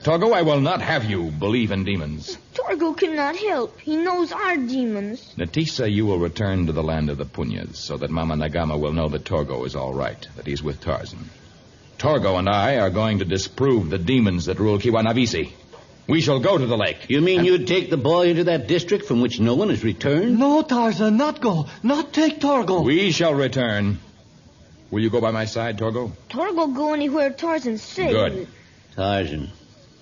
Torgo, I will not have you believe in demons. Torgo cannot help. He knows our demons. Natisa, you will return to the land of the Punyas so that Mama Nagama will know that Torgo is all right, that he's with Tarzan. Torgo and I are going to disprove the demons that rule Kiwanavisi. We shall go to the lake. You mean you'd take the boy into that district from which no one has returned? No, Tarzan, not go. Not take Torgo. We shall return. Will you go by my side, Torgo? Torgo go anywhere Tarzan says. Good. Tarzan,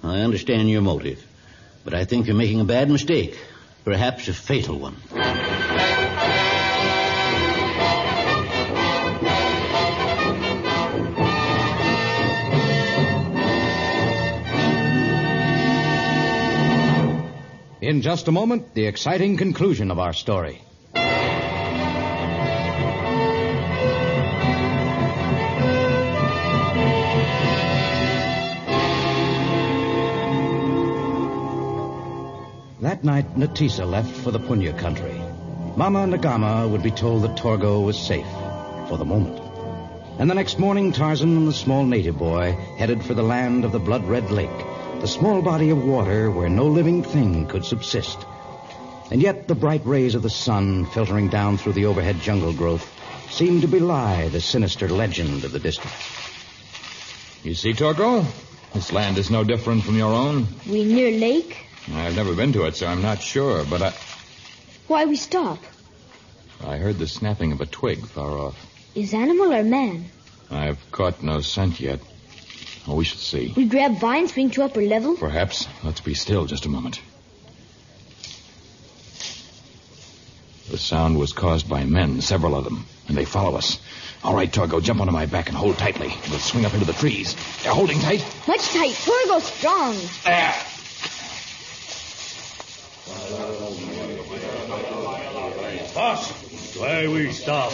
I understand your motive, but I think you're making a bad mistake, perhaps a fatal one. In just a moment, the exciting conclusion of our story. That night, Natisa left for the Punya country. Mama Nagama would be told that Torgo was safe, for the moment. And the next morning, Tarzan and the small native boy headed for the land of the blood-red lake, the small body of water where no living thing could subsist. And yet the bright rays of the sun filtering down through the overhead jungle growth seemed to belie the sinister legend of the district. You see, Torgo? This land is no different from your own. We near lake? I've never been to it, so I'm not sure, but Why we stop? I heard the snapping of a twig far off. Is animal or man? I've caught no scent yet. Oh, we should see. We grab vines, swing to upper level? Perhaps. Let's be still just a moment. The sound was caused by men, several of them, and they follow us. All right, Torgo, jump onto my back and hold tightly. We'll swing up into the trees. They're holding tight? Much tight. Torgo's strong. There. Boss, why we stop?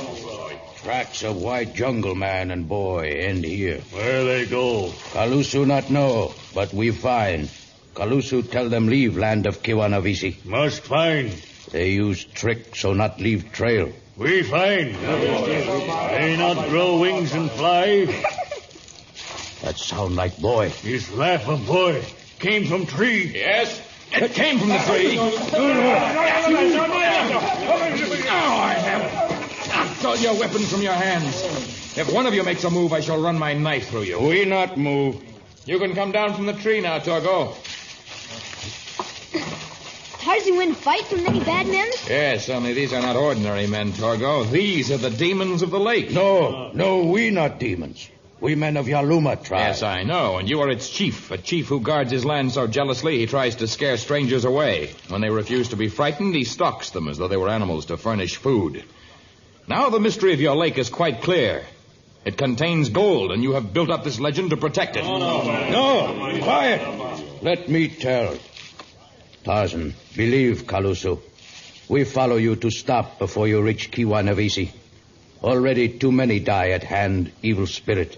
Tracks of white jungle man and boy end here. Where they go? Kalusu not know, but we find. Kalusu tell them leave land of Kiwanavisi. Must find. They use trick so not leave trail. We find. They not grow wings and fly. That sound like boy. His laugh of boy came from tree. Yes, it came from the tree. I have. Throw your weapons from your hands. If one of you makes a move, I shall run my knife through you. We not move. You can come down from the tree now, Torgo. Tarzan win fight from many bad men? Yes, only these are not ordinary men, Torgo. These are the demons of the lake. No, we not demons. We men of Yaluma tribe. Yes, I know, and you are its chief, a chief who guards his land so jealously he tries to scare strangers away. When they refuse to be frightened, he stalks them as though they were animals to furnish food. Now the mystery of your lake is quite clear. It contains gold, and you have built up this legend to protect it. No, quiet. Let me tell. Tarzan, believe Kalusu. We follow you to stop before you reach Kiwanavisi. Already too many die at hand, evil spirit.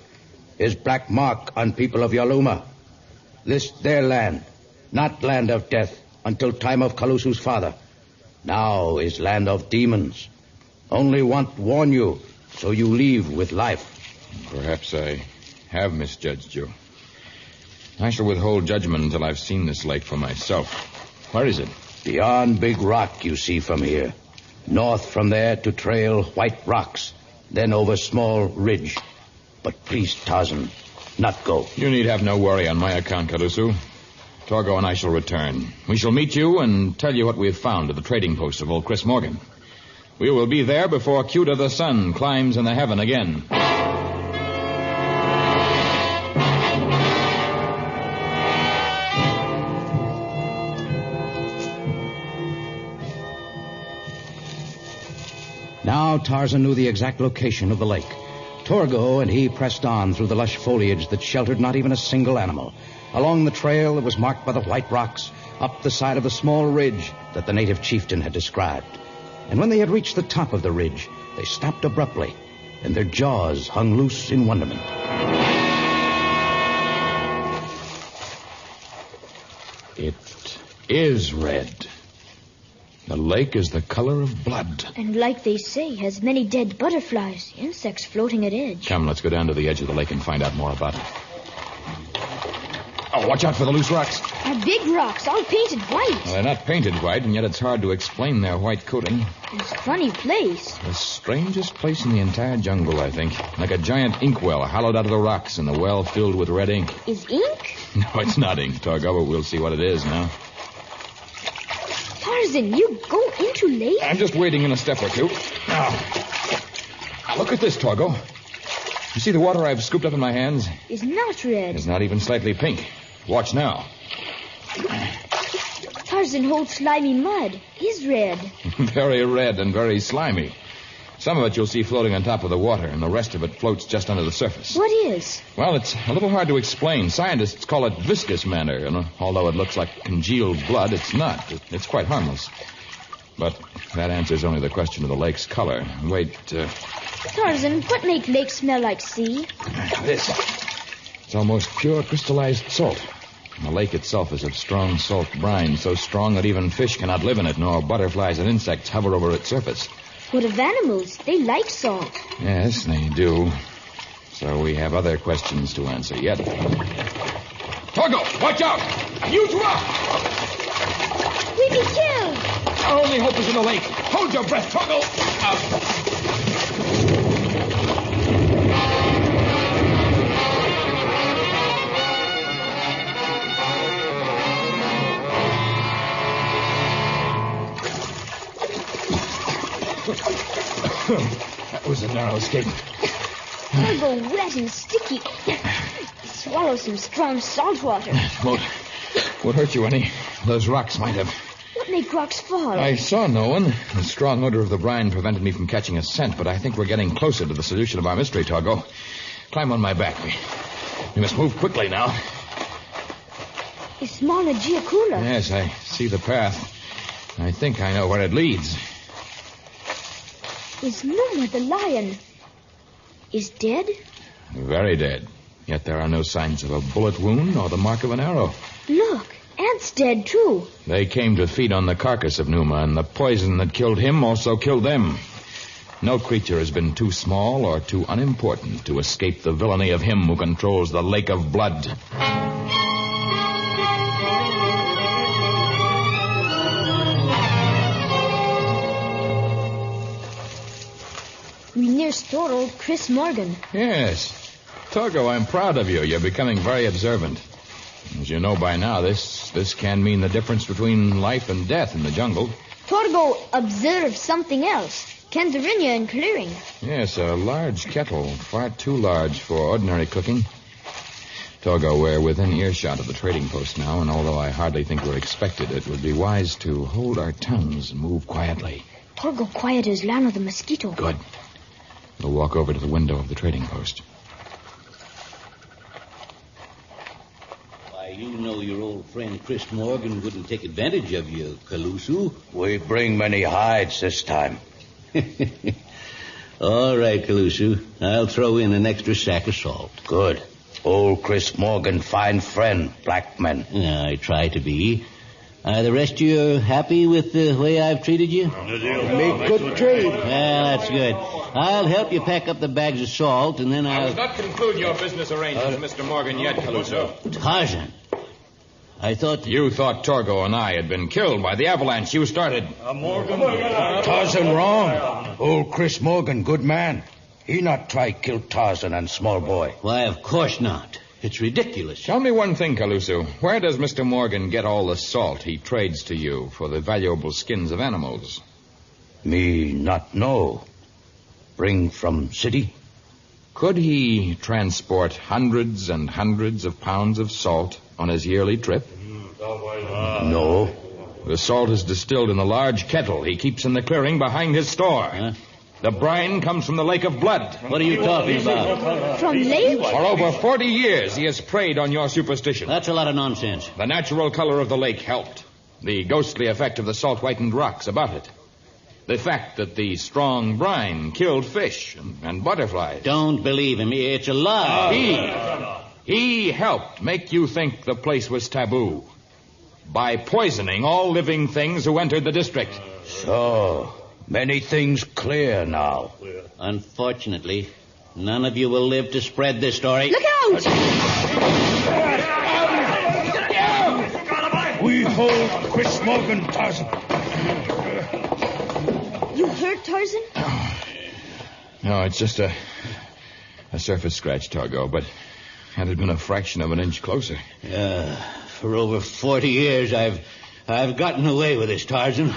His black mark on people of Yaluma. This their land, not land of death until time of Kalusu's father. Now is land of demons. Only want warn you, so you leave with life. Perhaps I have misjudged you. I shall withhold judgment until I've seen this lake for myself. Where is it? Beyond Big Rock you see from here. North from there to trail white rocks. Then over small ridge. But please, Tarzan, not go. You need have no worry on my account, Kalusu. Torgo and I shall return. We shall meet you and tell you what we have found at the trading post of old Chris Morgan. We will be there before Cuta the sun climbs in the heaven again. Now Tarzan knew the exact location of the lake. Torgo and he pressed on through the lush foliage that sheltered not even a single animal. Along the trail that was marked by the white rocks, up the side of the small ridge that the native chieftain had described. And when they had reached the top of the ridge, they stopped abruptly, and their jaws hung loose in wonderment. It is red. The lake is the color of blood. And like they say, has many dead butterflies, insects floating at edge. Come, let's go down to the edge of the lake and find out more about it. Oh, watch out for the loose rocks. Are big rocks, all painted white. Well, they're not painted white, and yet it's hard to explain their white coating. It's a funny place. The strangest place in the entire jungle, I think. Like a giant inkwell hollowed out of the rocks and the well filled with red ink. Is ink? No, it's not ink, Torgo, but we'll see what it is now. Tarzan, you go into lake? I'm just wading in a step or two. Now, look at this, Torgo. You see the water I've scooped up in my hands? It's not red. It's not even slightly pink. Watch now. Tarzan holds slimy mud. Is red. Very red and very slimy. Some of it you'll see floating on top of the water, and the rest of it floats just under the surface. What is? Well, it's a little hard to explain. Scientists call it viscous matter, and although it looks like congealed blood, it's not. It's quite harmless. But that answers only the question of the lake's color. Wait, Tarzan, what make lake smell like sea? This. It's almost pure crystallized salt. And the lake itself is of strong salt brine, so strong that even fish cannot live in it, nor butterflies and insects hover over its surface. What of animals? They like salt. Yes, they do. So we have other questions to answer yet. Torgo, watch out! A huge rock! We'd be killed! Our only hope is in the lake. Hold your breath, Torgo! I'll escape. Torgo wet and sticky. Swallow some strong salt water. Won't hurt you any. Those rocks might have. What make rocks fall? I saw no one. The strong odor of the brine prevented me from catching a scent, but I think we're getting closer to the solution of our mystery, Torgo. Climb on my back. We must move quickly now. It's Mauna Giacula. Yes, I see the path. I think I know where it leads. Is Numa the lion is dead? Very dead. Yet there are no signs of a bullet wound or the mark of an arrow. Look, Ant's dead, too. They came to feed on the carcass of Numa, and the poison that killed him also killed them. No creature has been too small or too unimportant to escape the villainy of him who controls the lake of blood. We near store old Chris Morgan. Yes. Torgo, I'm proud of you. You're becoming very observant. As you know by now, this can mean the difference between life and death in the jungle. Torgo observed something else. Candarinia in clearing. Yes, a large kettle, far too large for ordinary cooking. Torgo, we're within earshot of the trading post now, and although I hardly think we're expected, it would be wise to hold our tongues and move quietly. Torgo quiet as Lano the mosquito. Good. We'll walk over to the window of the trading post. Why, you know your old friend Chris Morgan wouldn't take advantage of you, Calusu. We bring many hides this time. All right, Calusu. I'll throw in an extra sack of salt. Good. Old Chris Morgan, fine friend, black men. I try to be. The rest of you happy with the way I've treated you? Make good trade. Well, that's good. I'll help you pack up the bags of salt, and then I I'll... will not conclude your business arrangements, Mr. Morgan, yet, Caluso. Tarzan. I thought... You thought Torgo and I had been killed by the avalanche you started. Tarzan wrong. Old Chris Morgan, good man. He not try kill Tarzan and small boy. Why, of course not. It's ridiculous. Tell me one thing, Caluso. Where does Mr. Morgan get all the salt he trades to you for the valuable skins of animals? Me not know. Bring from city. Could he transport hundreds and hundreds of pounds of salt on his yearly trip? No. The salt is distilled in a large kettle he keeps in the clearing behind his store. Huh? The brine comes from the lake of blood. What are you talking about? From lake? For over 40 years, he has preyed on your superstition. That's a lot of nonsense. The natural color of the lake helped. The ghostly effect of the salt-whitened rocks about it. The fact that the strong brine killed fish and butterflies. Don't believe him. It's a lie. He helped make you think the place was taboo by poisoning all living things who entered the district. So, many things clear now. Unfortunately, none of you will live to spread this story. Look out! We hold Chris Morgan, Tarzan. You hurt Tarzan? No, it's just a surface scratch, Torgo, but had it been a fraction of an inch closer. For over 40 years, I've gotten away with this, Tarzan.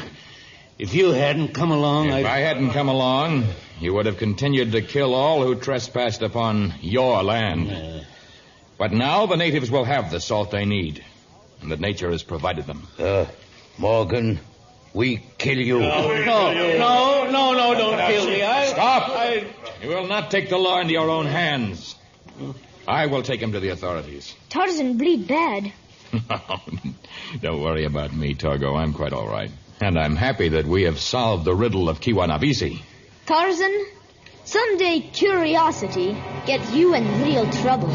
If you hadn't come along, If I hadn't come along, you would have continued to kill all who trespassed upon your land. But now the natives will have the salt they need, and that nature has provided them. Morgan, we kill you. No, don't kill me. Stop! You will not take the law into your own hands. I will take him to the authorities. Tarzan bleed bad. Don't worry about me, Torgo. I'm quite all right. And I'm happy that we have solved the riddle of Kiwanabisi. Tarzan, someday curiosity get you in real trouble.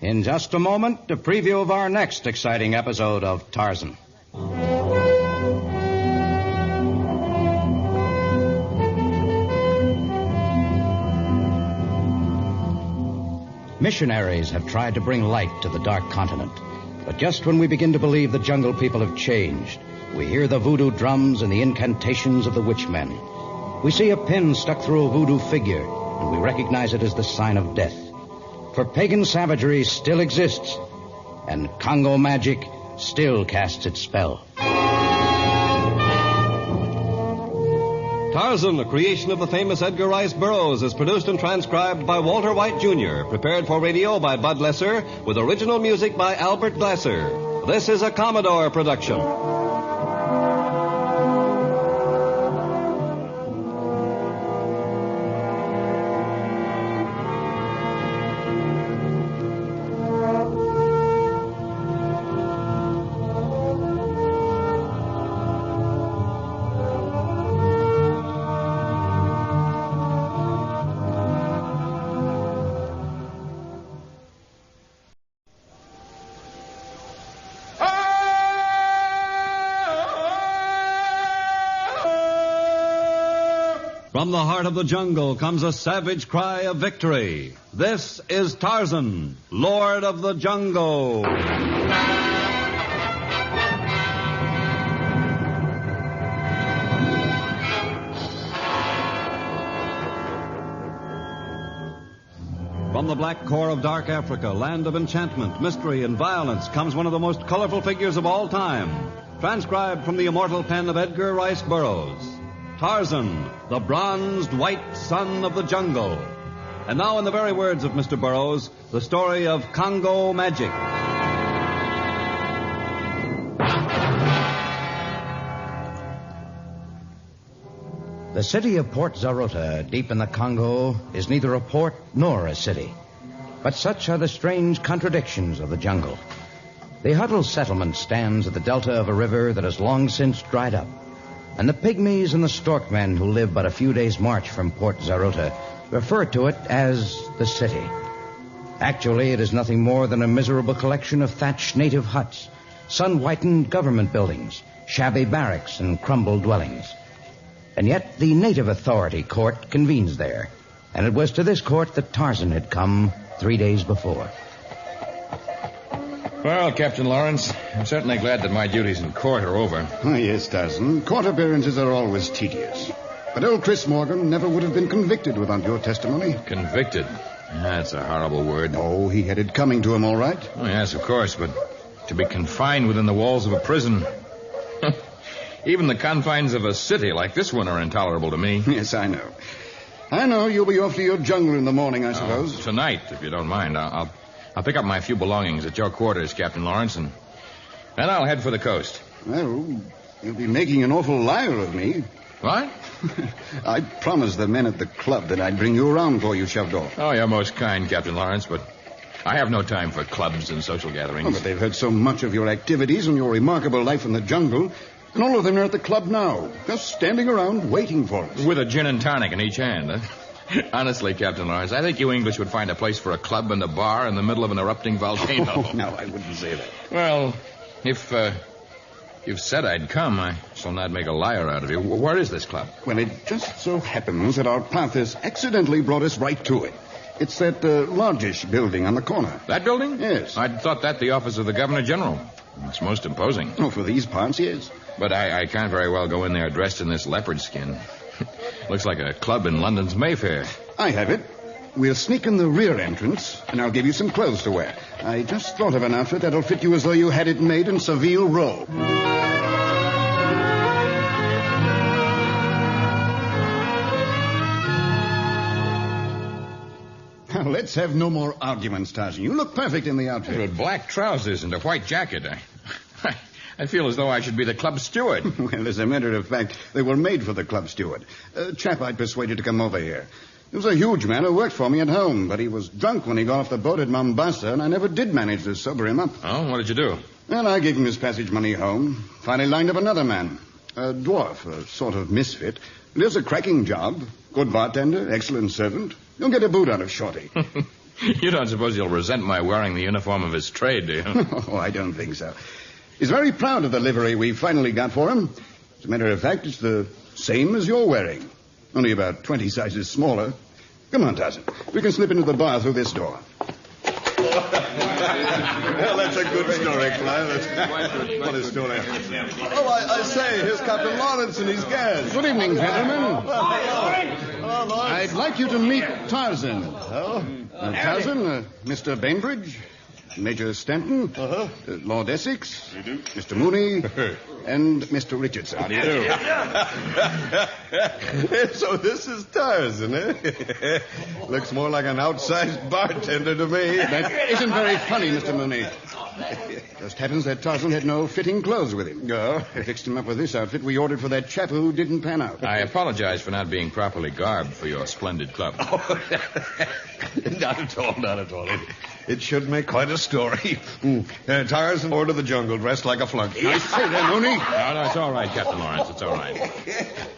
In just a moment, a preview of our next exciting episode of Tarzan. Missionaries have tried to bring light to the dark continent. But just when we begin to believe the jungle people have changed, we hear the voodoo drums and the incantations of the witchmen. We see a pin stuck through a voodoo figure, and we recognize it as the sign of death. For pagan savagery still exists, and Congo magic still casts its spell. Tarzan, a creation of the famous Edgar Rice Burroughs, is produced and transcribed by Walter White, Jr., prepared for radio by Bud Lesser, with original music by Albert Glasser. This is a Commodore production. From the heart of the jungle comes a savage cry of victory. This is Tarzan, Lord of the Jungle. From the black core of dark Africa, land of enchantment, mystery, and violence, comes one of the most colorful figures of all time, transcribed from the immortal pen of Edgar Rice Burroughs. Tarzan, the bronzed white son of the jungle. And now, in the very words of Mr. Burroughs, the story of Congo magic. The city of Port Zarota, deep in the Congo, is neither a port nor a city. But such are the strange contradictions of the jungle. The huddled settlement stands at the delta of a river that has long since dried up. And the pygmies and the storkmen who live but a few days' march from Port Zarota refer to it as the city. Actually, it is nothing more than a miserable collection of thatched native huts, sun-whitened government buildings, shabby barracks, and crumbled dwellings. And yet the native authority court convenes there, and it was to this court that Tarzan had come 3 days before. Well, Captain Lawrence, I'm certainly glad that my duties in court are over. Oh, yes, Tarzan. Court appearances are always tedious. But old Chris Morgan never would have been convicted without your testimony. Convicted? That's a horrible word. Oh, he had it coming to him, all right. Oh, yes, of course, but to be confined within the walls of a prison... Even the confines of a city like this one are intolerable to me. Yes, I know. I know you'll be off to your jungle in the morning, I suppose. Tonight, if you don't mind. I'll pick up my few belongings at your quarters, Captain Lawrence, and then I'll head for the coast. Well, you'll be making an awful liar of me. What? I promised the men at the club that I'd bring you around before you shoved off. Oh, you're most kind, Captain Lawrence, but I have no time for clubs and social gatherings. Oh, but they've heard so much of your activities and your remarkable life in the jungle, and all of them are at the club now, just standing around waiting for us. With a gin and tonic in each hand, huh? Honestly, Captain Lawrence, I think you English would find a place for a club and a bar in the middle of an erupting volcano. Oh, no, I wouldn't say that. Well, if you've said I'd come, I shall not make a liar out of you. Where is this club? Well, it just so happens that our path has accidentally brought us right to it. It's that largish building on the corner. That building? Yes. I'd thought that the office of the Governor General. It's most imposing. Oh, for these parts, yes. But I can't very well go in there dressed in this leopard skin. Looks like a club in London's Mayfair. I have it. We'll sneak in the rear entrance, and I'll give you some clothes to wear. I just thought of an outfit that'll fit you as though you had it made in Seville Row. Now, let's have no more arguments, Tarzan. You look perfect in the outfit. With black trousers and a white jacket. I feel as though I should be the club steward. Well, as a matter of fact, they were made for the club steward. A chap I'd persuaded to come over here. He was a huge man who worked for me at home, but he was drunk when he got off the boat at Mombasa, and I never did manage to sober him up. Oh, what did you do? Well, I gave him his passage money home. Finally lined up another man. A dwarf, a sort of misfit. Lives a cracking job. Good bartender, excellent servant. You'll get a boot out of Shorty. You don't suppose he'll resent my wearing the uniform of his trade, do you? Oh, I don't think so. He's very proud of the livery we finally got for him. As a matter of fact, it's the same as you're wearing. Only about 20 sizes smaller. Come on, Tarzan. We can slip into the bar through this door. Well, that's a good story, Clive. What a story. Oh, I say, here's Captain Lawrence and his guests. Good evening, gentlemen. I'd like you to meet Tarzan. Oh, Tarzan, Mr. Bainbridge, Major Stanton, Lord Essex, Mr. Mooney, and Mr. Richardson. How do you do? So this is Tarzan, eh? Looks more like an outsized bartender to me. That isn't very funny, Mr. Mooney. Just happens that Tarzan had no fitting clothes with him. I fixed him up with this outfit we ordered for that chap who didn't pan out. I apologize for not being properly garbed for your splendid club. Not at all, not at all. It should make quite a story. Tarzan ordered the jungle dressed like a flunky. I say that, Mooney. No, it's all right, Captain Lawrence. It's all right.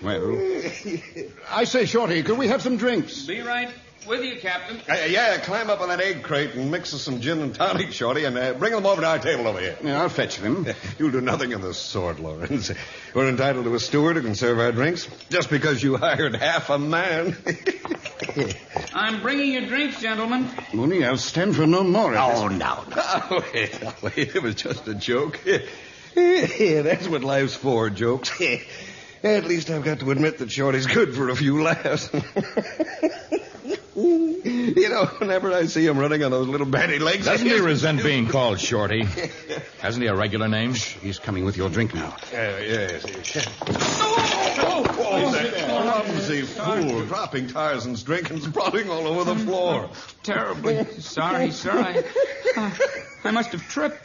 Well, I say, Shorty, could we have some drinks? Be right with you, Captain. Yeah, climb up on that egg crate and mix us some gin and tonic, Shorty, and bring them over to our table over here. Yeah, I'll fetch them. You'll do nothing of the sort, Lawrence. We're entitled to a steward who can serve our drinks just because you hired half a man. I'm bringing you drinks, gentlemen. Mooney, I'll stand for no more of this. No. Wait. It was just a joke. Yeah, that's what life's for, jokes. At least I've got to admit that Shorty's good for a few laughs. You know, whenever I see him running on those little batty legs... Doesn't he resent being called Shorty? Hasn't he a regular name? He's coming with your drink now. Yes. Clumsy fool, dropping Tarzan's drink and sprawling all over the floor. Terribly sorry, sir. I must have tripped.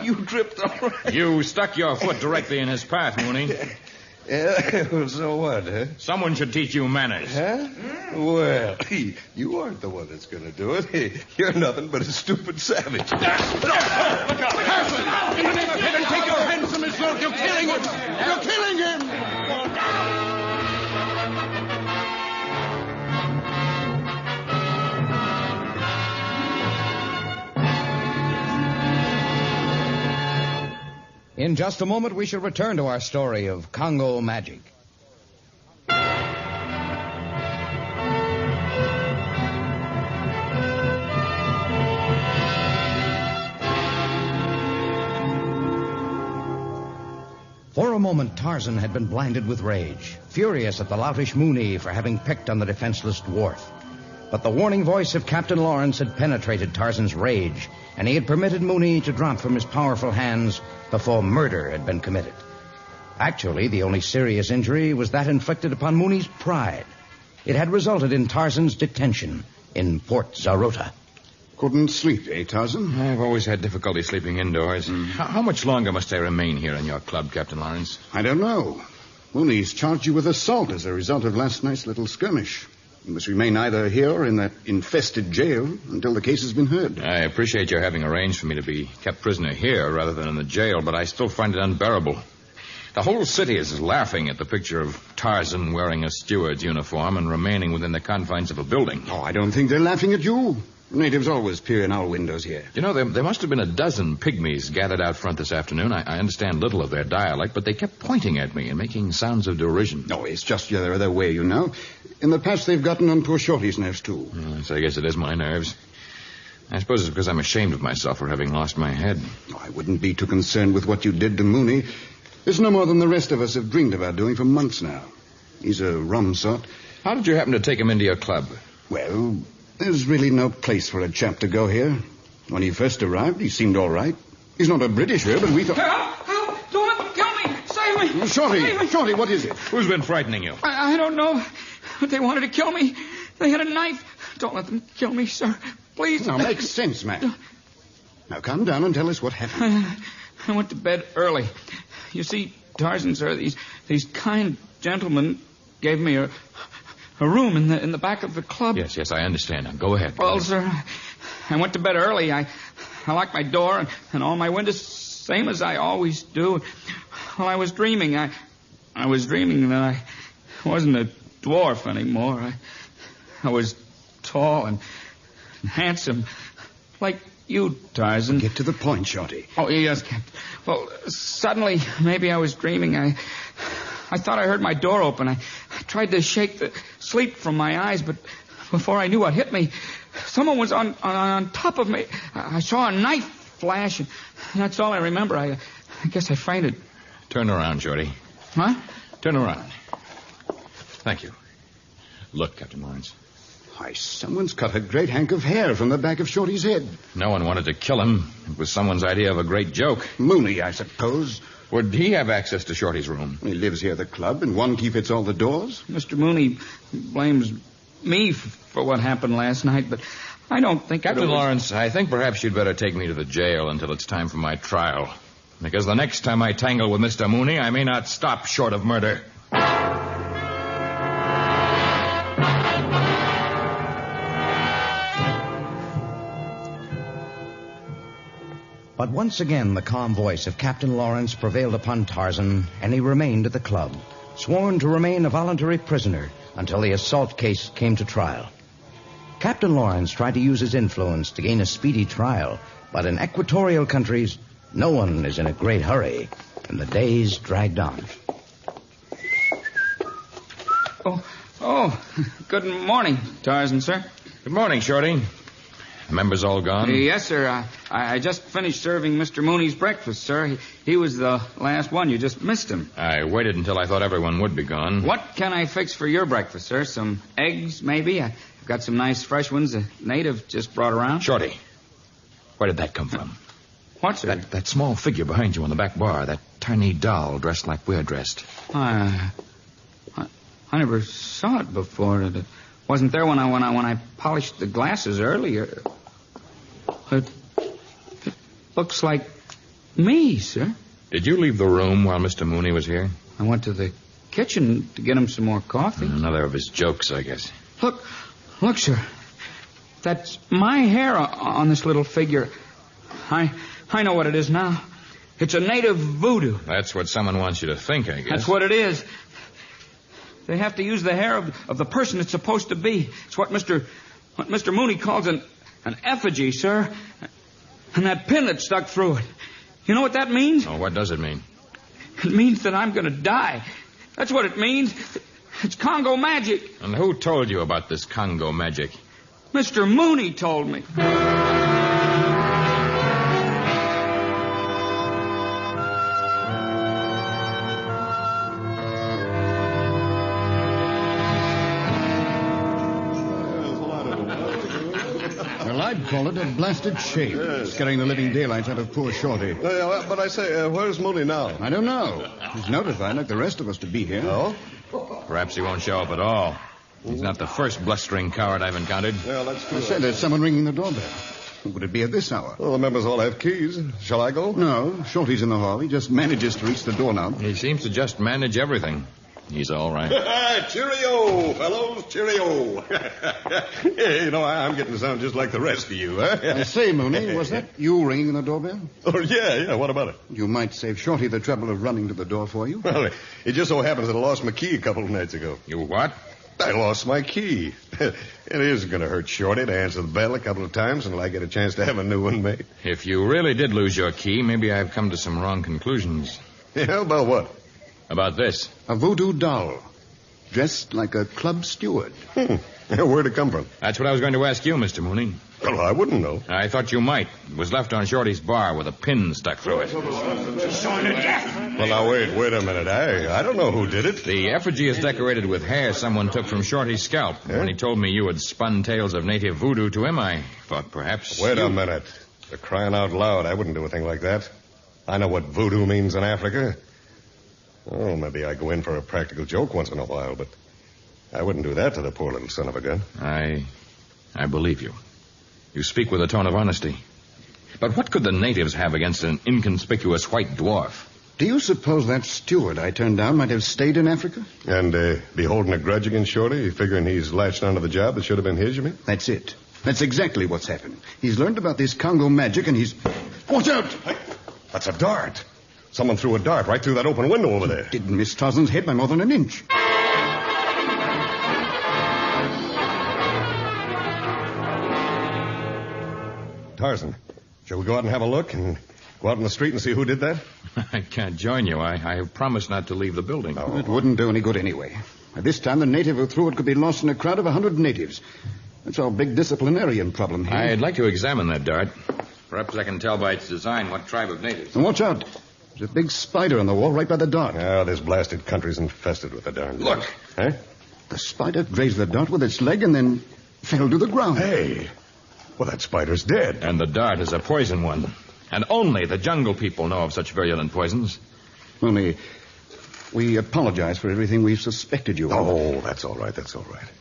You tripped all right. You stuck your foot directly in his path, Mooney. Yeah, so what, huh? Someone should teach you manners. Huh? Well, you aren't the one that's going to do it. You're nothing but a stupid savage. Look out! Tarzan! In the name of heaven, take your hands from his throat. You're killing him! You're killing him! In just a moment, we shall return to our story of Congo magic. For a moment, Tarzan had been blinded with rage, furious at the loutish Mooney for having picked on the defenseless dwarf. But the warning voice of Captain Lawrence had penetrated Tarzan's rage, and he had permitted Mooney to drop from his powerful hands before murder had been committed. Actually, the only serious injury was that inflicted upon Mooney's pride. It had resulted in Tarzan's detention in Port Zarota. Couldn't sleep, eh, Tarzan? I've always had difficulty sleeping indoors. How much longer must I remain here in your club, Captain Lawrence? I don't know. Mooney's charged you with assault as a result of last night's little skirmish. You must remain either here or in that infested jail until the case has been heard. I appreciate your having arranged for me to be kept prisoner here rather than in the jail, but I still find it unbearable. The whole city is laughing at the picture of Tarzan wearing a steward's uniform and remaining within the confines of a building. Oh, I don't think they're laughing at you. Natives always peer in our windows here. You know, there must have been a dozen pygmies gathered out front this afternoon. I understand little of their dialect, but they kept pointing at me and making sounds of derision. No, it's just their way, you know. In the past, they've gotten on poor Shorty's nerves, too. So I guess it is my nerves. I suppose it's because I'm ashamed of myself for having lost my head. Oh, I wouldn't be too concerned with what you did to Mooney. It's no more than the rest of us have dreamed about doing for months now. He's a rum sort. How did you happen to take him into your club? Well, there's really no place for a chap to go here. When he first arrived, he seemed all right. He's not a Britisher, but we thought... Help! Don't let them kill me! Save me! Shorty, what is it? Who's been frightening you? I don't know, but they wanted to kill me. They had a knife. Don't let them kill me, sir. Please. Now, make sense, man. Now, calm down and tell us what happened. I went to bed early. You see, Tarzan, sir, these kind gentlemen gave me a room in the back of the club. Yes, I understand. Now, go ahead. Well, sir, I went to bed early. I locked my door and all my windows, same as I always do. While I was dreaming, I was dreaming that I wasn't a dwarf anymore. I was tall and handsome, like you, Tarzan. Get to the point, Shorty. Oh, yes, Captain. Well, suddenly, maybe I was dreaming. I thought I heard my door open. I tried to shake the sleep from my eyes, but before I knew what hit me, someone was on top of me. I saw a knife flash, and that's all I remember. I guess I fainted. Turn around, Shorty. Huh? Turn around. Thank you. Look, Captain Lawrence. Why, someone's cut a great hank of hair from the back of Shorty's head. No one wanted to kill him. It was someone's idea of a great joke. Mooney, I suppose. Would he have access to Shorty's room? He lives here at the club, and one key fits all the doors. Mr. Mooney blames me for what happened last night, but I don't think Captain Lawrence, I think perhaps you'd better take me to the jail until it's time for my trial. Because the next time I tangle with Mr. Mooney, I may not stop short of murder. But once again, the calm voice of Captain Lawrence prevailed upon Tarzan, and he remained at the club, sworn to remain a voluntary prisoner until the assault case came to trial. Captain Lawrence tried to use his influence to gain a speedy trial, but in equatorial countries, no one is in a great hurry, and the days dragged on. Oh, good morning, Tarzan, sir. Good morning, Shorty. The members all gone? Yes, sir. I just finished serving Mr. Mooney's breakfast, sir. He was the last one. You just missed him. I waited until I thought everyone would be gone. What can I fix for your breakfast, sir? Some eggs, maybe? I've got some nice fresh ones a native just brought around. Shorty, where did that come from? What, sir? That small figure behind you on the back bar, that tiny doll dressed like we're dressed. I never saw it before. It wasn't there when I polished the glasses earlier. It looks like me, sir. Did you leave the room while Mr. Mooney was here? I went to the kitchen to get him some more coffee. Another of his jokes, I guess. Look, sir. That's my hair on this little figure. I know what it is now. It's a native voodoo. That's what someone wants you to think, I guess. That's what it is. They have to use the hair of the person it's supposed to be. It's what Mr. Mooney calls an effigy, sir. And that pin that stuck through it. You know what that means? Oh, what does it mean? It means that I'm going to die. That's what it means. It's Congo magic. And who told you about this Congo magic? Mr. Mooney told me. I'd call it a blasted shame. Yes. Scaring the living daylights out of poor Shorty. But I say, where's Mooney now? I don't know. He's notified, like the rest of us, to be here. Oh? Perhaps he won't show up at all. He's not the first blustering coward I've encountered. Well, that's true. I said there's someone ringing the doorbell. Would it be at this hour? Well, the members all have keys. Shall I go? No, Shorty's in the hall. He just manages to reach the doorknob. He seems to just manage everything. He's all right. Cheerio, fellows, cheerio. I'm getting to sound just like the rest of you, huh? I say, Mooney, was that you ringing the doorbell? Oh, yeah, what about it? You might save Shorty the trouble of running to the door for you. Well, it just so happens that I lost my key a couple of nights ago. You what? I lost my key. It is going to hurt Shorty to answer the bell a couple of times until I get a chance to have a new one made. If you really did lose your key, maybe I've come to some wrong conclusions. Yeah, about what? About this. A voodoo doll, dressed like a club steward. Where'd it come from? That's what I was going to ask you, Mr. Mooney. Well, I wouldn't know. I thought you might. It was left on Shorty's bar with a pin stuck through it. Well, now, wait a minute. I don't know who did it. The effigy is decorated with hair someone took from Shorty's scalp. Yeah? When he told me you had spun tales of native voodoo to him, I thought perhaps... Wait a minute. For crying out loud, I wouldn't do a thing like that. I know what voodoo means in Africa. Oh, maybe I go in for a practical joke once in a while, but I wouldn't do that to the poor little son of a gun. I believe you. You speak with a tone of honesty. But what could the natives have against an inconspicuous white dwarf? Do you suppose that steward I turned down might have stayed in Africa? And be holding a grudge against Shorty, figuring he's latched onto the job that should have been his, you mean? That's it. That's exactly what's happened. He's learned about this Congo magic, and he's... Watch out! Hey, that's a dart. Someone threw a dart right through that open window over there. Didn't miss Tarzan's head by more than an inch. Tarzan, shall we go out and have a look and go out in the street and see who did that? I can't join you. I have promised not to leave the building. Oh. It wouldn't do any good anyway. By this time, the native who threw it could be lost in a crowd of 100 natives. That's our big disciplinarian problem here. I'd like to examine that dart. Perhaps I can tell by its design what tribe of natives. And watch out. There's a big spider on the wall right by the dart. Oh, this blasted country's infested with the darn... Look. Huh? The spider grazed the dart with its leg and then fell to the ground. Hey, well, that spider's dead. And the dart is a poison one. And only the jungle people know of such virulent poisons. Only, we apologize for everything we've suspected you of. Oh, that's all right, that's all right.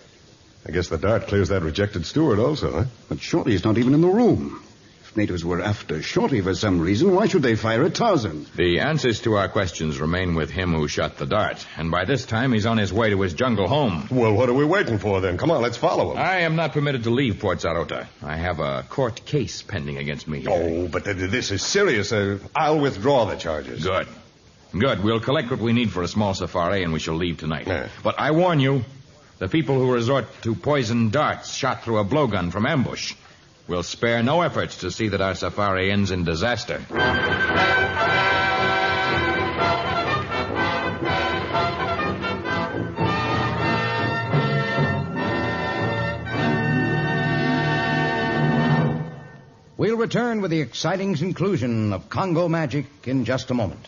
I guess the dart clears that rejected steward also, huh? But Shorty's not even in the room. If natives were after Shorty for some reason, why should they fire at Tarzan? The answers to our questions remain with him who shot the dart. And by this time, he's on his way to his jungle home. Well, what are we waiting for, then? Come on, let's follow him. I am not permitted to leave Port Zarota. I have a court case pending against me here. Oh, but this is serious. I'll withdraw the charges. Good. We'll collect what we need for a small safari, and we shall leave tonight. Yeah. But I warn you, the people who resort to poisoned darts shot through a blowgun from ambush will spare no efforts to see that our safari ends in disaster. We'll return with the exciting conclusion of Congo Magic in just a moment.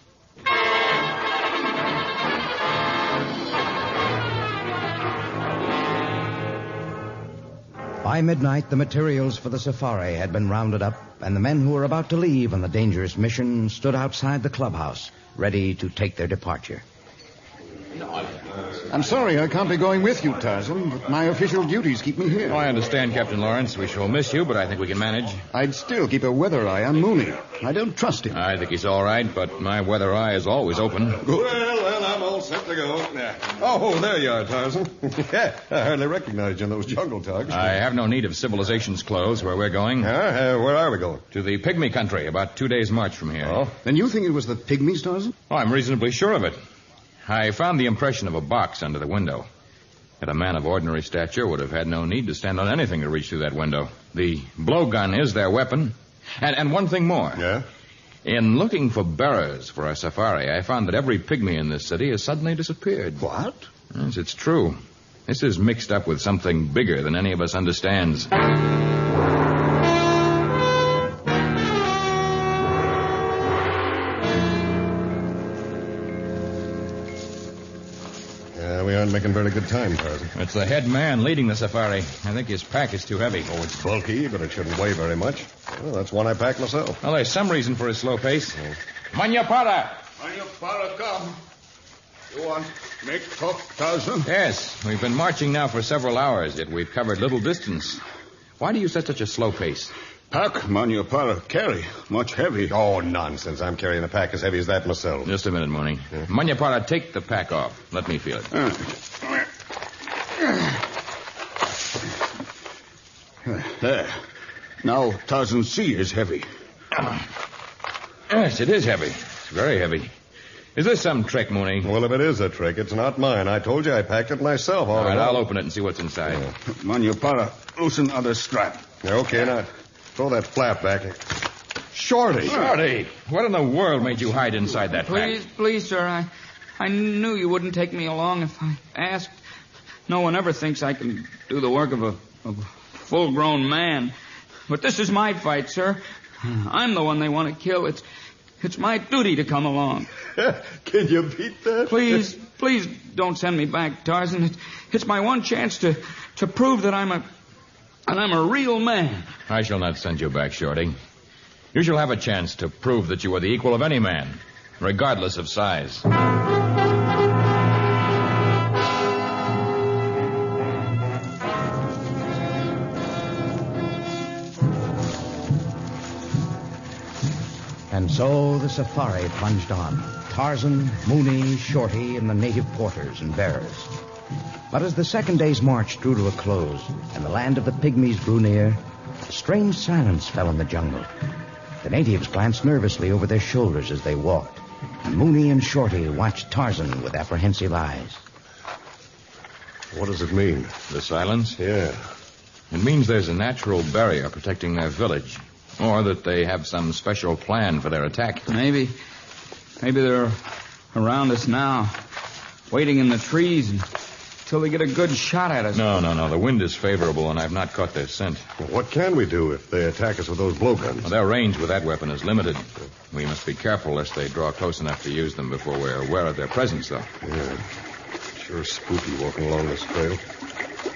By midnight, the materials for the safari had been rounded up, and the men who were about to leave on the dangerous mission stood outside the clubhouse, ready to take their departure. I'm sorry I can't be going with you, Tarzan, but my official duties keep me here. Oh, I understand, Captain Lawrence. We shall miss you, but I think we can manage. I'd still keep a weather eye on Mooney. I don't trust him. I think he's all right, but my weather eye is always open. Well, I'm all set to go. Oh, there you are, Tarzan. Yeah, I hardly recognized you in those jungle togs. I have no need of civilization's clothes where we're going. Where are we going? To the pygmy country, about 2 days' march from here. Oh? Then you think it was the pygmies, Tarzan? Oh, I'm reasonably sure of it. I found the impression of a box under the window. Yet a man of ordinary stature would have had no need to stand on anything to reach through that window. The blowgun is their weapon. And one thing more. Yeah? In looking for bearers for our safari, I found that every pygmy in this city has suddenly disappeared. What? Yes, it's true. This is mixed up with something bigger than any of us understands. We aren't making very good time, Tarzan. It's the head man leading the safari. I think his pack is too heavy. Oh, it's bulky, but it shouldn't weigh very much. Well, that's one I packed myself. Well, there's some reason for his slow pace. Manyapara! Manyapara, come. You want make talk, Tarzan? Yes, we've been marching now for several hours, yet we've covered little distance. Why do you set such a slow pace? Pack, Manyapara, carry. Much heavy. Oh, nonsense. I'm carrying a pack as heavy as that myself. Just a minute, Mooney. Yeah. Manyapara, take the pack off. Let me feel it. There. Now Tarzan C is heavy. Yes, it is heavy. It's very heavy. Is this some trick, Mooney? Well, if it is a trick, it's not mine. I told you I packed it myself. All right, I'll open it and see what's inside. Yeah. Manyapara, loosen other strap. Yeah, okay, now throw that flap back. Shorty! Shorty! What in the world made you hide inside that pack? Please, sir, I knew you wouldn't take me along if I asked. No one ever thinks I can do the work of a full-grown man. But this is my fight, sir. I'm the one they want to kill. It's my duty to come along. Can you beat that? Please don't send me back, Tarzan. It's my one chance to prove that I'm a real man. I shall not send you back, Shorty. You shall have a chance to prove that you are the equal of any man, regardless of size. And so the safari plunged on. Tarzan, Mooney, Shorty, and the native porters and bearers. But as the second day's march drew to a close and the land of the pygmies drew near, a strange silence fell on the jungle. The natives glanced nervously over their shoulders as they walked, and Mooney and Shorty watched Tarzan with apprehensive eyes. What does it mean? The silence? Yeah. It means there's a natural barrier protecting their village, or that they have some special plan for their attack. Maybe they're around us now, waiting in the trees until they get a good shot at us. No. The wind is favorable, and I've not caught their scent. Well, what can we do if they attack us with those blowguns? Well, their range with that weapon is limited. We must be careful lest they draw close enough to use them before we're aware of their presence, though. Yeah. Sure spooky walking along this trail.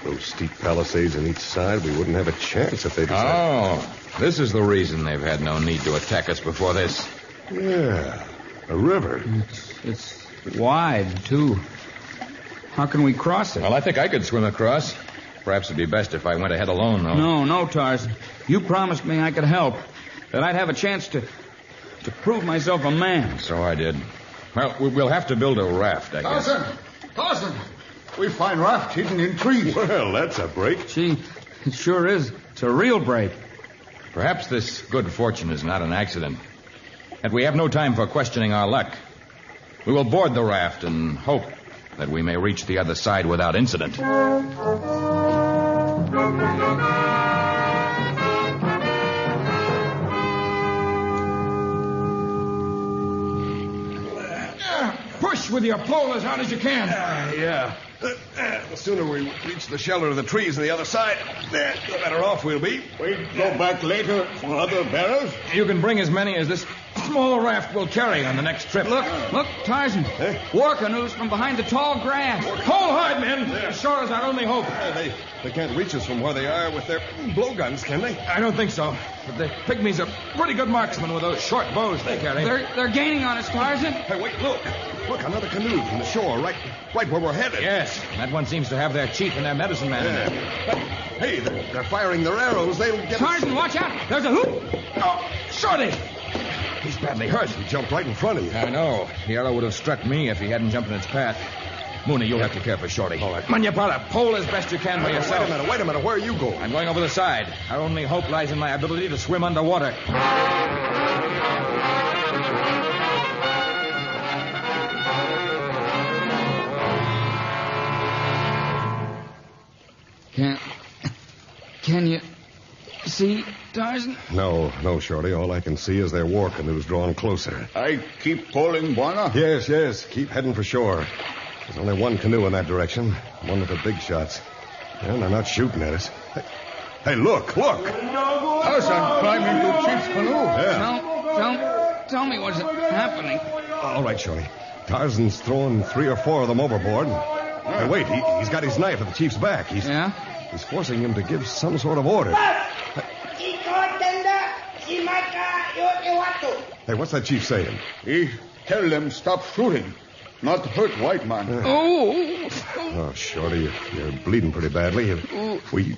Those steep palisades on each side, we wouldn't have a chance if they decided. Oh, this is the reason they've had no need to attack us before this. Yeah, a river. It's wide, too. How can we cross it? Well, I think I could swim across. Perhaps it'd be best if I went ahead alone, though. No, Tarzan. You promised me I could help. That I'd have a chance to prove myself a man. So I did. Well, we'll have to build a raft, I guess. Tarzan! We find raft hidden in trees. Well, that's a break. Gee, it sure is. It's a real break. Perhaps this good fortune is not an accident. And we have no time for questioning our luck. We will board the raft and hope that we may reach the other side without incident. Push with your pole as hard as you can. Yeah. The sooner we reach the shelter of the trees on the other side, the better off we'll be. We go back later for other barrels. You can bring as many as this small raft will carry on the next trip. Look, Tarzan. War canoes from behind the tall grass. Hold hard, men. The shore is our only hope. They can't reach us from where they are with their blowguns, can they? I don't think so. But the pygmies are pretty good marksmen with those short bows they carry. They're gaining on us, Tarzan. Hey, wait, look. Look, another canoe from the shore, right where we're headed. Yes, that one seems to have their chief and their medicine man in there. Hey, they're firing their arrows. They'll get Tarzan, us. watch out. There's a hoop. Oh, Shorty! He's badly hurt. He jumped right in front of you. I know. The arrow would have struck me if he hadn't jumped in its path. Mooney, you'll have to care for Shorty. All right. Manapala, pole as best you can by yourself. Wait a minute. Where are you going? I'm going over the side. Our only hope lies in my ability to swim underwater. Can you see, Tarzan? No, Shorty. All I can see is their war canoes drawing closer. I keep pulling, Buana. Yes. Keep heading for shore. There's only one canoe in that direction. One with the big shots. And they're not shooting at us. Hey, look. Tarzan climbing to Chief's canoe. Yeah. Tell me what's happening. All right, Shorty. Tarzan's throwing 3 or 4 of them overboard. Hey, wait. He's got his knife at the chief's back. He's forcing him to give some sort of order. Hey, what's that chief saying? He tell them stop shooting. Not hurt white man. Oh, Shorty, you're bleeding pretty badly. We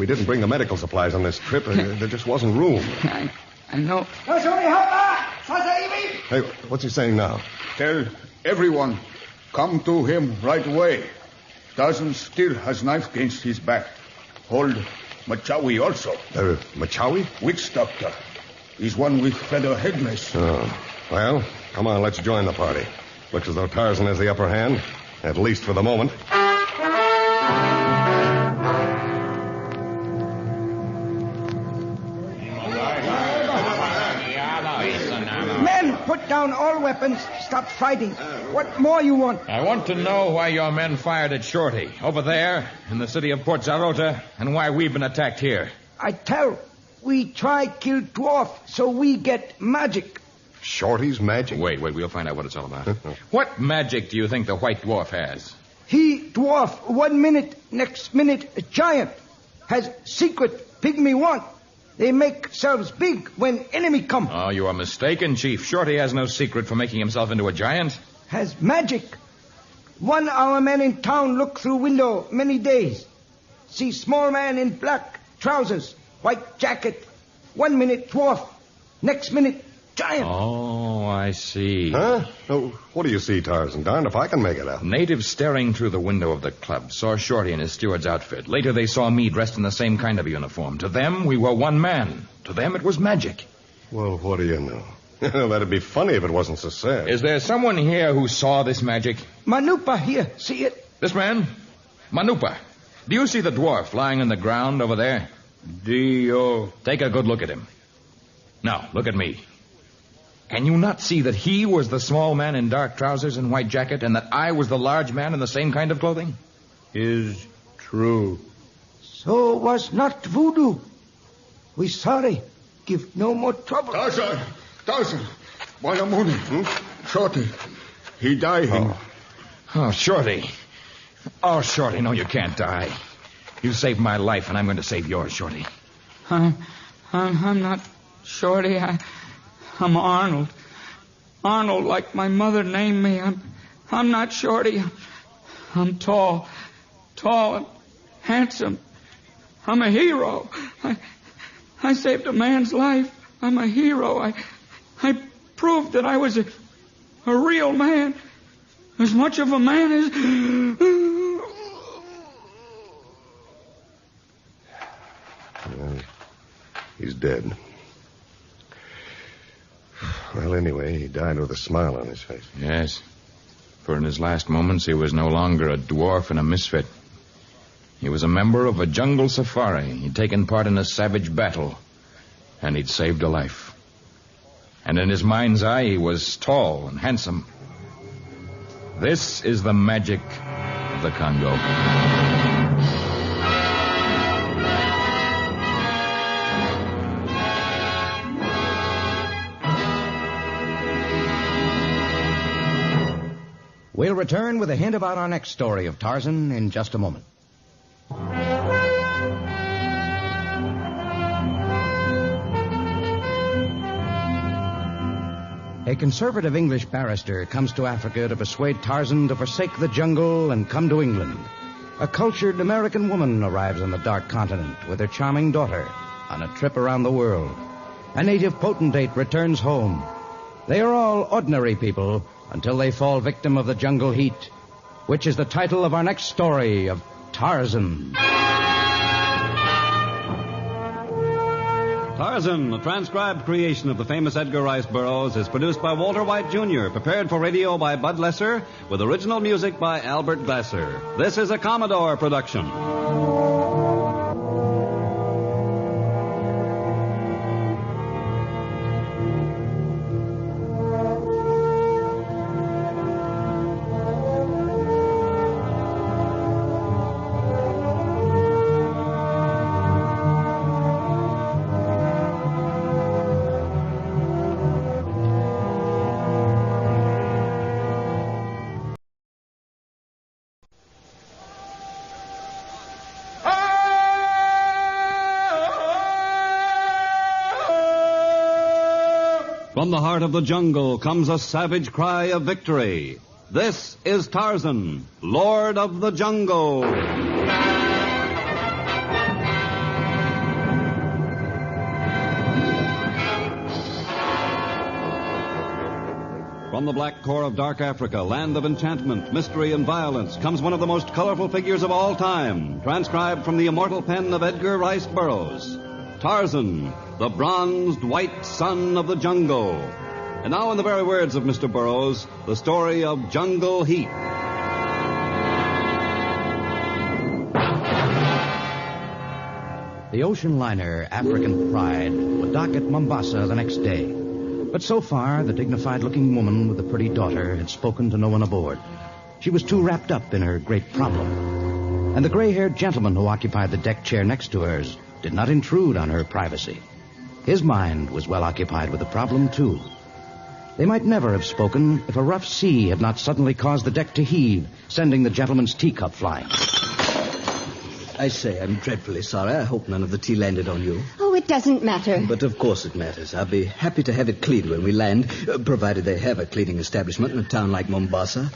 didn't bring the medical supplies on this trip. There just wasn't room. I know. Hey, what's he saying now? Tell everyone, come to him right away. Tarzan still has knife against his back. Hold Machawi also. Machawi? Witch doctor. He's one with feather headdress. Oh. Well, come on, let's join the party. Looks as though Tarzan has the upper hand, at least for the moment. Men, put down all weapons. Stop fighting. What more you want? I want to know why your men fired at Shorty over there in the city of Port Zarota and why we've been attacked here. I tell. We try kill dwarf, so we get magic. Shorty's magic? Wait, we'll find out what it's all about. What magic do you think the white dwarf has? He dwarf 1 minute, next minute a giant. Has secret pygmy want. They make selves big when enemy come. Oh, you are mistaken, Chief. Shorty has no secret for making himself into a giant. Has magic. One our man in town look through window many days. See small man in black trousers, white jacket. 1 minute dwarf, next minute giant. Oh, I see. Huh? Oh, what do you see, Tarzan? Darned if I can make it out. Natives staring through the window of the club saw Shorty in his steward's outfit. Later they saw me dressed in the same kind of uniform. To them, we were one man. To them, it was magic. Well, what do you know? That'd be funny if it wasn't so sad. Is there someone here who saw this magic? Manupa here, see it? This man? Manupa. Do you see the dwarf lying on the ground over there? Dio. Take a good look at him. Now, look at me. Can you not see that he was the small man in dark trousers and white jacket, and that I was the large man in the same kind of clothing? Is true. So was not voodoo. We sorry. Give no more trouble. Tarzan. Wayamuni. Shorty. He dying. Oh, Shorty. Oh, Shorty, no, you can't die. You saved my life, and I'm going to save yours, Shorty. I'm not Shorty. I'm Arnold. Arnold, like my mother named me. I'm not Shorty. I'm tall and handsome. I'm a hero. I saved a man's life. I'm a hero. I proved that I was a real man. As much of a man as... Well, he's dead. Well, anyway, he died with a smile on his face. Yes. For in his last moments, he was no longer a dwarf and a misfit. He was a member of a jungle safari. He'd taken part in a savage battle, and he'd saved a life. And in his mind's eye, he was tall and handsome. This is the magic of the Congo. We'll return with a hint about our next story of Tarzan in just a moment. A conservative English barrister comes to Africa to persuade Tarzan to forsake the jungle and come to England. A cultured American woman arrives on the dark continent with her charming daughter on a trip around the world. A native potentate returns home. They are all ordinary people until they fall victim of the jungle heat, which is the title of our next story of Tarzan. Tarzan, a transcribed creation of the famous Edgar Rice Burroughs, is produced by Walter White, Jr., prepared for radio by Bud Lesser, with original music by Albert Glasser. This is a Commodore production. From the heart of the jungle comes a savage cry of victory. This is Tarzan, Lord of the Jungle. From the black core of dark Africa, land of enchantment, mystery, and violence, comes one of the most colorful figures of all time, transcribed from the immortal pen of Edgar Rice Burroughs. Tarzan, the bronzed white son of the jungle. And now, in the very words of Mr. Burroughs, the story of Jungle Heat. The ocean liner African Pride would dock at Mombasa the next day. But so far, the dignified-looking woman with the pretty daughter had spoken to no one aboard. She was too wrapped up in her great problem. And the gray-haired gentleman who occupied the deck chair next to hers did not intrude on her privacy. His mind was well occupied with the problem, too. They might never have spoken if a rough sea had not suddenly caused the deck to heave, sending the gentleman's teacup flying. I say, I'm dreadfully sorry. I hope none of the tea landed on you. Oh, it doesn't matter. But of course it matters. I'll be happy to have it cleaned when we land, provided they have a cleaning establishment in a town like Mombasa.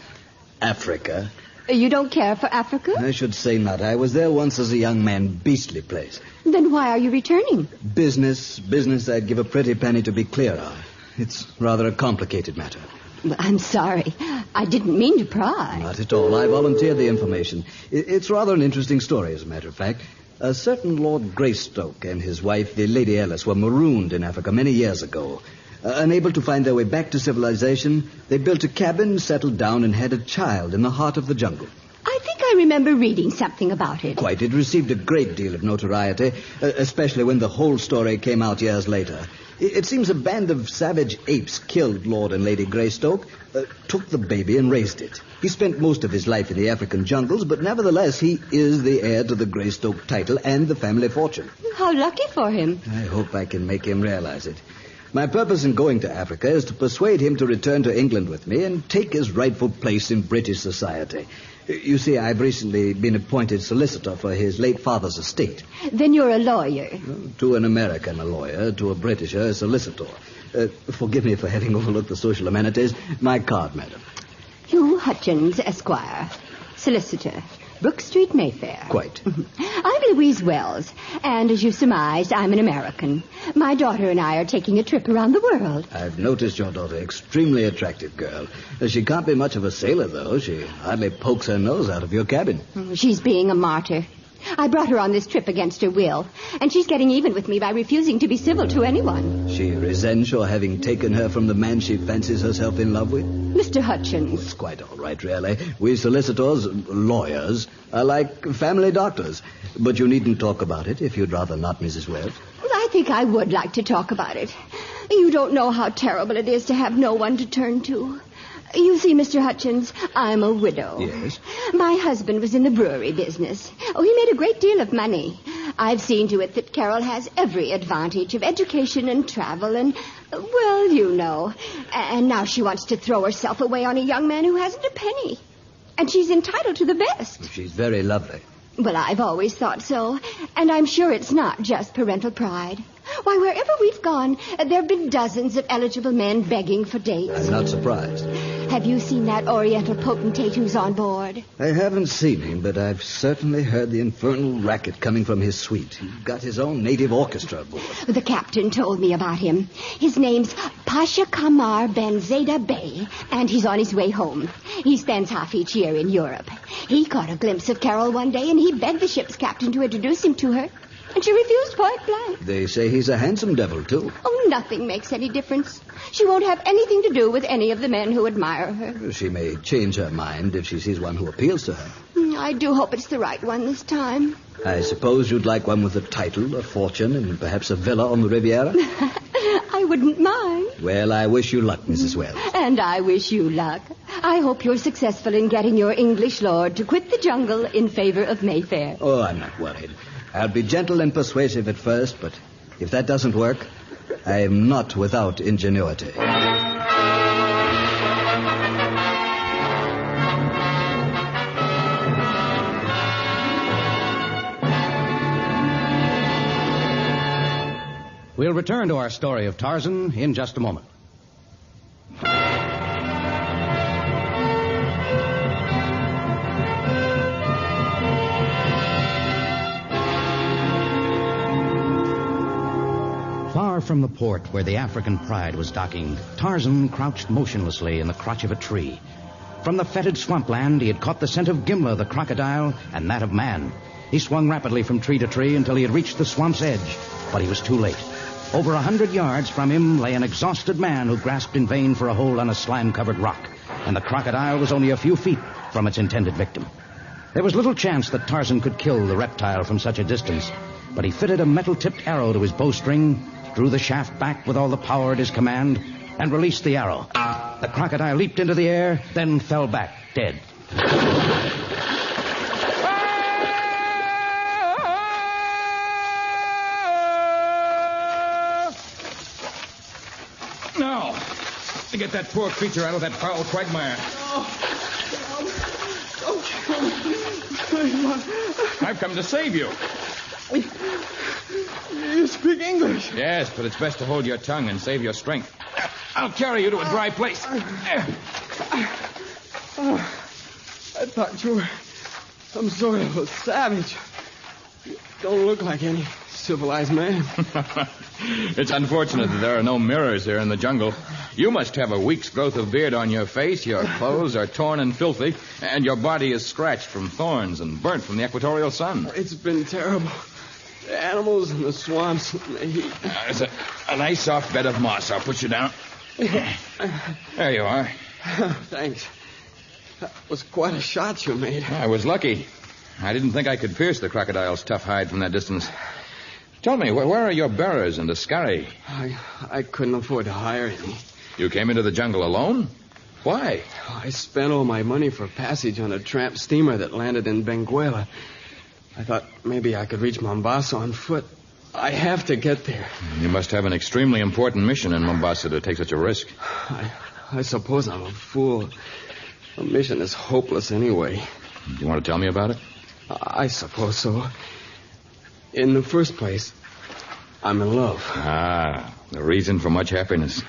Africa. You don't care for Africa? I should say not. I was there once as a young man. Beastly place. Then why are you returning? Business I'd give a pretty penny to be clear of. It's rather a complicated matter. Well, I'm sorry. I didn't mean to pry. Not at all. I volunteered the information. It's rather an interesting story, as a matter of fact. A certain Lord Greystoke and his wife, the Lady Alice, were marooned in Africa many years ago. Unable to find their way back to civilization, they built a cabin, settled down, and had a child in the heart of the jungle. I think I remember reading something about it. Quite. It received a great deal of notoriety, especially when the whole story came out years later. It seems a band of savage apes killed Lord and Lady Greystoke, took the baby and raised it. He spent most of his life in the African jungles, but nevertheless he is the heir to the Greystoke title and the family fortune. How lucky for him. I hope I can make him realize it. My purpose in going to Africa is to persuade him to return to England with me and take his rightful place in British society. You see, I've recently been appointed solicitor for his late father's estate. Then you're a lawyer. To an American, a lawyer. To a Britisher, a solicitor. Forgive me for having overlooked the social amenities. My card, madam. Hugh Hutchins, Esquire. Solicitor. Brook Street, Mayfair. Quite. I'm Louise Wells, and as you surmised, I'm an American. My daughter and I are taking a trip around the world. I've noticed your daughter. Extremely attractive girl. She can't be much of a sailor, though. She hardly pokes her nose out of your cabin. She's being a martyr. I brought her on this trip against her will, and she's getting even with me by refusing to be civil to anyone. She resents your having taken her from the man she fancies herself in love with? Mr. Hutchins. It's quite all right, really. We solicitors, lawyers, are like family doctors. But you needn't talk about it if you'd rather not, Mrs. Wells. Well, I think I would like to talk about it. You don't know how terrible it is to have no one to turn to. You see, Mr. Hutchins, I'm a widow. Yes? My husband was in the brewery business. Oh, he made a great deal of money. I've seen to it that Carol has every advantage of education and travel and, well, you know. And now she wants to throw herself away on a young man who hasn't a penny. And she's entitled to the best. She's very lovely. Well, I've always thought so. And I'm sure it's not just parental pride. Why, wherever we've gone, there have been dozens of eligible men begging for dates. I'm not surprised. Have you seen that Oriental potentate who's on board? I haven't seen him, but I've certainly heard the infernal racket coming from his suite. He's got his own native orchestra aboard. The captain told me about him. His name's Pasha Kamar Ben Zeta Bey, and he's on his way home. He spends half each year in Europe. He caught a glimpse of Carol one day, and he begged the ship's captain to introduce him to her. And she refused point blank. They say he's a handsome devil, too. Oh, nothing makes any difference. She won't have anything to do with any of the men who admire her. She may change her mind if she sees one who appeals to her. I do hope it's the right one this time. I suppose you'd like one with a title, a fortune, and perhaps a villa on the Riviera? I wouldn't mind. Well, I wish you luck, Mrs. Wells. And I wish you luck. I hope you're successful in getting your English lord to quit the jungle in favor of Mayfair. Oh, I'm not worried. I'll be gentle and persuasive at first, but if that doesn't work, I am not without ingenuity. We'll return to our story of Tarzan in just a moment. Far from the port where the African Pride was docking, Tarzan crouched motionlessly in the crotch of a tree. From the fetid swampland, he had caught the scent of Gimla, the crocodile, and that of man. He swung rapidly from tree to tree until he had reached the swamp's edge, but he was too late. Over 100 yards from him lay an exhausted man who grasped in vain for a hold on a slime-covered rock, and the crocodile was only a few feet from its intended victim. There was little chance that Tarzan could kill the reptile from such a distance, but he fitted a metal-tipped arrow to his bowstring, drew the shaft back with all the power at his command, and released the arrow. The crocodile leaped into the air, then fell back, dead. Now, to get that poor creature out of that foul quagmire. I've come to save you. You speak English? Yes, but it's best to hold your tongue and save your strength. I'll carry you to a dry place. I thought you were some sort of a savage. You don't look like any civilized man. It's unfortunate that there are no mirrors here in the jungle. You must have a week's growth of beard on your face, your clothes are torn and filthy, and your body is scratched from thorns and burnt from the equatorial sun. It's been terrible. The animals in the swamps and the heat. There's a nice soft bed of moss. I'll put you down. There you are. Thanks. That was quite a shot you made. I was lucky. I didn't think I could pierce the crocodile's tough hide from that distance. Tell me, where are your bearers and Ascari? I couldn't afford to hire any. You came into the jungle alone? Why? I spent all my money for passage on a tramp steamer that landed in Benguela. I thought maybe I could reach Mombasa on foot. I have to get there. You must have an extremely important mission in Mombasa to take such a risk. I suppose I'm a fool. A mission is hopeless anyway. Do you want to tell me about it? I suppose so. In the first place, I'm in love. Ah, the reason for much happiness.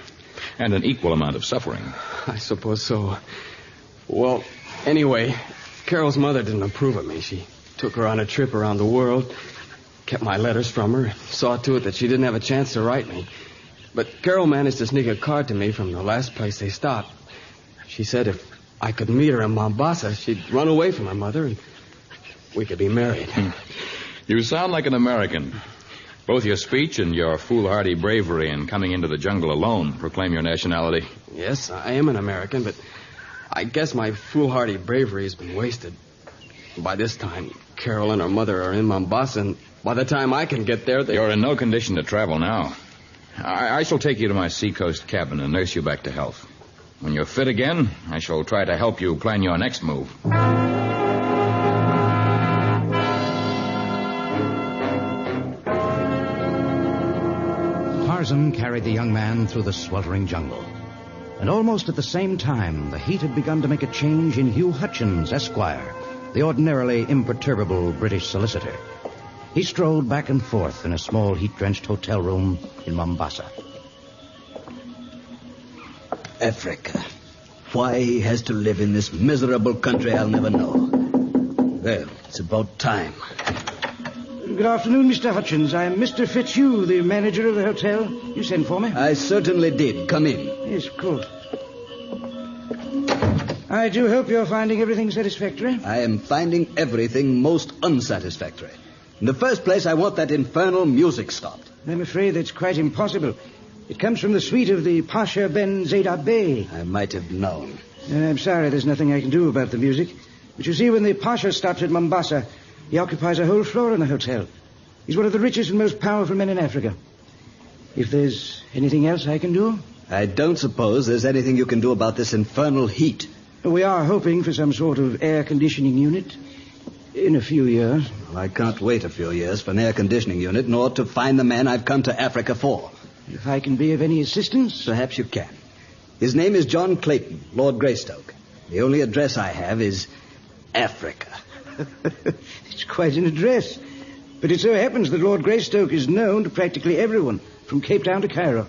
And an equal amount of suffering. I suppose so. Well, anyway, Carol's mother didn't approve of me. She took her on a trip around the world, kept my letters from her, saw to it that she didn't have a chance to write me. But Carol managed to sneak a card to me from the last place they stopped. She said if I could meet her in Mombasa, she'd run away from her mother and we could be married. You sound like an American. Both your speech and your foolhardy bravery in coming into the jungle alone proclaim your nationality. Yes, I am an American, but I guess my foolhardy bravery has been wasted. By this time, Carol and her mother are in Mombasa, and by the time I can get there, You're in no condition to travel now. I shall take you to my seacoast cabin and nurse you back to health. When you're fit again, I shall try to help you plan your next move. Tarzan carried the young man through the sweltering jungle. And almost at the same time, the heat had begun to make a change in Hugh Hutchins, Esquire, the ordinarily imperturbable British solicitor. He strolled back and forth in a small heat-drenched hotel room in Mombasa. Africa. Why he has to live in this miserable country, I'll never know. Well, it's about time. Good afternoon, Mr. Hutchins. I'm Mr. Fitzhugh, the manager of the hotel. You sent for me? I certainly did. Come in. Yes, of course. I do hope you're finding everything satisfactory. I am finding everything most unsatisfactory. In the first place, I want that infernal music stopped. I'm afraid that's quite impossible. It comes from the suite of the Pasha Ben Zayda Bey. I might have known. I'm sorry there's nothing I can do about the music. But you see, when the Pasha stops at Mombasa, he occupies a whole floor in the hotel. He's one of the richest and most powerful men in Africa. If there's anything else I can do? I don't suppose there's anything you can do about this infernal heat. We are hoping for some sort of air conditioning unit in a few years. Well, I can't wait a few years for an air conditioning unit, nor to find the man I've come to Africa for. If I can be of any assistance? Perhaps you can. His name is John Clayton, Lord Greystoke. The only address I have is Africa. It's quite an address. But it so happens that Lord Greystoke is known to practically everyone, from Cape Town to Cairo.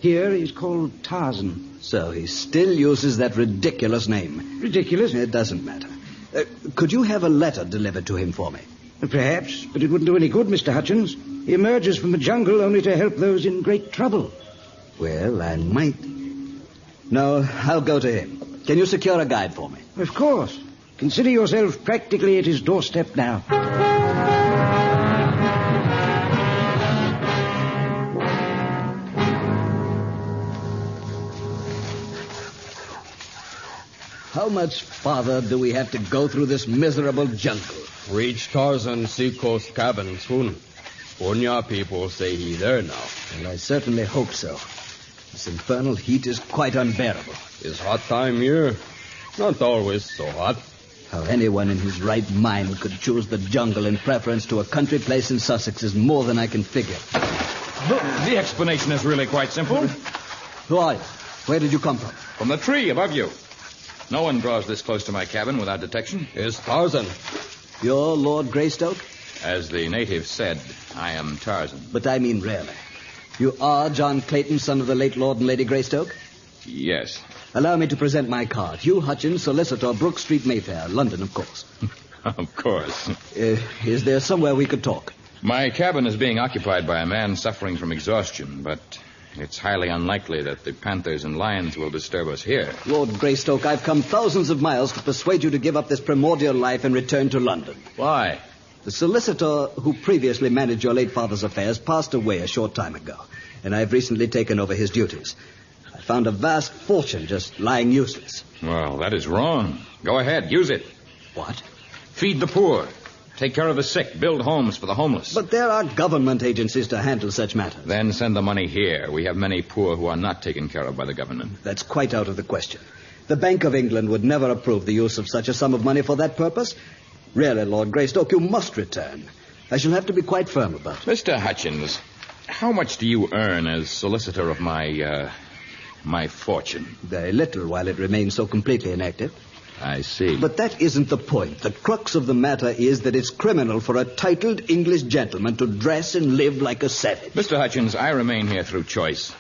Here he's called Tarzan. So he still uses that ridiculous name. Ridiculous? It doesn't matter. Could you have a letter delivered to him for me? Perhaps, but it wouldn't do any good, Mr. Hutchins. He emerges from the jungle only to help those in great trouble. Well, I might. No, I'll go to him. Can you secure a guide for me? Of course. Consider yourself practically at his doorstep now. How much farther do we have to go through this miserable jungle? Reach Tarzan seacoast cabin soon. Punya people say he's there now. Well, I certainly hope so. This infernal heat is quite unbearable. It's hot time here. Not always so hot. How anyone in his right mind could choose the jungle in preference to a country place in Sussex is more than I can figure. The explanation is really quite simple. Who are you? Where did you come from? From the tree above you. No one draws this close to my cabin without detection. It's Tarzan. You're Lord Greystoke? As the natives said, I am Tarzan. But I mean really. You are John Clayton, son of the late Lord and Lady Greystoke? Yes. Allow me to present my card. Hugh Hutchins, solicitor, Brook Street, Mayfair, London, of course. Of course. Is there somewhere we could talk? My cabin is being occupied by a man suffering from exhaustion, but it's highly unlikely that the panthers and lions will disturb us here. Lord Greystoke, I've come thousands of miles to persuade you to give up this primordial life and return to London. Why? The solicitor who previously managed your late father's affairs passed away a short time ago, and I've recently taken over his duties. I found a vast fortune just lying useless. Well, that is wrong. Go ahead, use it. What? Feed the poor. Take care of the sick. Build homes for the homeless. But there are government agencies to handle such matters. Then send the money here. We have many poor who are not taken care of by the government. That's quite out of the question. The Bank of England would never approve the use of such a sum of money for that purpose. Really, Lord Greystoke, you must return. I shall have to be quite firm about it. Mr. Hutchins, how much do you earn as solicitor of my fortune? Very little while it remains so completely inactive. I see. But that isn't the point. The crux of the matter is that it's criminal for a titled English gentleman to dress and live like a savage. Mr. Hutchins, I remain here through choice.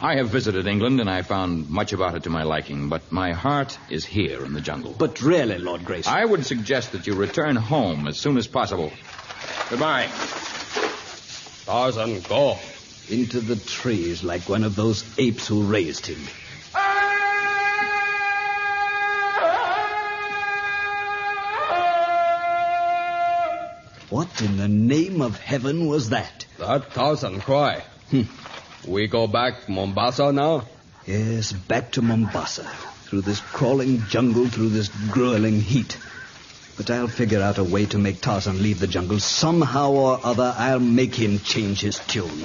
I have visited England, and I found much about it to my liking, but my heart is here in the jungle. But really, Lord Grayson... I would suggest that you return home as soon as possible. Goodbye. Tarzan, go. Into the trees like one of those apes who raised him. What in the name of heaven was that? That Tarzan cry. We go back Mombasa now? Yes, back to Mombasa. Through this crawling jungle, through this grueling heat. But I'll figure out a way to make Tarzan leave the jungle. Somehow or other, I'll make him change his tune.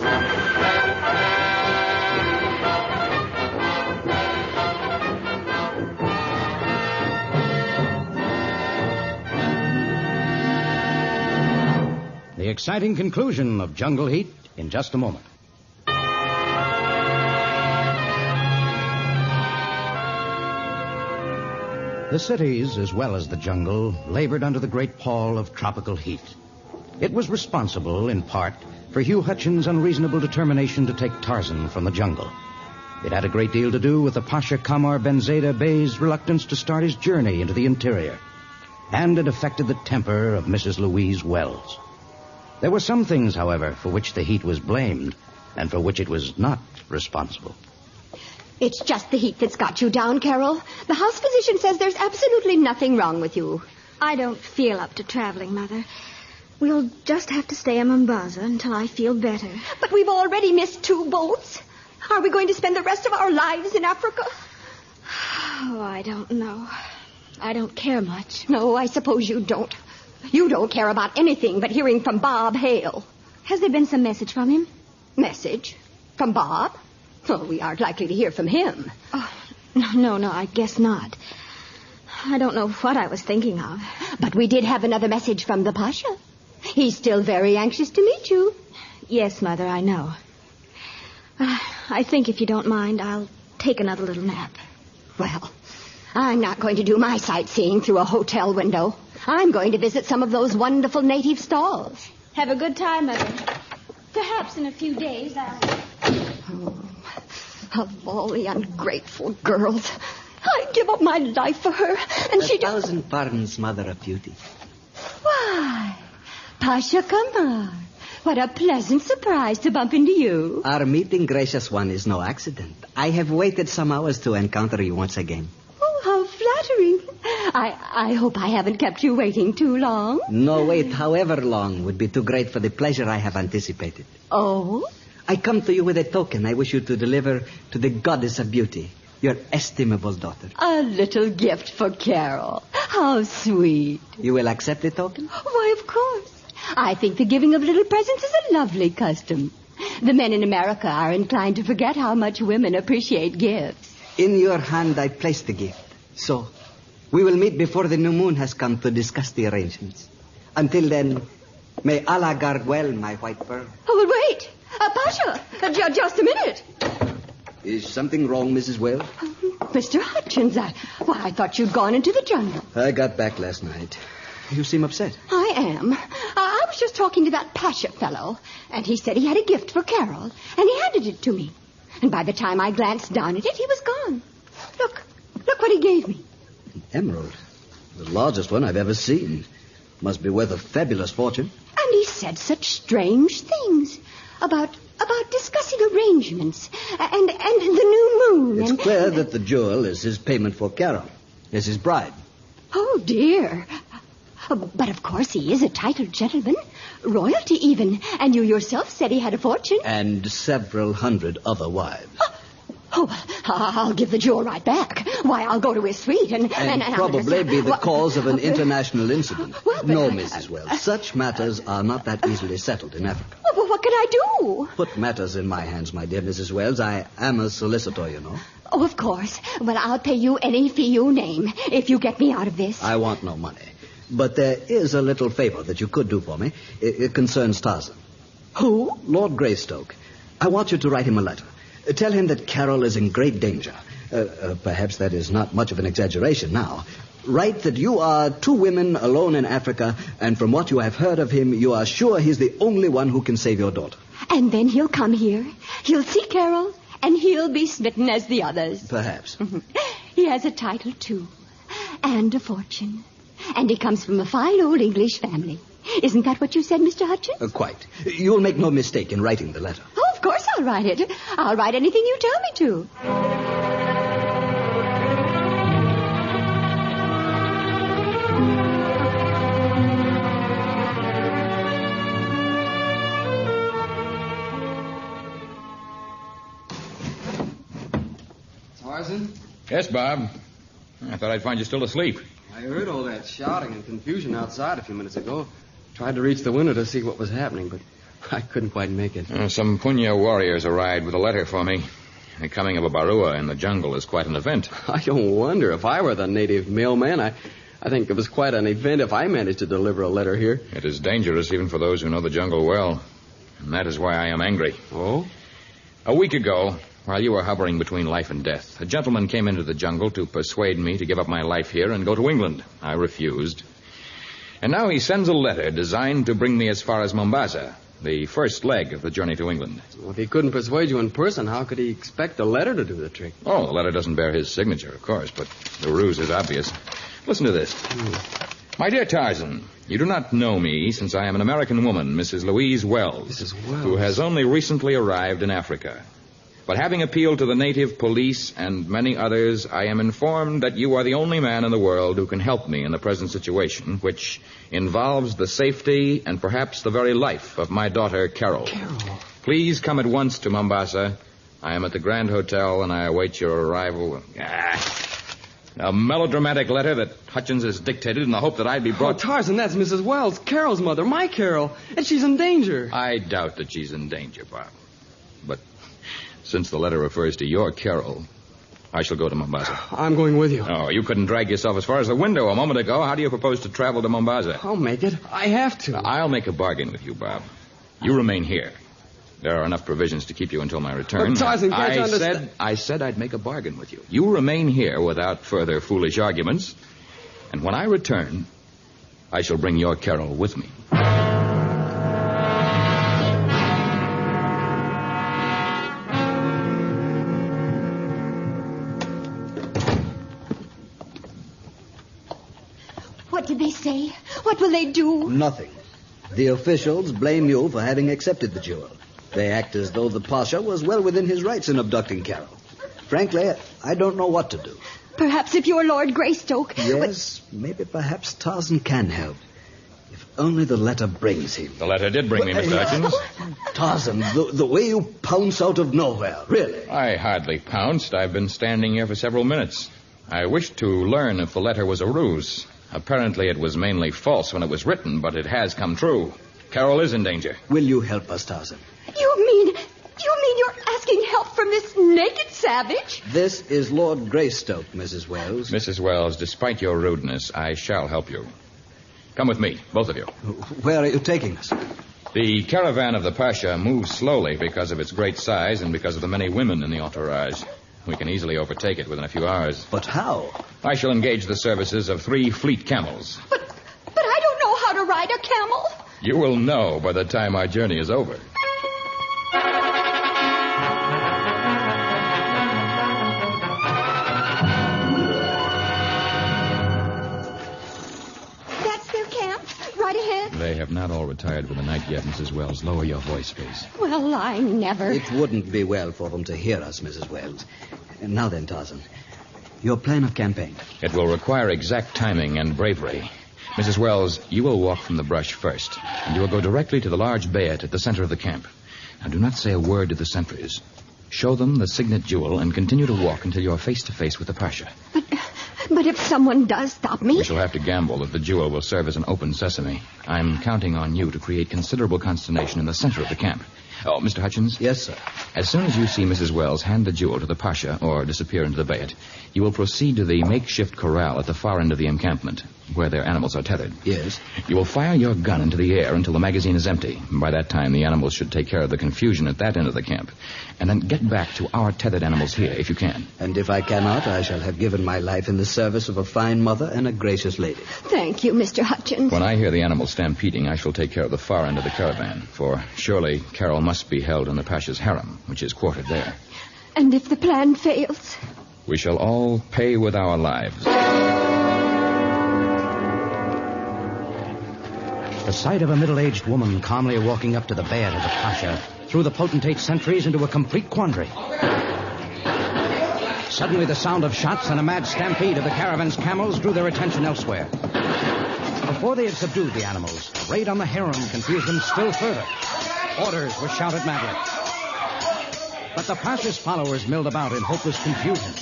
The exciting conclusion of Jungle Heat in just a moment. The cities, as well as the jungle, labored under the great pall of tropical heat. It was responsible, in part, for Hugh Hutchins' unreasonable determination to take Tarzan from the jungle. It had a great deal to do with the Pasha Kamar Ben Zayda Bey's reluctance to start his journey into the interior. And it affected the temper of Mrs. Louise Wells. There were some things, however, for which the heat was blamed, and for which it was not responsible. It's just the heat that's got you down, Carol. The house physician says there's absolutely nothing wrong with you. I don't feel up to traveling, Mother. We'll just have to stay in Mombasa until I feel better. But we've already missed 2 boats. Are we going to spend the rest of our lives in Africa? Oh, I don't know. I don't care much. No, I suppose you don't. You don't care about anything but hearing from Bob Hale. Has there been some message from him? Message? From Bob? Oh, we aren't likely to hear from him. Oh, no, I guess not. I don't know what I was thinking of. But we did have another message from the Pasha. He's still very anxious to meet you. Yes, Mother, I know. I think if you don't mind, I'll take another little nap. Well, I'm not going to do my sightseeing through a hotel window. I'm going to visit some of those wonderful native stalls. Have a good time, Mother. Perhaps in a few days Of all the ungrateful girls. I'd give up my life for her, and she... 1,000 pardons, Mother of Beauty. Why, Pasha Kamar, what a pleasant surprise to bump into you. Our meeting, gracious one, is no accident. I have waited some hours to encounter you once again. Oh, how flattering. I hope I haven't kept you waiting too long. No wait, however long, would be too great for the pleasure I have anticipated. Oh? I come to you with a token I wish you to deliver to the goddess of beauty, your estimable daughter. A little gift for Carol. How sweet. You will accept the token? Why, of course. I think the giving of little presents is a lovely custom. The men in America are inclined to forget how much women appreciate gifts. In your hand I place the gift. So, we will meet before the new moon has come to discuss the arrangements. Until then, may Allah guard well my white pearl. Oh, but wait. Pasha, just a minute. Is something wrong, Mrs. Wells? Mr. Hutchins, I thought you'd gone into the jungle. I got back last night. You seem upset. I am. I was just talking to that Pasha fellow, and he said he had a gift for Carol, and he handed it to me. And by the time I glanced down at it, he was gone. Look what he gave me. An emerald. The largest one I've ever seen. Must be worth a fabulous fortune. And he said such strange things about discussing arrangements and the new moon. It's clear that the jewel is his payment for Carol. Is his bride. Oh, dear. But of course he is a titled gentleman. Royalty even. And you yourself said he had a fortune. And several hundred other wives. Oh, I'll give the jewel right back. Why, I'll go to his suite and probably be the cause of an international incident. No, Mrs. Wells, such matters are not that easily settled in Africa. Well, what can I do? Put matters in my hands, my dear Mrs. Wells. I am a solicitor, you know. Oh, of course. Well, I'll pay you any fee you name if you get me out of this. I want no money. But there is a little favor that you could do for me. It concerns Tarzan. Who? Lord Greystoke. I want you to write him a letter. Tell him that Carol is in great danger. Perhaps that is not much of an exaggeration now. Write that you are 2 women alone in Africa, and from what you have heard of him, you are sure he's the only one who can save your daughter. And then he'll come here. He'll see Carol, and he'll be smitten as the others. Perhaps. He has a title, too, and a fortune. And he comes from a fine old English family. Isn't that what you said, Mr. Hutchins? Quite. You'll make no mistake in writing the letter. Oh, of course I'll write it. I'll write anything you tell me to. Tarzan? Yes, Bob. I thought I'd find you still asleep. I heard all that shouting and confusion outside a few minutes ago. Tried to reach the window to see what was happening, but I couldn't quite make it. Some Punya warriors arrived with a letter for me. The coming of a Barua in the jungle is quite an event. I don't wonder. If I were the native mailman, I think it was quite an event if I managed to deliver a letter here. It is dangerous even for those who know the jungle well. And that is why I am angry. Oh? A week ago, while you were hovering between life and death, a gentleman came into the jungle to persuade me to give up my life here and go to England. I refused. And now he sends a letter designed to bring me as far as Mombasa, the first leg of the journey to England. Well, if he couldn't persuade you in person, how could he expect a letter to do the trick? Oh, the letter doesn't bear his signature, of course, but the ruse is obvious. Listen to this. My dear Tarzan, you do not know me since I am an American woman, Mrs. Louise Wells, Mrs. Wells, who has only recently arrived in Africa. But having appealed to the native police and many others, I am informed that you are the only man in the world who can help me in the present situation, which involves the safety and perhaps the very life of my daughter, Carol. Please come at once to Mombasa. I am at the Grand Hotel, and I await your arrival. A melodramatic letter that Hutchins has dictated in the hope that I'd be brought... Oh, Tarzan, that's Mrs. Wells, Carol's mother, my Carol, and she's in danger. I doubt that she's in danger, Bob. But since the letter refers to your Carol, I shall go to Mombasa. I'm going with you. Oh, you couldn't drag yourself as far as the window a moment ago. How do you propose to travel to Mombasa? I'll make it. I have to. I'll make a bargain with you, Bob. You remain here. There are enough provisions to keep you until my return. But Tarzan, can't you understand? I said I'd make a bargain with you. You remain here without further foolish arguments. And when I return, I shall bring your Carol with me. What did they say? What will they do? Nothing. The officials blame you for having accepted the jewel. They act as though the Pasha was well within his rights in abducting Carol. Frankly, I don't know what to do. Perhaps if you're Lord Greystoke... Yes, maybe perhaps Tarzan can help. If only the letter brings him. The letter did bring me, Mr. Hutchins. Tarzan, the way you pounce out of nowhere, really. I hardly pounced. I've been standing here for several minutes. I wished to learn if the letter was a ruse. Apparently it was mainly false when it was written, but it has come true. Carol is in danger. Will you help us, Tarzan? You mean you're asking help from this naked savage? This is Lord Greystoke, Mrs. Wells. Mrs. Wells, despite your rudeness, I shall help you. Come with me, both of you. Where are you taking us? The caravan of the Pasha moves slowly because of its great size and because of the many women in the entourage. We can easily overtake it within a few hours. But how? I shall engage the services of 3 fleet camels. But I don't know how to ride a camel. You will know by the time our journey is over. That's their camp, right ahead. They have not all retired for the night yet, Mrs. Wells. Lower your voice, please. Well, I never... It wouldn't be well for them to hear us, Mrs. Wells. And now then, Tarzan, your plan of campaign. It will require exact timing and bravery. Mrs. Wells, you will walk from the brush first, and you will go directly to the large bayet at the center of the camp. Now, do not say a word to the sentries. Show them the signet jewel and continue to walk until you are face to face with the Pasha. But if someone does stop me... We shall have to gamble that the jewel will serve as an open sesame. I'm counting on you to create considerable consternation in the center of the camp. Oh, Mr. Hutchins? Yes, sir. As soon as you see Mrs. Wells hand the jewel to the Pasha or disappear into the bayet, you will proceed to the makeshift corral at the far end of the encampment. where their animals are tethered. Yes. You will fire your gun into the air until the magazine is empty. And by that time, the animals should take care of the confusion at that end of the camp. And then get back to our tethered animals here, if you can. And if I cannot, I shall have given my life in the service of a fine mother and a gracious lady. Thank you, Mr. Hutchins. When I hear the animals stampeding, I shall take care of the far end of the caravan. For surely Carol must be held in the Pasha's harem, which is quartered there. And if the plan fails? We shall all pay with our lives. The sight of a middle-aged woman calmly walking up to the bed of the Pasha threw the potentate's sentries into a complete quandary. Suddenly, the sound of shots and a mad stampede of the caravan's camels drew their attention elsewhere. Before they had subdued the animals, a raid on the harem confused them still further. Orders were shouted madly. But the Pasha's followers milled about in hopeless confusion.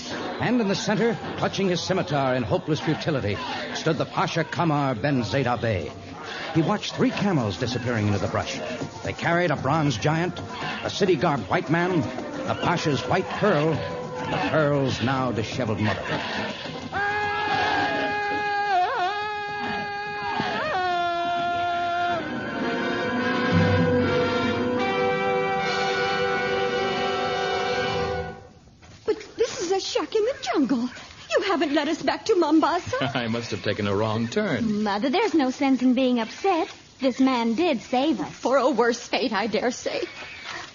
And in the center, clutching his scimitar in hopeless futility, stood the Pasha Kamar Ben Zayda Bey. He watched 3 camels disappearing into the brush. They carried a bronze giant, a city-garbed white man, the Pasha's white pearl, and the pearl's now disheveled mother. But this is a shack in the jungle. You haven't led us back to Mombasa. I must have taken a wrong turn. Mother, there's no sense in being upset. This man did save us. For a worse fate, I dare say.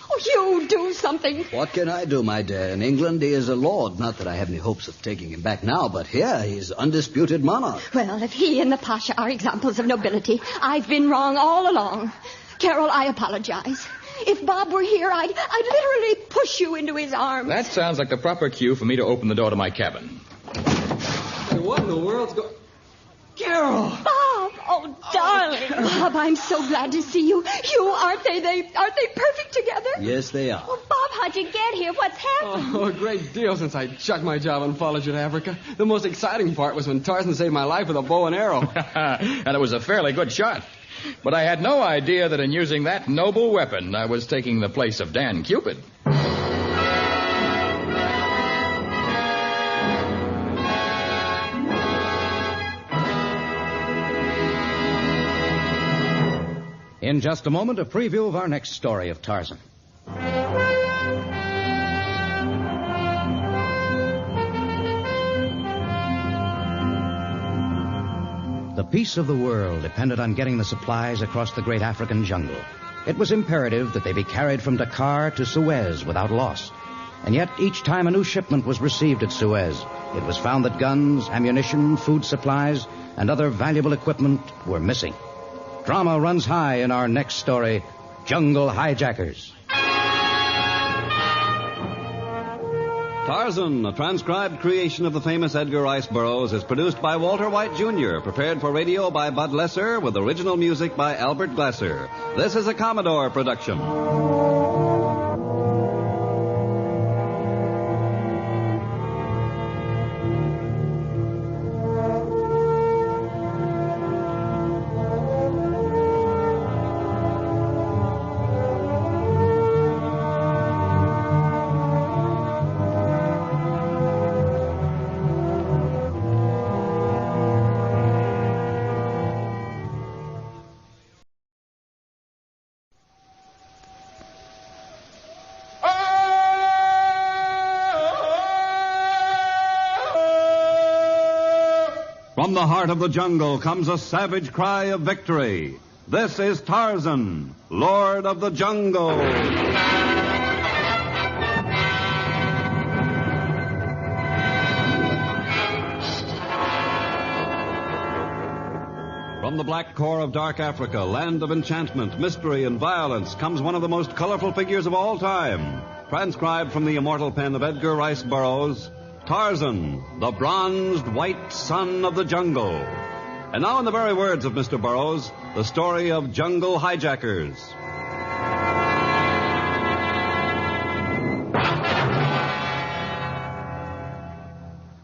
Oh, you do something. What can I do, my dear? In England, he is a lord. Not that I have any hopes of taking him back now, but here he's undisputed monarch. Well, if he and the Pasha are examples of nobility, I've been wrong all along. Carol, I apologize. If Bob were here, I'd literally push you into his arms. That sounds like the proper cue for me to open the door to my cabin. Hey, what in the world's going... Carol! Bob! Oh, darling. Bob, I'm so glad to see you. Aren't they perfect together? Yes, they are. Well, Bob, how'd you get here? What's happened? Oh, a great deal since I chucked my job and followed you to Africa. The most exciting part was when Tarzan saved my life with a bow and arrow. And it was a fairly good shot. But I had no idea that in using that noble weapon, I was taking the place of Dan Cupid. In just a moment, a preview of our next story of Tarzan. The peace of the world depended on getting the supplies across the great African jungle. It was imperative that they be carried from Dakar to Suez without loss. And yet, each time a new shipment was received at Suez, it was found that guns, ammunition, food supplies, and other valuable equipment were missing. Drama runs high in our next story, Jungle Hijackers. Tarzan, a transcribed creation of the famous Edgar Rice Burroughs, is produced by Walter White, Jr., prepared for radio by Bud Lesser, with original music by Albert Glasser. This is a Commodore production. From the heart of the jungle comes a savage cry of victory. This is Tarzan, Lord of the Jungle. From the black core of dark Africa, land of enchantment, mystery, and violence, comes one of the most colorful figures of all time. Transcribed from the immortal pen of Edgar Rice Burroughs, Tarzan, the bronzed white son of the jungle. And now, in the very words of Mr. Burroughs, the story of Jungle Hijackers.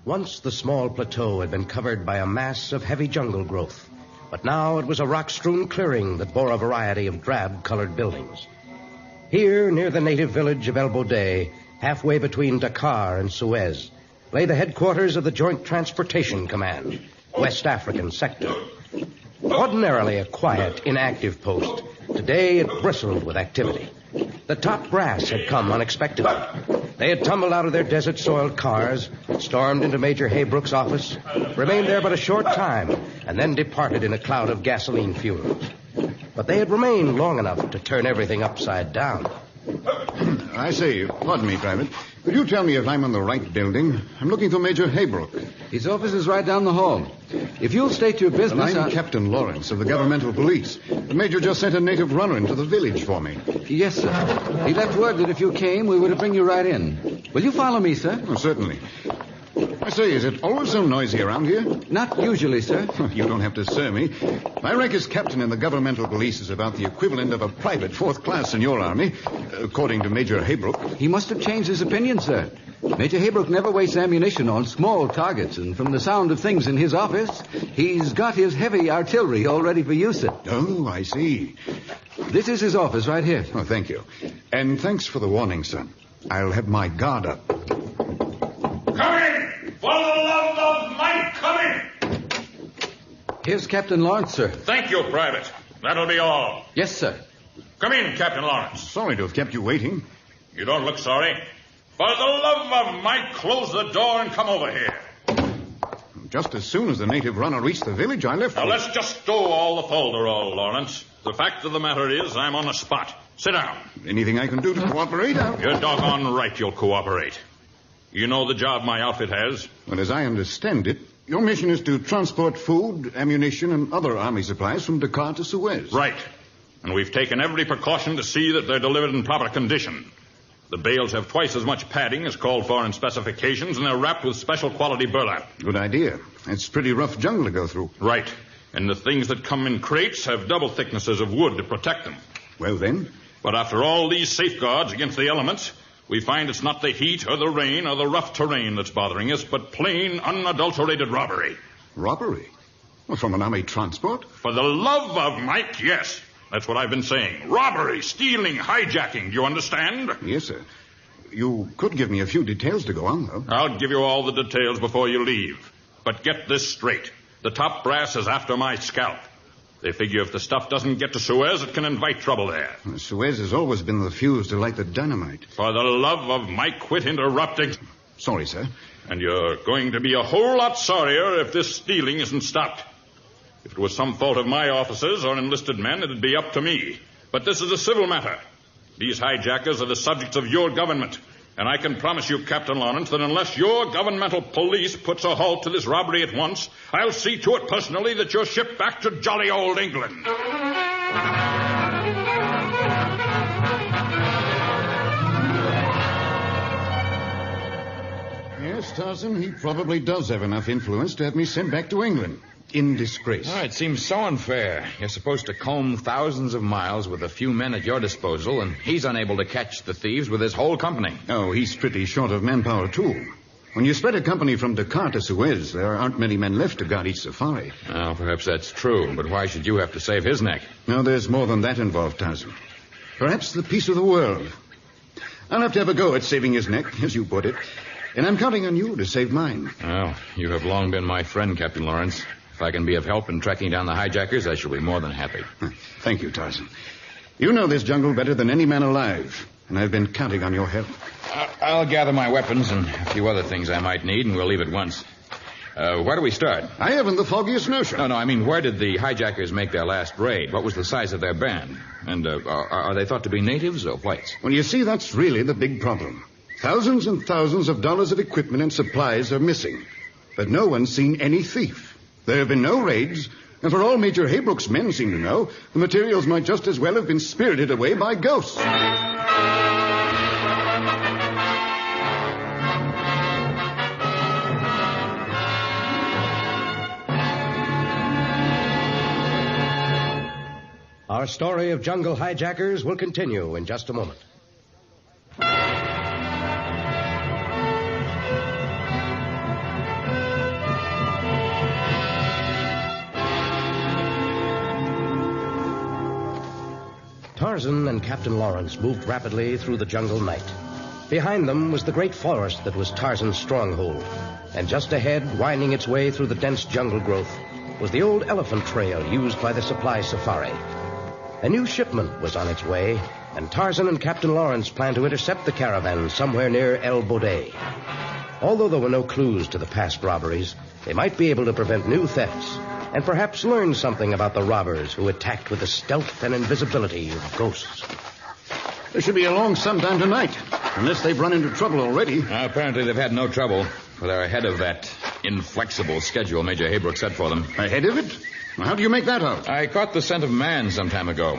Once the small plateau had been covered by a mass of heavy jungle growth, but now it was a rock-strewn clearing that bore a variety of drab-colored buildings. Here, near the native village of El Bodeh, halfway between Dakar and Suez, lay the headquarters of the Joint Transportation Command, West African sector. Ordinarily a quiet, inactive post, today it bristled with activity. The top brass had come unexpectedly. They had tumbled out of their desert-soiled cars, stormed into Major Haybrook's office, remained there but a short time, and then departed in a cloud of gasoline fumes. But they had remained long enough to turn everything upside down. I say, pardon me, Private. Could you tell me if I'm in the right building? I'm looking for Major Haybrook. His office is right down the hall. If you'll state your business... I'm Captain Lawrence of the governmental police. The Major just sent a native runner into the village for me. Yes, sir. He left word that if you came, we would bring you right in. Will you follow me, sir? Oh, certainly. I say, is it always so noisy around here? Not usually, sir. You don't have to sir me. My rank as captain in the governmental police is about the equivalent of a private fourth class in your army, according to Major Haybrook. He must have changed his opinion, sir. Major Haybrook never wastes ammunition on small targets, and from the sound of things in his office, he's got his heavy artillery all ready for use, sir. Oh, I see. This is his office right here. Oh, thank you. And thanks for the warning, son. I'll have my guard up. Come in! For the love of Mike, come in! Here's Captain Lawrence, sir. Thank you, Private. That'll be all. Yes, sir. Come in, Captain Lawrence. Sorry to have kept you waiting. You don't look sorry. For the love of Mike, close the door and come over here. Just as soon as the native runner reached the village, I left. Now, let's just stow all the folderol, Lawrence. The fact of the matter is, I'm on the spot. Sit down. Anything I can do to cooperate? You're doggone right you'll cooperate. You know the job my outfit has? Well, as I understand it, your mission is to transport food, ammunition, and other army supplies from Dakar to Suez. Right. And we've taken every precaution to see that they're delivered in proper condition. The bales have twice as much padding as called for in specifications, and they're wrapped with special quality burlap. Good idea. It's pretty rough jungle to go through. Right. And the things that come in crates have double thicknesses of wood to protect them. Well, then? But after all these safeguards against the elements, we find it's not the heat or the rain or the rough terrain that's bothering us, but plain, unadulterated robbery. Robbery? Well, from an army transport? For the love of Mike, yes. That's what I've been saying. Robbery, stealing, hijacking. Do you understand? Yes, sir. You could give me a few details to go on, though. I'll give you all the details before you leave. But get this straight. The top brass is after my scalp. They figure if the stuff doesn't get to Suez, it can invite trouble there. Suez has always been the fuse to light the dynamite. For the love of Mike, quit interrupting. Sorry, sir. And you're going to be a whole lot sorrier if this stealing isn't stopped. If it was some fault of my officers or enlisted men, it'd be up to me. But this is a civil matter. These hijackers are the subjects of your government. And I can promise you, Captain Lawrence, that unless your governmental police puts a halt to this robbery at once, I'll see to it personally that you're shipped back to jolly old England. Yes, Tarzan, he probably does have enough influence to have me sent back to England. In disgrace. Oh, it seems so unfair. You're supposed to comb thousands of miles with a few men at your disposal, and he's unable to catch the thieves with his whole company. Oh, he's pretty short of manpower, too. When you spread a company from Dakar to Suez, there aren't many men left to guard each safari. Well, perhaps that's true, but why should you have to save his neck? No, there's more than that involved, Tarzan. Perhaps the peace of the world. I'll have to have a go at saving his neck, as you put it. And I'm counting on you to save mine. Well, you have long been my friend, Captain Lawrence. If I can be of help in tracking down the hijackers, I shall be more than happy. Thank you, Tarzan. You know this jungle better than any man alive, and I've been counting on your help. I'll gather my weapons and a few other things I might need, and we'll leave at once. Where do we start? I haven't the foggiest notion. No, I mean, where did the hijackers make their last raid? What was the size of their band? And are they thought to be natives or whites? Well, you see, that's really the big problem. Thousands and thousands of dollars of equipment and supplies are missing, but no one's seen any thief. There have been no raids, and for all Major Haybrook's men seem to know, the materials might just as well have been spirited away by ghosts. Our story of jungle hijackers will continue in just a moment. Tarzan and Captain Lawrence moved rapidly through the jungle night. Behind them was the great forest that was Tarzan's stronghold. And just ahead, winding its way through the dense jungle growth, was the old elephant trail used by the supply safari. A new shipment was on its way, and Tarzan and Captain Lawrence planned to intercept the caravan somewhere near El Bodeh. Although there were no clues to the past robberies, they might be able to prevent new thefts and perhaps learn something about the robbers who attacked with the stealth and invisibility of ghosts. There should be along sometime tonight, unless they've run into trouble already. Apparently they've had no trouble, for they're ahead of that inflexible schedule Major Haybrook set for them. Ahead of it? Well, how do you make that out? I caught the scent of man some time ago.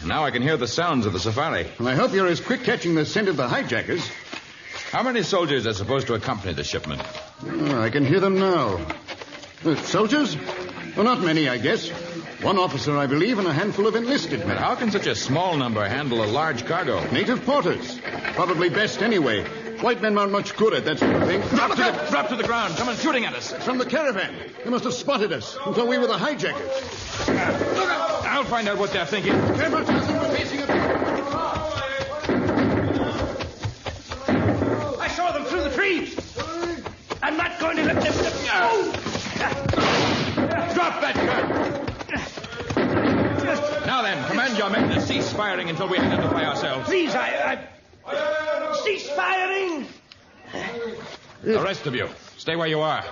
Now I can hear the sounds of the safari. Well, I hope you're as quick catching the scent of the hijackers. How many soldiers are supposed to accompany the shipment? Oh, I can hear them now. Soldiers? Well, not many, I guess. One officer, I believe, and a handful of enlisted men. But how can such a small number handle a large cargo? Native porters. Probably best anyway. White men aren't much good at that sort of thing. Drop to the ground. Someone's shooting at us. From the caravan. They must have spotted us and thought we were the hijackers. Look out! I'll find out what they're thinking. Careful, Tarzan. We're facing a... I saw them through the trees. I'm not going to let them... Drop that gun! Now then, command your men to cease firing until we identify ourselves. Please, cease firing! The rest of you, stay where you are.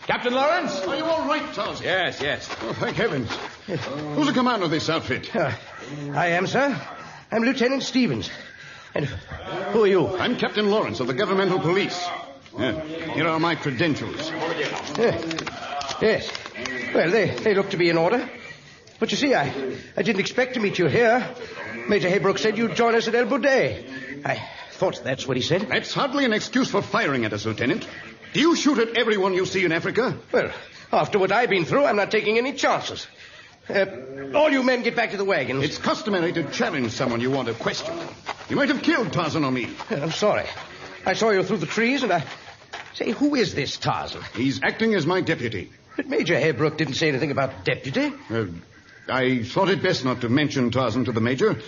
Captain Lawrence? Are you all right, Tarzan? Yes. Oh, thank heavens. Who's the commander of this outfit? I am, sir. I'm Lieutenant Stevens. And who are you? I'm Captain Lawrence of the governmental police. Here are my credentials. Yes. Well, they look to be in order. But you see, I didn't expect to meet you here. Major Haybrook said you'd join us at El Bodeh. I thought that's what he said. That's hardly an excuse for firing at us, Lieutenant. Do you shoot at everyone you see in Africa? Well, after what I've been through, I'm not taking any chances. All you men get back to the wagons. It's customary to challenge someone you want to question. You might have killed Tarzan or me. I'm sorry. I saw you through the trees, and I... Say, who is this Tarzan? He's acting as my deputy. But Major Haybrook didn't say anything about deputy. I thought it best not to mention Tarzan to the Major.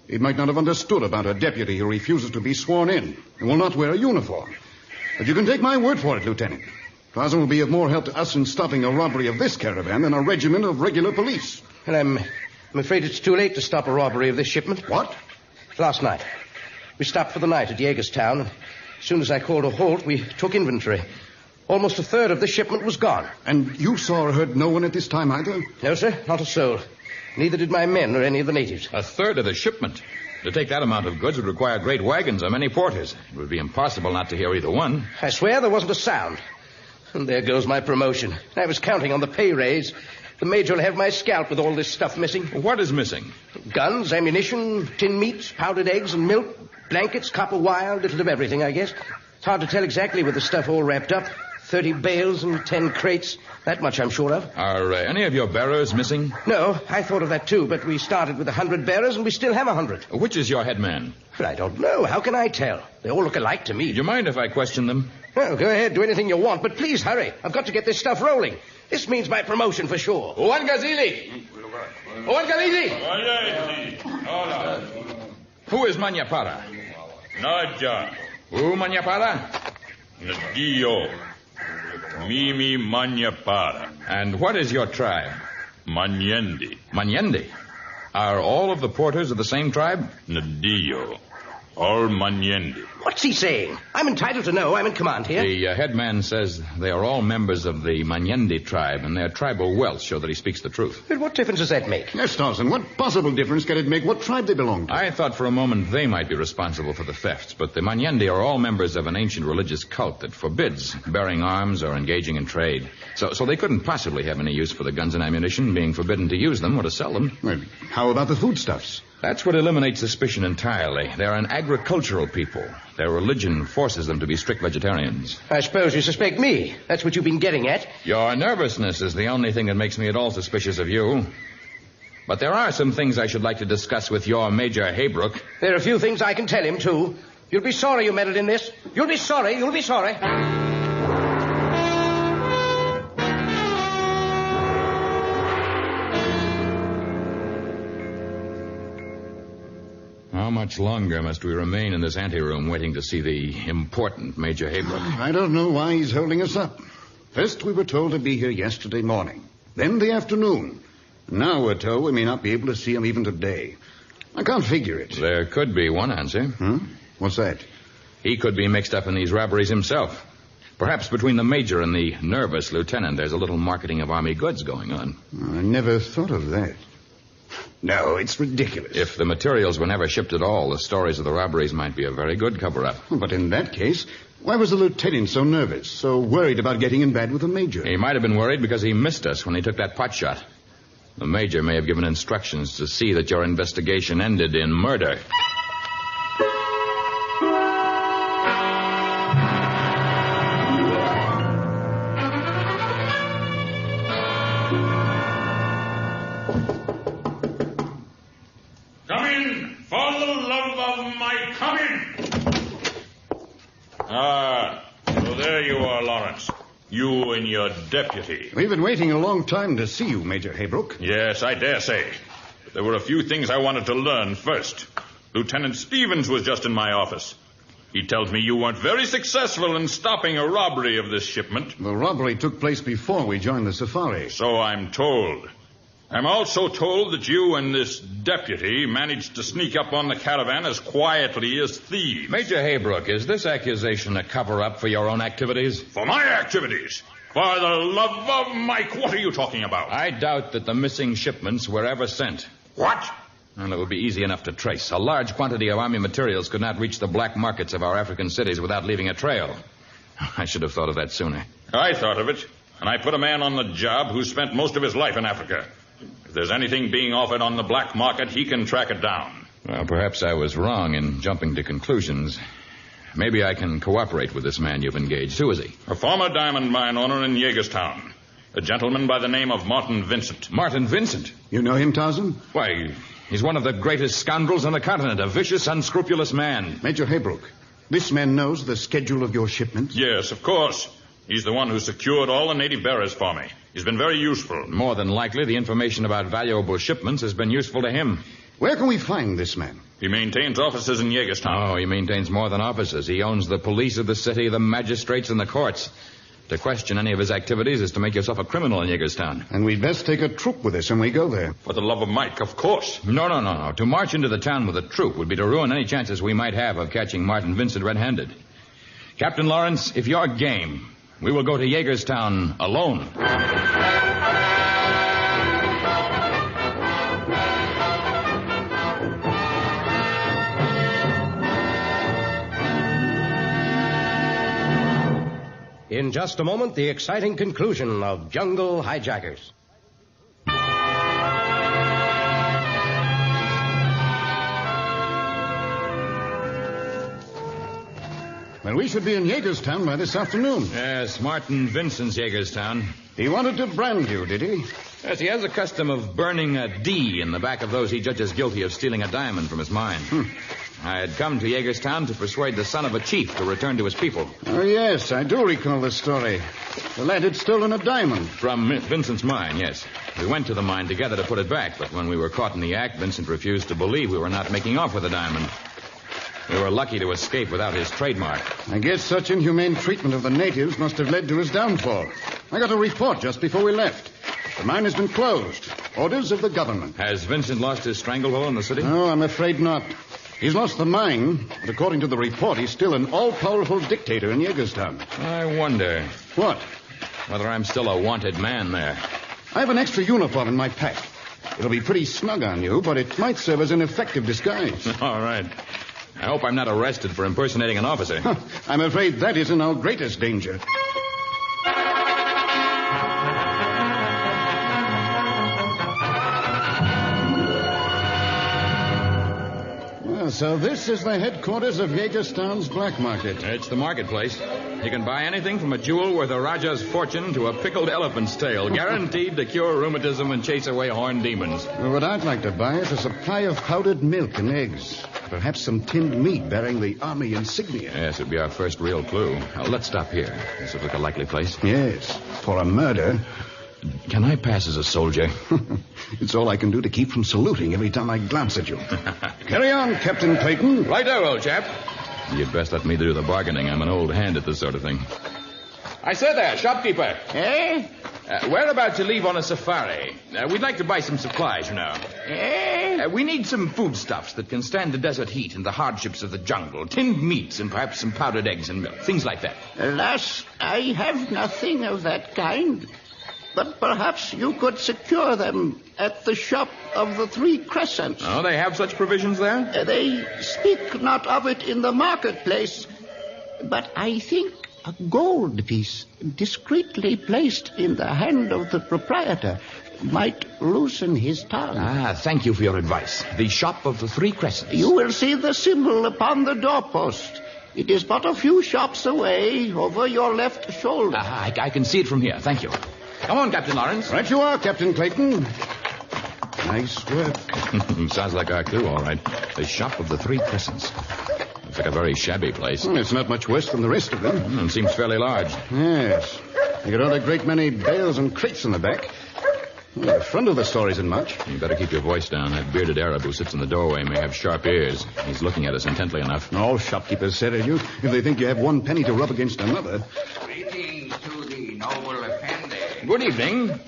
He might not have understood about a deputy who refuses to be sworn in and will not wear a uniform. But you can take my word for it, Lieutenant. Tarzan will be of more help to us in stopping a robbery of this caravan than a regiment of regular police. And I'm afraid it's too late to stop a robbery of this shipment. What? Last night. We stopped for the night at Jagerstown, and as soon as I called a halt, we took inventory. Almost a third of the shipment was gone. And you saw or heard no one at this time either? No, sir, not a soul. Neither did my men or any of the natives. A third of the shipment? To take that amount of goods would require great wagons and many porters. It would be impossible not to hear either one. I swear there wasn't a sound. And there goes my promotion. I was counting on the pay raise. The Major will have my scalp with all this stuff missing. What is missing? Guns, ammunition, tinned meats, powdered eggs and milk, blankets, copper wire, a little of everything, I guess. It's hard to tell exactly with the stuff all wrapped up. 30 bales and 10 crates. That much I'm sure of. Are any of your bearers missing? No, I thought of that too, but we started with 100 bearers and we still have 100. Which is your head man? But I don't know. How can I tell? They all look alike to me. Do you mind if I question them? No, go ahead. Do anything you want, but please hurry. I've got to get this stuff rolling. This means my promotion for sure. Owan Gazili! Owan Gazili! Who is Manyapara? Naja. Who Manyapara? Nadio. Mimi Manyapara. And what is your tribe? Manyende. Manyende? Are all of the porters of the same tribe? Nadio. All Manyende. What's he saying? I'm entitled to know. I'm in command here. The headman says they are all members of the Manyende tribe, and their tribal wealth show that he speaks the truth. But what difference does that make? Yes, Tarzan, what possible difference can it make what tribe they belong to? I thought for a moment they might be responsible for the thefts, but the Manyende are all members of an ancient religious cult that forbids bearing arms or engaging in trade. So they couldn't possibly have any use for the guns and ammunition, being forbidden to use them or to sell them. Well, how about the foodstuffs? That's what eliminates suspicion entirely. They're an agricultural people. Their religion forces them to be strict vegetarians. I suppose you suspect me. That's what you've been getting at. Your nervousness is the only thing that makes me at all suspicious of you. But there are some things I should like to discuss with your Major Haybrook. There are a few things I can tell him, too. You'll be sorry you meddled in this. You'll be sorry. You'll be sorry. much longer must we remain in this anteroom waiting to see the important Major Haybrook? I don't know why he's holding us up. First, we were told to be here yesterday morning. Then the afternoon. Now we're told we may not be able to see him even today. I can't figure it. There could be one answer. What's that? He could be mixed up in these robberies himself. Perhaps between the major and the nervous lieutenant, there's a little marketing of army goods going on. I never thought of that. No, it's ridiculous. If the materials were never shipped at all, the stories of the robberies might be a very good cover-up. But in that case, why was the lieutenant so nervous, so worried about getting in bad with the major? He might have been worried because he missed us when he took that pot shot. The major may have given instructions to see that your investigation ended in murder. Come in, for the love of Mike, come in. So there you are, Lawrence. You and your deputy. We've been waiting a long time to see you, Major Haybrook. Yes, I dare say. But there were a few things I wanted to learn first. Lieutenant Stevens was just in my office. He tells me you weren't very successful in stopping a robbery of this shipment. The robbery took place before we joined the safari. So I'm told. I'm also told that you and this deputy managed to sneak up on the caravan as quietly as thieves. Major Haybrook, is this accusation a cover-up for your own activities? For my activities? For the love of Mike, what are you talking about? I doubt that the missing shipments were ever sent. What? And it would be easy enough to trace. A large quantity of army materials could not reach the black markets of our African cities without leaving a trail. I should have thought of that sooner. I thought of it, and I put a man on the job who spent most of his life in Africa. If there's anything being offered on the black market, he can track it down. Well, perhaps I was wrong in jumping to conclusions. Maybe I can cooperate with this man you've engaged. Who is he? A former diamond mine owner in Jagerstown. A gentleman by the name of Martin Vincent. Martin Vincent? You know him, Tarzan? Why, he's one of the greatest scoundrels on the continent. A vicious, unscrupulous man. Major Haybrook, this man knows the schedule of your shipments? Yes, of course. He's the one who secured all the native bearers for me. He's been very useful. More than likely, the information about valuable shipments has been useful to him. Where can we find this man? He maintains offices in Jagerstown. Oh, he maintains more than offices. He owns the police of the city, the magistrates, and the courts. To question any of his activities is to make yourself a criminal in Jagerstown. And we'd best take a troop with us when we go there. For the love of Mike, of course. No. To march into the town with a troop would be to ruin any chances we might have of catching Martin Vincent red-handed. Captain Lawrence, if you're game, we will go to Jagerstown alone. In just a moment, the exciting conclusion of Jungle Hijackers. Well, we should be in Jagerstown by this afternoon. Yes, Martin Vincent's Jagerstown. He wanted to brand you, did he? Yes, he has a custom of burning a D in the back of those he judges guilty of stealing a diamond from his mine. I had come to Jagerstown to persuade the son of a chief to return to his people. Oh, yes, I do recall the story. The lad had stolen a diamond. From Vincent's mine, yes. We went to the mine together to put it back, but when we were caught in the act, Vincent refused to believe we were not making off with the diamond. We were lucky to escape without his trademark. I guess such inhumane treatment of the natives must have led to his downfall. I got a report just before we left. The mine has been closed. Orders of the government. Has Vincent lost his stranglehold in the city? No, I'm afraid not. He's lost the mine, but according to the report, he's still an all-powerful dictator in Jagerstown. I wonder. What? Whether I'm still a wanted man there. I have an extra uniform in my pack. It'll be pretty snug on you, but it might serve as an effective disguise. All right. I hope I'm not arrested for impersonating an officer. I'm afraid that isn't our greatest danger. So this is the headquarters of Jagerstown's black market. It's the marketplace. You can buy anything from a jewel worth a Raja's fortune to a pickled elephant's tail, guaranteed to cure rheumatism and chase away horned demons. Well, what I'd like to buy is a supply of powdered milk and eggs. Perhaps some tinned meat bearing the army insignia. Yes, it'd be our first real clue. Now, let's stop here. This looks like a likely place. Yes, for a murder. Can I pass as a soldier? It's all I can do to keep from saluting every time I glance at you. Carry on, Captain Clayton. Righto, old chap. You'd best let me do the bargaining. I'm an old hand at this sort of thing. I said there, shopkeeper. Eh? We're about to leave on a safari. We'd like to buy some supplies, you know. Eh? We need some foodstuffs that can stand the desert heat and the hardships of the jungle. Tinned meats and perhaps some powdered eggs and milk. Things like that. Alas, I have nothing of that kind. But perhaps you could secure them at the shop of the Three Crescents. Oh, they have such provisions there? They speak not of it in the marketplace. But I think a gold piece discreetly placed in the hand of the proprietor might loosen his tongue. Ah, thank you for your advice. The shop of the Three Crescents. You will see the symbol upon the doorpost. It is but a few shops away, over your left shoulder. I can see it from here. Thank you. Come on, Captain Lawrence. Right you are, Captain Clayton. Nice work. Sounds like our clue, all right. The shop of the Three Crescents. Looks like a very shabby place. It's not much worse than the rest of them. It seems fairly large. Yes. You got a great many bales and crates in the back. The front of the store isn't much. You better keep your voice down. That bearded Arab who sits in the doorway may have sharp ears. He's looking at us intently enough. All shopkeepers said at you if they think you have one penny to rub against another. Greetings to the noble Effendi. Good evening.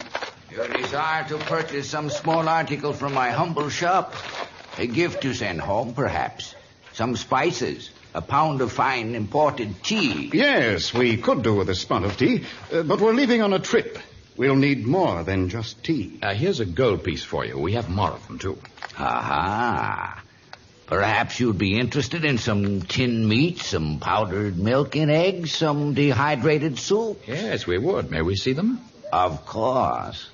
You desire to purchase some small article from my humble shop? A gift to send home, perhaps. Some spices. A pound of fine imported tea. Yes, we could do with a spot of tea, but we're leaving on a trip. We'll need more than just tea. Here's a gold piece for you. We have more of them, too. Aha. Perhaps you'd be interested in some tinned meat, some powdered milk and eggs, some dehydrated soup. Yes, we would. May we see them? Of course.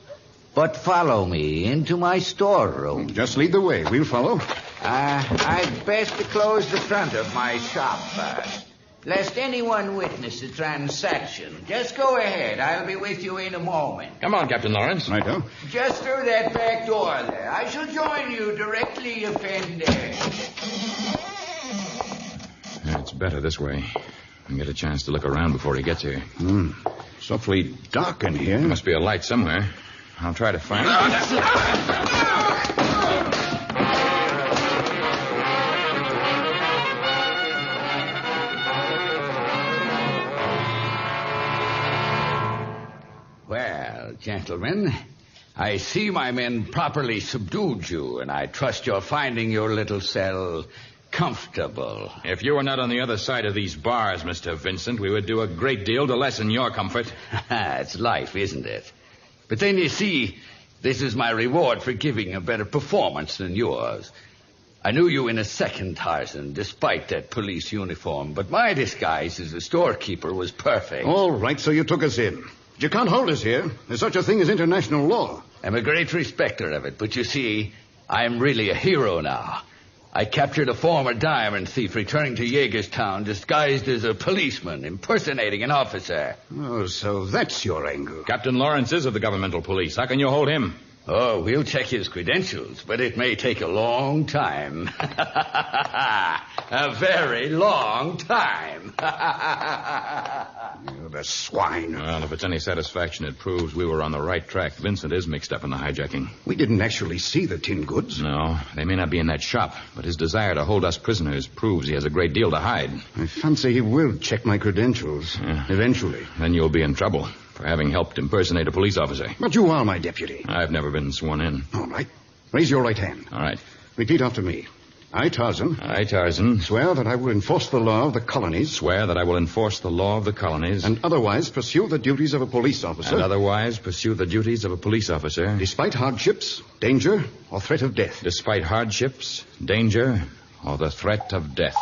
But follow me into my storeroom. Just lead the way. We'll follow. I'd best to close the front of my shop first, lest anyone witness the transaction. Just go ahead. I'll be with you in a moment. Come on, Captain Lawrence. Righto. Just through that back door there. I shall join you directly, Effendi. It's better this way. I get a chance to look around before he gets here. It's awfully dark in here. There must be a light somewhere. I'll try to find it. Well, gentlemen, I see my men properly subdued you, and I trust you're finding your little cell comfortable. If you were not on the other side of these bars, Mr. Vincent, we would do a great deal to lessen your comfort. It's life, isn't it? But then you see, this is my reward for giving a better performance than yours. I knew you in a second, Tarzan, despite that police uniform, but my disguise as a storekeeper was perfect. All right, so you took us in. But you can't hold us here. There's such a thing as international law. I'm a great respecter of it, but you see, I'm really a hero now. I captured a former diamond thief returning to Jaegerstown disguised as a policeman, impersonating an officer. Oh, so that's your angle. Captain Lawrence is of the governmental police. How can you hold him? Oh, we'll check his credentials, but it may take a long time. A very long time. You're the swine. Well, if it's any satisfaction, it proves we were on the right track. Vincent is mixed up in the hijacking. We didn't actually see the tin goods. No, they may not be in that shop, but his desire to hold us prisoners proves he has a great deal to hide. I fancy he will check my credentials, eventually. Then you'll be in trouble for having helped impersonate a police officer. But you are my deputy. I've never been sworn in. All right. Raise your right hand. All right. Repeat after me. I, Tarzan. I, Tarzan. Swear that I will enforce the law of the colonies. Swear that I will enforce the law of the colonies. And otherwise pursue the duties of a police officer. And otherwise pursue the duties of a police officer. Despite hardships, danger, or threat of death. Despite hardships, danger, or the threat of death.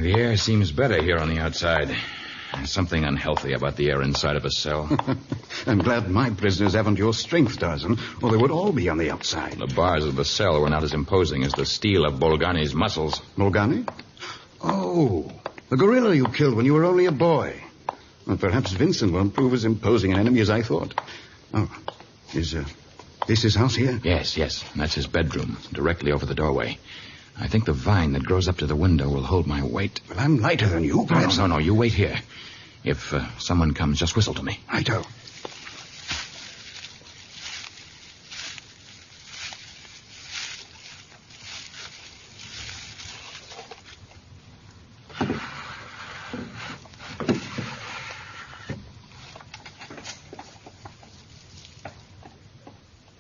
The air seems better here on the outside. There's something unhealthy about the air inside of a cell. I'm glad my prisoners haven't your strength, Tarzan, or they would all be on the outside. The bars of the cell were not as imposing as the steel of Bolgani's muscles. Bolgani? Oh, the gorilla you killed when you were only a boy. Well, perhaps Vincent won't prove as imposing an enemy as I thought. Oh, is This his house here? Yes. That's his bedroom, directly over the doorway. I think the vine that grows up to the window will hold my weight. Well, I'm lighter than you, perhaps. No. You wait here. If someone comes, just whistle to me. Righto.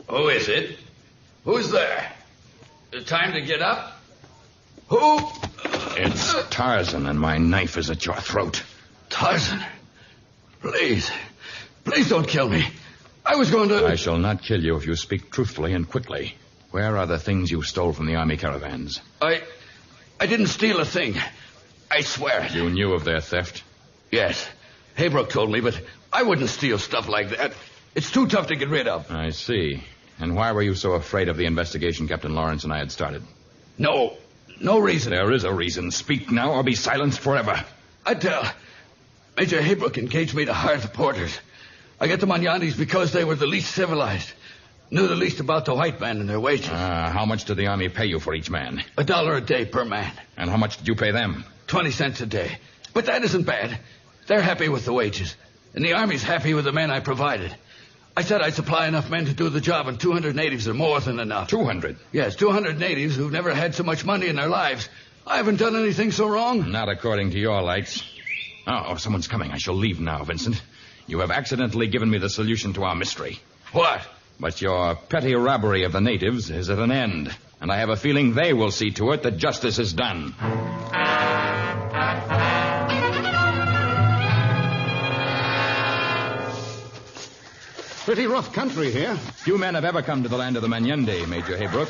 Who is it? Who's there? Time to get up? Who? It's Tarzan, and my knife is at your throat. Tarzan? Please don't kill me. I was going to... I shall not kill you if you speak truthfully and quickly. Where are the things you stole from the army caravans? I didn't steal a thing. I swear it. You knew of their theft? Yes. Haybrook told me, but I wouldn't steal stuff like that. It's too tough to get rid of. I see. And why were you so afraid of the investigation Captain Lawrence and I had started? No reason. There is a reason. Speak now or be silenced forever. I tell. Major Haybrook engaged me to hire the porters. I got the Manyanis because they were the least civilized. Knew the least about the white man and their wages. How much did the army pay you for each man? $1 a day per man. And how much did you pay them? 20 cents a day. But that isn't bad. They're happy with the wages. And the army's happy with the men I provided. I said I'd supply enough men to do the job, and 200 natives are more than enough. 200? Yes, 200 natives who've never had so much money in their lives. I haven't done anything so wrong. Not according to your lights. Oh, someone's coming. I shall leave now, Vincent. You have accidentally given me the solution to our mystery. What? But your petty robbery of the natives is at an end, and I have a feeling they will see to it that justice is done. Pretty rough country here. Few men have ever come to the land of the Manyende, Major Haybrook.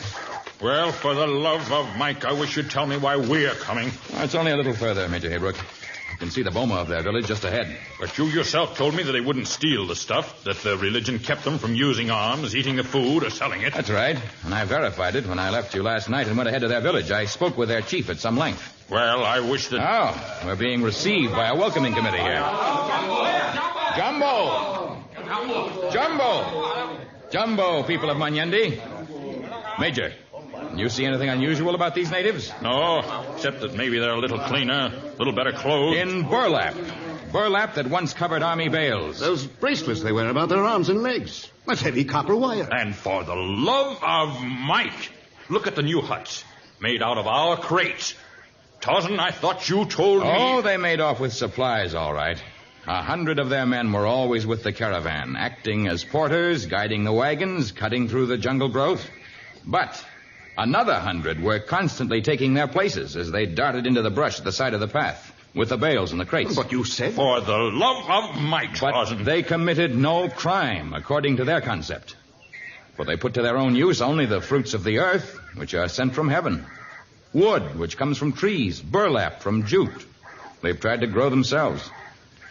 Well, for the love of Mike, I wish you'd tell me why we're coming. It's only a little further, Major Haybrook. You can see the boma of their village just ahead. But you yourself told me that they wouldn't steal the stuff, that the religion kept them from using arms, eating the food, or selling it. That's right. And I verified it when I left you last night and went ahead to their village. I spoke with their chief at some length. Well, I wish that... Oh, we're being received by a welcoming committee here. Jumbo, people of Manyende. Major, you see anything unusual about these natives? No, except that maybe they're a little cleaner, a little better clothed. In burlap. Burlap that once covered army bales. Those bracelets they wear about their arms and legs. That's heavy copper wire. And for the love of Mike, look at the new huts, made out of our crates. Tarzan, I thought you told me... Oh, they made off with supplies, all right. 100 of their men were always with the caravan, acting as porters, guiding the wagons, cutting through the jungle growth. But another 100 were constantly taking their places as they darted into the brush at the side of the path, with the bales and the crates. But you said... For the love of Mike, Tarzan. But they committed no crime, according to their concept. For they put to their own use only the fruits of the earth, which are sent from heaven. Wood, which comes from trees. Burlap from jute. They've tried to grow themselves.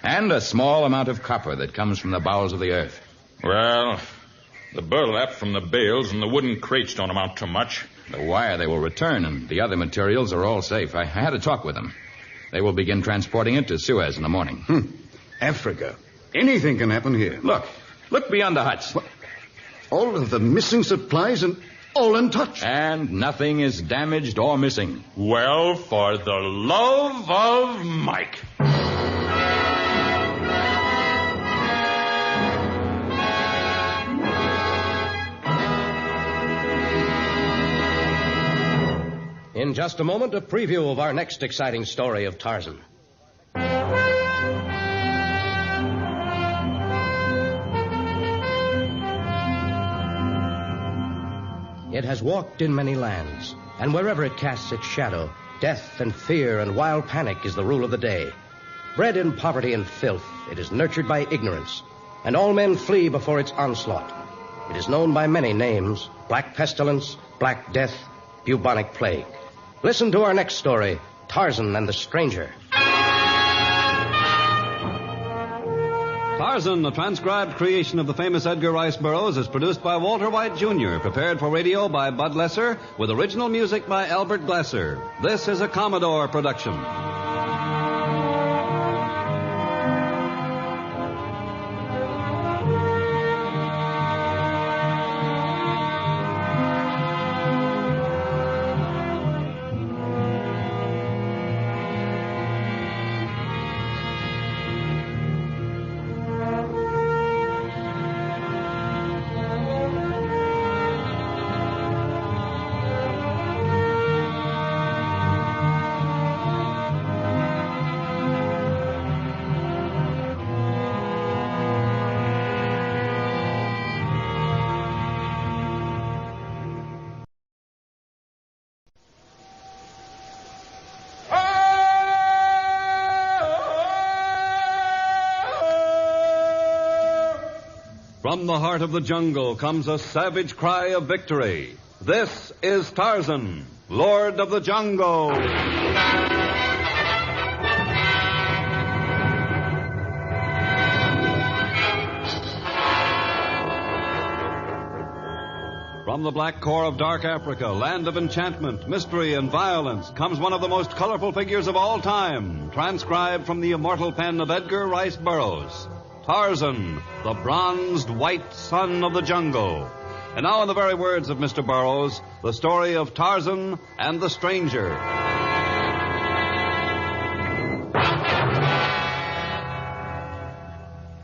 And a small amount of copper that comes from the bowels of the earth. Well, the burlap from the bales and the wooden crates don't amount to much. The wire they will return, and the other materials are all safe. I had a talk with them. They will begin transporting it to Suez in the morning. Africa. Anything can happen here. Look beyond the huts. What? All of the missing supplies and all untouched. And nothing is damaged or missing. Well, for the love of Mike. In just a moment, a preview of our next exciting story of Tarzan. It has walked in many lands, and wherever it casts its shadow, death and fear and wild panic is the rule of the day. Bred in poverty and filth, it is nurtured by ignorance, and all men flee before its onslaught. It is known by many names: Black Pestilence, Black Death, Bubonic Plague. Listen to our next story, Tarzan and the Stranger. Tarzan, a transcribed creation of the famous Edgar Rice Burroughs, is produced by Walter White, Jr., prepared for radio by Bud Lesser, with original music by Albert Glasser. This is a Commodore production. From the heart of the jungle comes a savage cry of victory. This is Tarzan, Lord of the Jungle. From the black core of dark Africa, land of enchantment, mystery, and violence, comes one of the most colorful figures of all time, transcribed from the immortal pen of Edgar Rice Burroughs. Tarzan, the bronzed white son of the jungle. And now, in the very words of Mr. Burroughs, the story of Tarzan and the Stranger.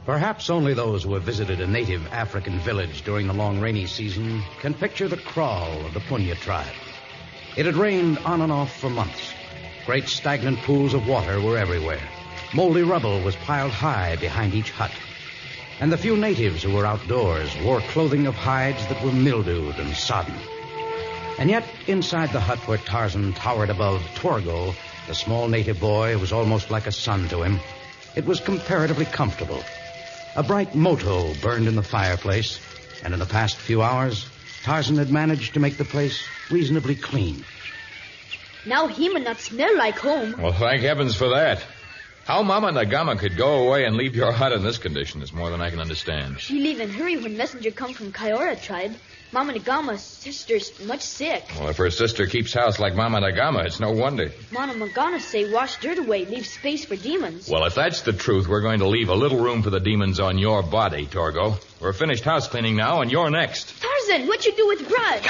Perhaps only those who have visited a native African village during the long rainy season can picture the crawl of the Punya tribe. It had rained on and off for months. Great stagnant pools of water were everywhere. Moldy rubble was piled high behind each hut. And the few natives who were outdoors wore clothing of hides that were mildewed and sodden. And yet, inside the hut where Tarzan towered above Torgo, the small native boy who was almost like a son to him, it was comparatively comfortable. A bright moto burned in the fireplace, and in the past few hours, Tarzan had managed to make the place reasonably clean. Now he may not smell like home. Well, thank heavens for that. How Mama Nagama could go away and leave your hut in this condition is more than I can understand. She leave in hurry when messenger come from Kaiora tribe. Mama Nagama's sister's much sick. Well, if her sister keeps house like Mama Nagama, it's no wonder. Mama Nagama say wash dirt away, leave space for demons. Well, if that's the truth, we're going to leave a little room for the demons on your body, Torgo. We're finished house cleaning now, and you're next. Tarzan, what you do with brush?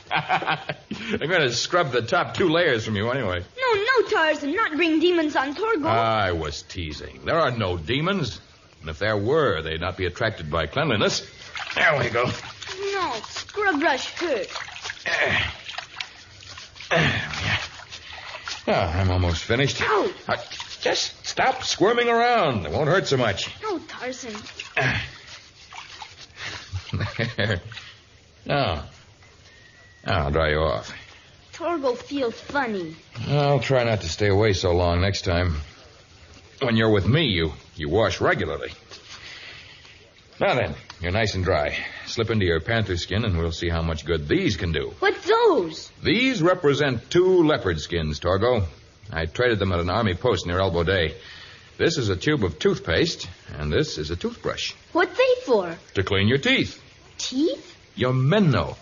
I'm going to scrub the top 2 layers from you anyway. No, Tarzan, not bring demons on Torgo. I was teasing. There are no demons. And if there were, they'd not be attracted by cleanliness. There we go. No, scrub brush hurt. I'm almost finished. Ow. Just stop squirming around. It won't hurt so much. No, Tarzan. There. Now, I'll dry you off. Torgo feel funny. I'll try not to stay away so long next time. When you're with me, you wash regularly. Now then, you're nice and dry. Slip into your panther skin and we'll see how much good these can do. What's those? These represent 2 leopard skins, Torgo. I traded them at an army post near Elbow Day. This is a tube of toothpaste, and this is a toothbrush. What they for? To clean your teeth. Teeth? Your men know.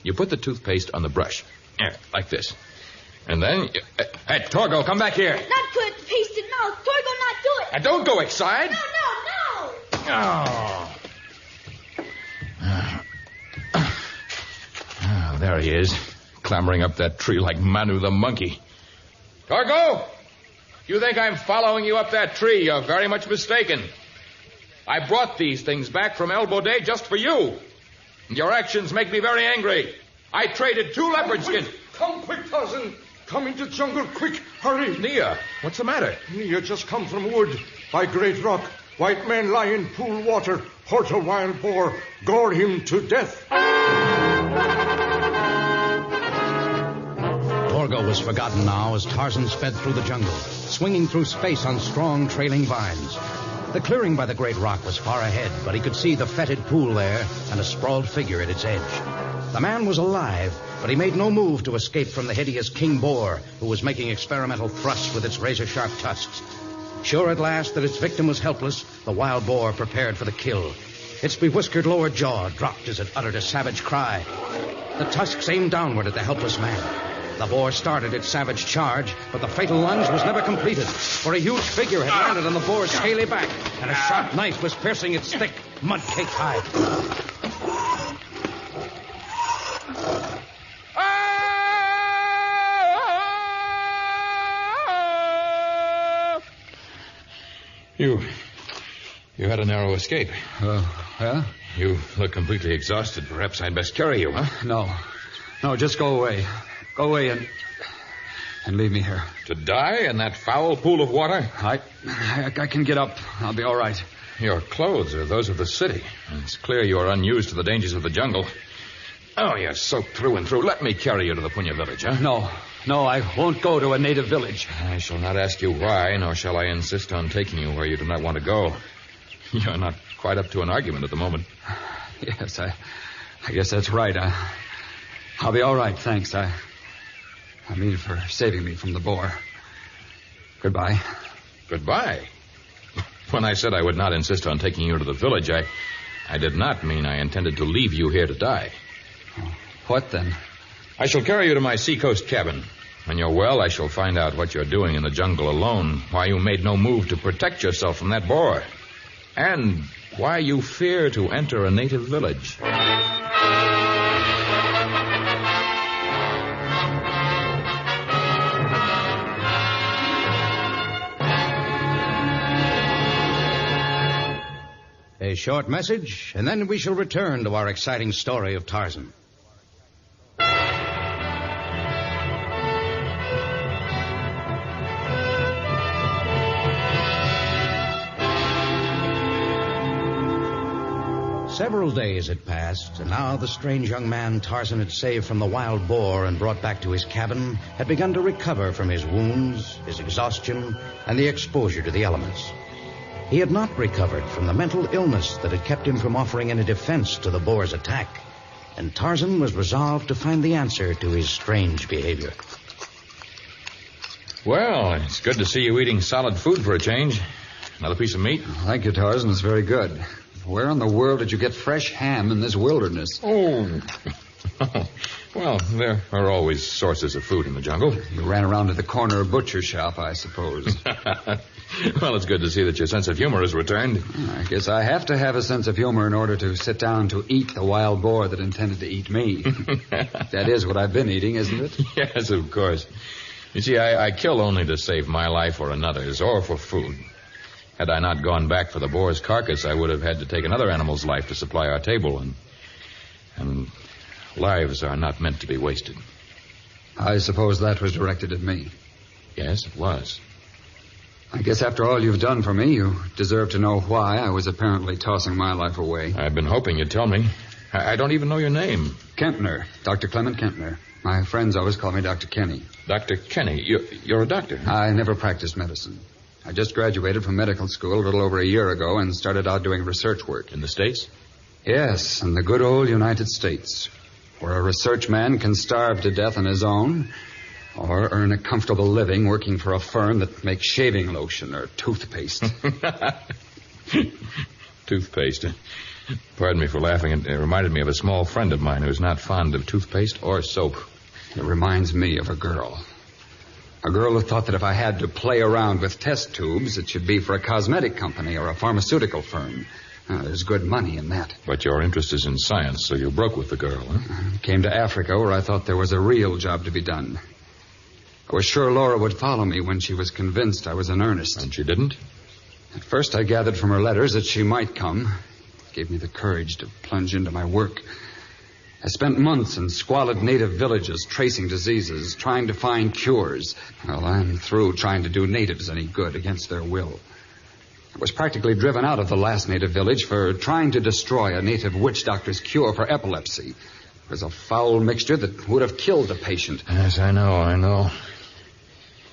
You put the toothpaste on the brush. Here, like this. And then... Hey, Torgo, come back here. Not put paste in mouth. Torgo not do it. Don't go inside. No. Oh. Oh, there he is, clambering up that tree like Manu the monkey. Torgo! You think I'm following you up that tree? You're very much mistaken. I brought these things back from Elbow Day just for you. Your actions make me very angry. I traded 2 leopard skins. Come quick, Tarzan. Come into jungle, quick. Hurry. Nia, what's the matter? Nia just come from wood by great rock. White man lie in pool water. Hurt a wild boar. Gore him to death. Torgo was forgotten now as Tarzan sped through the jungle, swinging through space on strong trailing vines. The clearing by the great rock was far ahead, but he could see the fetid pool there and a sprawled figure at its edge. The man was alive, but he made no move to escape from the hideous king boar, who was making experimental thrusts with its razor-sharp tusks. Sure at last that its victim was helpless, the wild boar prepared for the kill. Its bewhiskered lower jaw dropped as it uttered a savage cry. The tusks aimed downward at the helpless man. The boar started its savage charge, but the fatal lunge was never completed, for a huge figure had landed on the boar's scaly back, and a sharp knife was piercing its thick, mud-caked hide. You had a narrow escape. Yeah? You look completely exhausted. Perhaps I'd best carry you, huh? No, just go away. Go away and leave me here. To die in that foul pool of water? I can get up. I'll be all right. Your clothes are those of the city. It's clear you are unused to the dangers of the jungle. Oh, you're soaked through and through. Let me carry you to the Punya village, huh? No, I won't go to a native village. I shall not ask you why, nor shall I insist on taking you where you do not want to go. You're not quite up to an argument at the moment. Yes, I guess that's right. I'll be all right, thanks. I mean for saving me from the boar. Goodbye. Goodbye? When I said I would not insist on taking you to the village, I did not mean I intended to leave you here to die. What then? I shall carry you to my seacoast cabin. When you're well, I shall find out what you're doing in the jungle alone, why you made no move to protect yourself from that boar, and why you fear to enter a native village. A short message, and then we shall return to our exciting story of Tarzan. Several days had passed, and now the strange young man Tarzan had saved from the wild boar and brought back to his cabin had begun to recover from his wounds, his exhaustion, and the exposure to the elements. He had not recovered from the mental illness that had kept him from offering any defense to the boar's attack, and Tarzan was resolved to find the answer to his strange behavior. Well, it's good to see you eating solid food for a change. Another piece of meat? Thank you, Tarzan. It's very good. Where in the world did you get fresh ham in this wilderness? Oh. Well, there are always sources of food in the jungle. You ran around to the corner butcher shop, I suppose. Well, it's good to see that your sense of humor has returned. I guess I have to have a sense of humor in order to sit down to eat the wild boar that intended to eat me. That is what I've been eating, isn't it? Yes, of course. You see, I kill only to save my life or another's, or for food. Had I not gone back for the boar's carcass, I would have had to take another animal's life to supply our table, and lives are not meant to be wasted. I suppose that was directed at me. Yes, it was. I guess after all you've done for me, you deserve to know why I was apparently tossing my life away. I've been hoping you'd tell me. I don't even know your name. Kempner, Dr. Clement Kempner. My friends always call me Dr. Kenny. Dr. Kenny? You're a doctor? I never practiced medicine. I just graduated from medical school a little over a year ago and started out doing research work. In the States? Yes, in the good old United States, where a research man can starve to death on his own or earn a comfortable living working for a firm that makes shaving lotion or toothpaste. Toothpaste. Pardon me for laughing. It reminded me of a small friend of mine who's not fond of toothpaste or soap. It reminds me of a girl. A girl who thought that if I had to play around with test tubes, it should be for a cosmetic company or a pharmaceutical firm. There's good money in that. But your interest is in science, so you broke with the girl, huh? Came to Africa where I thought there was a real job to be done. I was sure Laura would follow me when she was convinced I was in earnest. And she didn't? At first I gathered from her letters that she might come. It gave me the courage to plunge into my work. I spent months in squalid native villages tracing diseases, trying to find cures. Well, I'm through trying to do natives any good against their will. I was practically driven out of the last native village for trying to destroy a native witch doctor's cure for epilepsy. It was a foul mixture that would have killed the patient. Yes, I know.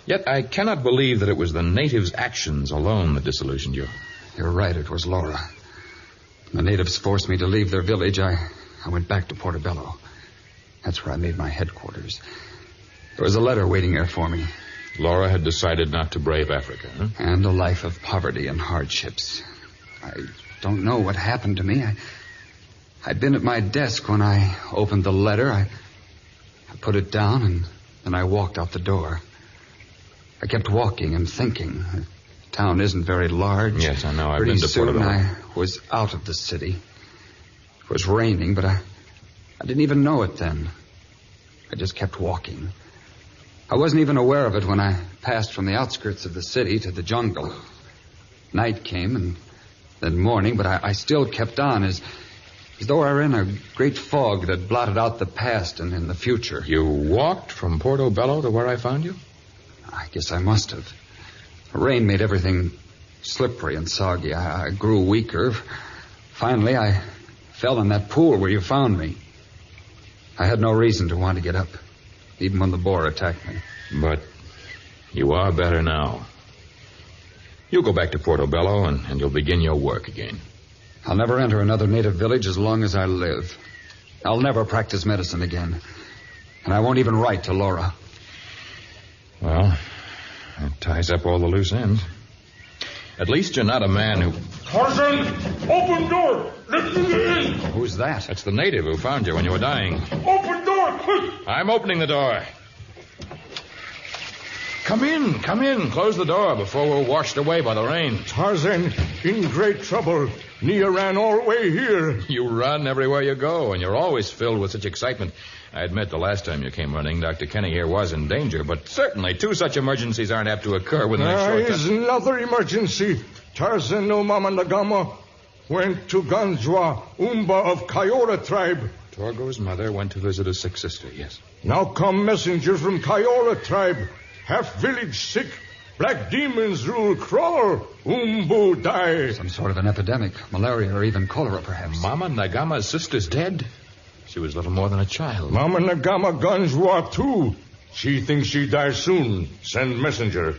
Yet I cannot believe that it was the natives' actions alone that disillusioned you. You're right, it was Laura. The natives forced me to leave their village. I went back to Portobello. That's where I made my headquarters. There was a letter waiting there for me. Laura had decided not to brave Africa, huh? And a life of poverty and hardships. I don't know what happened to me. I'd been at my desk when I opened the letter. I put it down, and then I walked out the door. I kept walking and thinking. The town isn't very large. Yes, I know. I've Pretty been to soon Portobello. I was out of the city. It was raining, but I didn't even know it then. I just kept walking. I wasn't even aware of it when I passed from the outskirts of the city to the jungle. Night came and then morning, but I still kept on as though I were in a great fog that blotted out the past and in the future. You walked from Portobello to where I found you? I guess I must have. The rain made everything slippery and soggy. I grew weaker. Finally, I fell in that pool where you found me. I had no reason to want to get up, even when the boar attacked me. But you are better now. You'll go back to Portobello and you'll begin your work again. I'll never enter another native village as long as I live. I'll never practice medicine again. And I won't even write to Laura. Well, that ties up all the loose ends. At least you're not a man who... Tarzan, open door. Let me in. Who's that? That's the native who found you when you were dying. Open door, quick. I'm opening the door. Come in. Close the door before we're washed away by the rain. Tarzan, in great trouble. Nia ran all the way here. You run everywhere you go, and you're always filled with such excitement. I admit the last time you came running, Dr. Kenny here was in danger, but certainly two such emergencies aren't apt to occur within a short time. It's another emergency. Tarzan no Mama Nagama went to Ganjwa, Umba of Kayora tribe. Torgo's mother went to visit a sick sister, yes. Now come messenger from Kayora tribe. Half village sick. Black demons rule crawl. Umbu die. Some sort of an epidemic. Malaria or even cholera, perhaps. Mama Nagama's sister's dead? She was little more than a child. Mama Nagama Ganjwa, too. She thinks she dies soon. Send messenger.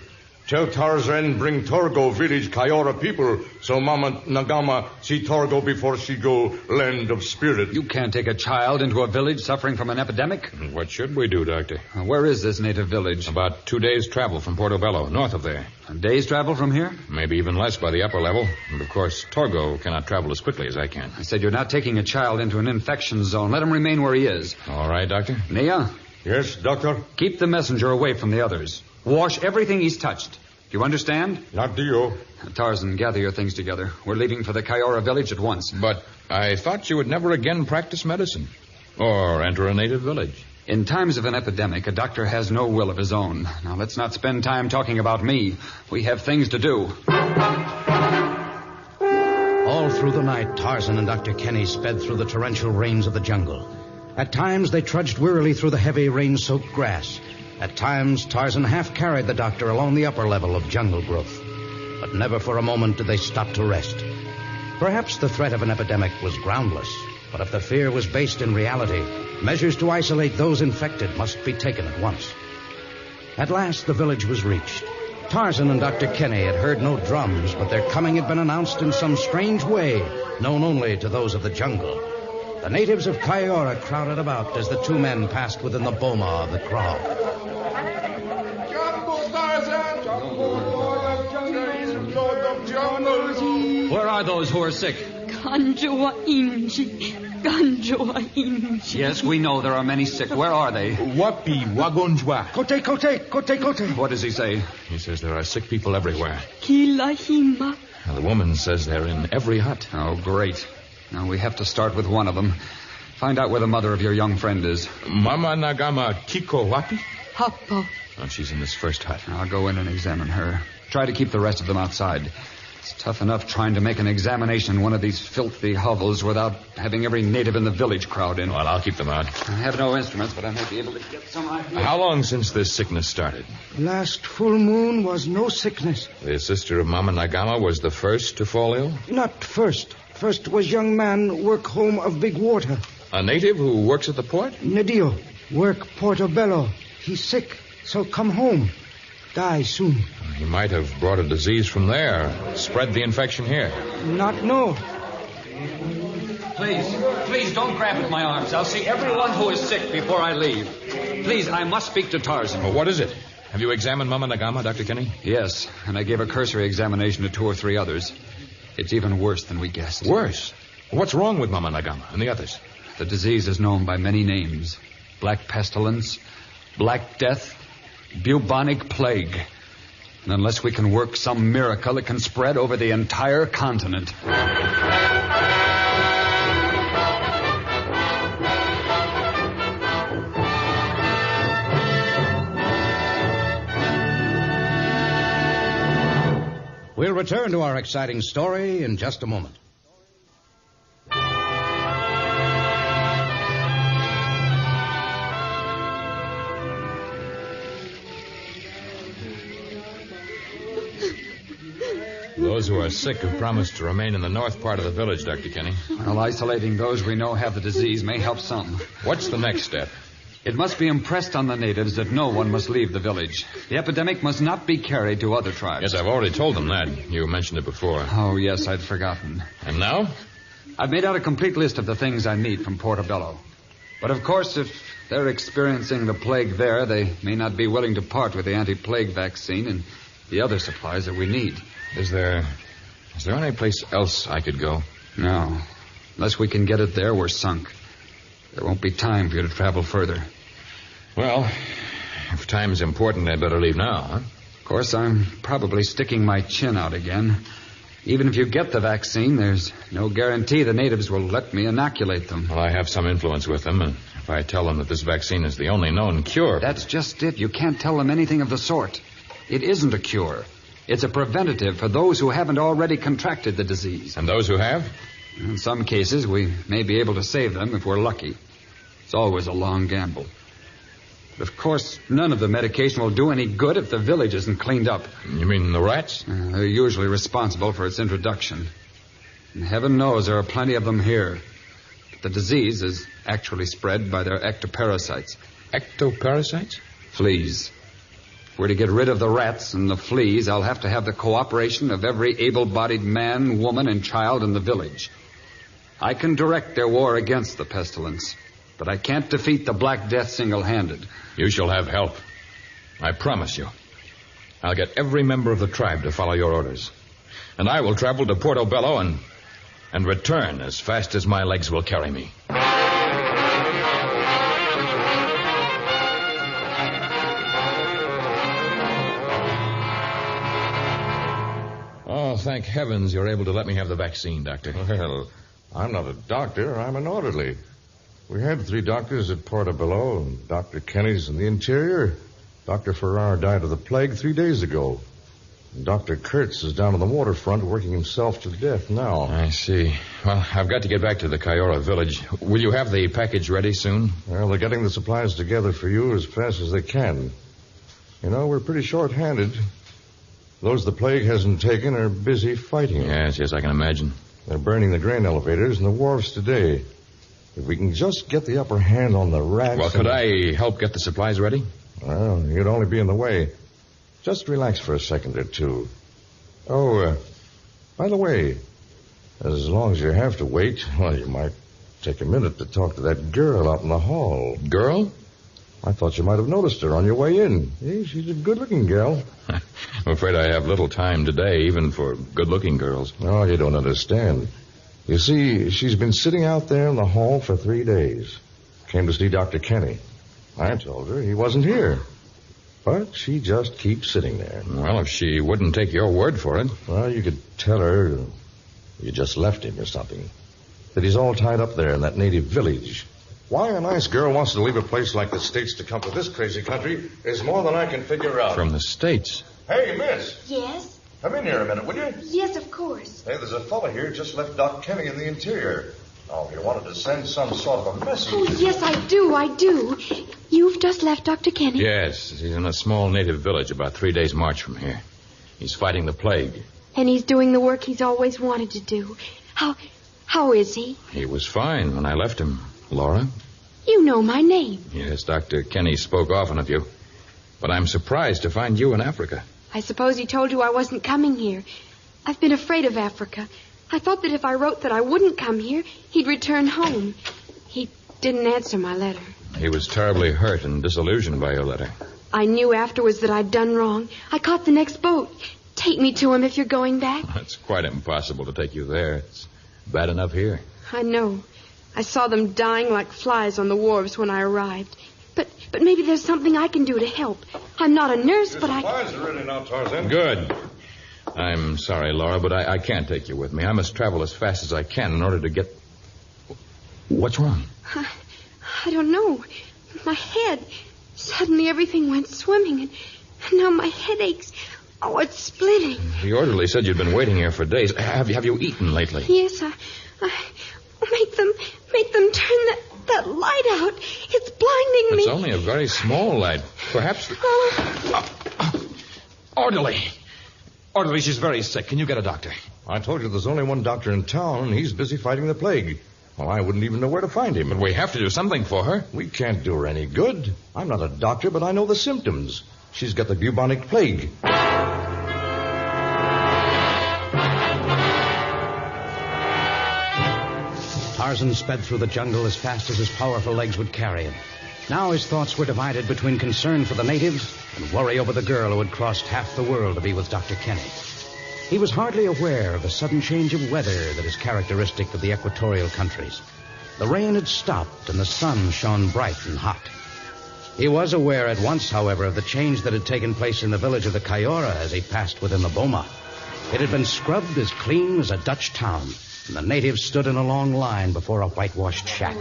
Tell Tarzan bring Torgo village Kayora people so Mama Nagama see Torgo before she go land of spirit. You can't take a child into a village suffering from an epidemic. What should we do, Doctor? Where is this native village? About 2 days' travel from Portobello, north of there. A day's travel from here? Maybe even less by the upper level. And, of course, Torgo cannot travel as quickly as I can. I said you're not taking a child into an infection zone. Let him remain where he is. All right, Doctor. Nia? Yes, Doctor? Keep the messenger away from the others. Wash everything he's touched. Do you understand? Not do you. Tarzan, gather your things together. We're leaving for the Kayora village at once. But I thought you would never again practice medicine. Or enter a native village. In times of an epidemic, a doctor has no will of his own. Now, let's not spend time talking about me. We have things to do. All through the night, Tarzan and Dr. Kenny sped through the torrential rains of the jungle. At times, they trudged wearily through the heavy rain-soaked grass. At times, Tarzan half-carried the doctor along the upper level of jungle growth. But never for a moment did they stop to rest. Perhaps the threat of an epidemic was groundless, but if the fear was based in reality, measures to isolate those infected must be taken at once. At last, the village was reached. Tarzan and Dr. Kenny had heard no drums, but their coming had been announced in some strange way, known only to those of the jungle. The natives of Kayora crowded about as the two men passed within the boma of the kraal. Where are those who are sick? Ganjwa Inji. Yes, we know there are many sick. Where are they? Wapi Wagonjwa. Kote. What does he say? He says there are sick people everywhere. Kilahima. And the woman says they're in every hut. Oh, great. Now, we have to start with one of them. Find out where the mother of your young friend is. Mama Nagama Kiko Wapi? Hapa. Oh, she's in this first hut. I'll go in and examine her. Try to keep the rest of them outside. It's tough enough trying to make an examination in one of these filthy hovels without having every native in the village crowd in. Well, I'll keep them out. I have no instruments, but I may be able to get some idea. How long since this sickness started? Last full moon was no sickness. The sister of Mama Nagama was the first to fall ill? Not first. First was young man work home of big water. A native who works at the port? Nedio. Work Portobello. He's sick, so come home. Die soon. He might have brought a disease from there. Spread the infection here. Not know. Please don't grab at my arms. I'll see everyone who is sick before I leave. Please, I must speak to Tarzan. Well, what is it? Have you examined Mama Nagama, Dr. Kenny? Yes, and I gave a cursory examination to 2 or 3 others. It's even worse than we guessed. Worse? What's wrong with Mama Nagama and the others? The disease is known by many names. Black pestilence, Black Death, bubonic plague. And unless we can work some miracle, it can spread over the entire continent. We'll return to our exciting story in just a moment. Those who are sick have promised to remain in the north part of the village, Dr. Kenny. Well, isolating those we know have the disease may help some. What's the next step? It must be impressed on the natives that no one must leave the village. The epidemic must not be carried to other tribes. Yes, I've already told them that. You mentioned it before. Oh, yes, I'd forgotten. And now? I've made out a complete list of the things I need from Portobello. But of course, if they're experiencing the plague there, they may not be willing to part with the anti-plague vaccine and the other supplies that we need. Is there any place else I could go? No. Unless we can get it there, we're sunk. There won't be time for you to travel further. Well, if time's important, I'd better leave now, huh? Of course, I'm probably sticking my chin out again. Even if you get the vaccine, there's no guarantee the natives will let me inoculate them. Well, I have some influence with them, and if I tell them that this vaccine is the only known cure... That's just it. You can't tell them anything of the sort. It isn't a cure. It's a preventative for those who haven't already contracted the disease. And those who have? In some cases, we may be able to save them if we're lucky. It's always a long gamble. But of course, none of the medication will do any good if the village isn't cleaned up. You mean the rats? They're usually responsible for its introduction. And heaven knows there are plenty of them here. But the disease is actually spread by their ectoparasites. Ectoparasites? Fleas. If we're to get rid of the rats and the fleas, I'll have to have the cooperation of every able-bodied man, woman, and child in the village. I can direct their war against the pestilence, but I can't defeat the Black Death single-handed. You shall have help. I promise you. I'll get every member of the tribe to follow your orders. And I will travel to Portobello and return as fast as my legs will carry me. Oh, thank heavens you're able to let me have the vaccine, Doctor. Well, I'm not a doctor. I'm an orderly. We had 3 doctors at Portobello, and Dr. Kenny's in the interior. Dr. Farrar died of the plague 3 days ago. And Dr. Kurtz is down on the waterfront working himself to death now. I see. Well, I've got to get back to the Kayora village. Will you have the package ready soon? Well, they're getting the supplies together for you as fast as they can. You know, we're pretty short-handed. Those the plague hasn't taken are busy fighting. Yes, I can imagine. They're burning the grain elevators and the wharves today. If we can just get the upper hand on the rats... Well, could I help get the supplies ready? Well, you'd only be in the way. Just relax for a second or two. Oh, by the way, as long as you have to wait, well, you might take a minute to talk to that girl out in the hall. Girl? I thought you might have noticed her on your way in. Hey, she's a good-looking girl. I'm afraid I have little time today, even for good-looking girls. Oh, you don't understand. You see, she's been sitting out there in the hall for 3 days. Came to see Dr. Kenny. I told her he wasn't here. But she just keeps sitting there. Well, if she wouldn't take your word for it... Well, you could tell her you just left him or something. That he's all tied up there in that native village. Why a nice girl wants to leave a place like the States to come to this crazy country is more than I can figure out. From the States? Hey, miss. Yes? Come in here a minute, will you? Yes, of course. Hey, there's a fellow here just left Doc Kenny in the interior. Oh, he wanted to send some sort of a message. Oh, yes, I do. You've just left Dr. Kenny? Yes, he's in a small native village about 3 days' march from here. He's fighting the plague. And he's doing the work he's always wanted to do. How is he? He was fine when I left him. Laura? You know my name. Yes, Dr. Kenny spoke often of you. But I'm surprised to find you in Africa. I suppose he told you I wasn't coming here. I've been afraid of Africa. I thought that if I wrote that I wouldn't come here, he'd return home. He didn't answer my letter. He was terribly hurt and disillusioned by your letter. I knew afterwards that I'd done wrong. I caught the next boat. Take me to him if you're going back. It's quite impossible to take you there. It's bad enough here. I know. I saw them dying like flies on the wharves when I arrived. But maybe there's something I can do to help. I'm not a nurse, but I... Supplies are ready now, Tarzan. Good. I'm sorry, Laura, but I can't take you with me. I must travel as fast as I can in order to get... What's wrong? I don't know. My head. Suddenly everything went swimming, and now my head aches. Oh, it's splitting. The orderly said you'd been waiting here for days. Have you eaten lately? Yes, I make them turn that light out. It's blinding me. It's only a very small light. Perhaps... Orderly. Orderly, she's very sick. Can you get a doctor? I told you there's only one doctor in town, and he's busy fighting the plague. Well, I wouldn't even know where to find him. But we have to do something for her. We can't do her any good. I'm not a doctor, but I know the symptoms. She's got the bubonic plague. Tarzan sped through the jungle as fast as his powerful legs would carry him. Now his thoughts were divided between concern for the natives and worry over the girl who had crossed half the world to be with Dr. Kenny. He was hardly aware of the sudden change of weather that is characteristic of the equatorial countries. The rain had stopped and the sun shone bright and hot. He was aware at once, however, of the change that had taken place in the village of the Kayora as he passed within the boma. It had been scrubbed as clean as a Dutch town, and the natives stood in a long line before a whitewashed shack.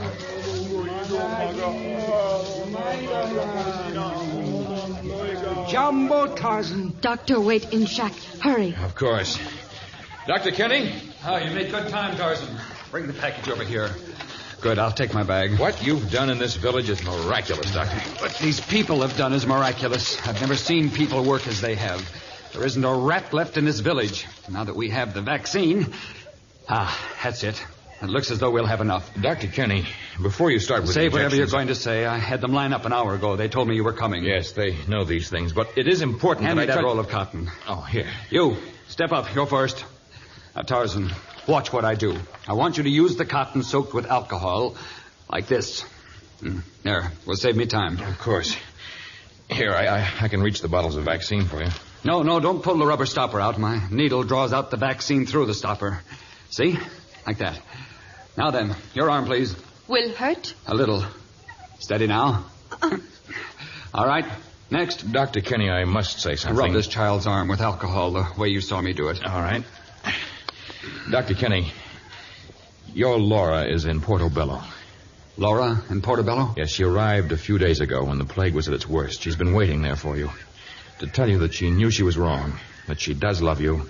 Jumbo, Tarzan. Doctor, wait in shack. Hurry. Of course. Dr. Kenny? Oh, you made good time, Tarzan. Bring the package over here. Good, I'll take my bag. What you've done in this village is miraculous, Doctor. What these people have done is miraculous. I've never seen people work as they have. There isn't a rat left in this village. Now that we have the vaccine... that's it. It looks as though we'll have enough. Dr. Kenny, before you start with Say whatever you're going to say. I had them line up an hour ago. They told me you were coming. Yes, they know these things, but it is important Hand me that try... roll of cotton. Oh, here. You, step up. You're first. Now, Tarzan, watch what I do. I want you to use the cotton soaked with alcohol like this. There, will save me time. Of course. Here, I can reach the bottles of vaccine for you. No, don't pull the rubber stopper out. My needle draws out the vaccine through the stopper. See? Like that. Now then, your arm, please. Will hurt? A little. Steady now. All right, next. Dr. Kenny, I must say something. Rub this child's arm with alcohol the way you saw me do it. All right. Dr. Kenny, your Laura is in Portobello. Laura in Portobello? Yes, she arrived a few days ago when the plague was at its worst. She's been waiting there for you to tell you that she knew she was wrong, that she does love you,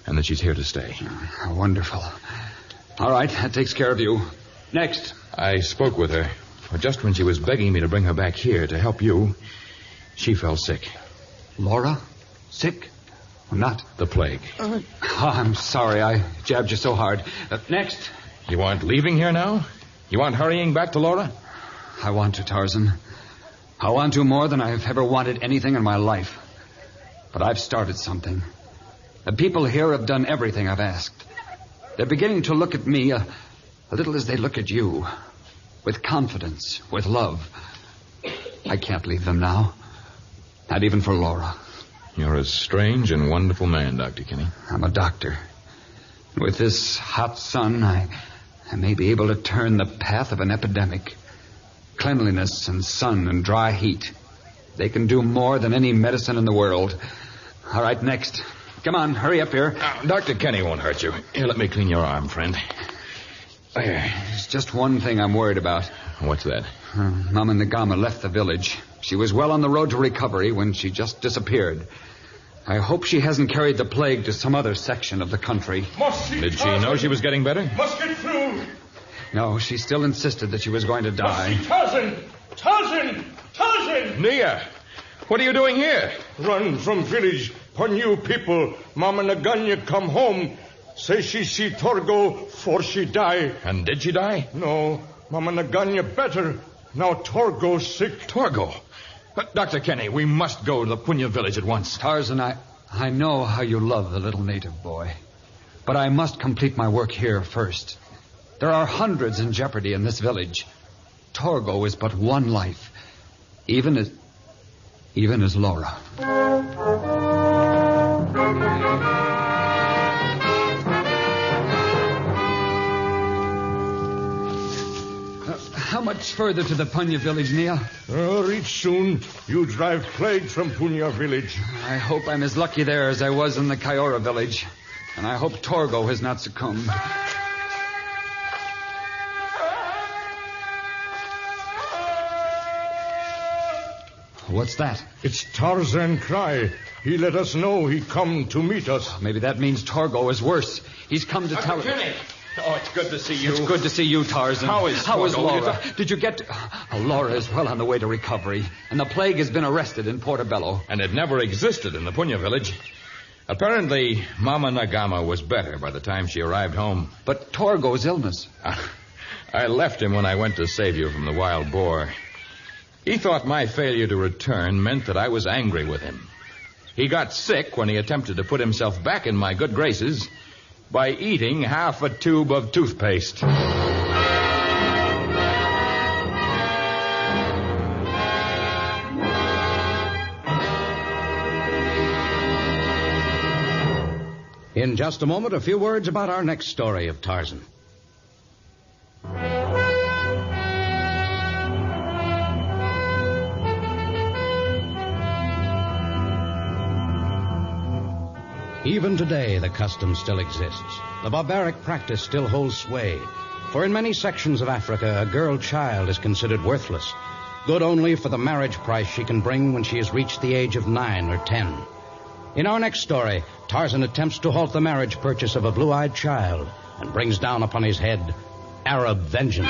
and that she's here to stay. Wonderful. All right, that takes care of you. Next. I spoke with her. Just when she was begging me to bring her back here to help you, she fell sick. Laura? Sick? Not the plague. I'm sorry I jabbed you so hard. Next. You aren't leaving here now? You aren't hurrying back to Laura? I want to, Tarzan. I want to more than I've ever wanted anything in my life. But I've started something. The people here have done everything I've asked. They're beginning to look at me a little as they look at you. With confidence, with love. I can't leave them now. Not even for Laura. You're a strange and wonderful man, Dr. Kenny. I'm a doctor. With this hot sun, I may be able to turn the path of an epidemic. Cleanliness and sun and dry heat. They can do more than any medicine in the world. All right, next. Come on, hurry up here. Dr. Kenny won't hurt you. Here, let me clean your arm, friend. There. There's just one thing I'm worried about. What's that? Mama Nagama left the village. She was well on the road to recovery when she just disappeared. I hope she hasn't carried the plague to some other section of the country. Did she know she was getting better? Must get through. No, she still insisted that she was going to die. Tarzan! Tarzan! Tarzan! Nia, what are you doing here? Run from village. For new people. Mama Naganya come home. Say she see Torgo for she die. And did she die? No. Mama Naganya better. Now Torgo's sick. Torgo? But Dr. Kenny, we must go to the Punya village at once. Tarzan, I know how you love the little native boy. But I must complete my work here first. There are hundreds in jeopardy in this village. Torgo is but one life. Even as Laura. How much further to the Punya village, Nia? Reach soon. You drive plague from Punya village. I hope I'm as lucky there as I was in the Kayora village. And I hope Torgo has not succumbed. What's that? It's Tarzan cry. He let us know he come to meet us. Maybe that means Torgo is worse. He's come to tell... Kenny! Oh, it's good to see you. It's good to see you, Tarzan. How is Laura? Did you get... Laura is well on the way to recovery. And the plague has been arrested in Portobello. And it never existed in the Punya village. Apparently, Mama Nagama was better by the time she arrived home. But Torgo's illness... I left him when I went to save you from the wild boar. He thought my failure to return meant that I was angry with him. He got sick when he attempted to put himself back in my good graces by eating half a tube of toothpaste. In just a moment, a few words about our next story of Tarzan. Even today, the custom still exists. The barbaric practice still holds sway. For in many sections of Africa, a girl child is considered worthless, good only for the marriage price she can bring when she has reached the age of 9 or 10. In our next story, Tarzan attempts to halt the marriage purchase of a blue-eyed child and brings down upon his head Arab vengeance.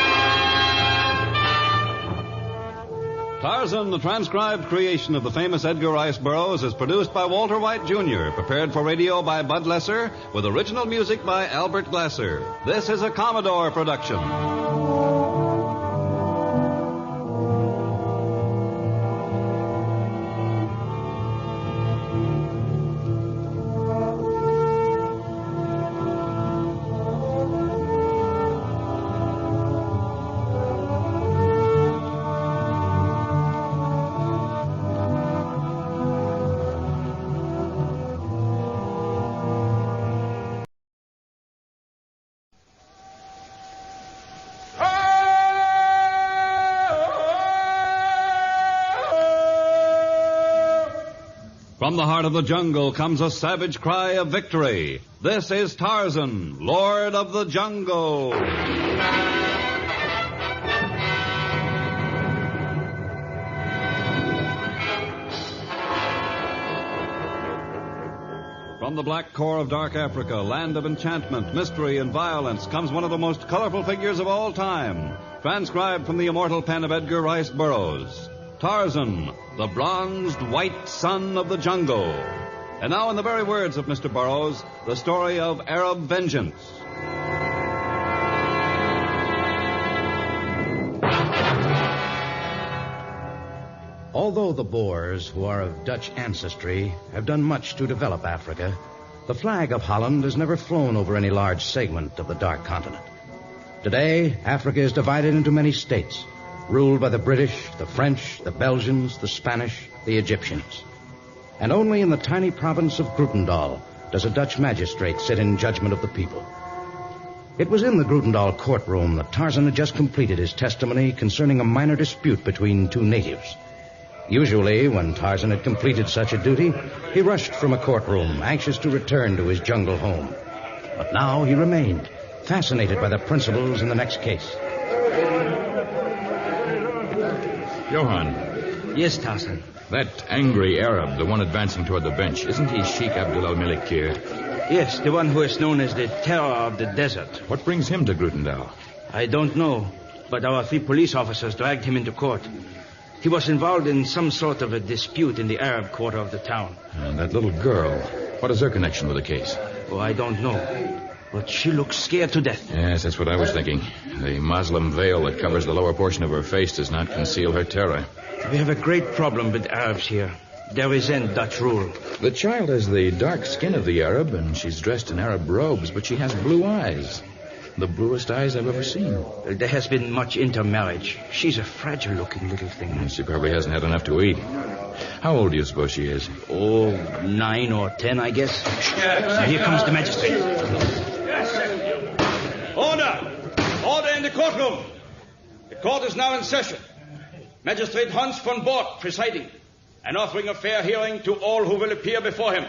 Tarzan, the transcribed creation of the famous Edgar Rice Burroughs, is produced by Walter White, Jr., prepared for radio by Bud Lesser, with original music by Albert Glasser. This is a Commodore production. From the heart of the jungle comes a savage cry of victory. This is Tarzan, Lord of the Jungle. From the black core of dark Africa, land of enchantment, mystery, and violence, comes one of the most colorful figures of all time, transcribed from the immortal pen of Edgar Rice Burroughs. Tarzan, the bronzed white son of the jungle. And now, in the very words of Mr. Burroughs, the story of Arab vengeance. Although the Boers, who are of Dutch ancestry, have done much to develop Africa, the flag of Holland has never flown over any large segment of the dark continent. Today, Africa is divided into many states, ruled by the British, the French, the Belgians, the Spanish, the Egyptians. And only in the tiny province of Grootendal does a Dutch magistrate sit in judgment of the people. It was in the Grootendal courtroom that Tarzan had just completed his testimony concerning a minor dispute between two natives. Usually, when Tarzan had completed such a duty, he rushed from a courtroom, anxious to return to his jungle home. But now he remained, fascinated by the principals in the next case. Johann. Yes, Tarzan. That angry Arab, the one advancing toward the bench, isn't he Sheikh Abdul al-Malik Kir? Yes, the one who is known as the Terror of the Desert. What brings him to Grootendal? I don't know, but our 3 police officers dragged him into court. He was involved in some sort of a dispute in the Arab quarter of the town. And that little girl, what is her connection with the case? Oh, I don't know. But she looks scared to death. Yes, that's what I was thinking. The Muslim veil that covers the lower portion of her face does not conceal her terror. We have a great problem with Arabs here. They resent Dutch rule. The child has the dark skin of the Arab, and she's dressed in Arab robes, but she has blue eyes. The bluest eyes I've ever seen. There has been much intermarriage. She's a fragile-looking little thing. She probably hasn't had enough to eat. How old do you suppose she is? Oh, 9 or 10, I guess. Now, here comes the magistrate. Order in the courtroom. The court is now in session. Magistrate Hans von Bork presiding and offering a fair hearing to all who will appear before him.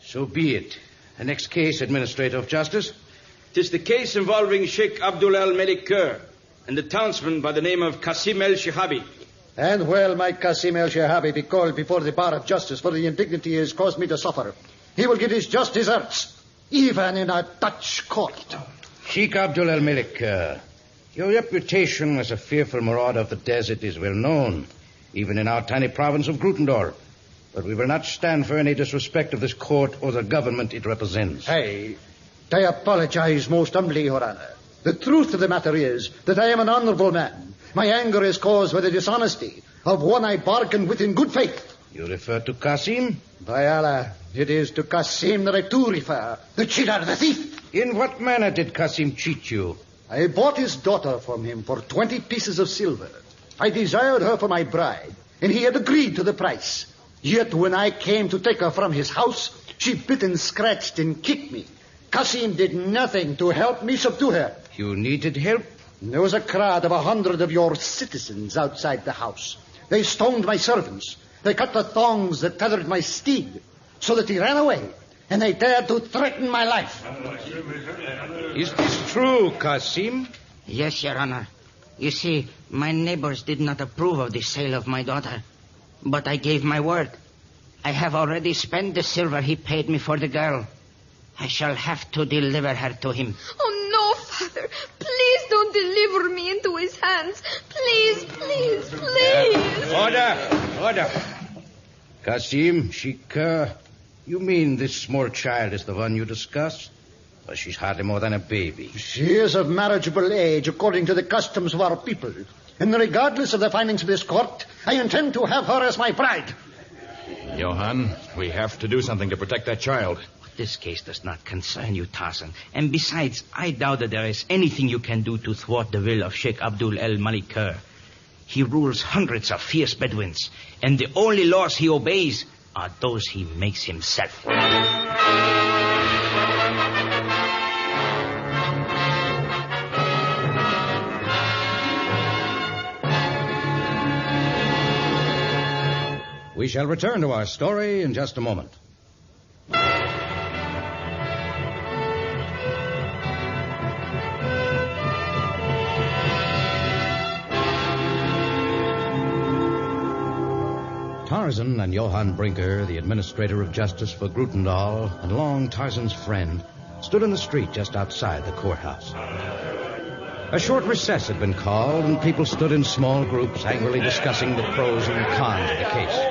So be it. The next case, Administrator of Justice. 'Tis the case involving Sheikh Abdul al-Malik Kher and the townsman by the name of Qasim el-Shihabi. And well might Qasim el-Shihabi be called before the bar of justice for the indignity he has caused me to suffer. He will get his just deserts, even in a Dutch court. Sheikh Abdul al-Malik Kher, your reputation as a fearful marauder of the desert is well known, even in our tiny province of Grootendal. But we will not stand for any disrespect of this court or the government it represents. I apologize most humbly, Your Honor. The truth of the matter is that I am an honorable man. My anger is caused by the dishonesty of one I bargained with in good faith. You refer to Qasim? By Allah, it is to Qasim that I do refer, the cheater, the thief. In what manner did Qasim cheat you? I bought his daughter from him for 20 pieces of silver. I desired her for my bride, and he had agreed to the price. Yet when I came to take her from his house, She bit and scratched and kicked me. Cassim did nothing to help me subdue her. You needed help? There was a crowd of 100 of your citizens outside the house. They stoned my servants. They cut the thongs that tethered my steed so that he ran away. And they dared to threaten my life. Is this true, Cassim? Yes, Your Honor. You see, my neighbors did not approve of the sale of my daughter. But I gave my word. I have already spent the silver he paid me for the girl. I shall have to deliver her to him. Oh, no, Father. Please don't deliver me into his hands. Please, please, please. Order. Cassim, you mean this small child is the one you discussed? Well, she's hardly more than a baby. She is of marriageable age according to the customs of our people. And regardless of the findings of this court, I intend to have her as my bride. Johann, we have to do something to protect that child. This case does not concern you, Tarzan. And besides, I doubt that there is anything you can do to thwart the will of Sheikh Abdul El Malikur. He rules hundreds of fierce Bedouins, and the only laws he obeys are those he makes himself. We shall return to our story in just a moment. Tarzan and Johann Brinker, the administrator of justice for Grutendal and long Tarzan's friend, stood in the street just outside the courthouse. A short recess had been called, and people stood in small groups angrily discussing the pros and cons of the case.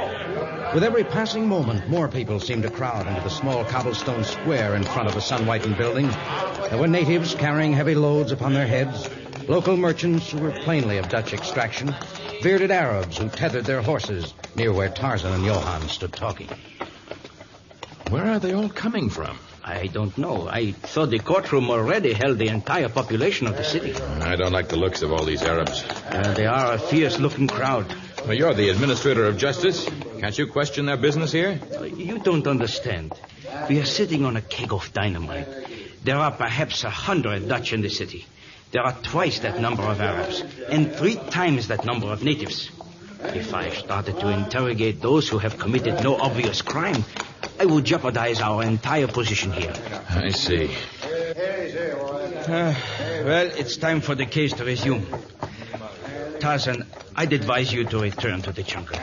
With every passing moment, more people seemed to crowd into the small cobblestone square in front of the sun-whitened building. There were natives carrying heavy loads upon their heads, local merchants who were plainly of Dutch extraction, bearded Arabs who tethered their horses near where Tarzan and Johann stood talking. Where are they all coming from? I don't know. I thought the courtroom already held the entire population of the city. I don't like the looks of all these Arabs. They are a fierce-looking crowd. Well, you're the administrator of justice. Can't you question their business here? You don't understand. We are sitting on a keg of dynamite. There are perhaps 100 Dutch in the city. There are twice that number of Arabs, and 3 times that number of natives. If I started to interrogate those who have committed no obvious crime, I would jeopardize our entire position here. I see. Well, it's time for the case to resume. Tarzan, I'd advise you to return to the jungle.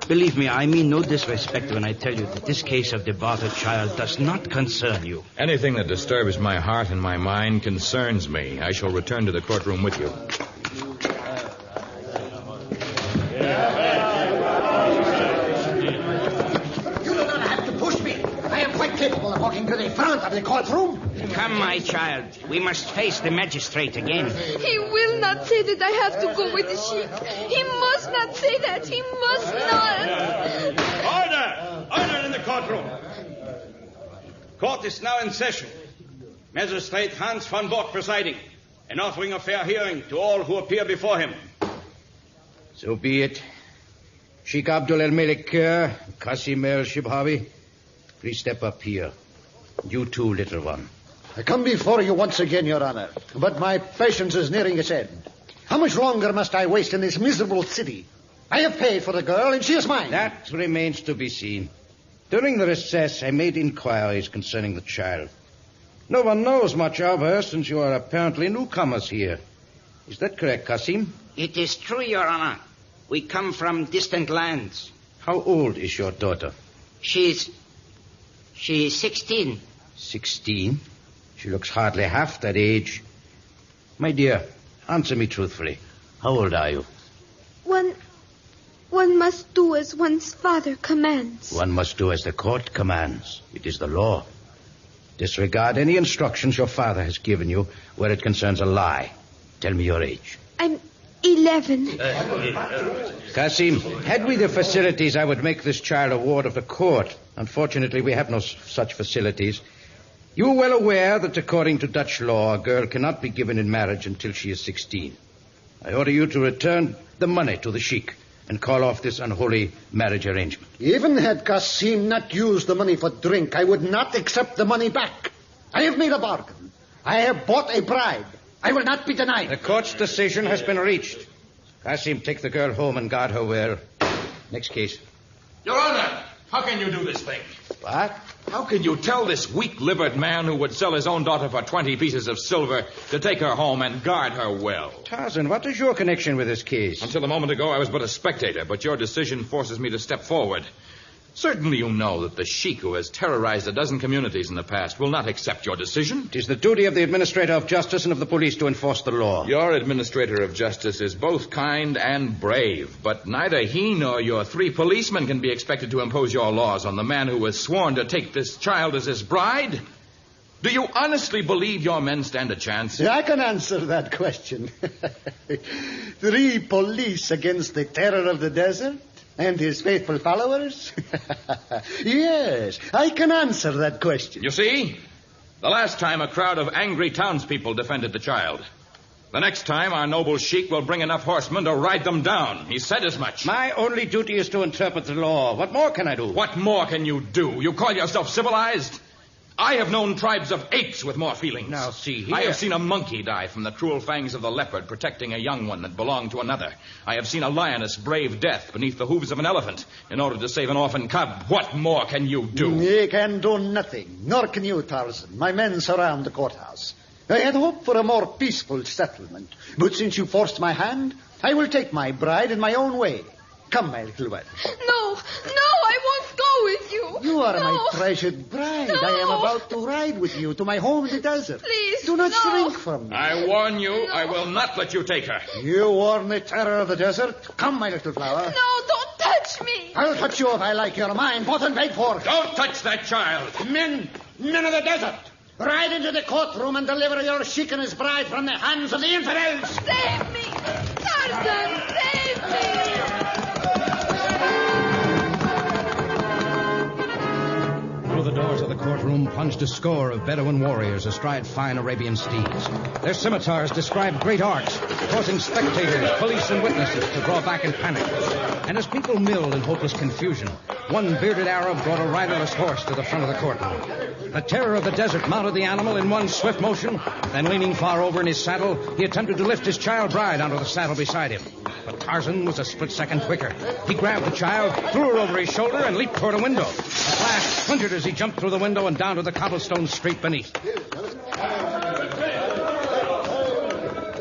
Believe me, I mean no disrespect when I tell you that this case of the bartered child does not concern you. Anything that disturbs my heart and my mind concerns me. I shall return to the courtroom with you. You do not have to push me. I am quite capable of walking to the front of the courtroom. Come, my child. We must face the magistrate again. He will not say that I have to go with the sheik. He must not say that. He must not. Order! Order in the courtroom. Court is now in session. Magistrate Hans van Bork presiding and offering a fair hearing to all who appear before him. So be it. Sheikh Abdul El Malikur, Cassim El Shibhavi, please step up here. You too, little one. I come before you once again, Your Honor, but my patience is nearing its end. How much longer must I waste in this miserable city? I have paid for the girl, and she is mine. That remains to be seen. During the recess, I made inquiries concerning the child. No one knows much of her, since you are apparently newcomers here. Is that correct, Cassim? It is true, Your Honor. We come from distant lands. How old is your daughter? She's 16. 16? She looks hardly half that age. My dear, answer me truthfully. How old are you? One must do as one's father commands. One must do as the court commands. It is the law. Disregard any instructions your father has given you where it concerns a lie. Tell me your age. I'm 11. Cassim, had we the facilities, I would make this child a ward of the court. Unfortunately, we have no such facilities. You are well aware that according to Dutch law, a girl cannot be given in marriage until she is 16. I order you to return the money to the sheik and call off this unholy marriage arrangement. Even had Cassim not used the money for drink, I would not accept the money back. I have made a bargain. I have bought a bride. I will not be denied. The court's decision has been reached. Cassim, take the girl home and guard her well. Next case. Your Honor, how can you do this thing? What? How can you tell this weak-livered man who would sell his own daughter for 20 pieces of silver to take her home and guard her well? Tarzan, what is your connection with this case? Until a moment ago, I was but a spectator, but your decision forces me to step forward. Certainly you know that the sheik who has terrorized a dozen communities in the past will not accept your decision. It is the duty of the administrator of justice and of the police to enforce the law. Your administrator of justice is both kind and brave, but neither he nor your 3 policemen can be expected to impose your laws on the man who has sworn to take this child as his bride. Do you honestly believe your men stand a chance? I can answer that question. 3 police against the terror of the desert? And his faithful followers? Yes, I can answer that question. You see? The last time a crowd of angry townspeople defended the child. The next time our noble sheik will bring enough horsemen to ride them down. He said as much. My only duty is to interpret the law. What more can I do? What more can you do? You call yourself civilized? I have known tribes of apes with more feelings. Now, see here. I have seen a monkey die from the cruel fangs of the leopard protecting a young one that belonged to another. I have seen a lioness brave death beneath the hooves of an elephant in order to save an orphan cub. What more can you do? You can do nothing, nor can you, Tarzan. My men surround the courthouse. I had hoped for a more peaceful settlement, but since you forced my hand, I will take my bride in my own way. Come, my little one. No, I won't go with you. You are my treasured bride. No. I am about to ride with you to my home in the desert. Please, do not no. shrink from me. I warn you, I will not let you take her. You warn the terror of the desert? Come, my little flower. No, don't touch me. I'll touch you if I like. You're mine, bought and paid for. Don't touch that child. Men of the desert, ride into the courtroom and deliver your sheik and his bride from the hands of the infidels. Save me, Tarzan, save me. Through the doors of the courtroom plunged a score of Bedouin warriors astride fine Arabian steeds. Their scimitars described great arcs, causing spectators, police, and witnesses to draw back in panic. And as people milled in hopeless confusion, one bearded Arab brought a riderless horse to the front of the courtroom. The terror of the desert mounted the animal in one swift motion. Then, leaning far over in his saddle, he attempted to lift his child bride onto the saddle beside him. But Tarzan was a split second quicker. He grabbed the child, threw her over his shoulder, and leaped toward a window. The flash splintered as he jumped through the window and down to the cobblestone street beneath.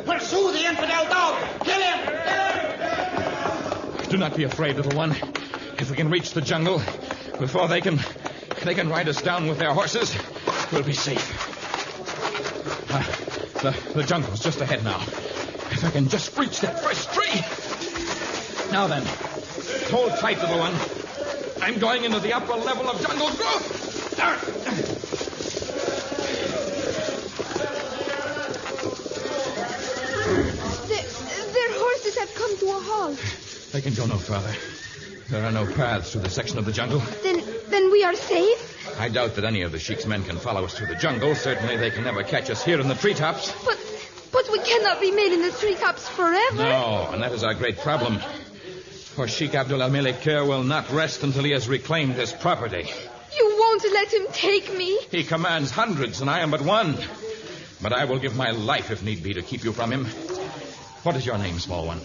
Pursue the infidel dog! Kill him! Do not be afraid, little one. If we can reach the jungle before they can ride us down with their horses, we'll be safe. The jungle's just ahead now. If I can just reach that first tree. Now then, hold tight, little one. I'm going into the upper level of jungle growth. Their horses have come to a halt. They can go no further. There are no paths through the section of the jungle. Then we are safe? I doubt that any of the sheik's men can follow us through the jungle. Certainly they can never catch us here in the treetops. But we cannot remain in the treetops forever. No, and that is our great problem. For Sheikh Abdul al-Malik Kher will not rest until he has reclaimed his property. You won't let him take me. He commands hundreds, and I am but one. But I will give my life, if need be, to keep you from him. What is your name, small one?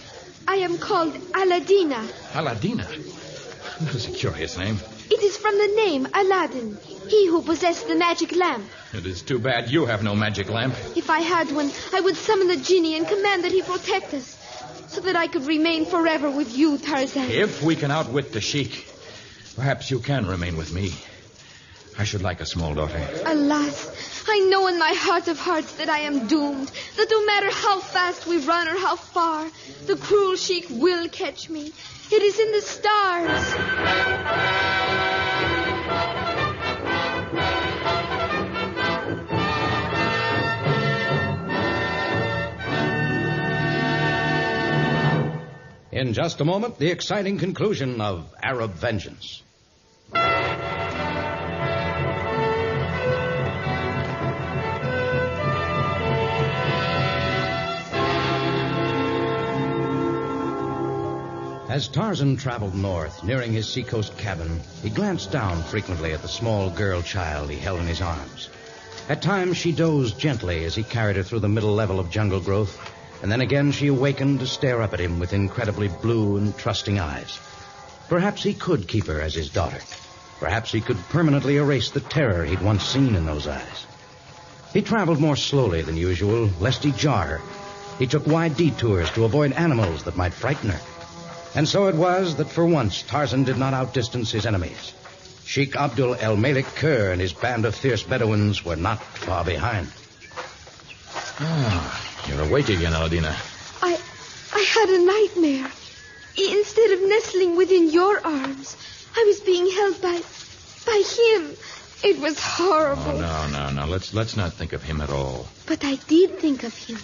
I am called Aladina. Aladina? That is a curious name. It is from the name Aladdin, he who possessed the magic lamp. It is too bad you have no magic lamp. If I had one, I would summon the genie and command that he protect us, so that I could remain forever with you, Tarzan. If we can outwit the sheik, perhaps you can remain with me. I should like a small daughter. Alas, I know in my heart of hearts that I am doomed, that no matter how fast we run or how far, the cruel sheik will catch me. It is in the stars. In just a moment, the exciting conclusion of Arab Vengeance. As Tarzan traveled north, nearing his seacoast cabin, he glanced down frequently at the small girl child he held in his arms. At times, she dozed gently as he carried her through the middle level of jungle growth, and then again she awakened to stare up at him with incredibly blue and trusting eyes. Perhaps he could keep her as his daughter. Perhaps he could permanently erase the terror he'd once seen in those eyes. He traveled more slowly than usual, lest he jar her. He took wide detours to avoid animals that might frighten her. And so it was that for once Tarzan did not outdistance his enemies. Sheikh Abdul El Malik Kerr and his band of fierce Bedouins were not far behind. You're awake again, Aladina. I had a nightmare. Instead of nestling within your arms, I was being held by him. It was horrible. Oh, no. Let's not think of him at all. But I did think of him,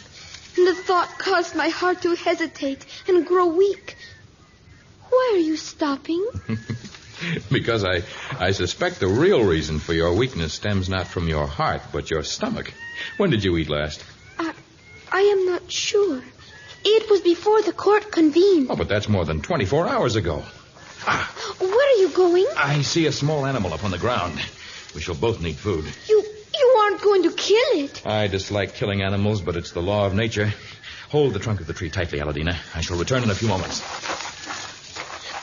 and the thought caused my heart to hesitate and grow weak. Why are you stopping? Because I suspect the real reason for your weakness stems not from your heart, but your stomach. When did you eat last? I am not sure. It was before the court convened. Oh, but that's more than 24 hours ago. Where are you going? I see a small animal up on the ground. We shall both need food. You aren't going to kill it. I dislike killing animals, but it's the law of nature. Hold the trunk of the tree tightly, Aladina. I shall return in a few moments.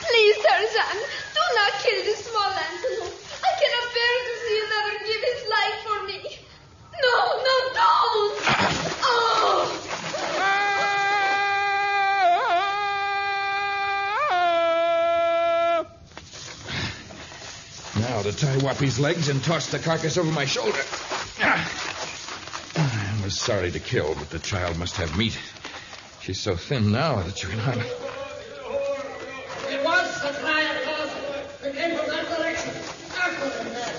Please, Tarzan, do not kill this small antelope. I cannot bear to see another give his life for me. No, don't. Now to tie Wappy's legs and toss the carcass over my shoulder. I was sorry to kill, but the child must have meat. She's so thin now that you can hardly... It was the cry of Tarzan. They came from that direction. After them, man.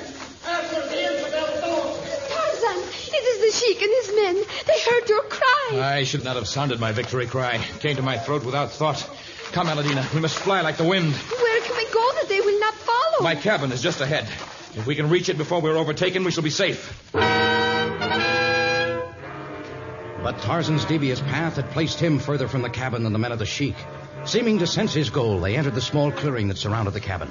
After the infidel dogs. Tarzan, it is the Sheik and his men. They heard your cry. I should not have sounded my victory cry. It came to my throat without thought. Come, Aladina. We must fly like the wind. Where can we go that they will not follow? My cabin is just ahead. If we can reach it before we're overtaken, we shall be safe. But Tarzan's devious path had placed him further from the cabin than the men of the Sheik. Seeming to sense his goal, they entered the small clearing that surrounded the cabin.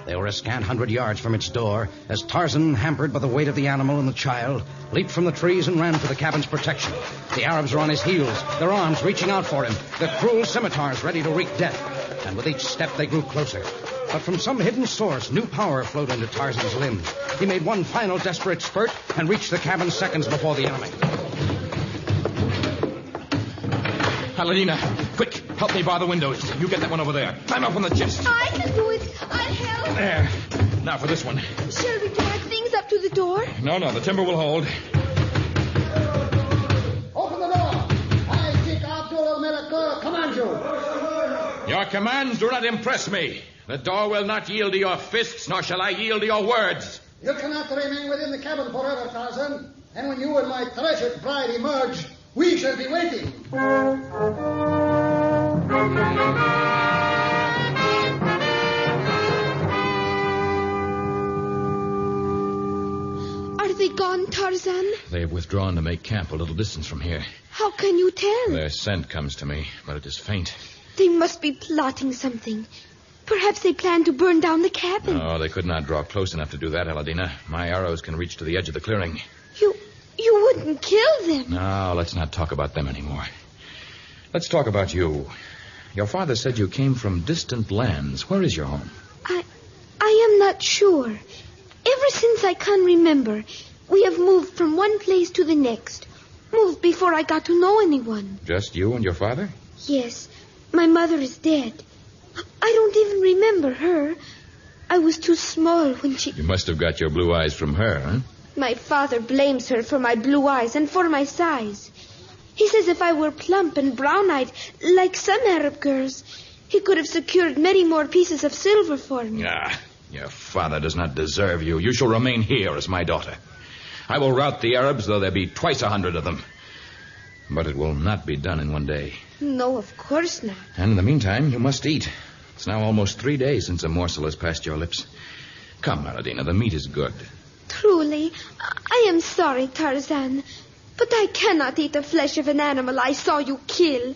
They were a scant 100 yards from its door as Tarzan, hampered by the weight of the animal and the child, leaped from the trees and ran for the cabin's protection. The Arabs were on his heels, their arms reaching out for him, their cruel scimitars ready to wreak death. And with each step they grew closer. But from some hidden source, new power flowed into Tarzan's limbs. He made one final desperate spurt and reached the cabin seconds before the enemy. Aladina, quick, help me bar the windows. You get that one over there. Climb up on the chest. I can do it. I'll help. There. Now for this one. Shall we drag things up to the door? No, the timber will hold. Open the door. I, Sheikh Abdul El Malik Kerr, command you. Your commands do not impress me. The door will not yield to your fists, nor shall I yield to your words. You cannot remain within the cabin forever, Tarzan. And when you and my treasured bride emerge, we shall be waiting. Are they gone, Tarzan? They have withdrawn to make camp a little distance from here. How can you tell? Their scent comes to me, but it is faint. They must be plotting something. Perhaps they plan to burn down the cabin. No, they could not draw close enough to do that, Aladina. My arrows can reach to the edge of the clearing. You wouldn't kill them. No, let's not talk about them anymore. Let's talk about you. Your father said you came from distant lands. Where is your home? I am not sure. Ever since I can remember, we have moved from one place to the next. Moved before I got to know anyone. Just you and your father? Yes. My mother is dead. I don't even remember her. I was too small when she... You must have got your blue eyes from her, huh? My father blames her for my blue eyes and for my size. He says if I were plump and brown-eyed, like some Arab girls, he could have secured many more pieces of silver for me. Your father does not deserve you. You shall remain here as my daughter. I will rout the Arabs, though there be twice 100 of them. But it will not be done in one day. No, of course not. And in the meantime, you must eat. It's now almost 3 days since a morsel has passed your lips. Come, Aladina, the meat is good. Truly, I am sorry, Tarzan, but I cannot eat the flesh of an animal I saw you kill.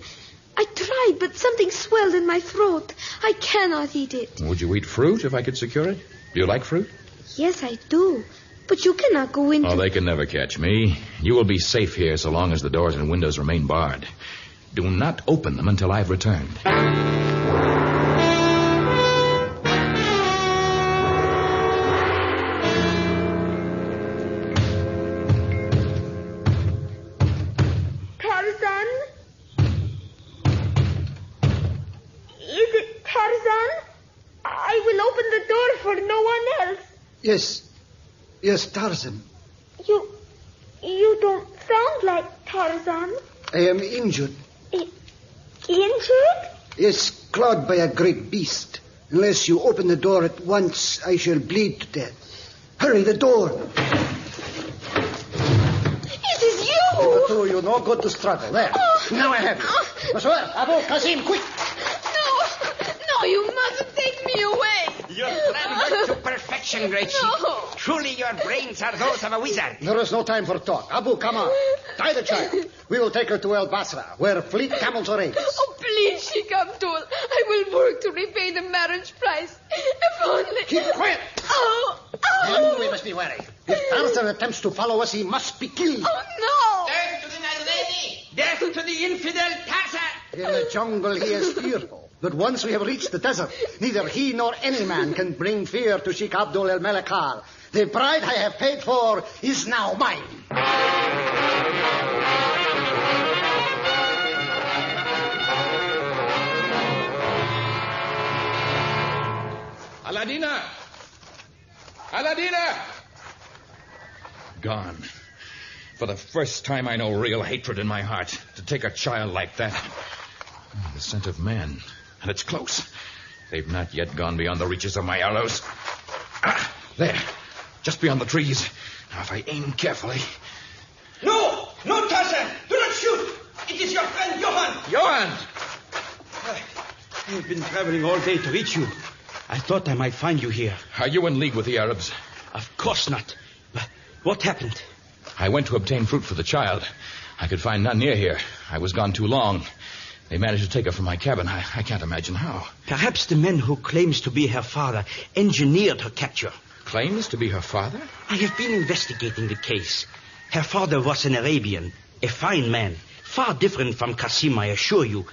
I tried, but something swelled in my throat. I cannot eat it. Would you eat fruit if I could secure it? Do you like fruit? Yes, I do. But you cannot go into... Oh, they can never catch me. You will be safe here so long as the doors and windows remain barred. Do not open them until I've returned. Tarzan? Is it Tarzan? I will open the door for no one else. Yes, Tarzan. You don't sound like Tarzan. I am injured. Injured? Yes, clawed by a great beast. Unless you open the door at once, I shall bleed to death. Hurry, the door. It is you! Two, you no good to struggle. There. Now I have you. Monsieur, Abu Qasim, quick. No, you mustn't take me away. Your plan worked to perfection, great chief. No. Truly your brains are those of a wizard. There is no time for talk. Abu, come on. Tie the child. We will take her to El Basra, where fleet camels are raised. Oh, please, Sheikh Abdul. I will work to repay the marriage price. If only... Keep quiet. Oh. And we must be wary. If Tarzan attempts to follow us, he must be killed. Oh, no. Death to the Nazrani! Death to the infidel Tarzan! In the jungle, he is fearful. But once we have reached the desert, neither he nor any man can bring fear to Sheikh Abdul el-Malakal. The bride I have paid for is now mine. Aladina! Aladina! Gone. For the first time, I know real hatred in my heart. To take a child like that. The scent of man. And it's close. They've not yet gone beyond the reaches of my arrows. Ah, there. Just beyond the trees. Now, if I aim carefully... No, Tarzan! Do not shoot! It is your friend, Johann! Johann! I've been traveling all day to reach you. I thought I might find you here. Are you in league with the Arabs? Of course not. But what happened? I went to obtain fruit for the child. I could find none near here. I was gone too long. They managed to take her from my cabin. I can't imagine how. Perhaps the man who claims to be her father engineered her capture. Claims to be her father? I have been investigating the case. Her father was an Arabian, a fine man, far different from Qasim, I assure you.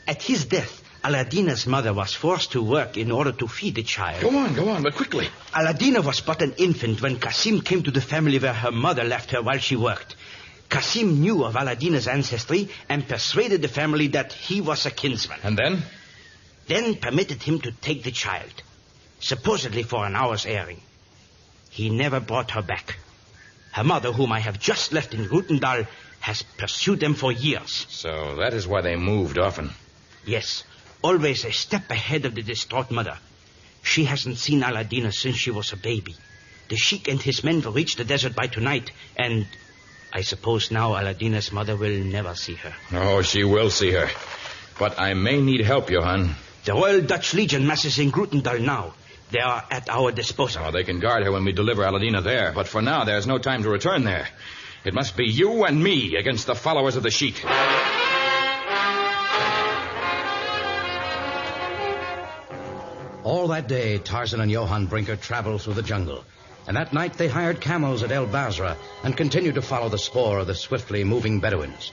At his death, Aladina's mother was forced to work in order to feed the child. Go on, but quickly. Aladina was but an infant when Qasim came to the family where her mother left her while she worked. Qasim knew of Aladina's ancestry and persuaded the family that he was a kinsman. And then? Then permitted him to take the child, supposedly for an hour's airing. He never brought her back. Her mother, whom I have just left in Rutendal, has pursued them for years. So that is why they moved often. Yes, always a step ahead of the distraught mother. She hasn't seen Aladina since she was a baby. The sheik and his men will reach the desert by tonight, and I suppose now Aladina's mother will never see her. Oh, she will see her. But I may need help, Johann. The Royal Dutch Legion masses in Grutendal now. They are at our disposal. Oh, they can guard her when we deliver Aladina there. But for now, there's no time to return there. It must be you and me against the followers of the sheik. All that day, Tarzan and Johann Brinker traveled through the jungle. And that night, they hired camels at El Basra and continued to follow the spoor of the swiftly moving Bedouins.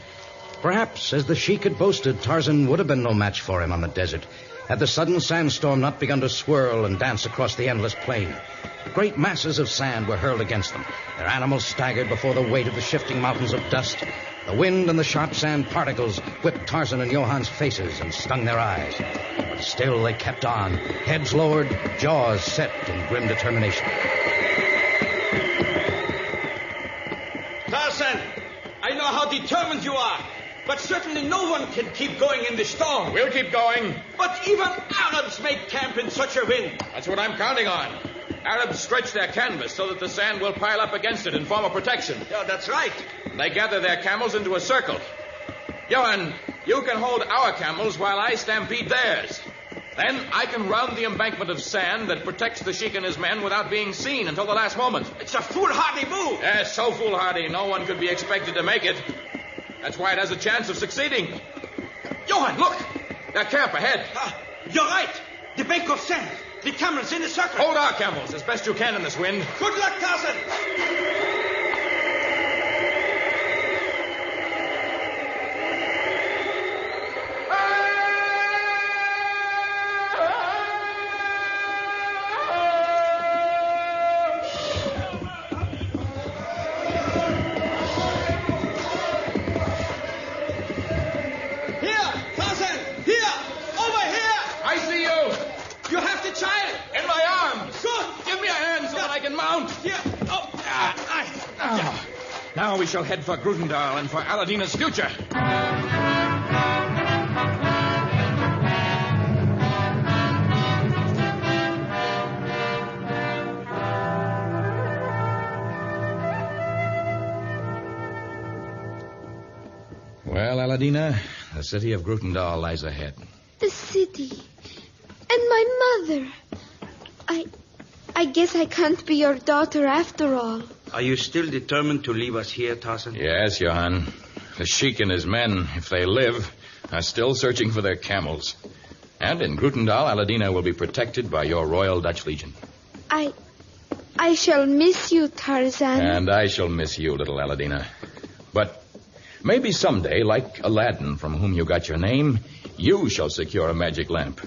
Perhaps, as the sheik had boasted, Tarzan would have been no match for him on the desert, had the sudden sandstorm not begun to swirl and dance across the endless plain. Great masses of sand were hurled against them. Their animals staggered before the weight of the shifting mountains of dust. The wind and the sharp sand particles whipped Tarzan and Johann's faces and stung their eyes. But still they kept on, heads lowered, jaws set in grim determination. Tarzan, I know how determined you are. But certainly no one can keep going in the storm. We'll keep going. But even Arabs make camp in such a wind. That's what I'm counting on. Arabs stretch their canvas so that the sand will pile up against it and form a protection. Yeah, that's right. They gather their camels into a circle. Johann, you can hold our camels while I stampede theirs. Then I can round the embankment of sand that protects the sheik and his men without being seen until the last moment. It's a foolhardy move. Yes, so foolhardy, no one could be expected to make it. That's why it has a chance of succeeding. Johann, look! That camp ahead. You're right. The bank of sand. The camels in the circle. Hold our camels as best you can in this wind. Good luck, Tarzan. Now we shall head for Grutendal and for Aladina's future. Well, Aladina, the city of Grutendal lies ahead. The city. And my mother. I guess I can't be your daughter after all. Are you still determined to leave us here, Tarzan? Yes, Johann. The Sheik and his men, if they live, are still searching for their camels. And in Grutendal, Aladina will be protected by your Royal Dutch Legion. I shall miss you, Tarzan. And I shall miss you, little Aladina. But maybe someday, like Aladdin, from whom you got your name, you shall secure a magic lamp.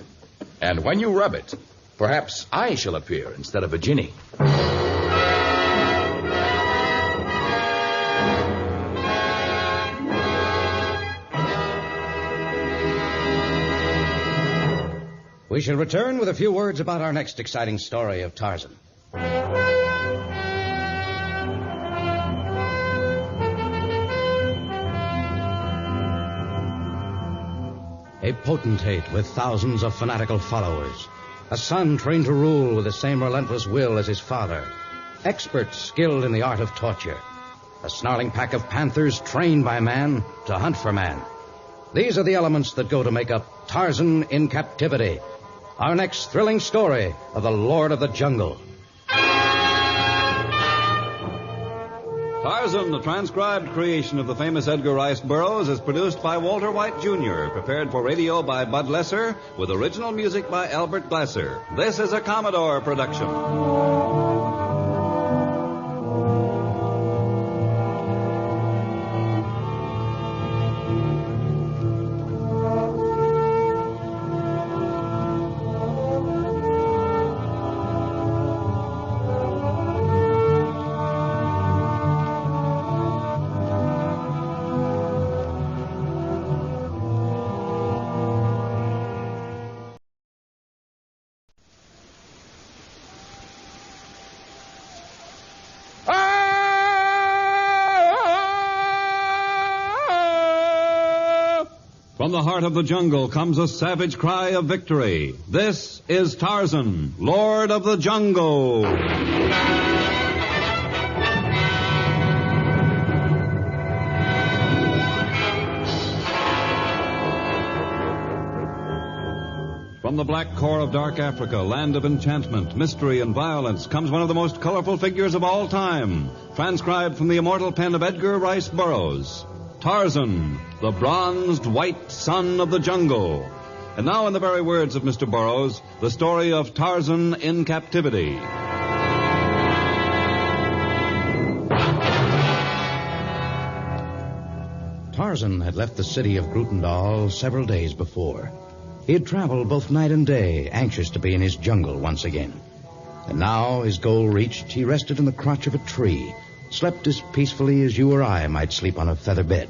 And when you rub it, perhaps I shall appear instead of a genie. We shall return with a few words about our next exciting story of Tarzan. A potentate with thousands of fanatical followers. A son trained to rule with the same relentless will as his father. Experts skilled in the art of torture. A snarling pack of panthers trained by man to hunt for man. These are the elements that go to make up Tarzan in Captivity, our next thrilling story of the Lord of the Jungle. Tarzan, the transcribed creation of the famous Edgar Rice Burroughs, is produced by Walter White, Jr., prepared for radio by Bud Lesser, with original music by Albert Glasser. This is a Commodore production. From the heart of the jungle comes a savage cry of victory. This is Tarzan, Lord of the Jungle. From the black core of dark Africa, land of enchantment, mystery, and violence, comes one of the most colorful figures of all time, transcribed from the immortal pen of Edgar Rice Burroughs. Tarzan, the bronzed white son of the jungle. And now, in the very words of Mr. Burroughs, the story of Tarzan in Captivity. Tarzan had left the city of Grutendal several days before. He had traveled both night and day, anxious to be in his jungle once again. And now, his goal reached, he rested in the crotch of a tree, slept as peacefully as you or I might sleep on a feather bed.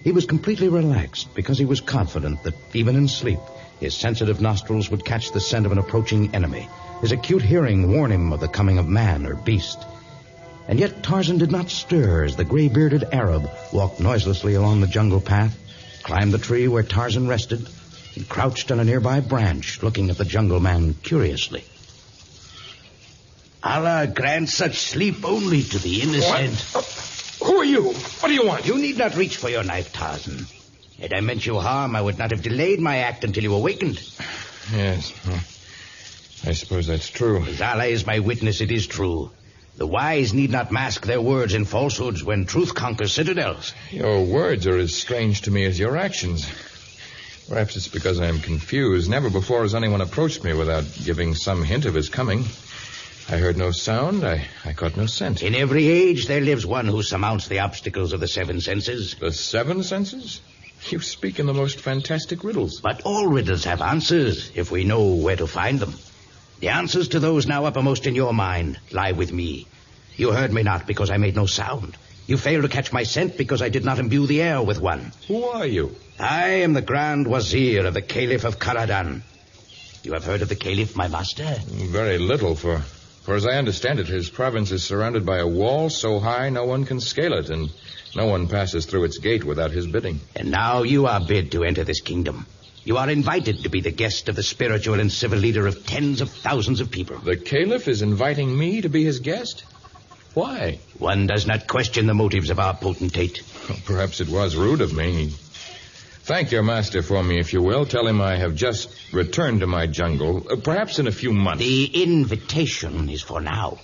He was completely relaxed because he was confident that even in sleep, his sensitive nostrils would catch the scent of an approaching enemy. His acute hearing warned him of the coming of man or beast. And yet Tarzan did not stir as the gray-bearded Arab walked noiselessly along the jungle path, climbed the tree where Tarzan rested, and crouched on a nearby branch, looking at the jungle man curiously. Allah grant such sleep only to the innocent. Who are you? What do you want? You need not reach for your knife, Tarzan. Had I meant you harm, I would not have delayed my act until you awakened. Yes, well, I suppose that's true. As Allah is my witness, it is true. The wise need not mask their words in falsehoods when truth conquers citadels. Your words are as strange to me as your actions. Perhaps it's because I'm confused. Never before has anyone approached me without giving some hint of his coming. I heard no sound. I caught no scent. In every age, there lives one who surmounts the obstacles of the seven senses. The seven senses? You speak in the most fantastic riddles. But all riddles have answers, if we know where to find them. The answers to those now uppermost in your mind lie with me. You heard me not because I made no sound. You failed to catch my scent because I did not imbue the air with one. Who are you? I am the Grand Wazir of the Caliph of Karadan. You have heard of the Caliph, my master? Very little, for as I understand it, his province is surrounded by a wall so high no one can scale it, and no one passes through its gate without his bidding. And now you are bid to enter this kingdom. You are invited to be the guest of the spiritual and civil leader of tens of thousands of people. The Caliph is inviting me to be his guest? Why? One does not question the motives of our potentate. Well, perhaps it was rude of me. Thank your master for me, if you will. Tell him I have just returned to my jungle, perhaps in a few months. The invitation is for now.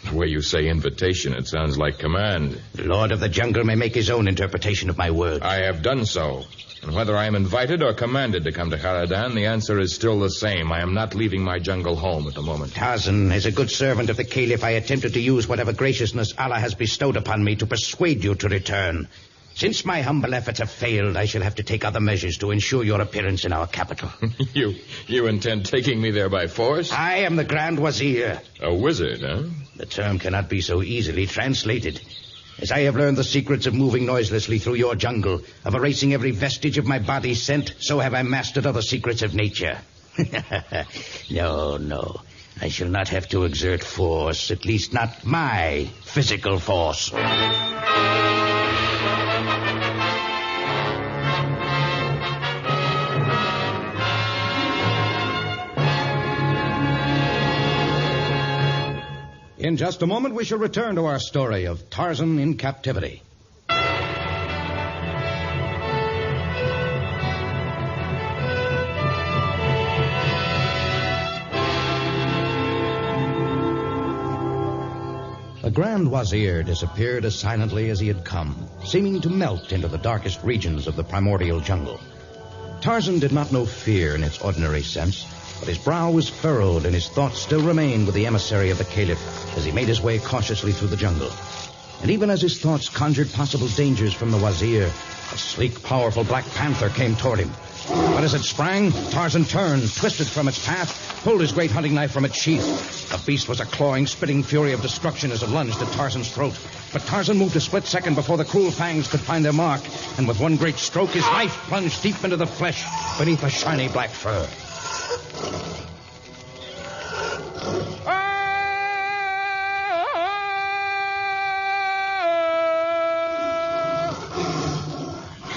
The way you say invitation, it sounds like command. The Lord of the Jungle may make his own interpretation of my words. I have done so. And whether I am invited or commanded to come to Karadan, the answer is still the same. I am not leaving my jungle home at the moment. Tarzan, as a good servant of the Caliph, I attempted to use whatever graciousness Allah has bestowed upon me to persuade you to return. Since my humble efforts have failed, I shall have to take other measures to ensure your appearance in our capital. You intend taking me there by force? I am the Grand Wazir. A wizard, huh? The term cannot be so easily translated. As I have learned the secrets of moving noiselessly through your jungle, of erasing every vestige of my body's scent, so have I mastered other secrets of nature. No. I shall not have to exert force, at least not my physical force. In just a moment, we shall return to our story of Tarzan in captivity. The Grand Wazir disappeared as silently as he had come, seeming to melt into the darkest regions of the primordial jungle. Tarzan did not know fear in its ordinary sense, but his brow was furrowed and his thoughts still remained with the emissary of the Caliph as he made his way cautiously through the jungle. And even as his thoughts conjured possible dangers from the Wazir, a sleek, powerful black panther came toward him. But as it sprang, Tarzan turned, twisted from its path, pulled his great hunting knife from its sheath. The beast was a clawing, spitting fury of destruction as it lunged at Tarzan's throat. But Tarzan moved a split second before the cruel fangs could find their mark, and with one great stroke, his knife plunged deep into the flesh beneath the shiny black fur.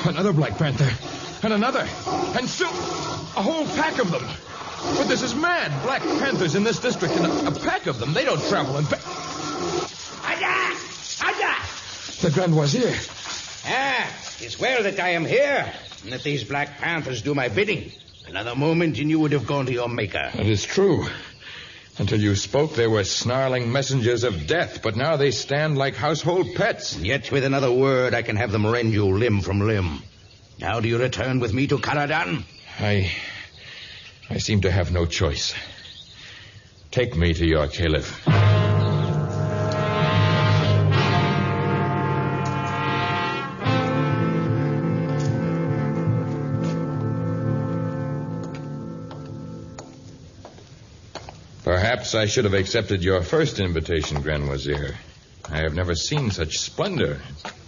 Another Black Panther. And another. And still a whole pack of them. But this is mad. Black Panthers in this district and a pack of them. They don't travel in The Grand Wazir. It's well that I am here, and that these Black Panthers do my bidding. Another moment and you would have gone to your maker. It is true. Until you spoke, they were snarling messengers of death, but now they stand like household pets. Yet with another word, I can have them rend you limb from limb. Now do you return with me to Karadan? I seem to have no choice. Take me to your Caliph. Perhaps I should have accepted your first invitation, Grand Wazir. I have never seen such splendor.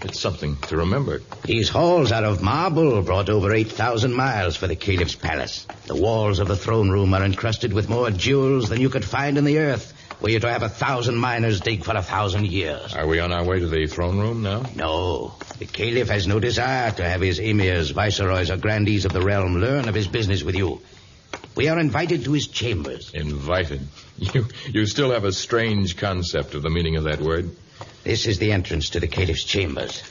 It's something to remember. These halls are of marble, brought over 8,000 miles for the Caliph's palace. The walls of the throne room are encrusted with more jewels than you could find in the earth, were you to have 1,000 miners dig for 1,000 years. Are we on our way to the throne room now? No. The Caliph has no desire to have his emirs, viceroys, or grandees of the realm learn of his business with you. We are invited to his chambers. Invited? You still have a strange concept of the meaning of that word. This is the entrance to the Caliph's chambers.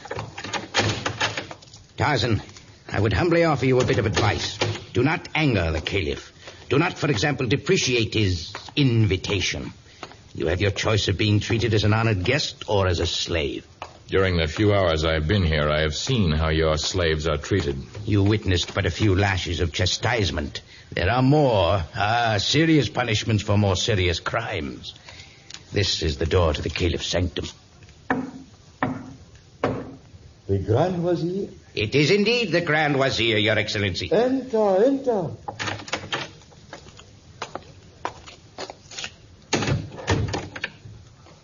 Tarzan, I would humbly offer you a bit of advice. Do not anger the Caliph. Do not, for example, depreciate his invitation. You have your choice of being treated as an honored guest or as a slave. During the few hours I've been here, I have seen how your slaves are treated. You witnessed but a few lashes of chastisement. There are more, serious punishments for more serious crimes. This is the door to the Caliph's sanctum. The Grand Wazir? It is indeed the Grand Wazir, Your Excellency. Enter.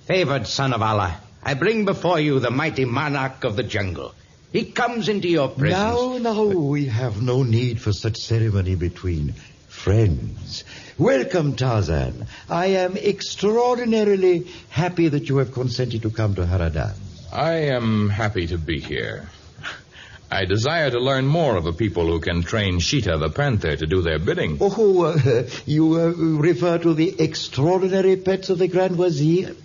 Favored son of Allah, I bring before you the mighty monarch of the jungle. He comes into your presence. Now, we have no need for such ceremony between friends. Welcome, Tarzan. I am extraordinarily happy that you have consented to come to Haradan. I am happy to be here. I desire to learn more of a people who can train Sheeta the panther to do their bidding. You refer to the extraordinary pets of the Grand Wazir?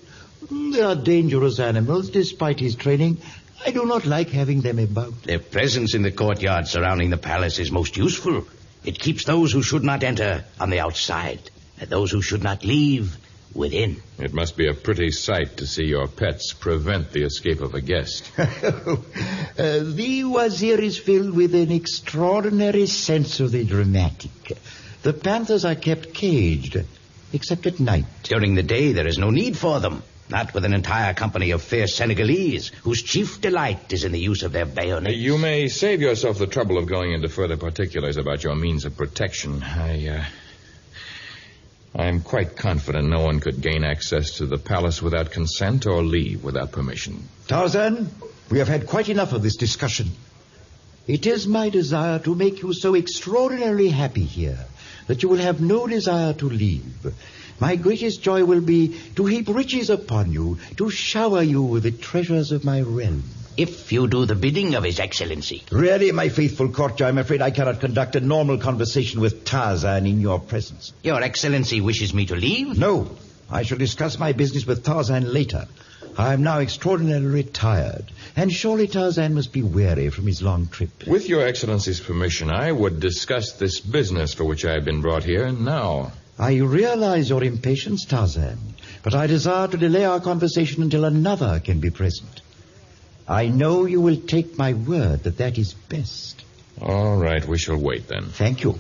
They are dangerous animals, despite his training. I do not like having them about. Their presence in the courtyard surrounding the palace is most useful. It keeps those who should not enter on the outside, and those who should not leave within. It must be a pretty sight to see your pets prevent the escape of a guest. The Wazir is filled with an extraordinary sense of the dramatic. The panthers are kept caged, except at night. During the day, there is no need for them. Not with an entire company of fierce Senegalese, whose chief delight is in the use of their bayonets. You may save yourself the trouble of going into further particulars about your means of protection. I'm quite confident no one could gain access to the palace without consent or leave without permission. Tarzan, we have had quite enough of this discussion. It is my desire to make you so extraordinarily happy here that you will have no desire to leave. My greatest joy will be to heap riches upon you, to shower you with the treasures of my realm. If you do the bidding of His Excellency. Really, my faithful courtier, I'm afraid I cannot conduct a normal conversation with Tarzan in your presence. Your Excellency wishes me to leave? No. I shall discuss my business with Tarzan later. I am now extraordinarily tired, and surely Tarzan must be weary from his long trip. With your Excellency's permission, I would discuss this business for which I have been brought here now. I realize your impatience, Tarzan, but I desire to delay our conversation until another can be present. I know you will take my word that is best. All right, we shall wait then. Thank you.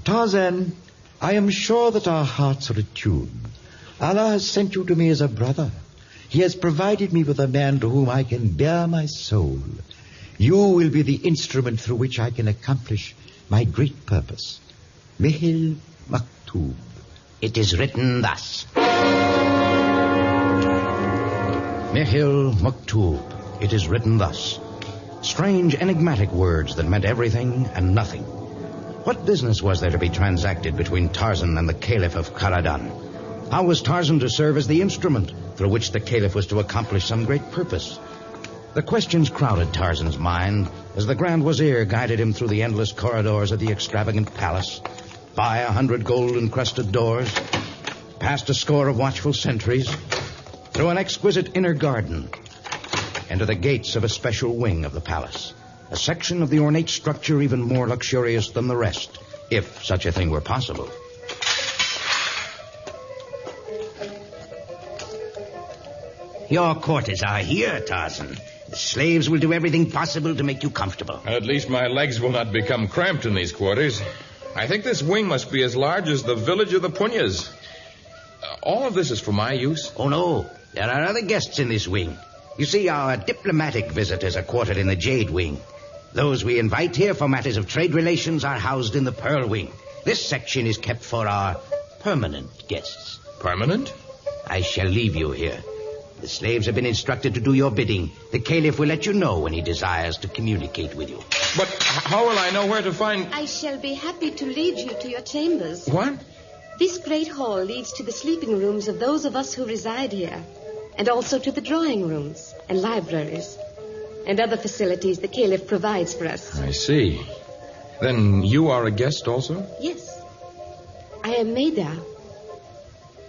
Tarzan, I am sure that our hearts are attuned. Allah has sent you to me as a brother. He has provided me with a man to whom I can bare my soul. You will be the instrument through which I can accomplish my great purpose. Mihil Maktub. It is written thus. Mihil Maktub. It is written thus. Strange, enigmatic words that meant everything and nothing. What business was there to be transacted between Tarzan and the Caliph of Haradan? How was Tarzan to serve as the instrument through which the Caliph was to accomplish some great purpose? The questions crowded Tarzan's mind as the Grand Wazir guided him through the endless corridors of the extravagant palace, by 100 gold-encrusted doors, past a score of watchful sentries, through an exquisite inner garden, into the gates of a special wing of the palace, a section of the ornate structure even more luxurious than the rest, if such a thing were possible. Your quarters are here, Tarzan. The slaves will do everything possible to make you comfortable. At least my legs will not become cramped in these quarters. I think this wing must be as large as the village of the Punyas. All of this is for my use? Oh, no. There are other guests in this wing. You see, our diplomatic visitors are quartered in the Jade Wing. Those we invite here for matters of trade relations are housed in the Pearl Wing. This section is kept for our permanent guests. Permanent? I shall leave you here. The slaves have been instructed to do your bidding. The Caliph will let you know when he desires to communicate with you. But how will I know where to find... I shall be happy to lead you to your chambers. What? This great hall leads to the sleeping rooms of those of us who reside here, and also to the drawing rooms and libraries, and other facilities the Caliph provides for us. I see. Then you are a guest also? Yes. I am Maida.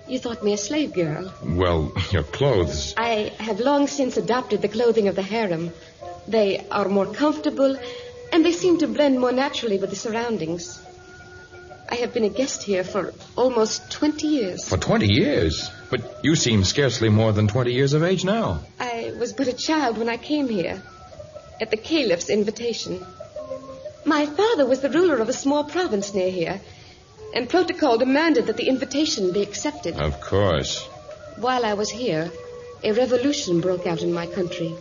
You thought me a slave girl. Well, your clothes... I have long since adopted the clothing of the harem. They are more comfortable, and they seem to blend more naturally with the surroundings. I have been a guest here for almost 20 years. For 20 years? But you seem scarcely more than 20 years of age now. I was but a child when I came here, at the caliph's invitation. My father was the ruler of a small province near here, and protocol demanded that the invitation be accepted. Of course. While I was here, a revolution broke out in my country.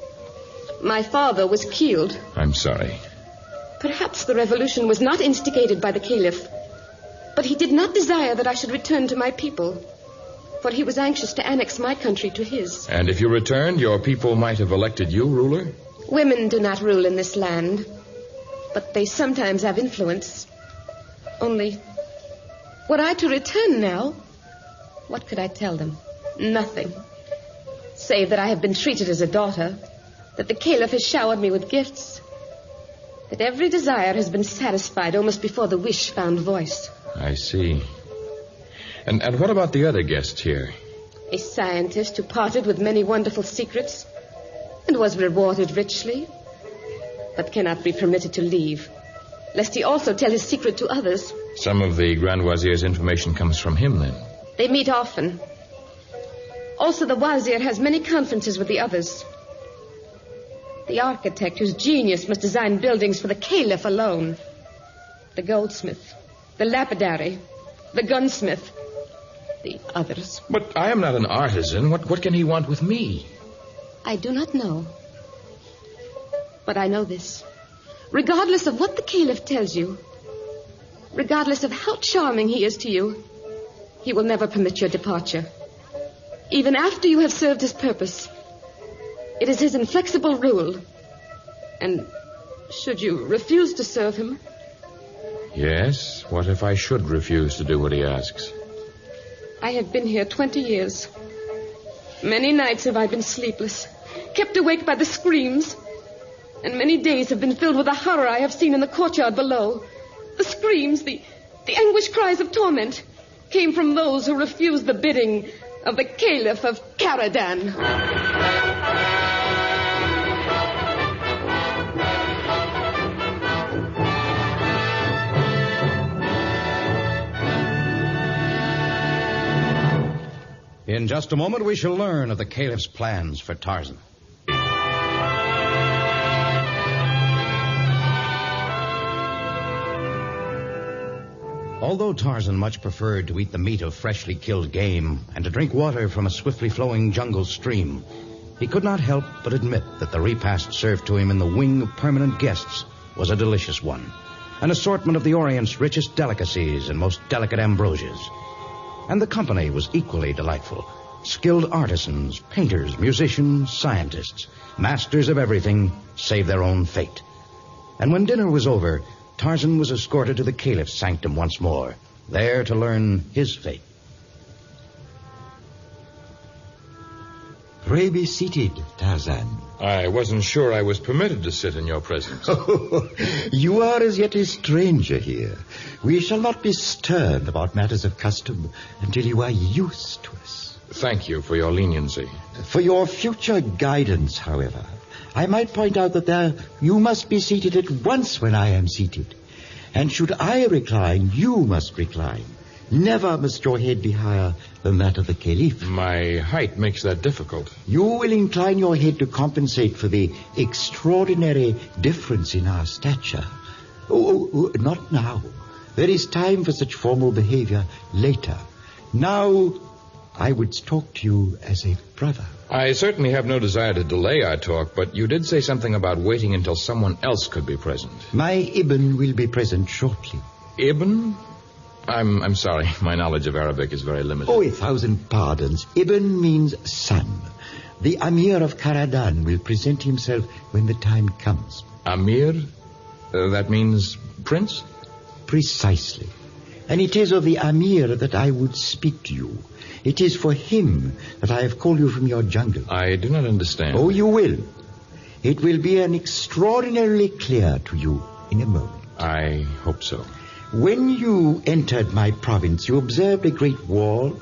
My father was killed. I'm sorry. Perhaps the revolution was not instigated by the caliph, but he did not desire that I should return to my people, for he was anxious to annex my country to his. And if you returned, your people might have elected you ruler? Women do not rule in this land, but they sometimes have influence. Only, were I to return now, what could I tell them? Nothing. Save that I have been treated as a daughter, that the caliph has showered me with gifts, that every desire has been satisfied almost before the wish found voice. I see. And what about the other guests here? A scientist who parted with many wonderful secrets and was rewarded richly, but cannot be permitted to leave, lest he also tell his secret to others. Some of the Grand Wazir's information comes from him, then? They meet often. Also, the Wazir has many conferences with the others. The architect whose genius must design buildings for the caliph alone. The goldsmith, the lapidary, the gunsmith, the others. But I am not an artisan. What can he want with me? I do not know. But I know this. Regardless of what the caliph tells you, regardless of how charming he is to you, he will never permit your departure. Even after you have served his purpose. It is his inflexible rule. And should you refuse to serve him? Yes? What if I should refuse to do what he asks? I have been here 20 years. Many nights have I been sleepless, kept awake by the screams. And many days have been filled with the horror I have seen in the courtyard below. The screams, the anguished cries of torment came from those who refused the bidding of the Caliph of Caradan. In just a moment, we shall learn of the Caliph's plans for Tarzan. Although Tarzan much preferred to eat the meat of freshly killed game and to drink water from a swiftly flowing jungle stream, he could not help but admit that the repast served to him in the wing of permanent guests was a delicious one, an assortment of the Orient's richest delicacies and most delicate ambrosias. And the company was equally delightful. Skilled artisans, painters, musicians, scientists, masters of everything save their own fate. And when dinner was over, Tarzan was escorted to the Caliph's sanctum once more, there to learn his fate. Pray be seated, Tarzan. I wasn't sure I was permitted to sit in your presence. You are as yet a stranger here. We shall not be stern about matters of custom until you are used to us. Thank you for your leniency. For your future guidance, however, I might point out that you must be seated at once when I am seated. And should I recline, you must recline. Never must your head be higher than that of the Caliph. My height makes that difficult. You will incline your head to compensate for the extraordinary difference in our stature. Oh, not now. There is time for such formal behavior later. Now, I would talk to you as a brother. I certainly have no desire to delay our talk, but you did say something about waiting until someone else could be present. My Ibn will be present shortly. Ibn? I'm sorry. My knowledge of Arabic is very limited. Oh, 1,000 pardons. Ibn means son. The Amir of Caradan will present himself when the time comes. Amir? That means prince? Precisely. And it is of the Amir that I would speak to you. It is for him that I have called you from your jungle. I do not understand. Oh, you will. It will be extraordinarily clear to you in a moment. I hope so. When you entered my province, you observed a great wall,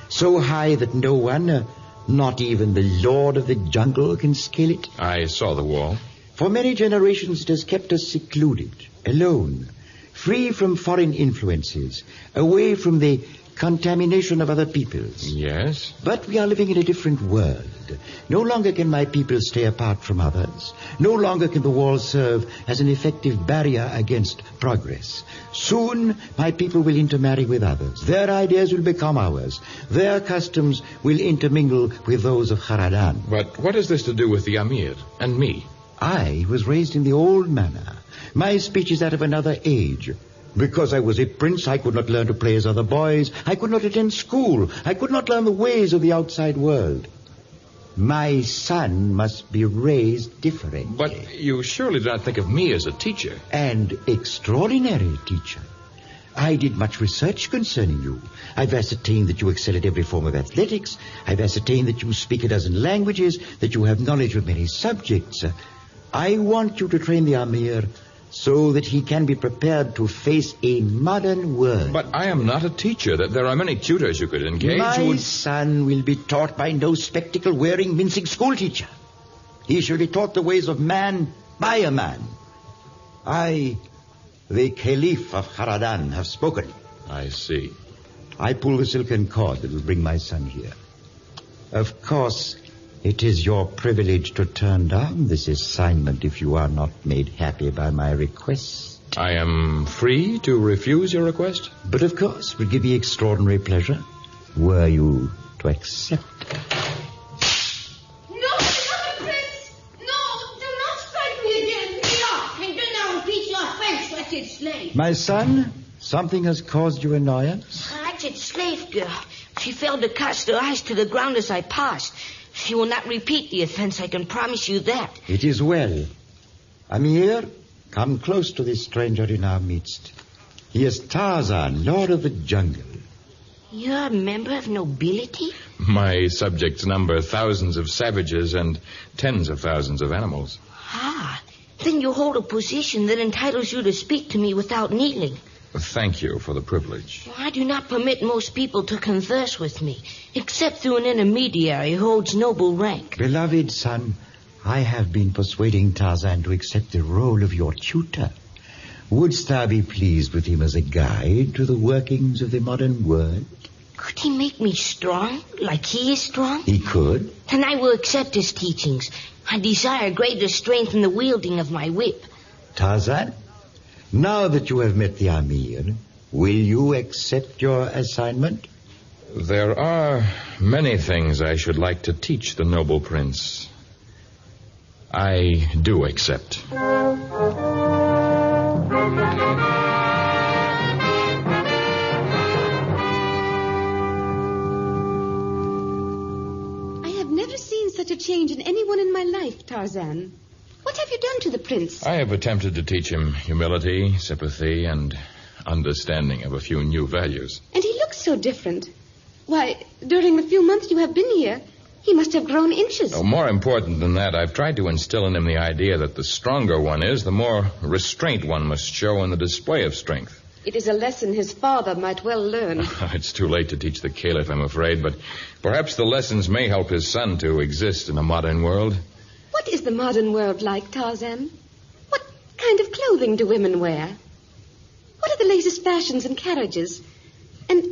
so high that no one, not even the Lord of the Jungle, can scale it. I saw the wall. For many generations it has kept us secluded, alone, free from foreign influences, away from the contamination of other peoples. Yes? But we are living in a different world. No longer can my people stay apart from others. No longer can the wall serve as an effective barrier against progress. Soon, my people will intermarry with others. Their ideas will become ours. Their customs will intermingle with those of Haradan. But what has this to do with the Amir and me? I was raised in the old manner. My speech is that of another age. Because I was a prince, I could not learn to play as other boys. I could not attend school. I could not learn the ways of the outside world. My son must be raised differently. But you surely do not think of me as a teacher. An extraordinary teacher. I did much research concerning you. I've ascertained that you excel at every form of athletics. I've ascertained that you speak a dozen languages, that you have knowledge of many subjects. I want you to train the Amir so that he can be prepared to face a modern world. But I am not a teacher. There are many tutors you could engage. My son will be taught by no spectacle-wearing, mincing schoolteacher. He shall be taught the ways of man by a man. I, the Caliph of Haradan, have spoken. I see. I pull the silken cord that will bring my son here. Of course, it is your privilege to turn down this assignment if you are not made happy by my request. I am free to refuse your request? But of course, it would give me extraordinary pleasure were you to accept. No, Prince! No, do not strike me again. Be off, and do not repeat your French, wretched slave. My son, something has caused you annoyance? Wretched slave girl. She failed to cast her eyes to the ground as I passed. She will not repeat the offense, I can promise you that. It is well. Amir, come close to this stranger in our midst. He is Tarzan, Lord of the Jungle. You're a member of nobility? My subjects number thousands of savages and tens of thousands of animals. Ah, then you hold a position that entitles you to speak to me without kneeling. Thank you for the privilege. I do not permit most people to converse with me, except through an intermediary who holds noble rank. Beloved son, I have been persuading Tarzan to accept the role of your tutor. Wouldst thou be pleased with him as a guide to the workings of the modern world? Could he make me strong, like he is strong? He could. Then I will accept his teachings. I desire greater strength in the wielding of my whip. Tarzan, now that you have met the Amir, will you accept your assignment? There are many things I should like to teach the noble prince. I do accept. Such a change in anyone in my life, Tarzan. What have you done to the prince? I have attempted to teach him humility, sympathy, and understanding of a few new values. And he looks so different. Why, during the few months you have been here, he must have grown inches. Oh, more important than that, I've tried to instill in him the idea that the stronger one is, the more restraint one must show in the display of strength. It is a lesson his father might well learn. It's too late to teach the Caliph, I'm afraid, but perhaps the lessons may help his son to exist in a modern world. What is the modern world like, Tarzan? What kind of clothing do women wear? What are the latest fashions and carriages? And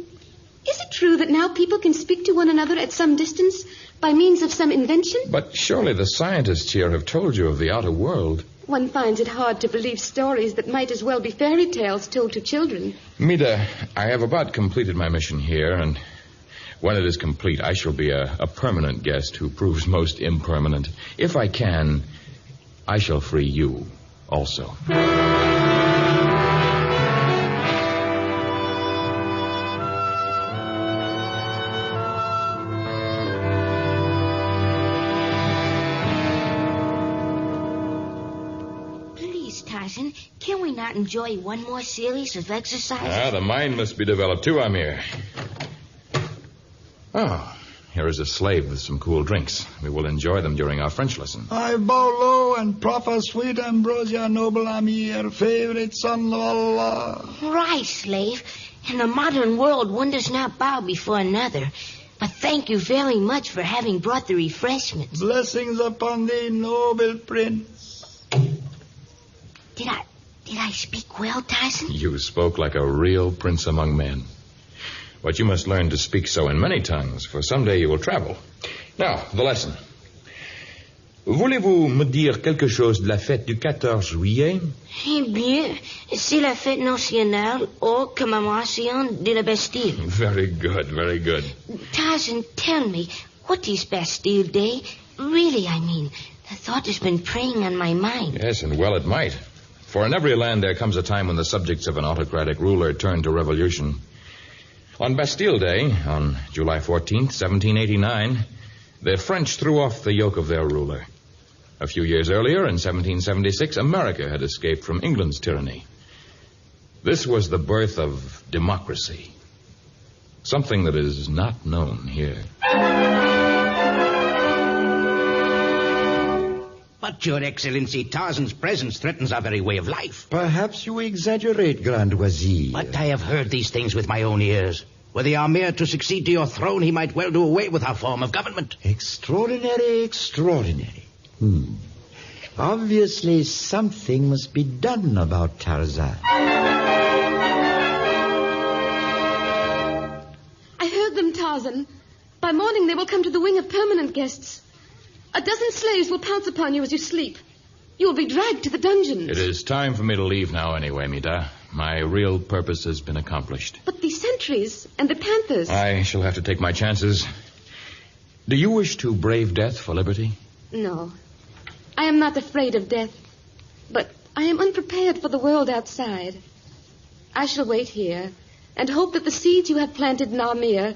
is it true that now people can speak to one another at some distance by means of some invention? But surely the scientists here have told you of the outer world. One finds it hard to believe stories that might as well be fairy tales told to children. Mida, I have about completed my mission here, and when it is complete, I shall be a permanent guest who proves most impermanent. If I can, I shall free you also. Can we not enjoy one more series of exercises? The mind must be developed too, Amir. Oh, here is a slave with some cool drinks. We will enjoy them during our French lesson. I bow low and proffer sweet ambrosia, noble Amir, favorite son of Allah. Right, slave. In the modern world, one does not bow before another. But thank you very much for having brought the refreshments. Blessings upon thee, noble prince. Did Did I speak well, Tarzan? You spoke like a real prince among men. But you must learn to speak so in many tongues, for someday you will travel. Now, the lesson. Voulez-vous me dire quelque chose de la fête du 14 juillet? Eh bien, c'est la fête nationale ou commémoration de la Bastille. Very good, very good. Tarzan, tell me, what is Bastille Day? Really, I mean. The thought has been preying on my mind. Yes, and well it might. For in every land there comes a time when the subjects of an autocratic ruler turn to revolution. On Bastille Day, on July 14th, 1789, the French threw off the yoke of their ruler. A few years earlier, in 1776, America had escaped from England's tyranny. This was the birth of democracy, something that is not known here. But, Your Excellency, Tarzan's presence threatens our very way of life. Perhaps you exaggerate, Grand Wazir. But I have heard these things with my own ears. Were the Amir to succeed to your throne, he might well do away with our form of government. Extraordinary, extraordinary. Obviously, something must be done about Tarzan. I heard them, Tarzan. By morning, they will come to the wing of permanent guests. A dozen slaves will pounce upon you as you sleep. You will be dragged to the dungeons. It is time for me to leave now anyway, Mida. My real purpose has been accomplished. But the sentries and the panthers... I shall have to take my chances. Do you wish to brave death for liberty? No. I am not afraid of death. But I am unprepared for the world outside. I shall wait here and hope that the seeds you have planted in Amir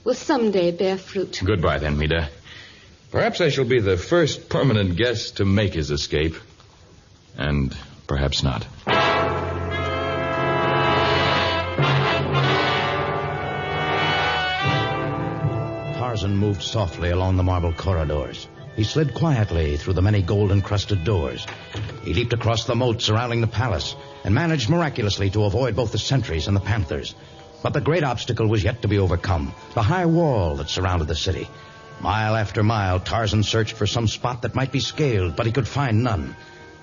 will someday bear fruit. Goodbye then, Mida. Perhaps I shall be the first permanent guest to make his escape. And perhaps not. Tarzan moved softly along the marble corridors. He slid quietly through the many gold-encrusted doors. He leaped across the moat surrounding the palace and managed miraculously to avoid both the sentries and the panthers. But the great obstacle was yet to be overcome, the high wall that surrounded the city. Mile after mile, Tarzan searched for some spot that might be scaled, but he could find none.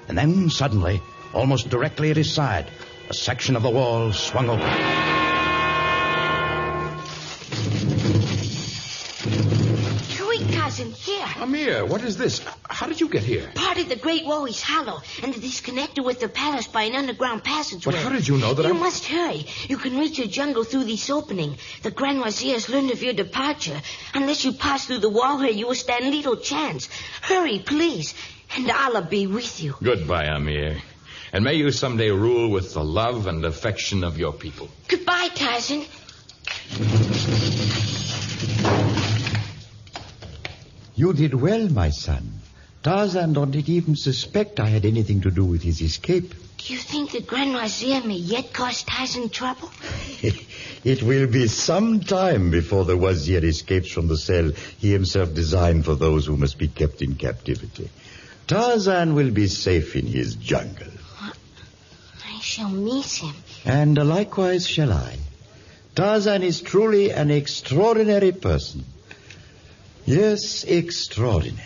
And then, suddenly, almost directly at his side, a section of the wall swung open. Tarzan, here. Amir, what is this? How did you get here? Part of the Great Wall is hollow, and it is connected with the palace by an underground passageway. But how did you know that You must hurry. You can reach your jungle through this opening. The Grand Wazir has learned of your departure. Unless you pass through the wall here, you will stand little chance. Hurry, please, and Allah be with you. Goodbye, Amir. And may you someday rule with the love and affection of your people. Goodbye, Tarzan. You did well, my son. Tarzan didn't even suspect I had anything to do with his escape. Do you think the Grand Wazir may yet cause Tarzan trouble? It will be some time before the Wazir escapes from the cell he himself designed for those who must be kept in captivity. Tarzan will be safe in his jungle. I shall miss him. And likewise shall I. Tarzan is truly an extraordinary person. Yes, extraordinary.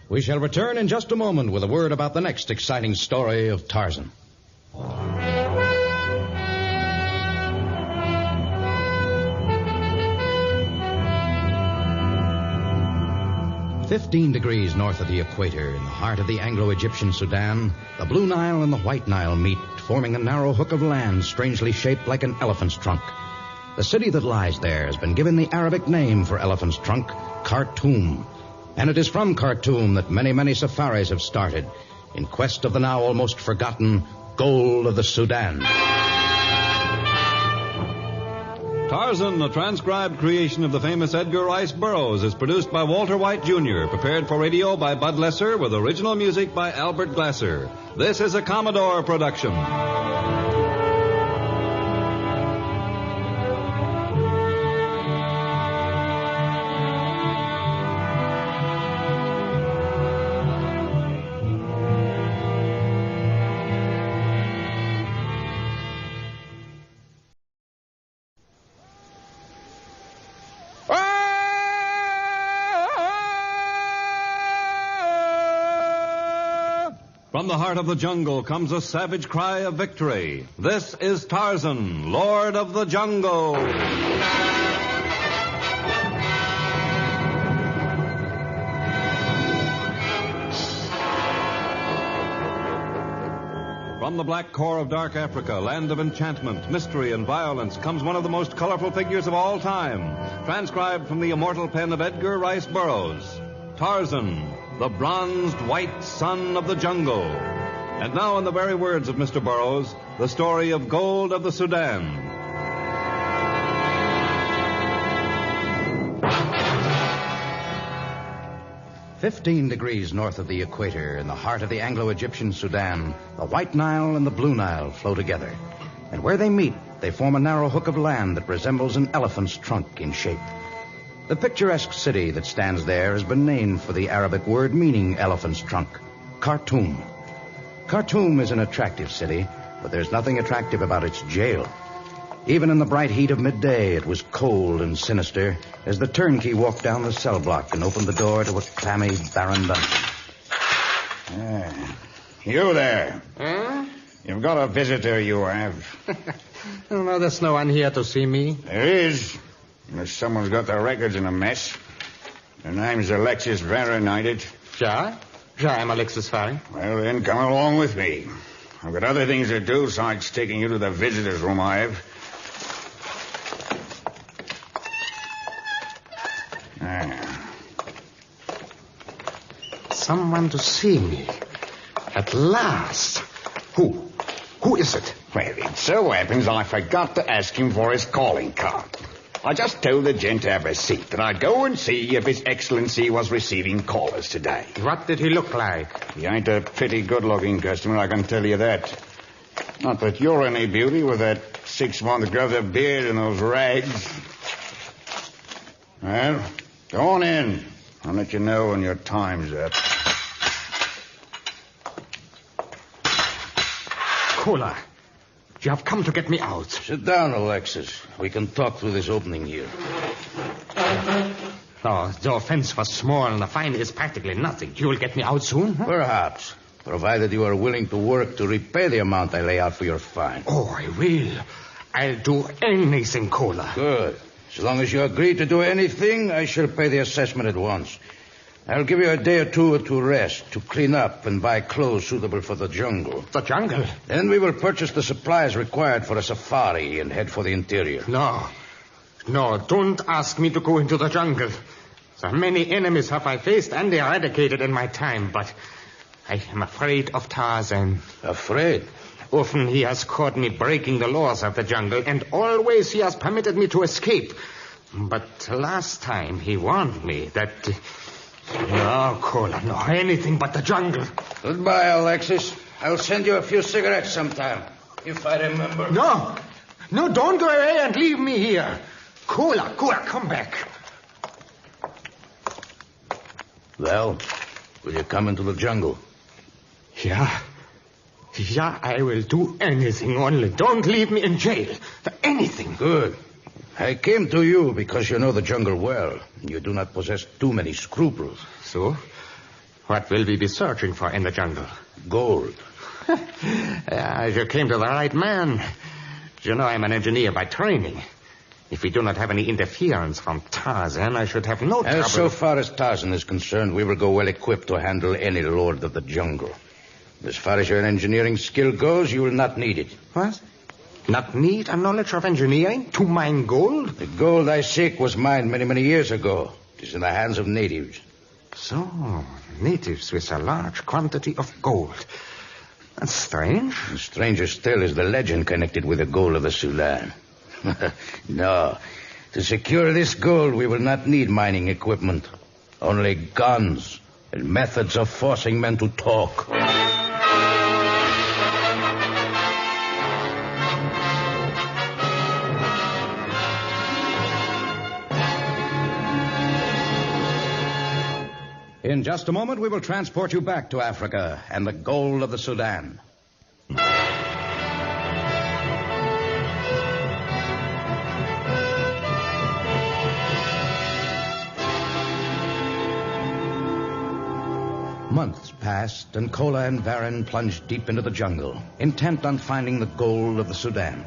We shall return in just a moment with a word about the next exciting story of Tarzan. 15 degrees north of the equator, in the heart of the Anglo-Egyptian Sudan, the Blue Nile and the White Nile meet, forming a narrow hook of land strangely shaped like an elephant's trunk. The city that lies there has been given the Arabic name for elephant's trunk, Khartoum. And it is from Khartoum that many, many safaris have started in quest of the now almost forgotten gold of the Sudan. Tarzan, a transcribed creation of the famous Edgar Rice Burroughs, is produced by Walter White, Jr., prepared for radio by Bud Lesser, with original music by Albert Glasser. This is a Commodore production. From the heart of the jungle comes a savage cry of victory. This is Tarzan, Lord of the Jungle. From the black core of dark Africa, land of enchantment, mystery, and violence, comes one of the most colorful figures of all time, transcribed from the immortal pen of Edgar Rice Burroughs. Tarzan, the bronzed white son of the jungle. And now, in the very words of Mr. Burroughs, the story of Gold of the Sudan. 15 degrees north of the equator, in the heart of the Anglo-Egyptian Sudan, the White Nile and the Blue Nile flow together. And where they meet, they form a narrow hook of land that resembles an elephant's trunk in shape. The picturesque city that stands there has been named for the Arabic word meaning elephant's trunk, Khartoum. Khartoum is an attractive city, but there's nothing attractive about its jail. Even in the bright heat of midday, it was cold and sinister as the turnkey walked down the cell block and opened the door to a clammy, barren dungeon. You there. Huh? You've got a visitor, you have. No, there's no one here to see me. There is. Unless someone's got their records in a mess. Her name's Alexis Varenited. Yeah? Yeah, I'm Alexis Varenited. Well, then, come along with me. I've got other things to do besides taking you to the visitor's room I have. Someone to see me. At last. Who? Who is it? Well, it so happens I forgot to ask him for his calling card. I just told the gent to have a seat, and I'd go and see if His Excellency was receiving callers today. What did he look like? He ain't a pretty good-looking customer, I can tell you that. Not that you're any beauty with that 6-month growth of beard and those rags. Well, go on in. I'll let you know when your time's up. Cola, you have come to get me out. Sit down, Alexis. We can talk through this opening here. Oh, the offense was small and the fine is practically nothing. You will get me out soon? Huh? Perhaps, provided you are willing to work to repay the amount I lay out for your fine. Oh, I will. I'll do anything, Cola. Good. As long as you agree to do anything, I shall pay the assessment at once. I'll give you a day or two to rest, to clean up, and buy clothes suitable for the jungle. The jungle? Then we will purchase the supplies required for a safari and head for the interior. No, don't ask me to go into the jungle. So many enemies have I faced and eradicated in my time, but I am afraid of Tarzan. Afraid? Often he has caught me breaking the laws of the jungle, and always he has permitted me to escape. But last time he warned me that... No, Cola, no, anything but the jungle. Goodbye, Alexis. I'll send you a few cigarettes sometime, if I remember. No, don't go away and leave me here. Cola, come back. Well, will you come into the jungle? Yeah, I will do anything, only don't leave me in jail. Anything. Good. I came to you because you know the jungle well. You do not possess too many scruples. So? What will we be searching for in the jungle? Gold. You came to the right man. You know I'm an engineer by training. If we do not have any interference from Tarzan, I should have no trouble. So far as Tarzan is concerned, we will go well equipped to handle any lord of the jungle. As far as your engineering skill goes, you will not need it. What? Not need a knowledge of engineering to mine gold? The gold I seek was mined many, many years ago. It is in the hands of natives. So, natives with a large quantity of gold. That's strange. And stranger still is the legend connected with the gold of the Sudan. No. To secure this gold, we will not need mining equipment. Only guns and methods of forcing men to talk. In just a moment, we will transport you back to Africa and the gold of the Sudan. Months passed, and Kola and Varin plunged deep into the jungle, intent on finding the gold of the Sudan.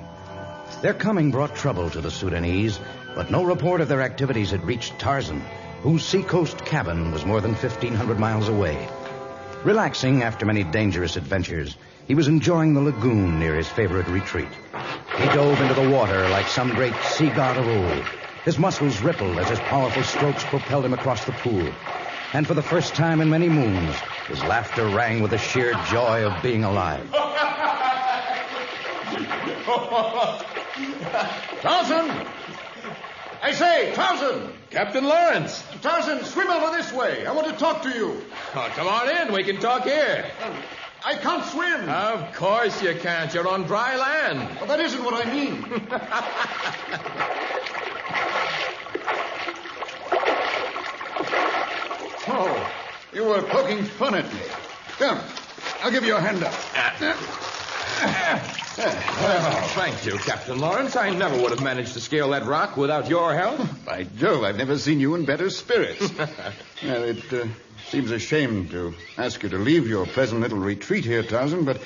Their coming brought trouble to the Sudanese, but no report of their activities had reached Tarzan, whose seacoast cabin was more than 1,500 miles away. Relaxing after many dangerous adventures, he was enjoying the lagoon near his favorite retreat. He dove into the water like some great sea god of old. His muscles rippled as his powerful strokes propelled him across the pool. And for the first time in many moons, his laughter rang with the sheer joy of being alive. Tarzan! I say, Tarzan! Captain Lawrence! Tarzan, swim over this way. I want to talk to you. Oh, come on in. We can talk here. I can't swim. Of course you can't. You're on dry land. Well, that isn't what I mean. Oh, you were poking fun at me. Come, I'll give you a hand up. Well, thank you, Captain Lawrence. I never would have managed to scale that rock without your help. By Jove, I've never seen you in better spirits. Well, it seems a shame to ask you to leave your pleasant little retreat here, Tarzan, but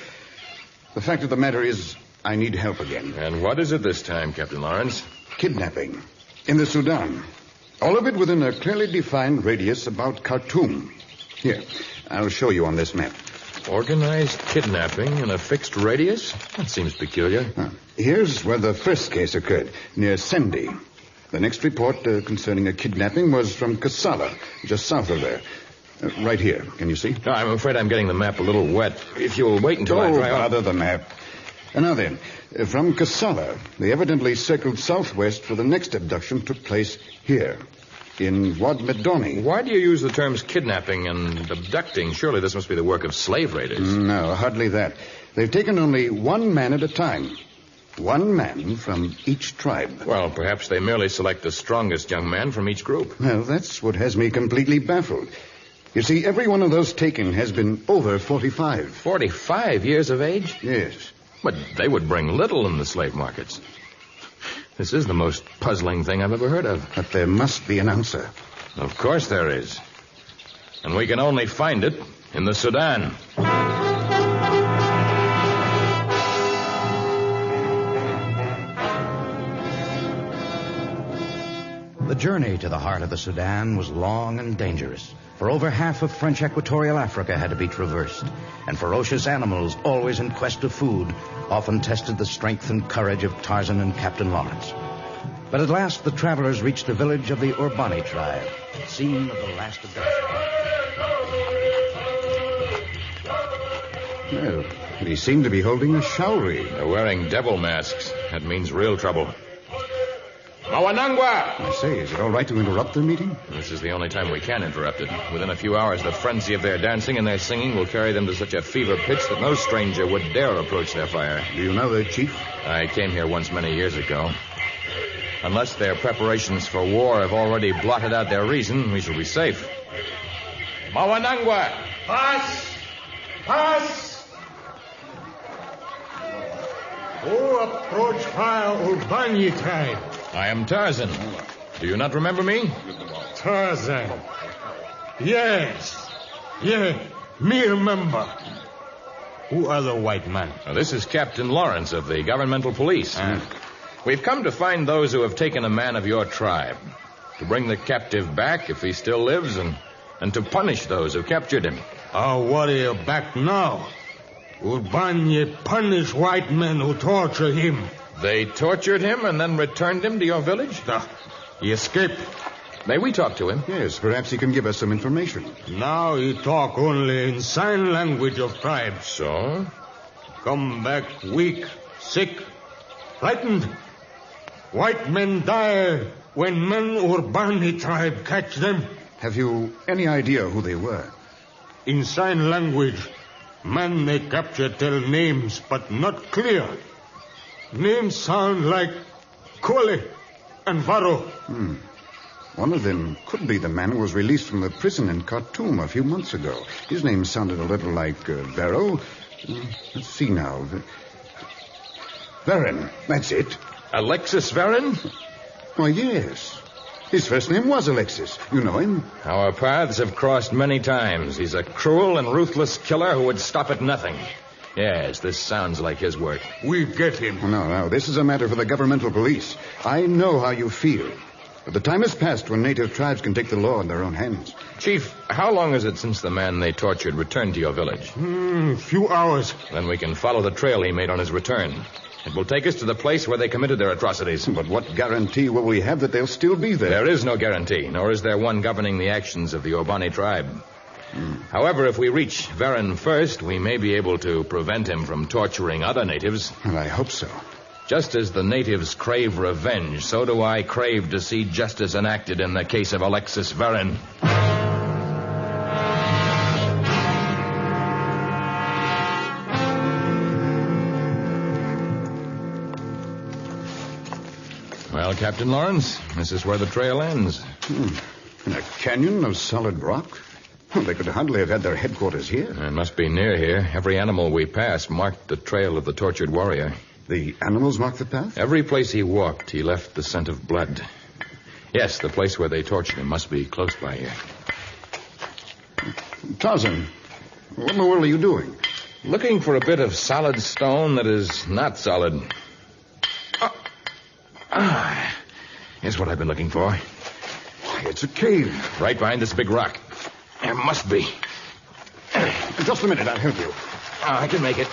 the fact of the matter is I need help again. And what is it this time, Captain Lawrence? Kidnapping. In the Sudan. All of it within a clearly defined radius about Khartoum. Here, I'll show you on this map. Organized kidnapping in a fixed radius? That seems peculiar. Here's where the first case occurred, near Sendi. The next report concerning a kidnapping was from Kassala, just south of there. Right here. Can you see? No, I'm afraid I'm getting the map a little wet. If you'll wait until I dry bother the map. Now then, from Kassala, they evidently circled southwest for the next abduction took place here, in Wad Medoni. Why do you use the terms kidnapping and abducting? Surely this must be the work of slave raiders. No, hardly that. They've taken only one man at a time. One man from each tribe. Well, perhaps they merely select the strongest young man from each group. Well, that's what has me completely baffled. You see, every one of those taken has been over 45. 45 years of age? Yes. But they would bring little in the slave markets. This is the most puzzling thing I've ever heard of. But there must be an answer. Of course there is. And we can only find it in the Sudan. The journey to the heart of the Sudan was long and dangerous. For over half of French equatorial Africa had to be traversed, and ferocious animals, always in quest of food, often tested the strength and courage of Tarzan and Captain Lawrence. But at last the travelers reached the village of the Urbani tribe, scene of the last abduction. Well, they seem to be holding a showery. They're wearing devil masks. That means real trouble. Mawanangwa! I say, is it all right to interrupt their meeting? This is the only time we can interrupt it. Within a few hours, the frenzy of their dancing and their singing will carry them to such a fever pitch that no stranger would dare approach their fire. Do you know their chief? I came here once many years ago. Unless their preparations for war have already blotted out their reason, we shall be safe. Mawanangwa! Pass! Pass! Who approach fire Urbani tribe? I am Tarzan. Do you not remember me? Tarzan. Yes. Yeah, me remember. Who are the white men? Now, this is Captain Lawrence of the governmental police. We've come to find those who have taken a man of your tribe, to bring the captive back if he still lives, and to punish those who captured him. Our warrior back now. Urbani punish white men who torture him. They tortured him and then returned him to your village? He escaped. May we talk to him? Yes, perhaps he can give us some information. Now he talk only in sign language of tribes. So? Come back weak, sick, frightened. White men die when men Urbani tribe catch them. Have you any idea who they were? In sign language, men they capture tell names, but not clear. Names sound like Kole and Varo. One of them could be the man who was released from the prison in Khartoum a few months ago. His name sounded a little like Varo. Let's see now. Varin, that's it. Alexis Varin? Why, yes. His first name was Alexis. You know him? Our paths have crossed many times. He's a cruel and ruthless killer who would stop at nothing. Yes, this sounds like his work. We get him. No. This is a matter for the governmental police. I know how you feel. But the time has passed when native tribes can take the law in their own hands. Chief, how long is it since the man they tortured returned to your village? Few hours. Then we can follow the trail he made on his return. It will take us to the place where they committed their atrocities. But what guarantee will we have that they'll still be there? There is no guarantee, nor is there one governing the actions of the Obani tribe. However, if we reach Varen first, we may be able to prevent him from torturing other natives. And I hope so. Just as the natives crave revenge, so do I crave to see justice enacted in the case of Alexis Varen. Well, Captain Lawrence, this is where the trail ends. In a canyon of solid rock? They could hardly have had their headquarters here. It must be near here. Every animal we passed marked the trail of the tortured warrior. The animals marked the path? Every place he walked, he left the scent of blood. Yes, the place where they tortured him must be close by here. Tarzan, what in the world are you doing? Looking for a bit of solid stone that is not solid. Here's what I've been looking for. Why, it's a cave. Right behind this big rock. There must be. Just a minute, I'll help you. I can make it.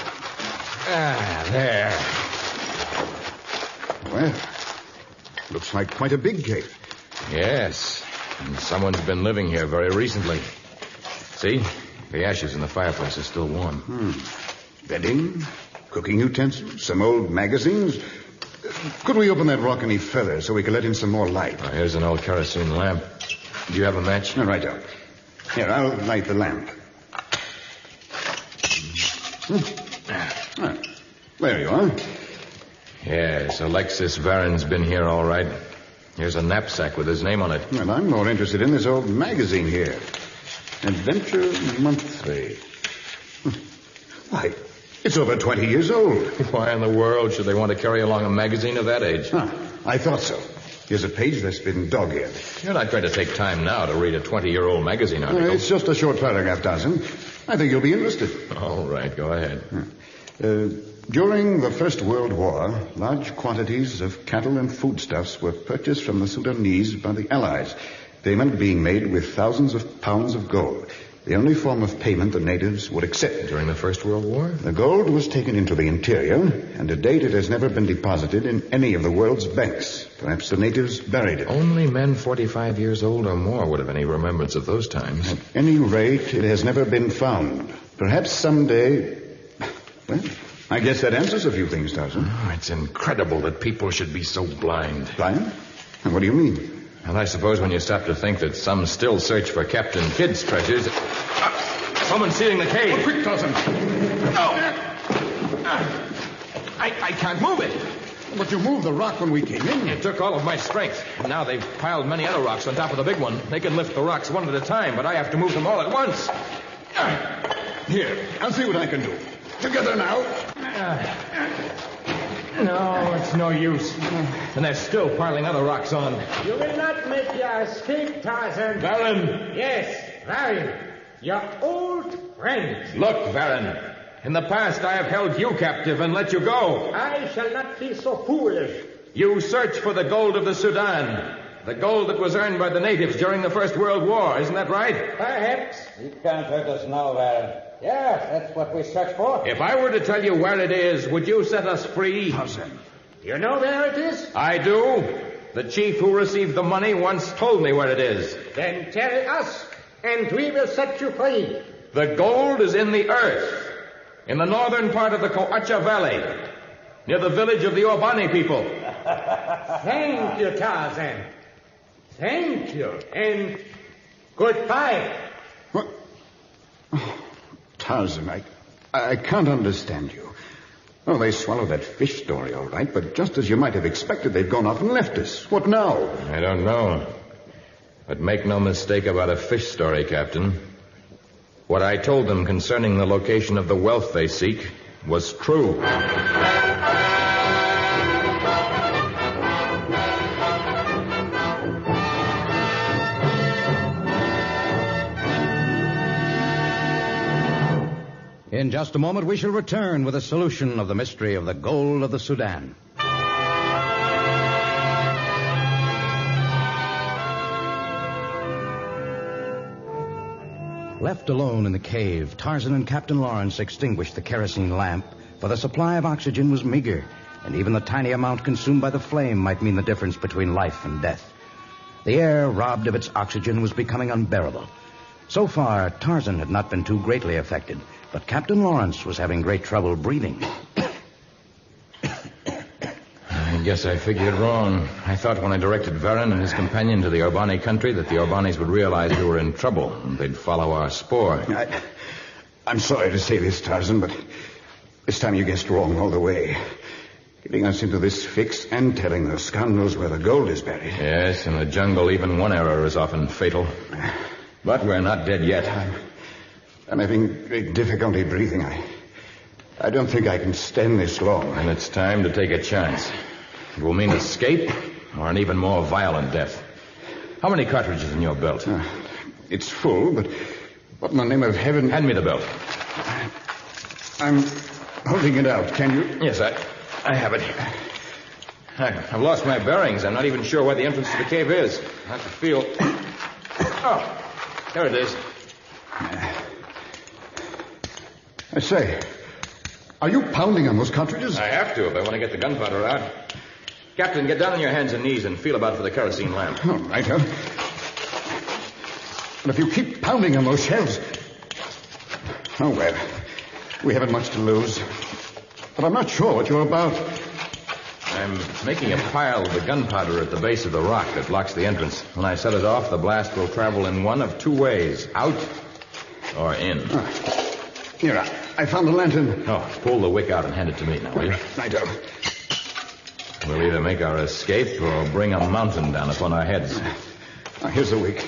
There. Well, looks like quite a big cave. Yes, and someone's been living here very recently. See? The ashes in the fireplace are still warm. Bedding, cooking utensils, some old magazines. Could we open that rock any further so we could let in some more light? Here's an old kerosene lamp. Do you have a match? Right out. Here, I'll light the lamp. There you are. Yes, Alexis Varen's been here all right. Here's a knapsack with his name on it. Well, I'm more interested in this old magazine here. Adventure Monthly. Why, it's over 20 years old. Why in the world should they want to carry along a magazine of that age? I thought so. Here's a page that's been dog-eared. You're not going to take time now to read a 20-year-old magazine article. It's just a short paragraph, Tarzan. I think you'll be interested. All right, go ahead. During the First World War, large quantities of cattle and foodstuffs were purchased from the Sudanese by the Allies, payment being made with thousands of pounds of gold, the only form of payment the natives would accept. During the First World War? The gold was taken into the interior, and to date it has never been deposited in any of the world's banks. Perhaps the natives buried it. Only men 45 years old or more would have any remembrance of those times. At any rate, it has never been found. Perhaps someday... Well, I guess that answers a few things, Tarzan. Oh, it's incredible that people should be so blind. Blind? And what do you mean? And I suppose when you stop to think that some still search for Captain Kidd's treasures... someone's sealing the cave. Oh, quick, Tarzan. I can't move it. But you moved the rock when we came in. It took all of my strength. And now they've piled many other rocks on top of the big one. They can lift the rocks one at a time, but I have to move them all at once. Here, I'll see what I can do. Together now. No, it's no use. And they're still piling other rocks on. You will not make your escape, Tarzan. Varen! Yes, Varen. Your old friend. Look, Varen. In the past, I have held you captive and let you go. I shall not be so foolish. You search for the gold of the Sudan. The gold that was earned by the natives during the First World War. Isn't that right? Perhaps. You can't hurt us now, Varen. Yes, that's what we search for. If I were to tell you where it is, would you set us free? Tarzan. You know where it is? I do. The chief who received the money once told me where it is. Then tell us, and we will set you free. The gold is in the earth, in the northern part of the Coacha Valley, near the village of the Obani people. Thank you, Tarzan. Thank you, and goodbye. What? Oh, Tarzan, I can't understand you. Oh, they swallowed that fish story, all right, but just as you might have expected, they've gone off and left us. What now? I don't know. But make no mistake about a fish story, Captain. What I told them concerning the location of the wealth they seek was true. In just a moment, we shall return with a solution of the mystery of the gold of the Sudan. Left alone in the cave, Tarzan and Captain Lawrence extinguished the kerosene lamp, for the supply of oxygen was meager, and even the tiny amount consumed by the flame might mean the difference between life and death. The air, robbed of its oxygen, was becoming unbearable. So far, Tarzan had not been too greatly affected, but Captain Lawrence was having great trouble breathing. I guess I figured wrong. I thought when I directed Varan and his companion to the Orbani country that the Orbanis would realize we were in trouble and they'd follow our spoor. I'm sorry to say this, Tarzan, but this time you guessed wrong all the way. Getting us into this fix and telling the scoundrels where the gold is buried. Yes, in the jungle, even one error is often fatal. But we're not dead yet. I'm having great difficulty breathing. I don't think I can stand this long. And it's time to take a chance. It will mean escape or an even more violent death. How many cartridges in your belt? It's full, but what in the name of heaven... Hand me the belt. I'm holding it out. Can you? Yes, I have it. I've lost my bearings. I'm not even sure where the entrance to the cave is. I have to feel... Oh, there it is. I say, are you pounding on those cartridges? I have to if I want to get the gunpowder out. Captain, get down on your hands and knees and feel about for the kerosene lamp. All right, huh? But if you keep pounding on those shells... Oh, well, we haven't much to lose. But I'm not sure what you're about. I'm making a pile of the gunpowder at the base of the rock that blocks the entrance. When I set it off, the blast will travel in one of two ways, out or in. Here, I found the lantern. Oh, pull the wick out and hand it to me now, will you? Righto. We'll either make our escape or bring a mountain down upon our heads. Here's the wick.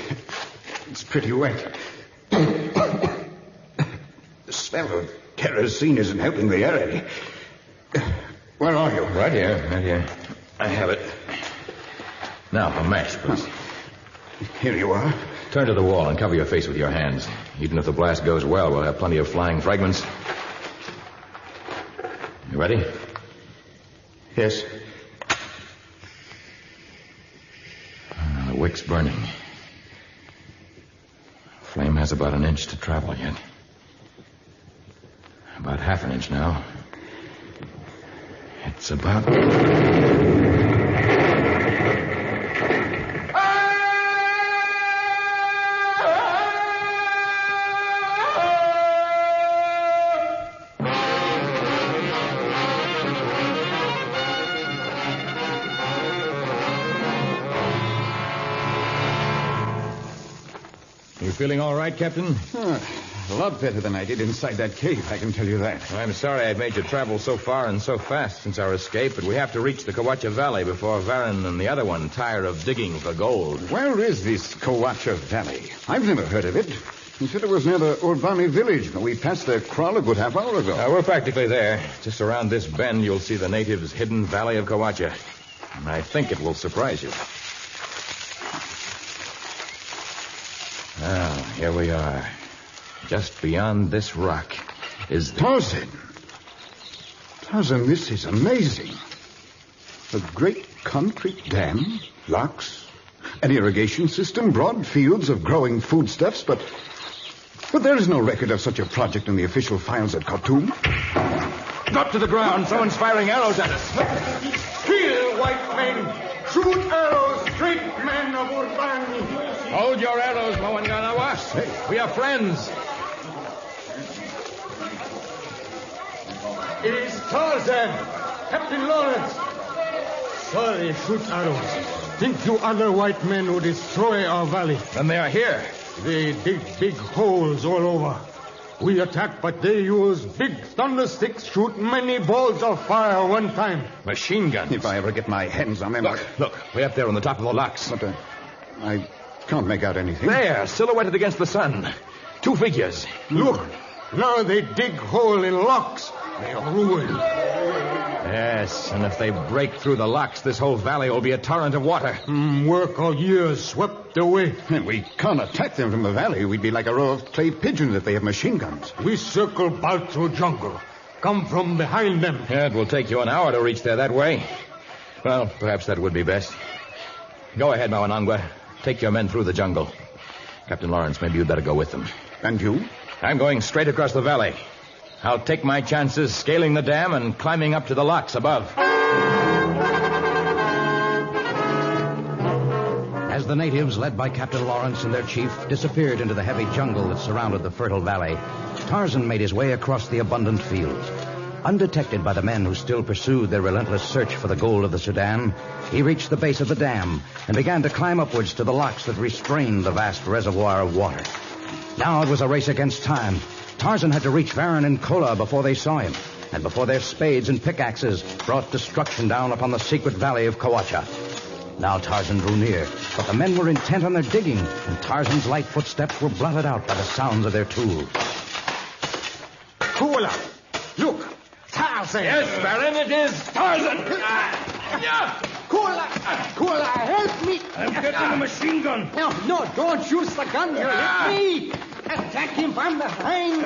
It's pretty wet. The smell of kerosene isn't helping the air any. Where are you? Right here. I have it. Now, a match, please. Here you are. Turn to the wall and cover your face with your hands. Even if the blast goes well, we'll have plenty of flying fragments. You ready? Yes. The wick's burning. Flame has about an inch to travel yet. About half an inch now. It's about... You feeling all right, Captain? A lot better than I did inside that cave, I can tell you that. I'm sorry I made you travel so far and so fast since our escape, but we have to reach the Kawacha Valley before Varan and the other one tire of digging for gold. Where is this Kawacha Valley? I've never heard of it. You said it was near the Urbani village, but we passed their kraal a good half hour ago. We're practically there. Just around this bend, you'll see the natives' hidden valley of Kawacha. And I think it will surprise you. Now, here we are. Just beyond this rock is the... Tarzan! Tarzan, this is amazing. A great concrete dam, locks, an irrigation system, broad fields of growing foodstuffs, but there is no record of such a project in the official files at Khartoum. Drop to the ground. Someone's firing arrows at us. Kill, white men! Shoot arrows, great men of Urbani! Hold your arrows, Moanganawas. Hey. We are friends. It is Tarzan, Captain Lawrence. Sorry, shoot arrows. Think you other white men would destroy our valley? Then they are here. They dig big holes all over. We attack, but they use big thundersticks, shoot many balls of fire one time. Machine guns. If I ever get my hands on them... Look, way up there on the top of the locks. But I can't make out anything. There, silhouetted against the sun. Two figures. Look, now they dig hole in locks. They are ruined. Yes, and if they break through the locks, this whole valley will be a torrent of water. Work all years swept away. We can't attack them from the valley. We'd be like a row of clay pigeons if they have machine guns. We circle about through jungle. Come from behind them. Yeah, it will take you an hour to reach there that way. Well, perhaps that would be best. Go ahead, Mawanangwa. Take your men through the jungle. Captain Lawrence, maybe you'd better go with them. And you? I'm going straight across the valley. I'll take my chances scaling the dam and climbing up to the locks above. As the natives, led by Captain Lawrence and their chief, disappeared into the heavy jungle that surrounded the fertile valley, Tarzan made his way across the abundant fields. Undetected by the men who still pursued their relentless search for the gold of the Sudan, he reached the base of the dam and began to climb upwards to the locks that restrained the vast reservoir of water. Now it was a race against time. Tarzan had to reach Varan and Kola before they saw him, and before their spades and pickaxes brought destruction down upon the secret valley of Kawacha. Now Tarzan drew near, but the men were intent on their digging, and Tarzan's light footsteps were blotted out by the sounds of their tools. Kola! Look! Tarzan! Yes, Baron, it is Tarzan! Kola, help me! I'm getting a machine gun. No, don't use the gun. You hit me! Attack him from behind.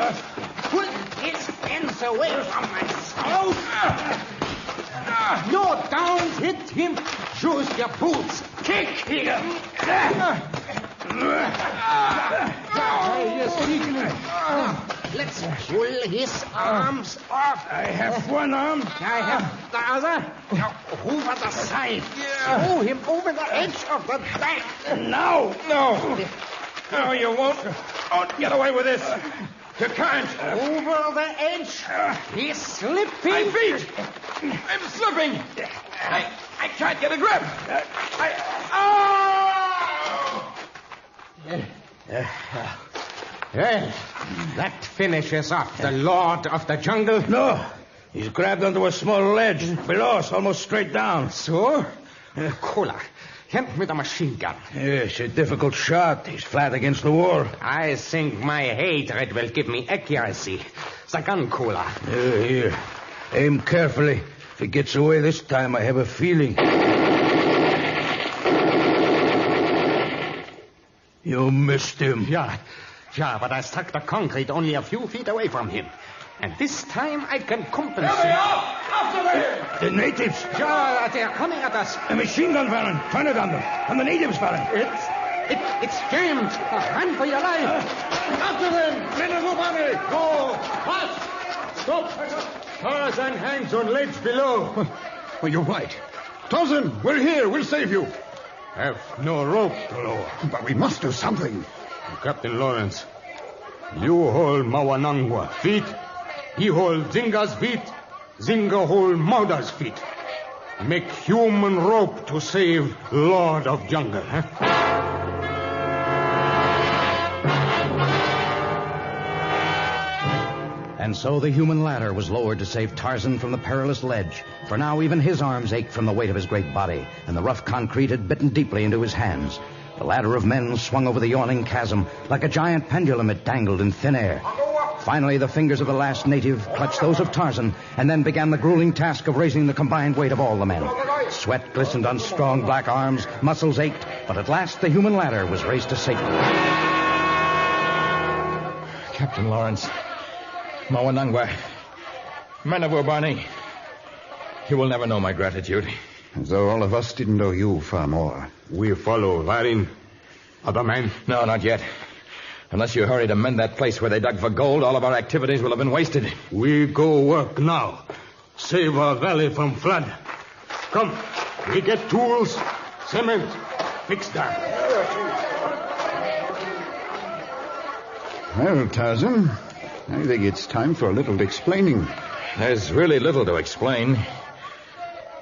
Pull his hands away from my throat. No, don't hit him. Use your boots. Kick him. You're weakening. Let's pull his arms off. I have one arm. I have the other. Now, over the side. Throw him over the edge of the bank. No. No, you won't. Don't get away with this. You can't. Over the edge. He's slipping. My feet. I'm slipping. I can't get a grip. Well, that finishes off the Lord of the Jungle. No. He's grabbed onto a small ledge below us, almost straight down. So? Kola, hand me the machine gun. Yes, a difficult shot. He's flat against the wall. I think my hatred will give me accuracy. The gun, Kola. Here. Aim carefully. If he gets away this time, I have a feeling. You missed him. Yeah, but I struck the concrete only a few feet away from him. And this time I can compensate. After them! The natives. Yeah, they're coming at us. A machine gun, Baron. Turn it on them. On the natives, Baron. It's jammed. Run for your life. After them! Men of Obani! Go! Fast! Stop! Tarzan hangs on ledge below. Well, you're right. Tarzan, we're here. We'll save you. Have no rope to lower. But we must do something. Captain Lawrence, you hold Mawanangwa feet. He hold Zinga's feet. Zinga hold Mauda's feet. Make human rope to save Lord of Jungle, huh? And so the human ladder was lowered to save Tarzan from the perilous ledge, for now even his arms ached from the weight of his great body, and the rough concrete had bitten deeply into his hands. The ladder of men swung over the yawning chasm. Like a giant pendulum, it dangled in thin air. Finally, the fingers of the last native clutched those of Tarzan, and then began the grueling task of raising the combined weight of all the men. Sweat glistened on strong black arms, muscles ached, but at last the human ladder was raised to safety. Captain Lawrence, Mawanangwa, men of Urbani, you will never know my gratitude. As though all of us didn't owe you far more. We follow Varin. Other men? No, not yet. Unless you hurry to mend that place where they dug for gold, all of our activities will have been wasted. We go work now. Save our valley from flood. Come, we get tools, cement, fix that. Well, Tarzan, I think it's time for a little explaining. There's really little to explain.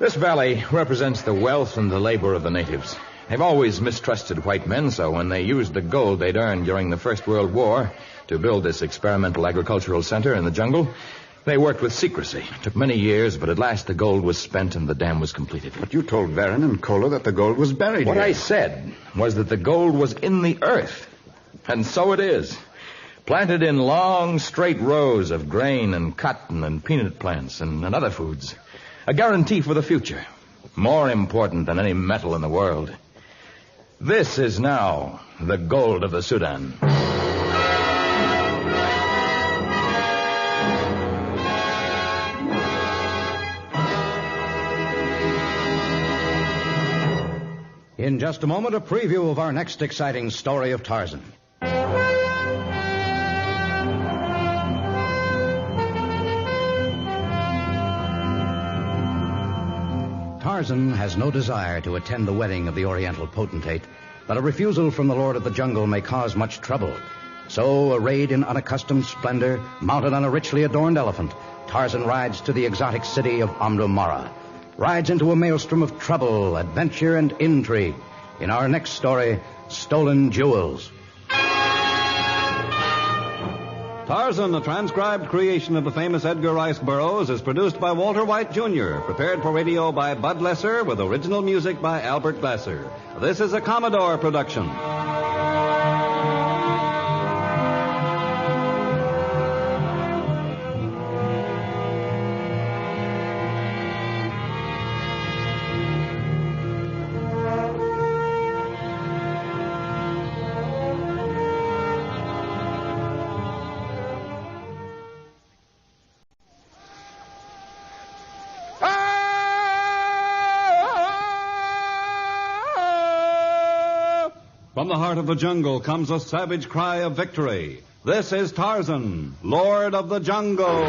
This valley represents the wealth and the labor of the natives. They've always mistrusted white men, so when they used the gold they'd earned during the First World War to build this experimental agricultural center in the jungle, they worked with secrecy. It took many years, but at last the gold was spent and the dam was completed. But you told Varin and Kola that the gold was buried What here. I said was that the gold was in the earth. And so it is. Planted in long, straight rows of grain and cotton and peanut plants and other foods. A guarantee for the future. More important than any metal in the world. This is now the gold of the Sudan. In just a moment, a preview of our next exciting story of Tarzan. Tarzan has no desire to attend the wedding of the Oriental potentate, but a refusal from the Lord of the Jungle may cause much trouble. So, arrayed in unaccustomed splendor, mounted on a richly adorned elephant, Tarzan rides to the exotic city of Amdumara. Rides into a maelstrom of trouble, adventure, and intrigue. In our next story, Stolen Jewels. Tarzan, a transcribed creation of the famous Edgar Rice Burroughs, is produced by Walter White, Jr., prepared for radio by Bud Lesser, with original music by Albert Glasser. This is a Commodore production. From the heart of the jungle comes a savage cry of victory. This is Tarzan, Lord of the Jungle.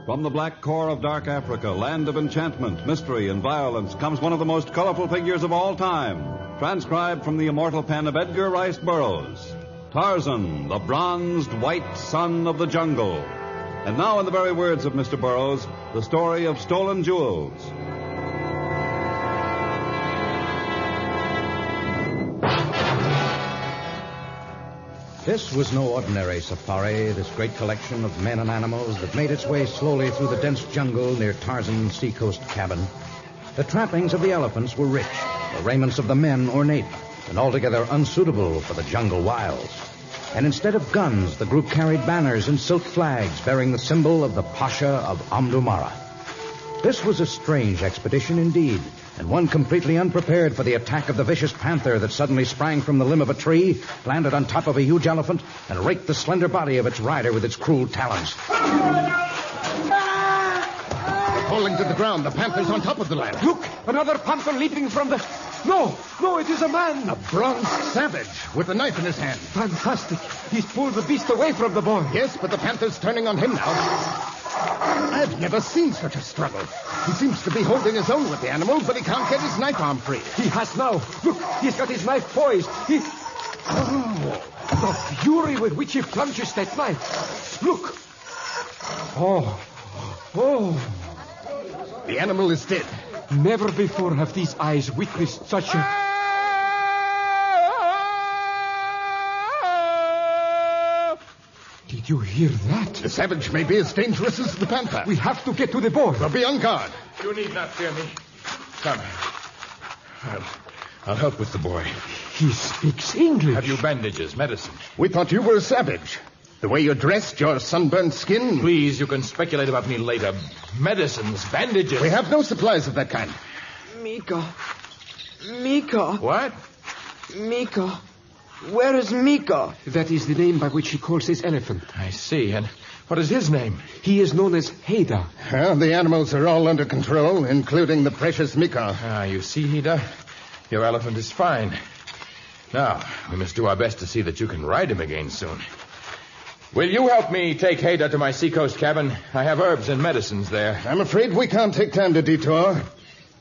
From the black core of dark Africa, land of enchantment, mystery, and violence, comes one of the most colorful figures of all time, transcribed from the immortal pen of Edgar Rice Burroughs. Tarzan, the bronzed white son of the jungle. And now, in the very words of Mr. Burroughs, the story of Stolen Jewels. This was no ordinary safari, this great collection of men and animals that made its way slowly through the dense jungle near Tarzan's seacoast cabin. The trappings of the elephants were rich, the raiments of the men ornate, and altogether unsuitable for the jungle wilds. And instead of guns, the group carried banners and silk flags bearing the symbol of the Pasha of Amdumara. This was a strange expedition indeed, and one completely unprepared for the attack of the vicious panther that suddenly sprang from the limb of a tree, landed on top of a huge elephant, and raked the slender body of its rider with its cruel talons. Falling to the ground, the panther's on top of the ladder. Look, another panther leaping from the... No, it is a man. A bronzed savage with a knife in his hand. Fantastic. He's pulled the beast away from the boy. Yes, but the panther's turning on him now. I've never seen such a struggle. He seems to be holding his own with the animal, but he can't get his knife arm free. He has now. Look, he's got his knife poised. Oh, the fury with which he plunges that knife. Look. Oh. The animal is dead. Never before have these eyes witnessed such a... Did you hear that? The savage may be as dangerous as the panther. We have to get to the boy. Well, be on guard. You need not fear me. Come. I'll help with the boy. He speaks English. Have you bandages, medicine? We thought you were a savage. The way you're dressed, your sunburned skin... Please, you can speculate about me later. Medicines, bandages... We have no supplies of that kind. Miko. What? Miko. Where is Miko? That is the name by which he calls his elephant. I see. And what is his name? He is known as Haida. Well, the animals are all under control, including the precious Miko. You see, Haida? Your elephant is fine. Now, we must do our best to see that you can ride him again soon. Will you help me take Haida to my seacoast cabin? I have herbs and medicines there. I'm afraid we can't take time to detour.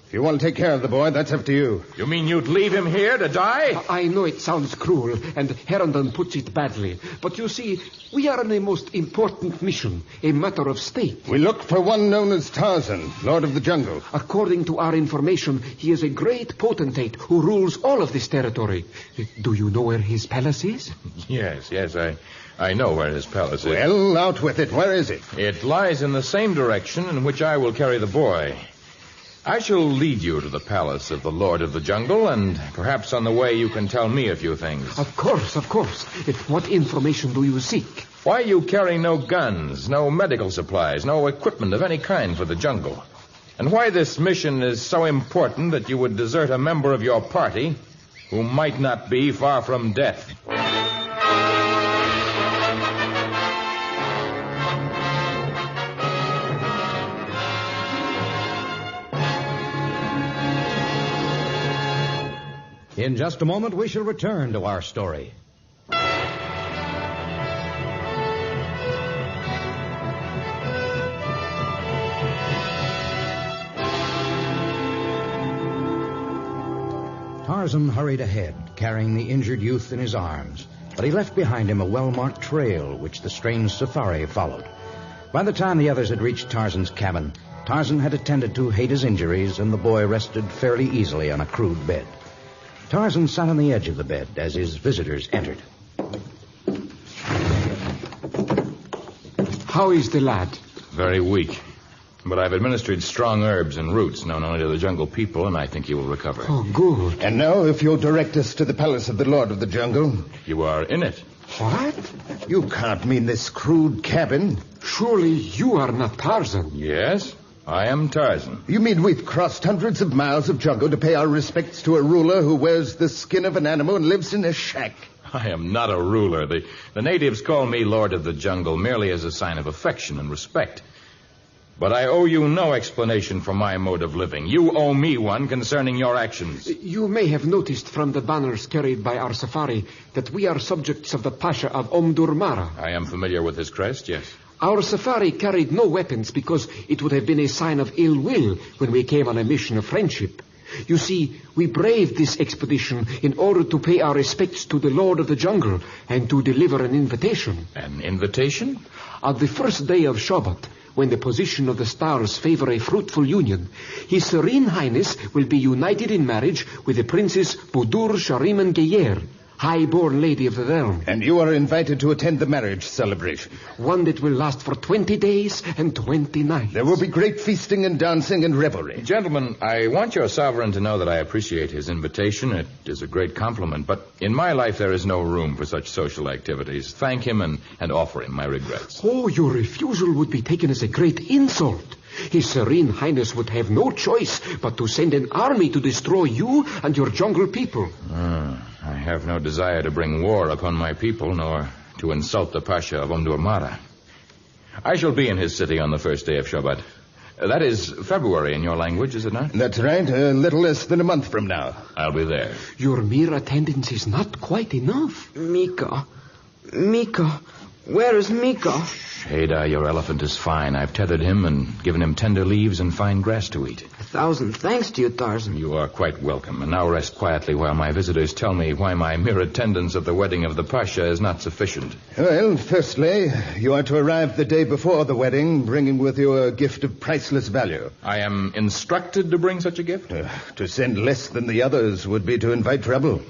If you want to take care of the boy, that's up to you. You mean you'd leave him here to die? I know it sounds cruel, and Herndon puts it badly. But you see, we are on a most important mission, a matter of state. We look for one known as Tarzan, Lord of the Jungle. According to our information, he is a great potentate who rules all of this territory. Do you know where his palace is? Yes, I know where his palace is. Well, out with it. Where is it? It lies in the same direction in which I will carry the boy. I shall lead you to the palace of the Lord of the Jungle, and perhaps on the way you can tell me a few things. Of course. What information do you seek? Why you carry no guns, no medical supplies, no equipment of any kind for the jungle? And why this mission is so important that you would desert a member of your party who might not be far from death. In just a moment, we shall return to our story. Tarzan hurried ahead, carrying the injured youth in his arms, but he left behind him a well-marked trail which the strange safari followed. By the time the others had reached Tarzan's cabin, Tarzan had attended to Hayda's injuries, and the boy rested fairly easily on a crude bed. Tarzan sat on the edge of the bed as his visitors entered. How is the lad? Very weak. But I've administered strong herbs and roots known only to the jungle people, and I think he will recover. Oh, good. And now, if you'll direct us to the palace of the Lord of the Jungle. You are in it. What? You can't mean this crude cabin. Surely you are not Tarzan. Yes, I am Tarzan. You mean we've crossed hundreds of miles of jungle to pay our respects to a ruler who wears the skin of an animal and lives in a shack? I am not a ruler. The natives call me Lord of the Jungle merely as a sign of affection and respect. But I owe you no explanation for my mode of living. You owe me one concerning your actions. You may have noticed from the banners carried by our safari that we are subjects of the Pasha of Omdurmara. I am familiar with his crest, yes. Our safari carried no weapons because it would have been a sign of ill will when we came on a mission of friendship. You see, we braved this expedition in order to pay our respects to the Lord of the Jungle and to deliver an invitation. An invitation? On the first day of Shabbat, when the position of the stars favor a fruitful union, His Serene Highness will be united in marriage with the Princess Budur Shariman Geyer, high-born lady of the realm. And you are invited to attend the marriage celebration. One that will last for 20 days and 20 nights. There will be great feasting and dancing and revelry. Gentlemen, I want your sovereign to know that I appreciate his invitation. It is a great compliment, but in my life there is no room for such social activities. Thank him and offer him my regrets. Oh, your refusal would be taken as a great insult. His Serene Highness would have no choice but to send an army to destroy you and your jungle people. I have no desire to bring war upon my people, nor to insult the Pasha of Omdurmara. I shall be in his city on the first day of Shabbat. That is February in your language, is it not? That's right, a little less than a month from now. I'll be there. Your mere attendance is not quite enough. Mika, where is Mika? Hayda, your elephant is fine. I've tethered him and given him tender leaves and fine grass to eat. 1,000 thanks to you, Tarzan. You are quite welcome. And now rest quietly while my visitors tell me why my mere attendance at the wedding of the Pasha is not sufficient. Well, firstly, you are to arrive the day before the wedding, bringing with you a gift of priceless value. I am instructed to bring such a gift? To send less than the others would be to invite trouble.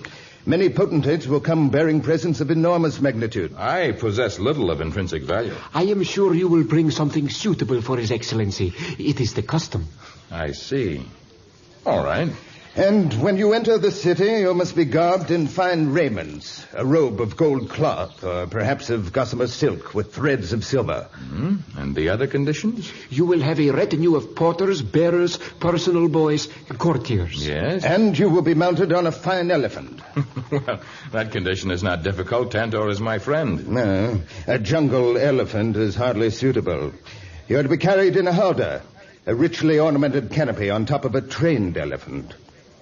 Many potentates will come bearing presents of enormous magnitude. I possess little of intrinsic value. I am sure you will bring something suitable for His Excellency. It is the custom. I see. All right. And when you enter the city, you must be garbed in fine raiments, a robe of gold cloth, or perhaps of gossamer silk with threads of silver. And the other conditions? You will have a retinue of porters, bearers, personal boys, and courtiers. Yes. And you will be mounted on a fine elephant. Well, that condition is not difficult. Tantor is my friend. No, a jungle elephant is hardly suitable. You are to be carried in a howdah, a richly ornamented canopy on top of a trained elephant.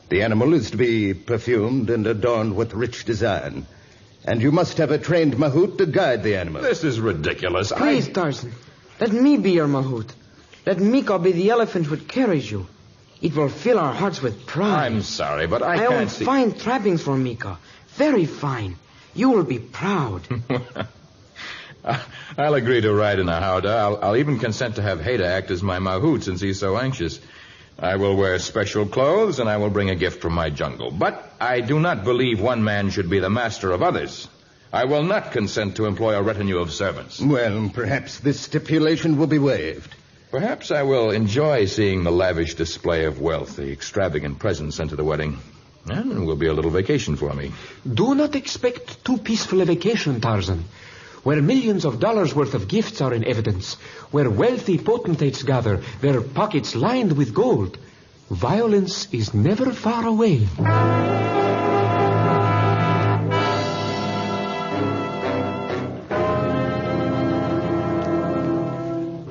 The animal is to be perfumed and adorned with rich design. And you must have a trained mahout to guide the animal. This is ridiculous. Please, Tarzan, let me be your mahout. Let Mika be the elephant who carries you. It will fill our hearts with pride. I'm sorry, but I own can't see... fine trappings for Mika. Very fine. You will be proud. I'll agree to ride in a howdah. I'll even consent to have Hayda act as my mahout since he's so anxious. I will wear special clothes, and I will bring a gift from my jungle. But I do not believe one man should be the master of others. I will not consent to employ a retinue of servants. Well, perhaps this stipulation will be waived. Perhaps I will enjoy seeing the lavish display of wealth, the extravagant presents sent to the wedding. And it will be a little vacation for me. Do not expect too peaceful a vacation, Tarzan. Where millions of dollars worth of gifts are in evidence, where wealthy potentates gather, their pockets lined with gold, violence is never far away.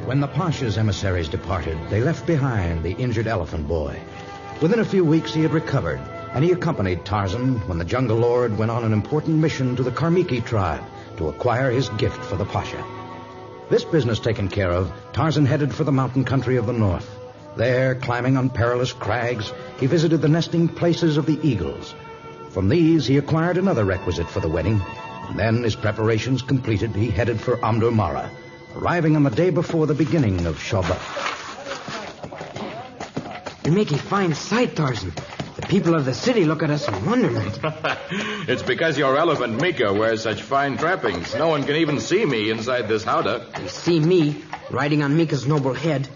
When the Pasha's emissaries departed, they left behind the injured elephant boy. Within a few weeks, he had recovered, and he accompanied Tarzan when the jungle lord went on an important mission to the Karmiki tribe to acquire his gift for the Pasha. This business taken care of, Tarzan headed for the mountain country of the north. There, climbing on perilous crags, he visited the nesting places of the eagles. From these, he acquired another requisite for the wedding. And then, his preparations completed, he headed for Amdomara, arriving on the day before the beginning of Shabbat. You make a fine sight, Tarzan. The people of the city look at us in wonderment. It's because your elephant Mika wears such fine trappings. No one can even see me inside this howdah. They see me riding on Mika's noble head,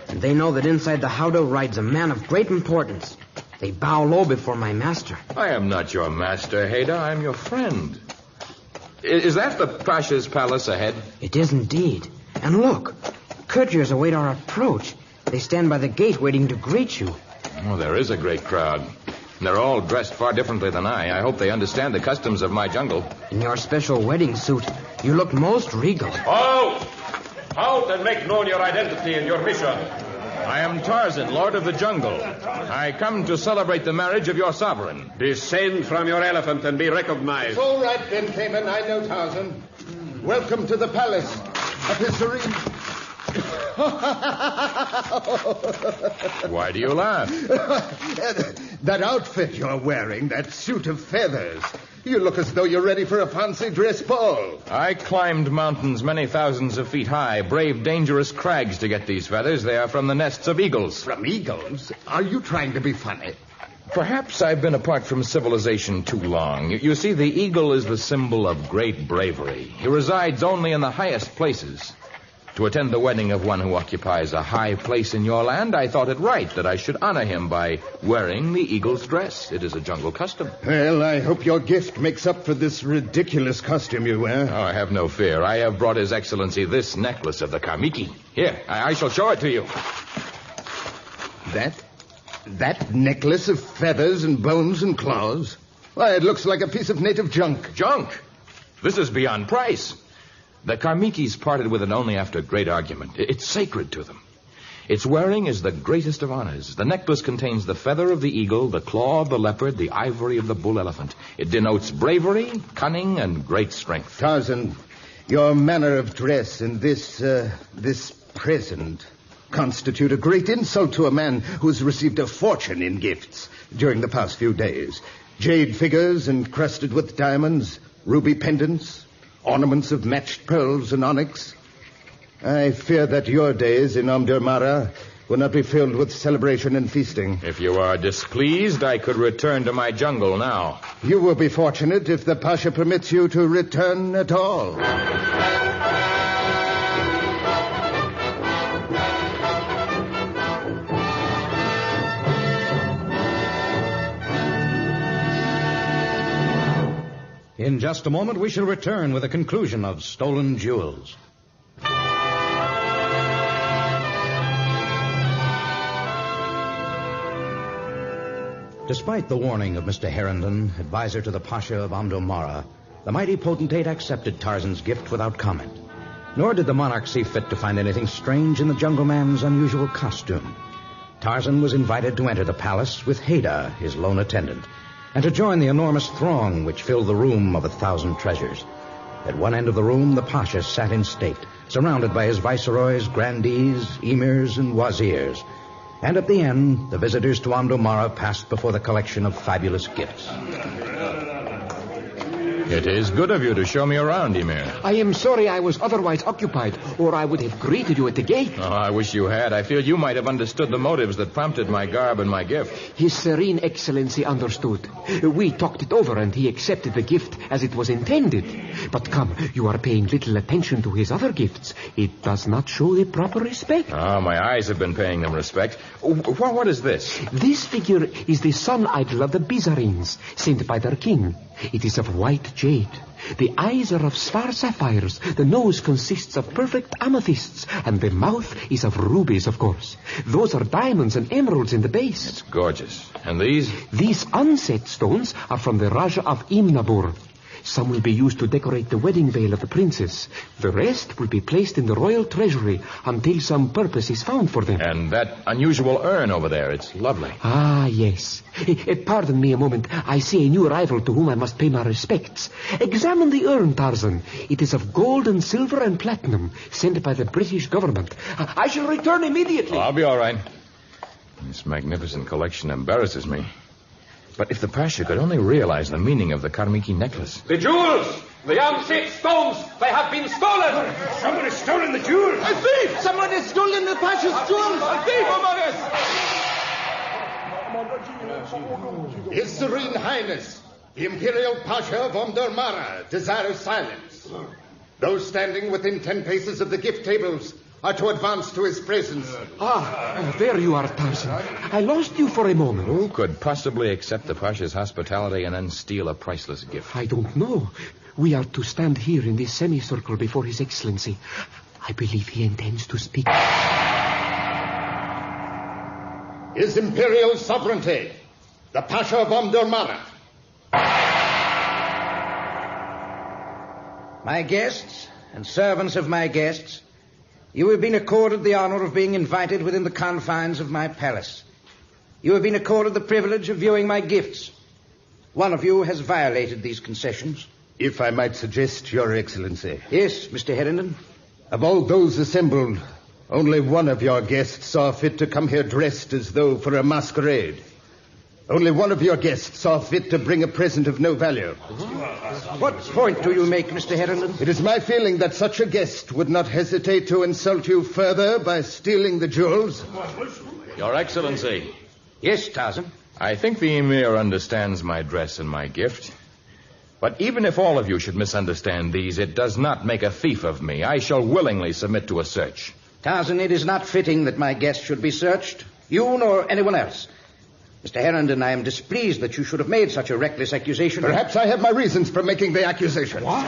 and they know that inside the howdah rides a man of great importance. They bow low before my master. I am not your master, Haida. I'm your friend. Is that the Pasha's palace ahead? It is indeed. And look, courtiers await our approach. They stand by the gate waiting to greet you. Oh, there is a great crowd. They're all dressed far differently than I. I hope they understand the customs of my jungle. In your special wedding suit, you look most regal. Halt! Halt and make known your identity and your mission. I am Tarzan, Lord of the Jungle. I come to celebrate the marriage of your sovereign. Descend from your elephant and be recognized. It's all right, then, Cayman. I know Tarzan. Welcome to the palace of His Serene. Why do you laugh? That outfit you're wearing, that suit of feathers. You look as though you're ready for a fancy dress ball. I climbed mountains many thousands of feet high, braved dangerous crags to get these feathers. They are from the nests of eagles. From eagles? Are you trying to be funny? Perhaps I've been apart from civilization too long. You see, the eagle is the symbol of great bravery. He resides only in the highest places. To attend the wedding of one who occupies a high place in your land, I thought it right that I should honor him by wearing the eagle's dress. It is a jungle custom. Well, I hope your gift makes up for this ridiculous costume you wear. Oh, have no fear. I have brought His Excellency this necklace of the Karmiki. Here, I shall show it to you. That necklace of feathers and bones and claws? Why, it looks like a piece of native junk. Junk? This is beyond price. The Karmikis parted with it only after great argument. It's sacred to them. Its wearing is the greatest of honors. The necklace contains the feather of the eagle, the claw of the leopard, the ivory of the bull elephant. It denotes bravery, cunning, and great strength. Tarzan, your manner of dress and this present constitute a great insult to a man who's received a fortune in gifts during the past few days. Jade figures encrusted with diamonds, ruby pendants, ornaments of matched pearls and onyx. I fear that your days in Amdomara will not be filled with celebration and feasting. If you are displeased, I could return to my jungle now. You will be fortunate if the Pasha permits you to return at all. In just a moment, we shall return with a conclusion of Stolen Jewels. Despite the warning of Mr. Herndon, advisor to the Pasha of Amdomara, the mighty potentate accepted Tarzan's gift without comment. Nor did the monarch see fit to find anything strange in the jungle man's unusual costume. Tarzan was invited to enter the palace with Haida, his lone attendant, and to join the enormous throng which filled the room of 1,000 treasures. At one end of the room, the Pasha sat in state, surrounded by his viceroys, grandees, emirs, and wazirs. And at the end, the visitors to Amdomara passed before the collection of fabulous gifts. It is good of you to show me around, Emir. I am sorry I was otherwise occupied, or I would have greeted you at the gate. Oh, I wish you had. I feel you might have understood the motives that prompted my garb and my gift. His Serene Excellency understood. We talked it over, and he accepted the gift as it was intended. But come, you are paying little attention to his other gifts. It does not show the proper respect. Oh, my eyes have been paying them respect. What is this? This figure is the sun idol of the Bizarines, sent by their king. It is of white jade. The eyes are of spar sapphires. The nose consists of perfect amethysts. And the mouth is of rubies, of course. Those are diamonds and emeralds in the base. It's gorgeous. And these? These unset stones are from the Raja of Imnabur. Some will be used to decorate the wedding veil of the princess. The rest will be placed in the royal treasury until some purpose is found for them. And that unusual urn over there, it's lovely. Ah, yes. Pardon me a moment. I see a new arrival to whom I must pay my respects. Examine the urn, Tarzan. It is of gold and silver and platinum, sent by the British government. I shall return immediately. Oh, I'll be all right. This magnificent collection embarrasses me. But if the Pasha could only realize the meaning of the Karmiki necklace. The jewels! The unset stones! They have been stolen! Someone has stolen the jewels! A thief! Someone has stolen the Pasha's jewels! A thief among us! His Serene Highness, the Imperial Pasha of Omdurmara, desires silence. Those standing within 10 paces of the gift tables are to advance to his presence. There you are, Tarzan. I lost you for a moment. Who could possibly accept the Pasha's hospitality and then steal a priceless gift? I don't know. We are to stand here in this semicircle before His Excellency. I believe he intends to speak. His Imperial Sovereignty, the Pasha of Omdurmara. My guests and servants of my guests, you have been accorded the honor of being invited within the confines of my palace. You have been accorded the privilege of viewing my gifts. One of you has violated these concessions. If I might suggest, Your Excellency. Yes, Mr. Herrington. Of all those assembled, only one of your guests saw fit to come here dressed as though for a masquerade. Only one of your guests saw fit to bring a present of no value. What point do you make, Mr. Herrington? It is my feeling that such a guest would not hesitate to insult you further by stealing the jewels. Your Excellency. Yes, Tarzan? I think the Emir understands my dress and my gift. But even if all of you should misunderstand these, it does not make a thief of me. I shall willingly submit to a search. Tarzan, it is not fitting that my guest should be searched. You nor anyone else. Mr. Herrington, I am displeased that you should have made such a reckless accusation. Perhaps I have my reasons for making the accusation. What?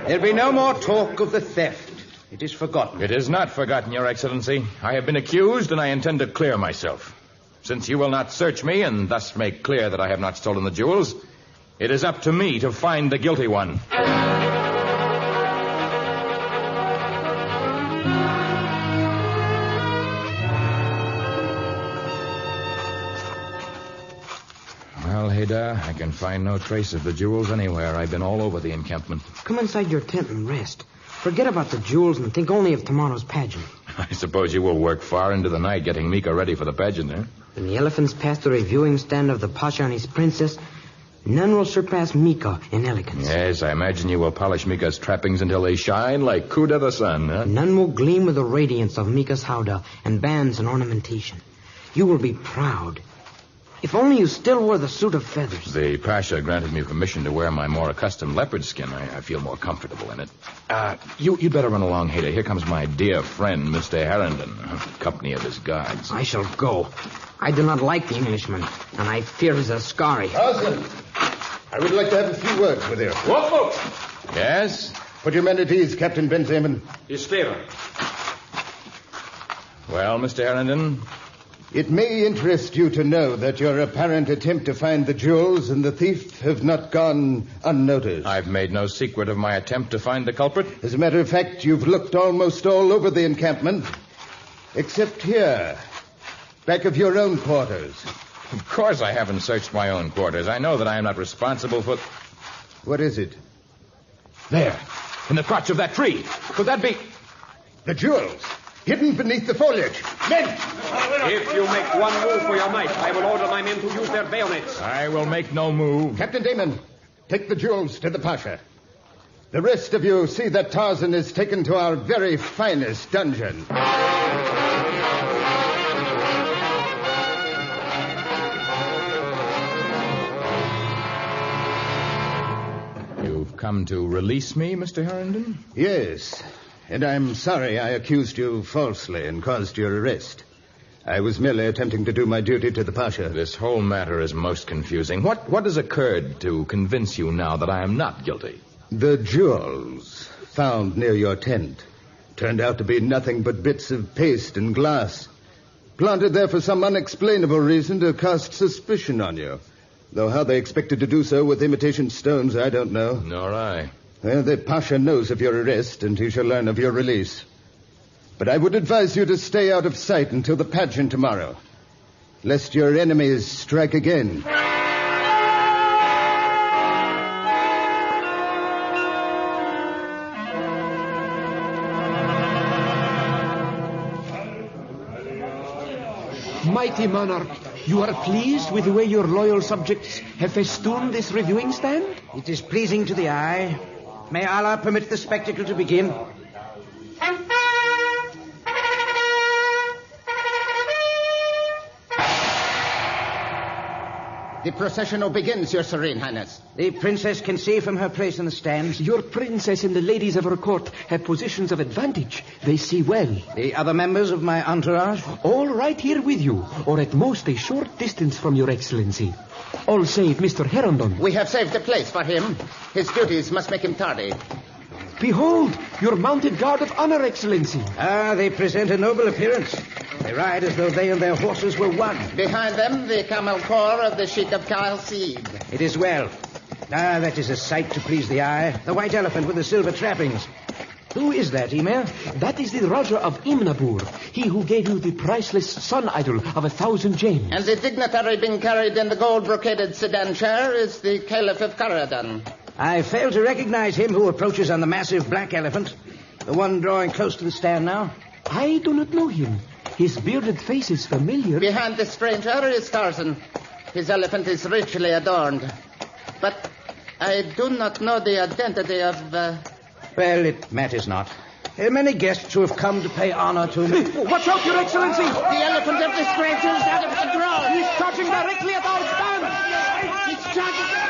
There'll be no more talk of the theft. It is forgotten. It is not forgotten, Your Excellency. I have been accused, and I intend to clear myself. Since you will not search me and thus make clear that I have not stolen the jewels, it is up to me to find the guilty one. Well, Haydar, I can find no trace of the jewels anywhere. I've been all over the encampment. Come inside your tent and rest. Forget about the jewels and think only of tomorrow's pageant. I suppose you will work far into the night getting Mika ready for the pageant, eh? When the elephants pass the reviewing stand of the Pasha and his princess, none will surpass Mika in elegance. Yes, I imagine you will polish Mika's trappings until they shine like Kuda the sun, huh? None will gleam with the radiance of Mika's howdah and bands and ornamentation. You will be proud. If only you still wore the suit of feathers. The Pasha granted me permission to wear my more accustomed leopard skin. I feel more comfortable in it. You'd better run along, Haydar. Here comes my dear friend, Mr. Herrington, company of his guards. I shall go. I do not like the Englishman, and I fear his Askari. Tarzan, I would like to have a few words with you. What, folks? Yes? Put your men at ease, Captain Benjamin. His favor. Well, Mr. Herrington? It may interest you to know that your apparent attempt to find the jewels and the thief have not gone unnoticed. I've made no secret of my attempt to find the culprit. As a matter of fact, you've looked almost all over the encampment, except here, back of your own quarters. Of course I haven't searched my own quarters. I know that I am not responsible for... What is it? There, in the crotch of that tree. Could that be... The jewels, hidden beneath the foliage. Men! If you make one move for your knife, I will order my men to use their bayonets. I will make no move. Captain Damon, take the jewels to the Pasha. The rest of you see that Tarzan is taken to our very finest dungeon. You've come to release me, Mr. Herndon? Yes, and I'm sorry I accused you falsely and caused your arrest. I was merely attempting to do my duty to the Pasha. This whole matter is most confusing. What has occurred to convince you now that I am not guilty? The jewels found near your tent turned out to be nothing but bits of paste and glass, planted there for some unexplainable reason to cast suspicion on you. Though how they expected to do so with imitation stones, I don't know. Nor I. Well, the Pasha knows of your arrest, and he shall learn of your release. But I would advise you to stay out of sight until the pageant tomorrow, lest your enemies strike again. Mighty monarch, you are pleased with the way your loyal subjects have festooned this reviewing stand? It is pleasing to the eye. May Allah permit the spectacle to begin. The processional begins, Your Serene Highness. The princess can see from her place in the stand. Your princess and the ladies of her court have positions of advantage. They see well. The other members of my entourage? All right here with you, or at most a short distance from your excellency. All save Mr. Herndon. We have saved a place for him. His duties must make him tardy. Behold, your mounted guard of honor, excellency. Ah, they present a noble appearance. They ride as though they and their horses were one. Behind them, the camel corps of the Sheik of Khalsid. It is well. Ah, that is a sight to please the eye. The white elephant with the silver trappings. Who is that, Emir? That is the Raja of Imnabur, he who gave you the priceless sun idol of 1,000 gems. And the dignitary being carried in the gold-brocaded sedan chair is the Caliph of Karadan. I fail to recognize him who approaches on the massive black elephant. The one drawing close to the stand now. I do not know him. His bearded face is familiar. Behind the stranger is Tarzan. His elephant is richly adorned. But I do not know the identity of... Well, it matters not. There are many guests who have come to pay honor to me. Watch out, Your Excellency! The elephant of the stranger is out of control! He's charging directly at our stand! He's charging...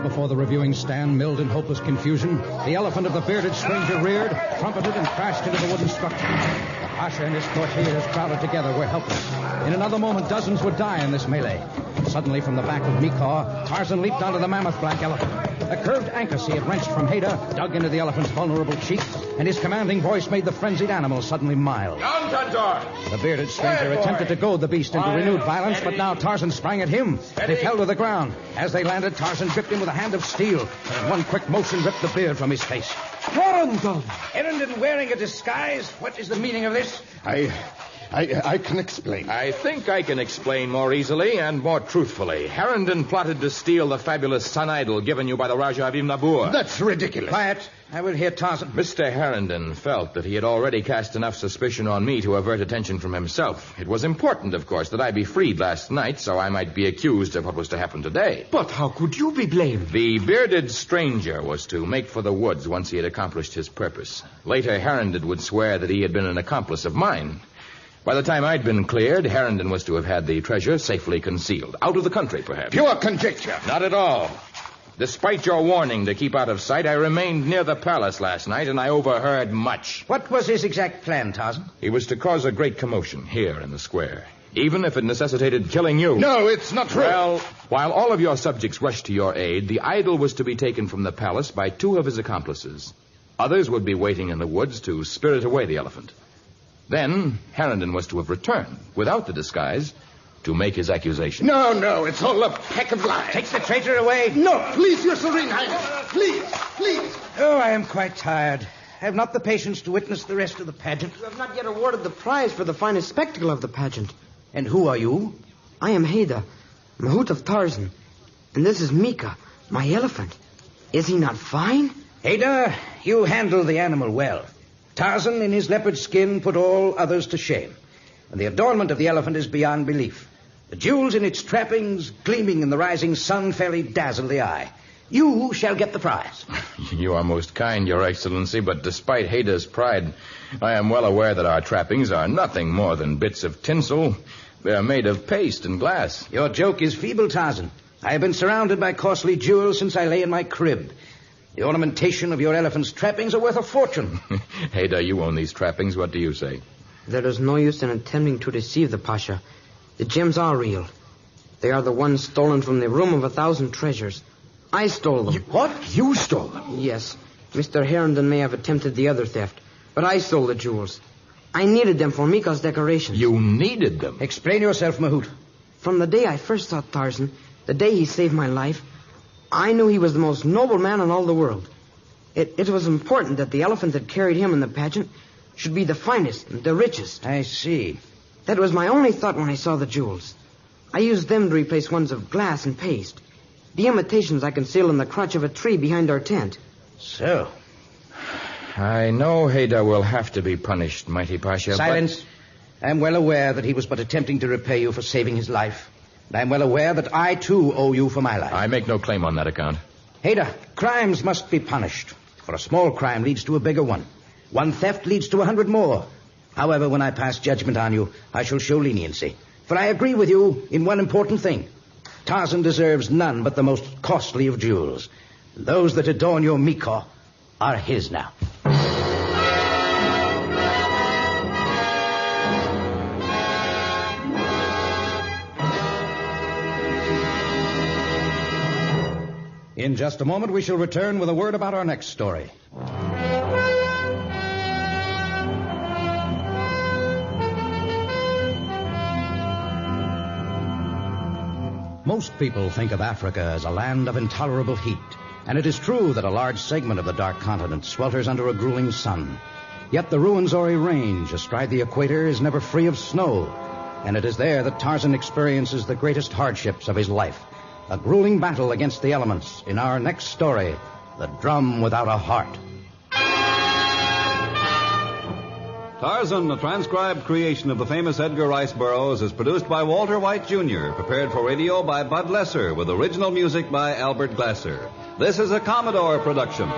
Before the reviewing stand milled in hopeless confusion, the elephant of the bearded stranger reared, trumpeted, and crashed into the wooden structure. The Pasha and his courtiers crowded together were helpless. In another moment, dozens would die in this melee. Suddenly, from the back of Mikaw, Tarzan leaped onto the mammoth black elephant. A curved ankus he had wrenched from Hader dug into the elephant's vulnerable cheek, and his commanding voice made the frenzied animal suddenly mild. Down, Tantor! The bearded stranger attempted to goad the beast into renewed violence, but now Tarzan sprang at him. They fell to the ground. As they landed, Tarzan gripped him with a hand of steel, and in one quick motion ripped the beard from his face. Herndon! Herndon wearing a disguise? What is the meaning of this? I can explain. I think I can explain more easily and more truthfully. Herndon plotted to steal the fabulous sun idol given you by the Raja of Imnabur. That's ridiculous. Quiet. I will hear Tarzan. Mr. Herndon felt that he had already cast enough suspicion on me to avert attention from himself. It was important, of course, that I be freed last night so I might be accused of what was to happen today. But how could you be blamed? The bearded stranger was to make for the woods once he had accomplished his purpose. Later, Herndon would swear that he had been an accomplice of mine. By the time I'd been cleared, Herndon was to have had the treasure safely concealed. Out of the country, perhaps. Pure conjecture. Not at all. Despite your warning to keep out of sight, I remained near the palace last night, and I overheard much. What was his exact plan, Tarzan? He was to cause a great commotion here in the square, even if it necessitated killing you. No, it's not true. Well, while all of your subjects rushed to your aid, the idol was to be taken from the palace by 2 of his accomplices. Others would be waiting in the woods to spirit away the elephant. Then, Herndon was to have returned, without the disguise, to make his accusation. No, it's all a pack of lies. Take the traitor away. No, please, Your Serene Highness. Please. Oh, I am quite tired. I have not the patience to witness the rest of the pageant. You have not yet awarded the prize for the finest spectacle of the pageant. And who are you? I am Hader, Mahout of Tarzan. And this is Mika, my elephant. Is he not fine? Hader, you handle the animal well. Tarzan, in his leopard skin, put all others to shame. and the adornment of the elephant is beyond belief. The jewels in its trappings, gleaming in the rising sun, fairly dazzle the eye. You shall get the prize. You are most kind, Your Excellency, but despite Hayda's pride, I am well aware that our trappings are nothing more than bits of tinsel. They are made of paste and glass. Your joke is feeble, Tarzan. I have been surrounded by costly jewels since I lay in my crib. The ornamentation of your elephant's trappings are worth a fortune. Hayda, you own these trappings. What do you say? There is no use in attempting to deceive the Pasha. The gems are real. They are the ones stolen from the room of 1,000 treasures. I stole them. What? You stole them? Yes. Mr. Herndon may have attempted the other theft, but I stole the jewels. I needed them for Miko's decorations. You needed them? Explain yourself, Mahout. From the day I first saw Tarzan, the day he saved my life, I knew he was the most noble man in all the world. It was important that the elephant that carried him in the pageant should be the finest and the richest. I see. That was my only thought when I saw the jewels. I used them to replace ones of glass and paste. The imitations I concealed in the crotch of a tree behind our tent. So. I know Hayda will have to be punished, Mighty Pasha. Silence. I am well aware that he was but attempting to repay you for saving his life. And I am well aware that I, too, owe you for my life. I make no claim on that account. Hayda, crimes must be punished. For a small crime leads to a bigger one. One theft leads to 100 more. However, when I pass judgment on you, I shall show leniency. For I agree with you in one important thing. Tarzan deserves none but the most costly of jewels. Those that adorn your Miko are his now. In just a moment, we shall return with a word about our next story. Most people think of Africa as a land of intolerable heat, and it is true that a large segment of the dark continent swelters under a grueling sun. Yet the Ruwenzori Range, astride the equator, is never free of snow, and it is there that Tarzan experiences the greatest hardships of his life. A grueling battle against the elements in our next story, The Drum Without a Heart. Tarzan, a transcribed creation of the famous Edgar Rice Burroughs, is produced by Walter White, Jr., prepared for radio by Bud Lesser, with original music by Albert Glasser. This is a Commodore production.